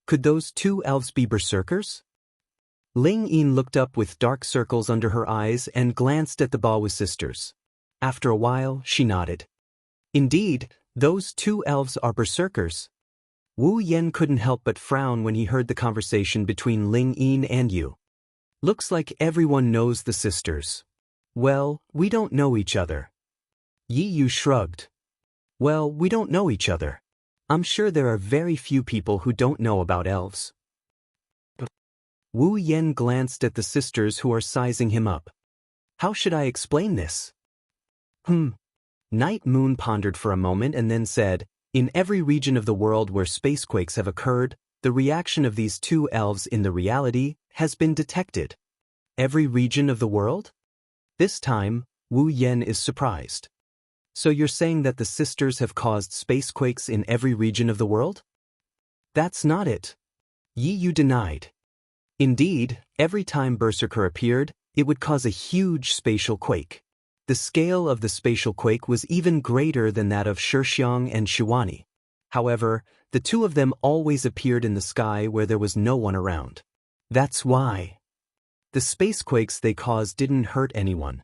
Could those two elves be berserkers? Ling Yin looked up with dark circles under her eyes and glanced at the Bawa sisters. After a while, she nodded. Indeed, those two elves are berserkers. Wu Yan couldn't help but frown when he heard the conversation between Ling Yin and Yu. Looks like everyone knows the sisters. Well, we don't know each other. Yi Yu shrugged. Well, we don't know each other. I'm sure there are very few people who don't know about elves. Wu Yan glanced at the sisters who are sizing him up. How should I explain this? Night Moon pondered for a moment and then said, in every region of the world where spacequakes have occurred, the reaction of these two elves in the reality has been detected. Every region of the world? This time, Wu Yan is surprised. So you're saying that the sisters have caused spacequakes in every region of the world? That's not it. Yi Yu denied. Indeed, every time Berserker appeared, it would cause a huge spatial quake. The scale of the spatial quake was even greater than that of Shixiang and Shiwani. However, the two of them always appeared in the sky where there was no one around. That's why. The spacequakes they caused didn't hurt anyone.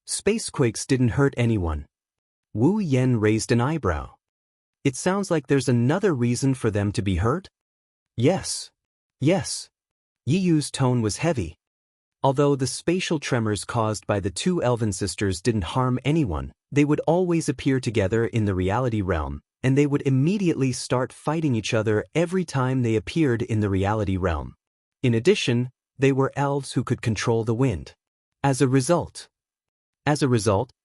Spacequakes didn't hurt anyone. Wu Yan raised an eyebrow. It sounds like there's another reason for them to be hurt? Yes. Yes. Yi Yu's tone was heavy. Although the spatial tremors caused by the two elven sisters didn't harm anyone, they would always appear together in the reality realm, and they would immediately start fighting each other every time they appeared in the reality realm. In addition, they were elves who could control the wind. As a result,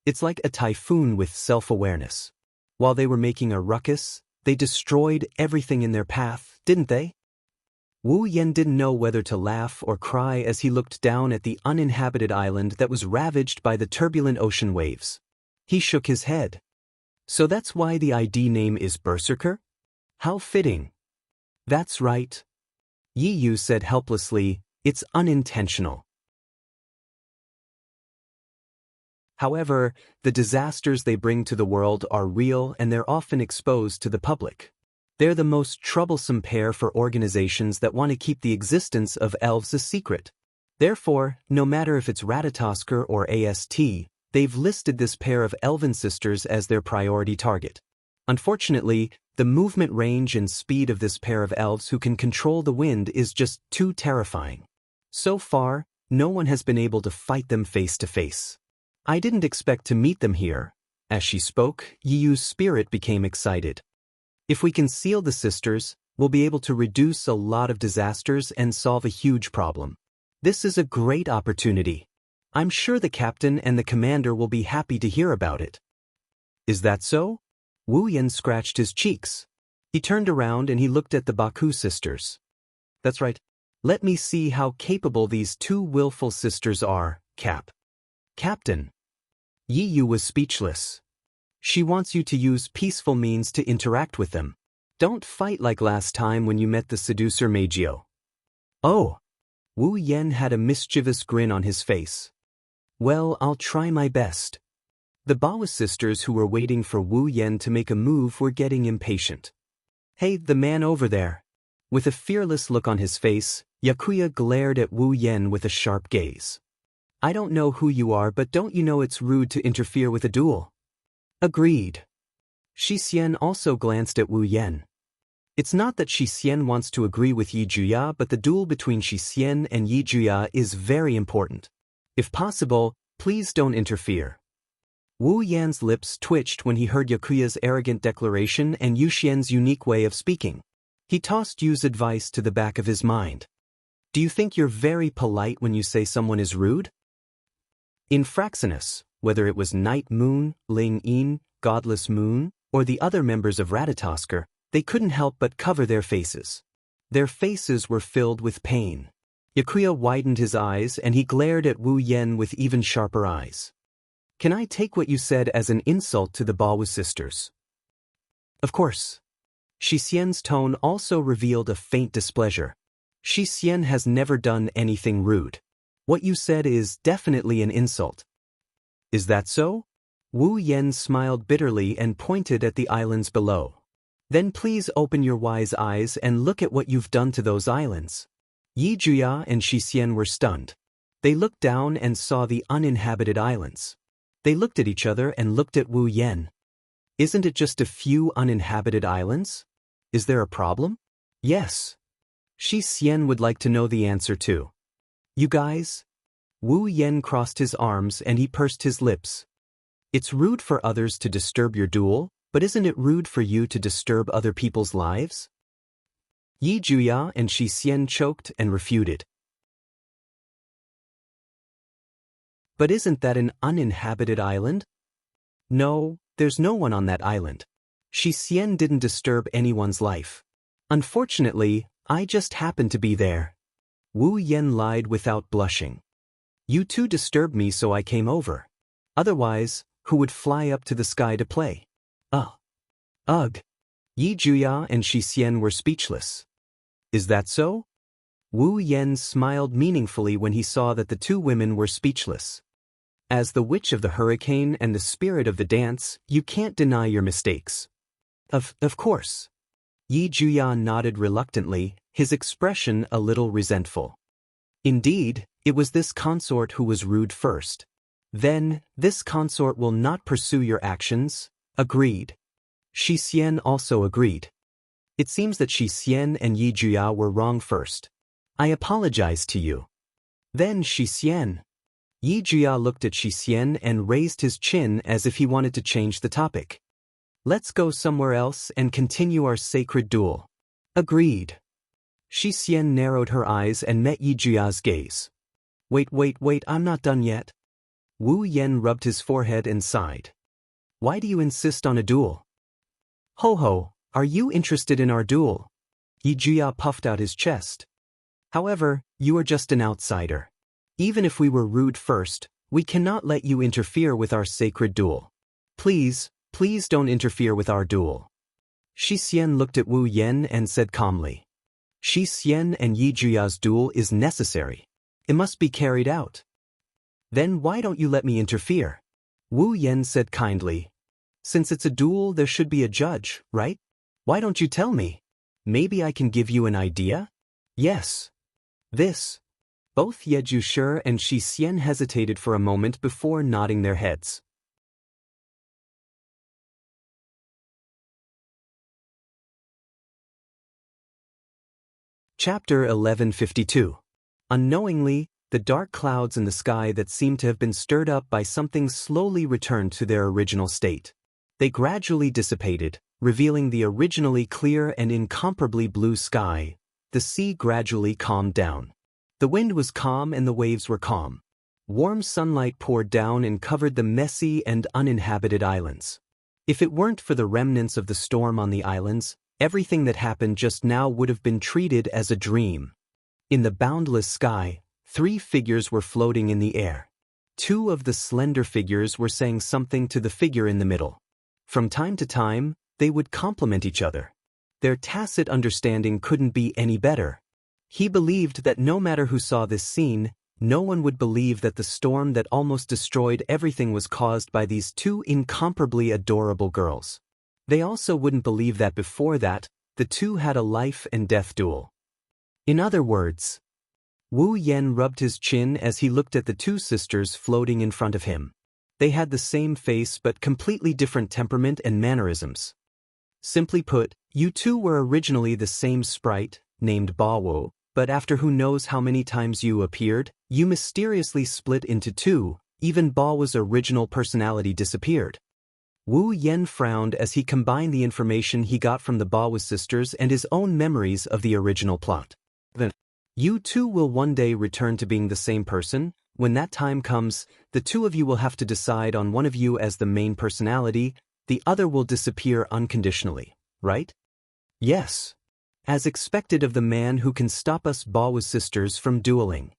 it's like a typhoon with self-awareness. While they were making a ruckus, they destroyed everything in their path, didn't they? Wu Yan didn't know whether to laugh or cry as he looked down at the uninhabited island that was ravaged by the turbulent ocean waves. He shook his head. So that's why the ID name is Berserker? How fitting. That's right. Yi Yu said helplessly, it's unintentional. However, the disasters they bring to the world are real and they're often exposed to the public. They're the most troublesome pair for organizations that want to keep the existence of elves a secret. Therefore, no matter if it's Ratatosker or AST, they've listed this pair of elven sisters as their priority target. Unfortunately, the movement range and speed of this pair of elves who can control the wind is just too terrifying. So far, no one has been able to fight them face to face. I didn't expect to meet them here. As she spoke, Yi Yu's spirit became excited. If we can seal the sisters, we'll be able to reduce a lot of disasters and solve a huge problem. This is a great opportunity. I'm sure the captain and the commander will be happy to hear about it. Is that so? Wu Yan scratched his cheeks. He turned around and he looked at the Baku sisters. That's right. Let me see how capable these two willful sisters are, Captain. Yi Yu was speechless. She wants you to use peaceful means to interact with them. Don't fight like last time when you met the seducer Meijio. Oh! Wu Yan had a mischievous grin on his face. Well, I'll try my best. The Bawa sisters who were waiting for Wu Yen to make a move were getting impatient. Hey, the man over there. With a fearless look on his face, Yakuya glared at Wu Yen with a sharp gaze. I don't know who you are, but don't you know it's rude to interfere with a duel? Agreed. Shi Xian also glanced at Wu Yen. It's not that Shi Xian wants to agree with Yi Juya, but the duel between Shi Xian and Yi Juya is very important. If possible, please don't interfere. Wu Yan's lips twitched when he heard Yakuya's arrogant declaration and Yu Xian's unique way of speaking. He tossed Yu's advice to the back of his mind. Do you think you're very polite when you say someone is rude? In Fraxinus, whether it was Night Moon, Ling Yin, Godless Moon, or the other members of Ratatosker, they couldn't help but cover their faces. Their faces were filled with pain. Yakuya widened his eyes and he glared at Wu Yen with even sharper eyes. Can I take what you said as an insult to the Bawa sisters? Of course. Shi Xian's tone also revealed a faint displeasure. Shi Xian has never done anything rude. What you said is definitely an insult. Is that so? Wu Yen smiled bitterly and pointed at the islands below. Then please open your wise eyes and look at what you've done to those islands. Yi Juya and Shi Xian were stunned. They looked down and saw the uninhabited islands. They looked at each other and looked at Wu Yen. Isn't it just a few uninhabited islands? Is there a problem? Yes. Shi Xian would like to know the answer too. You guys? Wu Yen crossed his arms and he pursed his lips. It's rude for others to disturb your duel, but isn't it rude for you to disturb other people's lives? Yi Juya and Shi Xian choked and refuted. But isn't that an uninhabited island? No, there's no one on that island. Shi Xian didn't disturb anyone's life. Unfortunately, I just happened to be there. Wu Yen lied without blushing. You two disturbed me, so I came over. Otherwise, who would fly up to the sky to play? Ugh. Yi Juya and Shi Xian were speechless. Is that so? Wu Yen smiled meaningfully when he saw that the two women were speechless. As the witch of the hurricane and the spirit of the dance, you can't deny your mistakes. Of course. Yi Juya nodded reluctantly, his expression a little resentful. Indeed, it was this consort who was rude first. Then, this consort will not pursue your actions. Agreed. Shi Xian also agreed. It seems that Shi Xian and Yi Juya were wrong first. I apologize to you. Then Shi Xian. Yi Juya looked at Shi Xian and raised his chin as if he wanted to change the topic. Let's go somewhere else and continue our sacred duel. Agreed. Shi Xian narrowed her eyes and met Yi Juya's gaze. Wait, I'm not done yet. Wu Yen rubbed his forehead and sighed. Why do you insist on a duel? Ho, are you interested in our duel? Yi Juya puffed out his chest. However, you are just an outsider. Even if we were rude first, we cannot let you interfere with our sacred duel. Please don't interfere with our duel. Shi Xian looked at Wu Yen and said calmly. Shi Xian and Yi Juya's duel is necessary. It must be carried out. Then why don't you let me interfere? Wu Yen said kindly. Since it's a duel, there should be a judge, right? Why don't you tell me? Maybe I can give you an idea? Yes. This. Both Ye Jushi and Shi Xian hesitated for a moment before nodding their heads. Chapter 1152. Unknowingly, the dark clouds in the sky that seemed to have been stirred up by something slowly returned to their original state. They gradually dissipated, revealing the originally clear and incomparably blue sky. The sea gradually calmed down. The wind was calm and the waves were calm. Warm sunlight poured down and covered the messy and uninhabited islands. If it weren't for the remnants of the storm on the islands, everything that happened just now would have been treated as a dream. In the boundless sky, 3 figures were floating in the air. 2 of the slender figures were saying something to the figure in the middle. From time to time, they would complement each other. Their tacit understanding couldn't be any better. He believed that no matter who saw this scene, no one would believe that the storm that almost destroyed everything was caused by these two incomparably adorable girls. They also wouldn't believe that before that, the two had a life and death duel. In other words, Wu Yen rubbed his chin as he looked at the two sisters floating in front of him. They had the same face but completely different temperament and mannerisms. Simply put, you two were originally the same sprite, named Bawo, but after who knows how many times you appeared, you mysteriously split into two, even Bawo's original personality disappeared. Wu Yen frowned as he combined the information he got from the Bawo sisters and his own memories of the original plot. Then, you two will one day return to being the same person. When that time comes, the two of you will have to decide on one of you as the main personality, the other will disappear unconditionally, right? Yes. As expected of the man who can stop us Bawo sisters from dueling.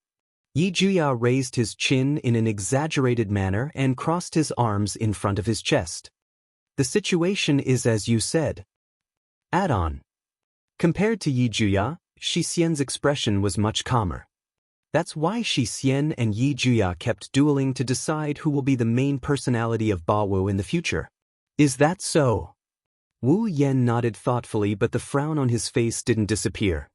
Yi Juya raised his chin in an exaggerated manner and crossed his arms in front of his chest. The situation is as you said. Add on. Compared to Yi Juya, Shi Xian's expression was much calmer. That's why Shi Xian and Yi Juya kept dueling to decide who will be the main personality of Bawo in the future. Is that so? Wu Yen nodded thoughtfully, but the frown on his face didn't disappear.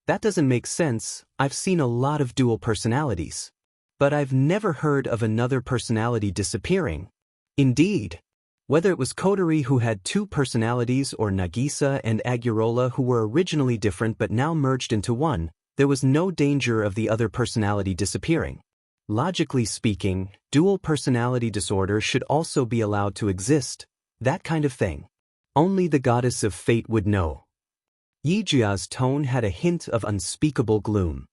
That doesn't make sense. I've seen a lot of dual personalities. But I've never heard of another personality disappearing. Indeed. Whether it was Kotori who had two personalities or Nagisa and Agurola who were originally different but now merged into one, there was no danger of the other personality disappearing. Logically speaking, dual personality disorder should also be allowed to exist, that kind of thing. Only the goddess of fate would know. Yi Juya's tone had a hint of unspeakable gloom.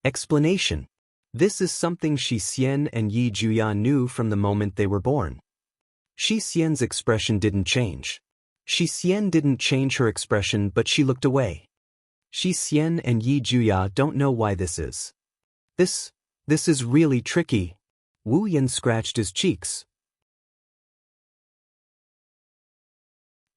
Explanation. This is something Shi Xian and Yi Juya knew from the moment they were born. Shi Xian's expression didn't change. Shi Xian didn't change her expression, but she looked away. Shi Xian and Yi Juya don't know why this is. This is really tricky. Wu Yen scratched his cheeks.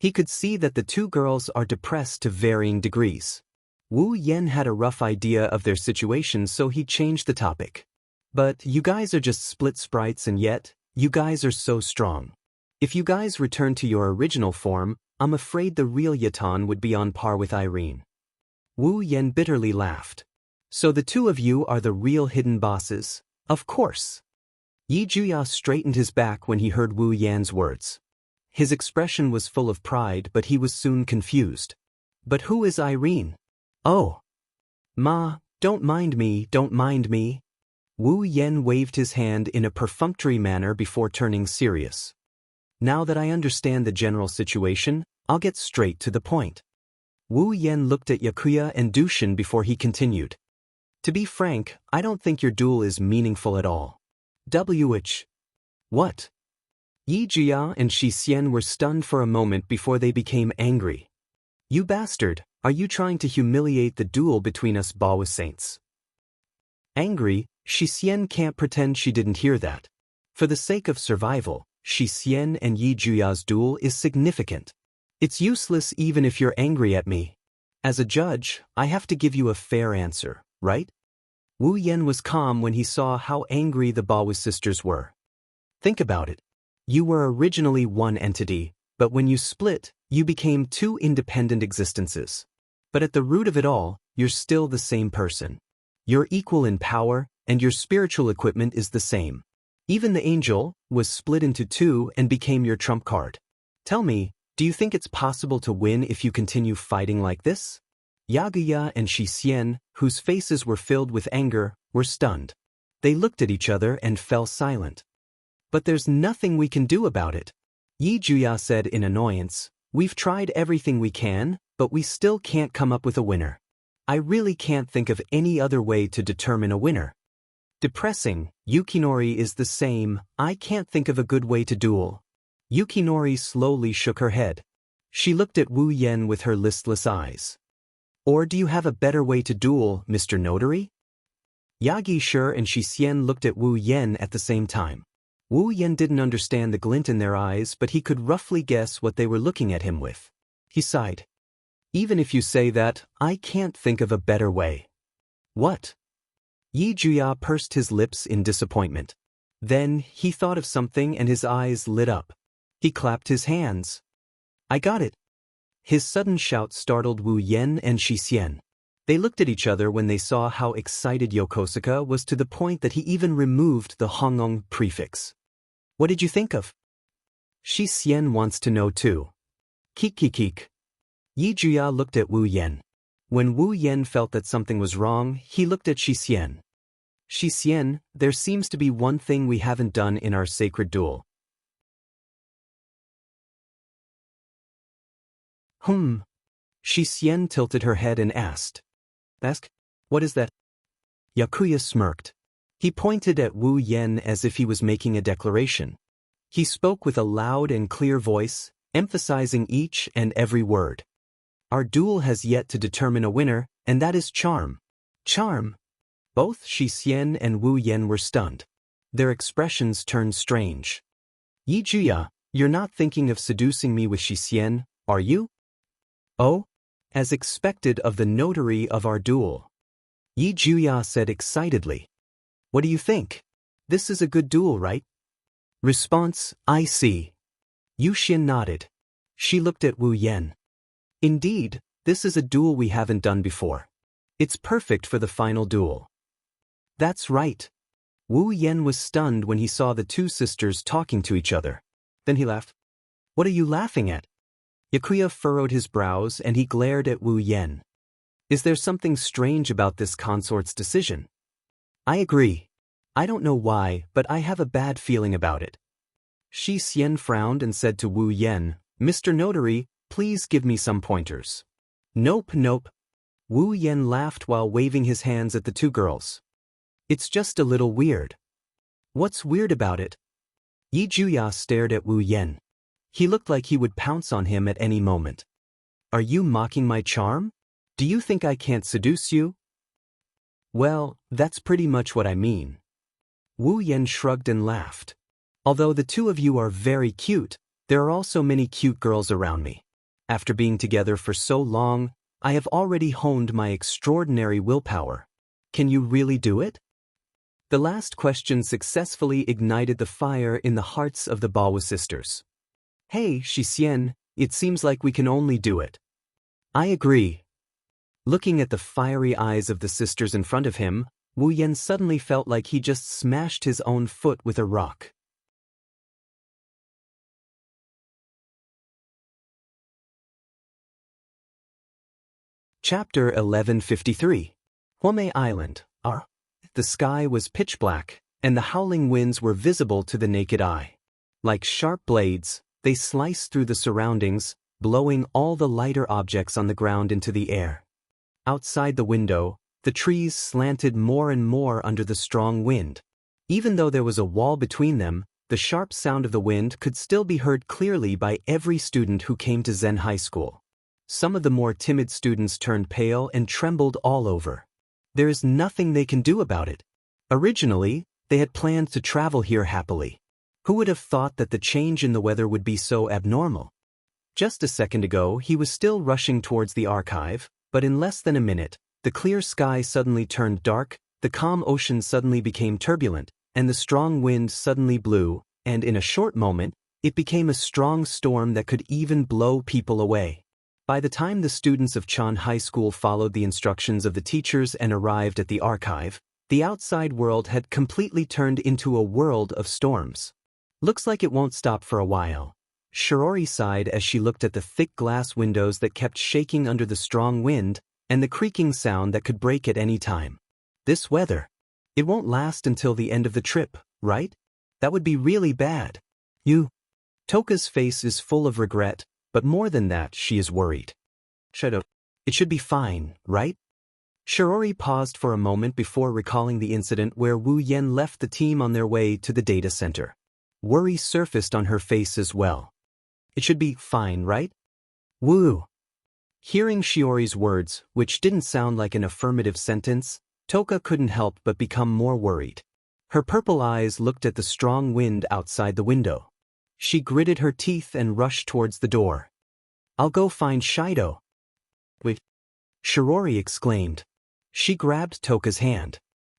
He could see that the two girls are depressed to varying degrees. Wu Yen had a rough idea of their situation, so he changed the topic. But you guys are just split sprites, and yet, you guys are so strong. If you guys return to your original form, I'm afraid the real Yatan would be on par with Irene. Wu Yen bitterly laughed. So the two of you are the real hidden bosses? Of course. Yi Juya straightened his back when he heard Wu Yan's words. His expression was full of pride, but he was soon confused. But who is Irene? Oh. Ma, don't mind me, don't mind me. Wu Yen waved his hand in a perfunctory manner before turning serious. Now that I understand the general situation, I'll get straight to the point. Wu Yen looked at Yakuya and Dushin before he continued. To be frank, I don't think your duel is meaningful at all. What? Yi Juya and Shi Xian were stunned for a moment before they became angry. You bastard, are you trying to humiliate the duel between us Bawa saints? Angry, Shi Xian can't pretend she didn't hear that. For the sake of survival, Shi Xian and Yi Juya's duel is significant. It's useless even if you're angry at me. As a judge, I have to give you a fair answer, right? Wu Yen was calm when he saw how angry the Bawa sisters were. Think about it. You were originally one entity, but when you split, you became two independent existences. But at the root of it all, you're still the same person. You're equal in power, and your spiritual equipment is the same. Even the angel was split into two and became your trump card. Tell me, do you think it's possible to win if you continue fighting like this? Yaguya and Shi Xian, whose faces were filled with anger, were stunned. They looked at each other and fell silent. But there's nothing we can do about it. Yi Juya said in annoyance, we've tried everything we can, but we still can't come up with a winner. I really can't think of any other way to determine a winner. Depressing, Yukinori is the same, I can't think of a good way to duel. Yukinori slowly shook her head. She looked at Wu Yen with her listless eyes. Or do you have a better way to duel, Mr. Notary? Yagi Shi and Shi Xian looked at Wu Yen at the same time. Wu Yen didn't understand the glint in their eyes, but he could roughly guess what they were looking at him with. He sighed. Even if you say that, I can't think of a better way. What? Yi Juya pursed his lips in disappointment. Then, he thought of something and his eyes lit up. He clapped his hands. I got it. His sudden shout startled Wu Yen and Shi Xian. They looked at each other when they saw how excited Yokosuka was, to the point that he even removed the Hongong prefix. What did you think of? Shi Xian wants to know too. Kik. Yi Juya looked at Wu Yen. When Wu Yen felt that something was wrong, he looked at Shi Xian. Shi Xian, there seems to be one thing we haven't done in our sacred duel. Shi Xian tilted her head and asked. Ask? What is that? Yakuya smirked. He pointed at Wu Yen as if he was making a declaration. He spoke with a loud and clear voice, emphasizing each and every word. Our duel has yet to determine a winner, and that is charm. Charm? Both Shi Xian and Wu Yen were stunned. Their expressions turned strange. Yi Juya, you're not thinking of seducing me with Shi Xian, are you? Oh? As expected of the notary of our duel. Yi Juya said excitedly. What do you think? This is a good duel, right? Response, I see. Yu Xin nodded. She looked at Wu Yen. Indeed, this is a duel we haven't done before. It's perfect for the final duel. That's right. Wu Yen was stunned when he saw the two sisters talking to each other. Then he laughed. What are you laughing at? Yakuya furrowed his brows and he glared at Wu Yen. Is there something strange about this consort's decision? I agree. I don't know why, but I have a bad feeling about it. Shi Xian frowned and said to Wu Yen, Mr. Notary, please give me some pointers. Nope. Wu Yen laughed while waving his hands at the two girls. It's just a little weird. What's weird about it? Yi Juya stared at Wu Yen. He looked like he would pounce on him at any moment. Are you mocking my charm? Do you think I can't seduce you? Well, that's pretty much what I mean. Wu Yen shrugged and laughed. Although the two of you are very cute, there are also many cute girls around me. After being together for so long, I have already honed my extraordinary willpower. Can you really do it? The last question successfully ignited the fire in the hearts of the Baowu sisters. Hey, Shi Xian, it seems like we can only do it. I agree. Looking at the fiery eyes of the sisters in front of him, Wu Yen suddenly felt like he just smashed his own foot with a rock. Chapter 1153. Huomei Island. The sky was pitch black, and the howling winds were visible to the naked eye. Like sharp blades, they sliced through the surroundings, blowing all the lighter objects on the ground into the air. Outside the window, the trees slanted more and more under the strong wind. Even though there was a wall between them, the sharp sound of the wind could still be heard clearly by every student who came to Zen High School. Some of the more timid students turned pale and trembled all over. There is nothing they can do about it. Originally, they had planned to travel here happily. Who would have thought that the change in the weather would be so abnormal? Just a second ago, he was still rushing towards the archive, but in less than a minute, the clear sky suddenly turned dark, the calm ocean suddenly became turbulent, and the strong wind suddenly blew, and in a short moment, it became a strong storm that could even blow people away. By the time the students of Chan High School followed the instructions of the teachers and arrived at the archive, the outside world had completely turned into a world of storms. Looks like it won't stop for a while. Shirori sighed as she looked at the thick glass windows that kept shaking under the strong wind, and the creaking sound that could break at any time. This weather. It won't last until the end of the trip, right? That would be really bad. Toka's face is full of regret, but more than that, she is worried. Shut up. It should be fine, right? Shirori paused for a moment before recalling the incident where Wu Yen left the team on their way to the data center. Worry surfaced on her face as well. It should be fine, right? Woo. Hearing Shiori's words, which didn't sound like an affirmative sentence, Toka couldn't help but become more worried. Her purple eyes looked at the strong wind outside the window. She gritted her teeth and rushed towards the door. I'll go find Shido. Wait. Shirori exclaimed. She grabbed Toka's hand.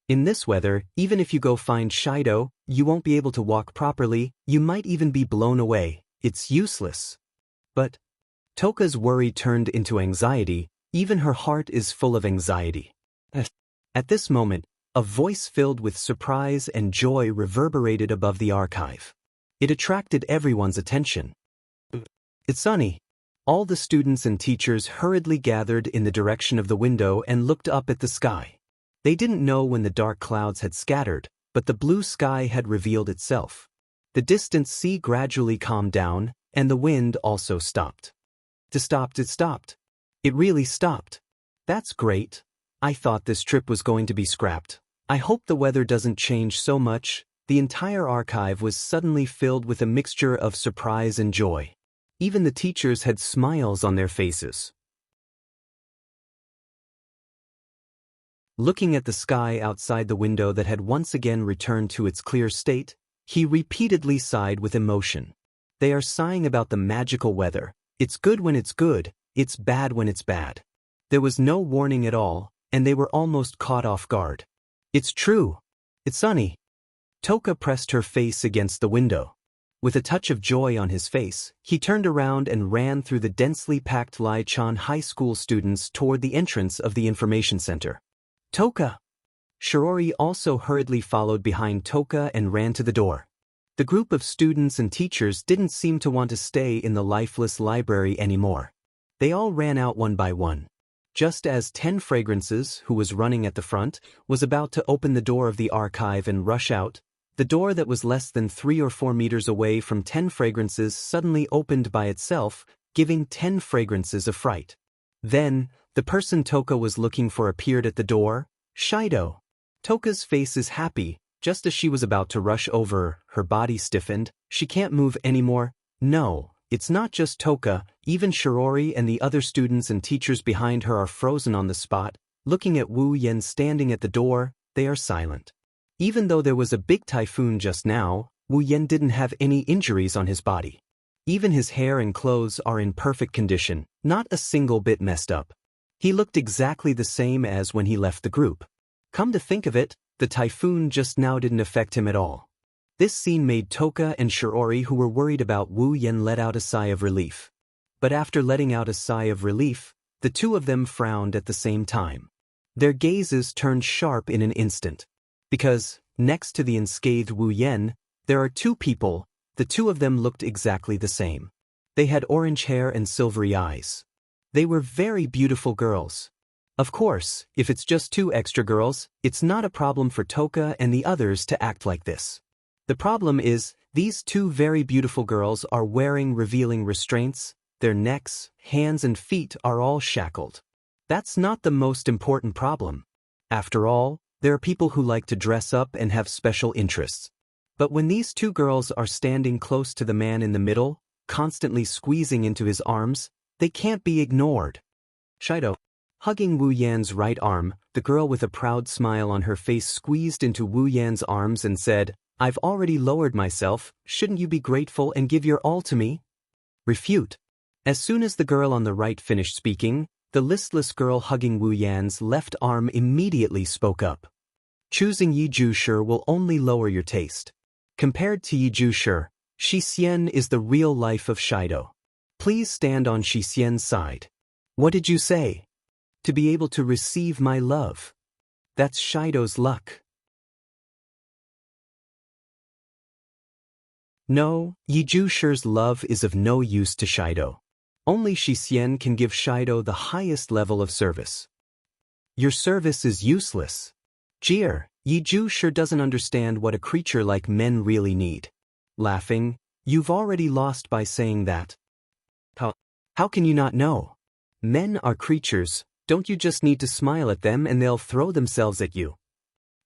In this weather, even if you go find Shido, you won't be able to walk properly, you might even be blown away. It's useless. But Toka's worry turned into anxiety. Even her heart is full of anxiety. At this moment, a voice filled with surprise and joy reverberated above the archive. It attracted everyone's attention. It's sunny. All the students and teachers hurriedly gathered in the direction of the window and looked up at the sky. They didn't know when the dark clouds had scattered, but the blue sky had revealed itself. The distant sea gradually calmed down, and the wind also stopped. It stopped. It really stopped. That's great. I thought this trip was going to be scrapped. I hope the weather doesn't change so much. The entire archive was suddenly filled with a mixture of surprise and joy. Even the teachers had smiles on their faces. Looking at the sky outside the window that had once again returned to its clear state, he repeatedly sighed with emotion. They are sighing about the magical weather. It's good when it's good, it's bad when it's bad. There was no warning at all, and they were almost caught off guard. It's true. It's sunny. Toka pressed her face against the window. With a touch of joy on his face, he turned around and ran through the densely packed Laichan High School students toward the entrance of the information center. Toka! Shirori also hurriedly followed behind Toka and ran to the door. The group of students and teachers didn't seem to want to stay in the lifeless library anymore. They all ran out one by one. Just as 10 Fragrances, who was running at the front, was about to open the door of the archive and rush out, the door that was less than 3 or 4 meters away from 10 Fragrances suddenly opened by itself, giving 10 Fragrances a fright. Then, the person Toka was looking for appeared at the door, Shido. Toka's face is happy. Just as she was about to rush over, her body stiffened. She can't move anymore. No, it's not just Toka, even Shirori and the other students and teachers behind her are frozen on the spot. Looking at Wu Yen standing at the door, they are silent. Even though there was a big typhoon just now, Wu Yen didn't have any injuries on his body. Even his hair and clothes are in perfect condition, not a single bit messed up. He looked exactly the same as when he left the group. Come to think of it, the typhoon just now didn't affect him at all. This scene made Toka and Shirori, who were worried about Wu Yen, let out a sigh of relief. But after letting out a sigh of relief, the two of them frowned at the same time. Their gazes turned sharp in an instant. Because, next to the unscathed Wu Yen, there are two people. The two of them looked exactly the same. They had orange hair and silvery eyes. They were very beautiful girls. Of course, if it's just 2 extra girls, it's not a problem for Toka and the others to act like this. The problem is, these 2 very beautiful girls are wearing revealing restraints, their necks, hands and feet are all shackled. That's not the most important problem. After all, there are people who like to dress up and have special interests. But when these 2 girls are standing close to the man in the middle, constantly squeezing into his arms, they can't be ignored. Shido. Hugging Wu Yan's right arm, the girl with a proud smile on her face squeezed into Wu Yan's arms and said, "I've already lowered myself, shouldn't you be grateful and give your all to me?" Refute. As soon as the girl on the right finished speaking, the listless girl hugging Wu Yan's left arm immediately spoke up. Choosing Yi Ju-shi will only lower your taste. Compared to Yi Ju-shi, Shi Xian is the real life of Shido. Please stand on Shi Xian's side. What did you say? To be able to receive my love. That's Shido's luck. No, Yi Ju-shi's love is of no use to Shido. Only Shi Xian can give Shido the highest level of service. Your service is useless. Jeer, Yi Ju-shi doesn't understand what a creature like men really need. Laughing, you've already lost by saying that. How can you not know? Men are creatures, don't you just need to smile at them and they'll throw themselves at you?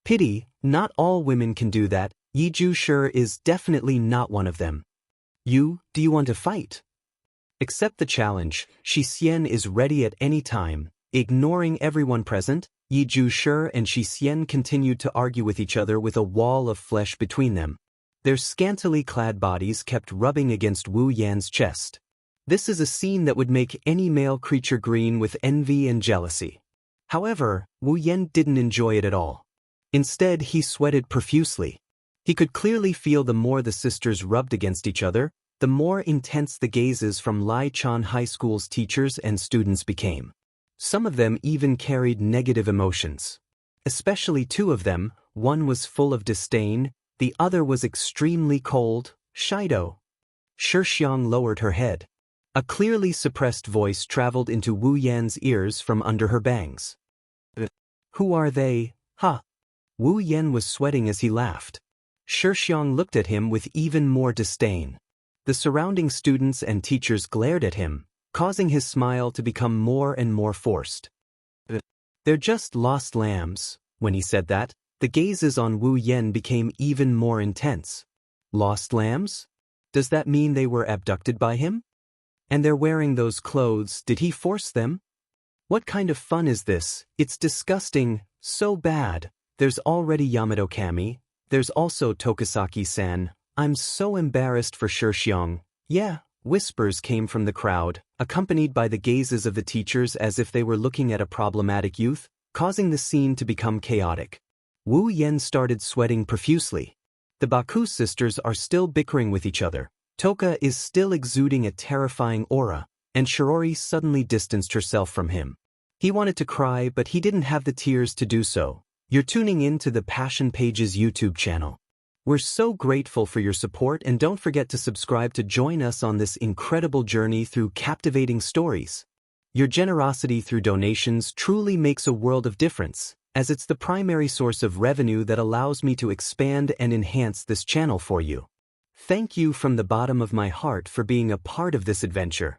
Pity, not all women can do that. Yi Ju-shi is definitely not one of them. Do you want to fight? Accept the challenge. Shi Xian is ready at any time. Ignoring everyone present, Yi Ju-shi and Shi Xian continued to argue with each other with a wall of flesh between them. Their scantily clad bodies kept rubbing against Wu Yan's chest. This is a scene that would make any male creature green with envy and jealousy. However, Wu Yan didn't enjoy it at all. Instead, he sweated profusely. He could clearly feel the more the sisters rubbed against each other, the more intense the gazes from Lai Chan High School's teachers and students became. Some of them even carried negative emotions. Especially two of them, one was full of disdain, the other was extremely cold. Shido. Shixiang lowered her head. A clearly suppressed voice traveled into Wu Yan's ears from under her bangs. Who are they, huh? Wu Yan was sweating as he laughed. Shixiang looked at him with even more disdain. The surrounding students and teachers glared at him, causing his smile to become more and more forced. They're just lost lambs. When he said that, the gazes on Wu Yan became even more intense. Lost lambs? Does that mean they were abducted by him? And they're wearing those clothes, did he force them? What kind of fun is this? It's disgusting, so bad. There's already Yamato Kami, there's also Tokisaki-san. I'm so embarrassed for Shixiang. Yeah, whispers came from the crowd, accompanied by the gazes of the teachers as if they were looking at a problematic youth, causing the scene to become chaotic. Wu Yan started sweating profusely. The Baku sisters are still bickering with each other. Toka is still exuding a terrifying aura, and Shirori suddenly distanced herself from him. He wanted to cry, but he didn't have the tears to do so. You're tuning in to the Passion Pages YouTube channel. We're so grateful for your support, and don't forget to subscribe to join us on this incredible journey through captivating stories. Your generosity through donations truly makes a world of difference, as it's the primary source of revenue that allows me to expand and enhance this channel for you. Thank you from the bottom of my heart for being a part of this adventure.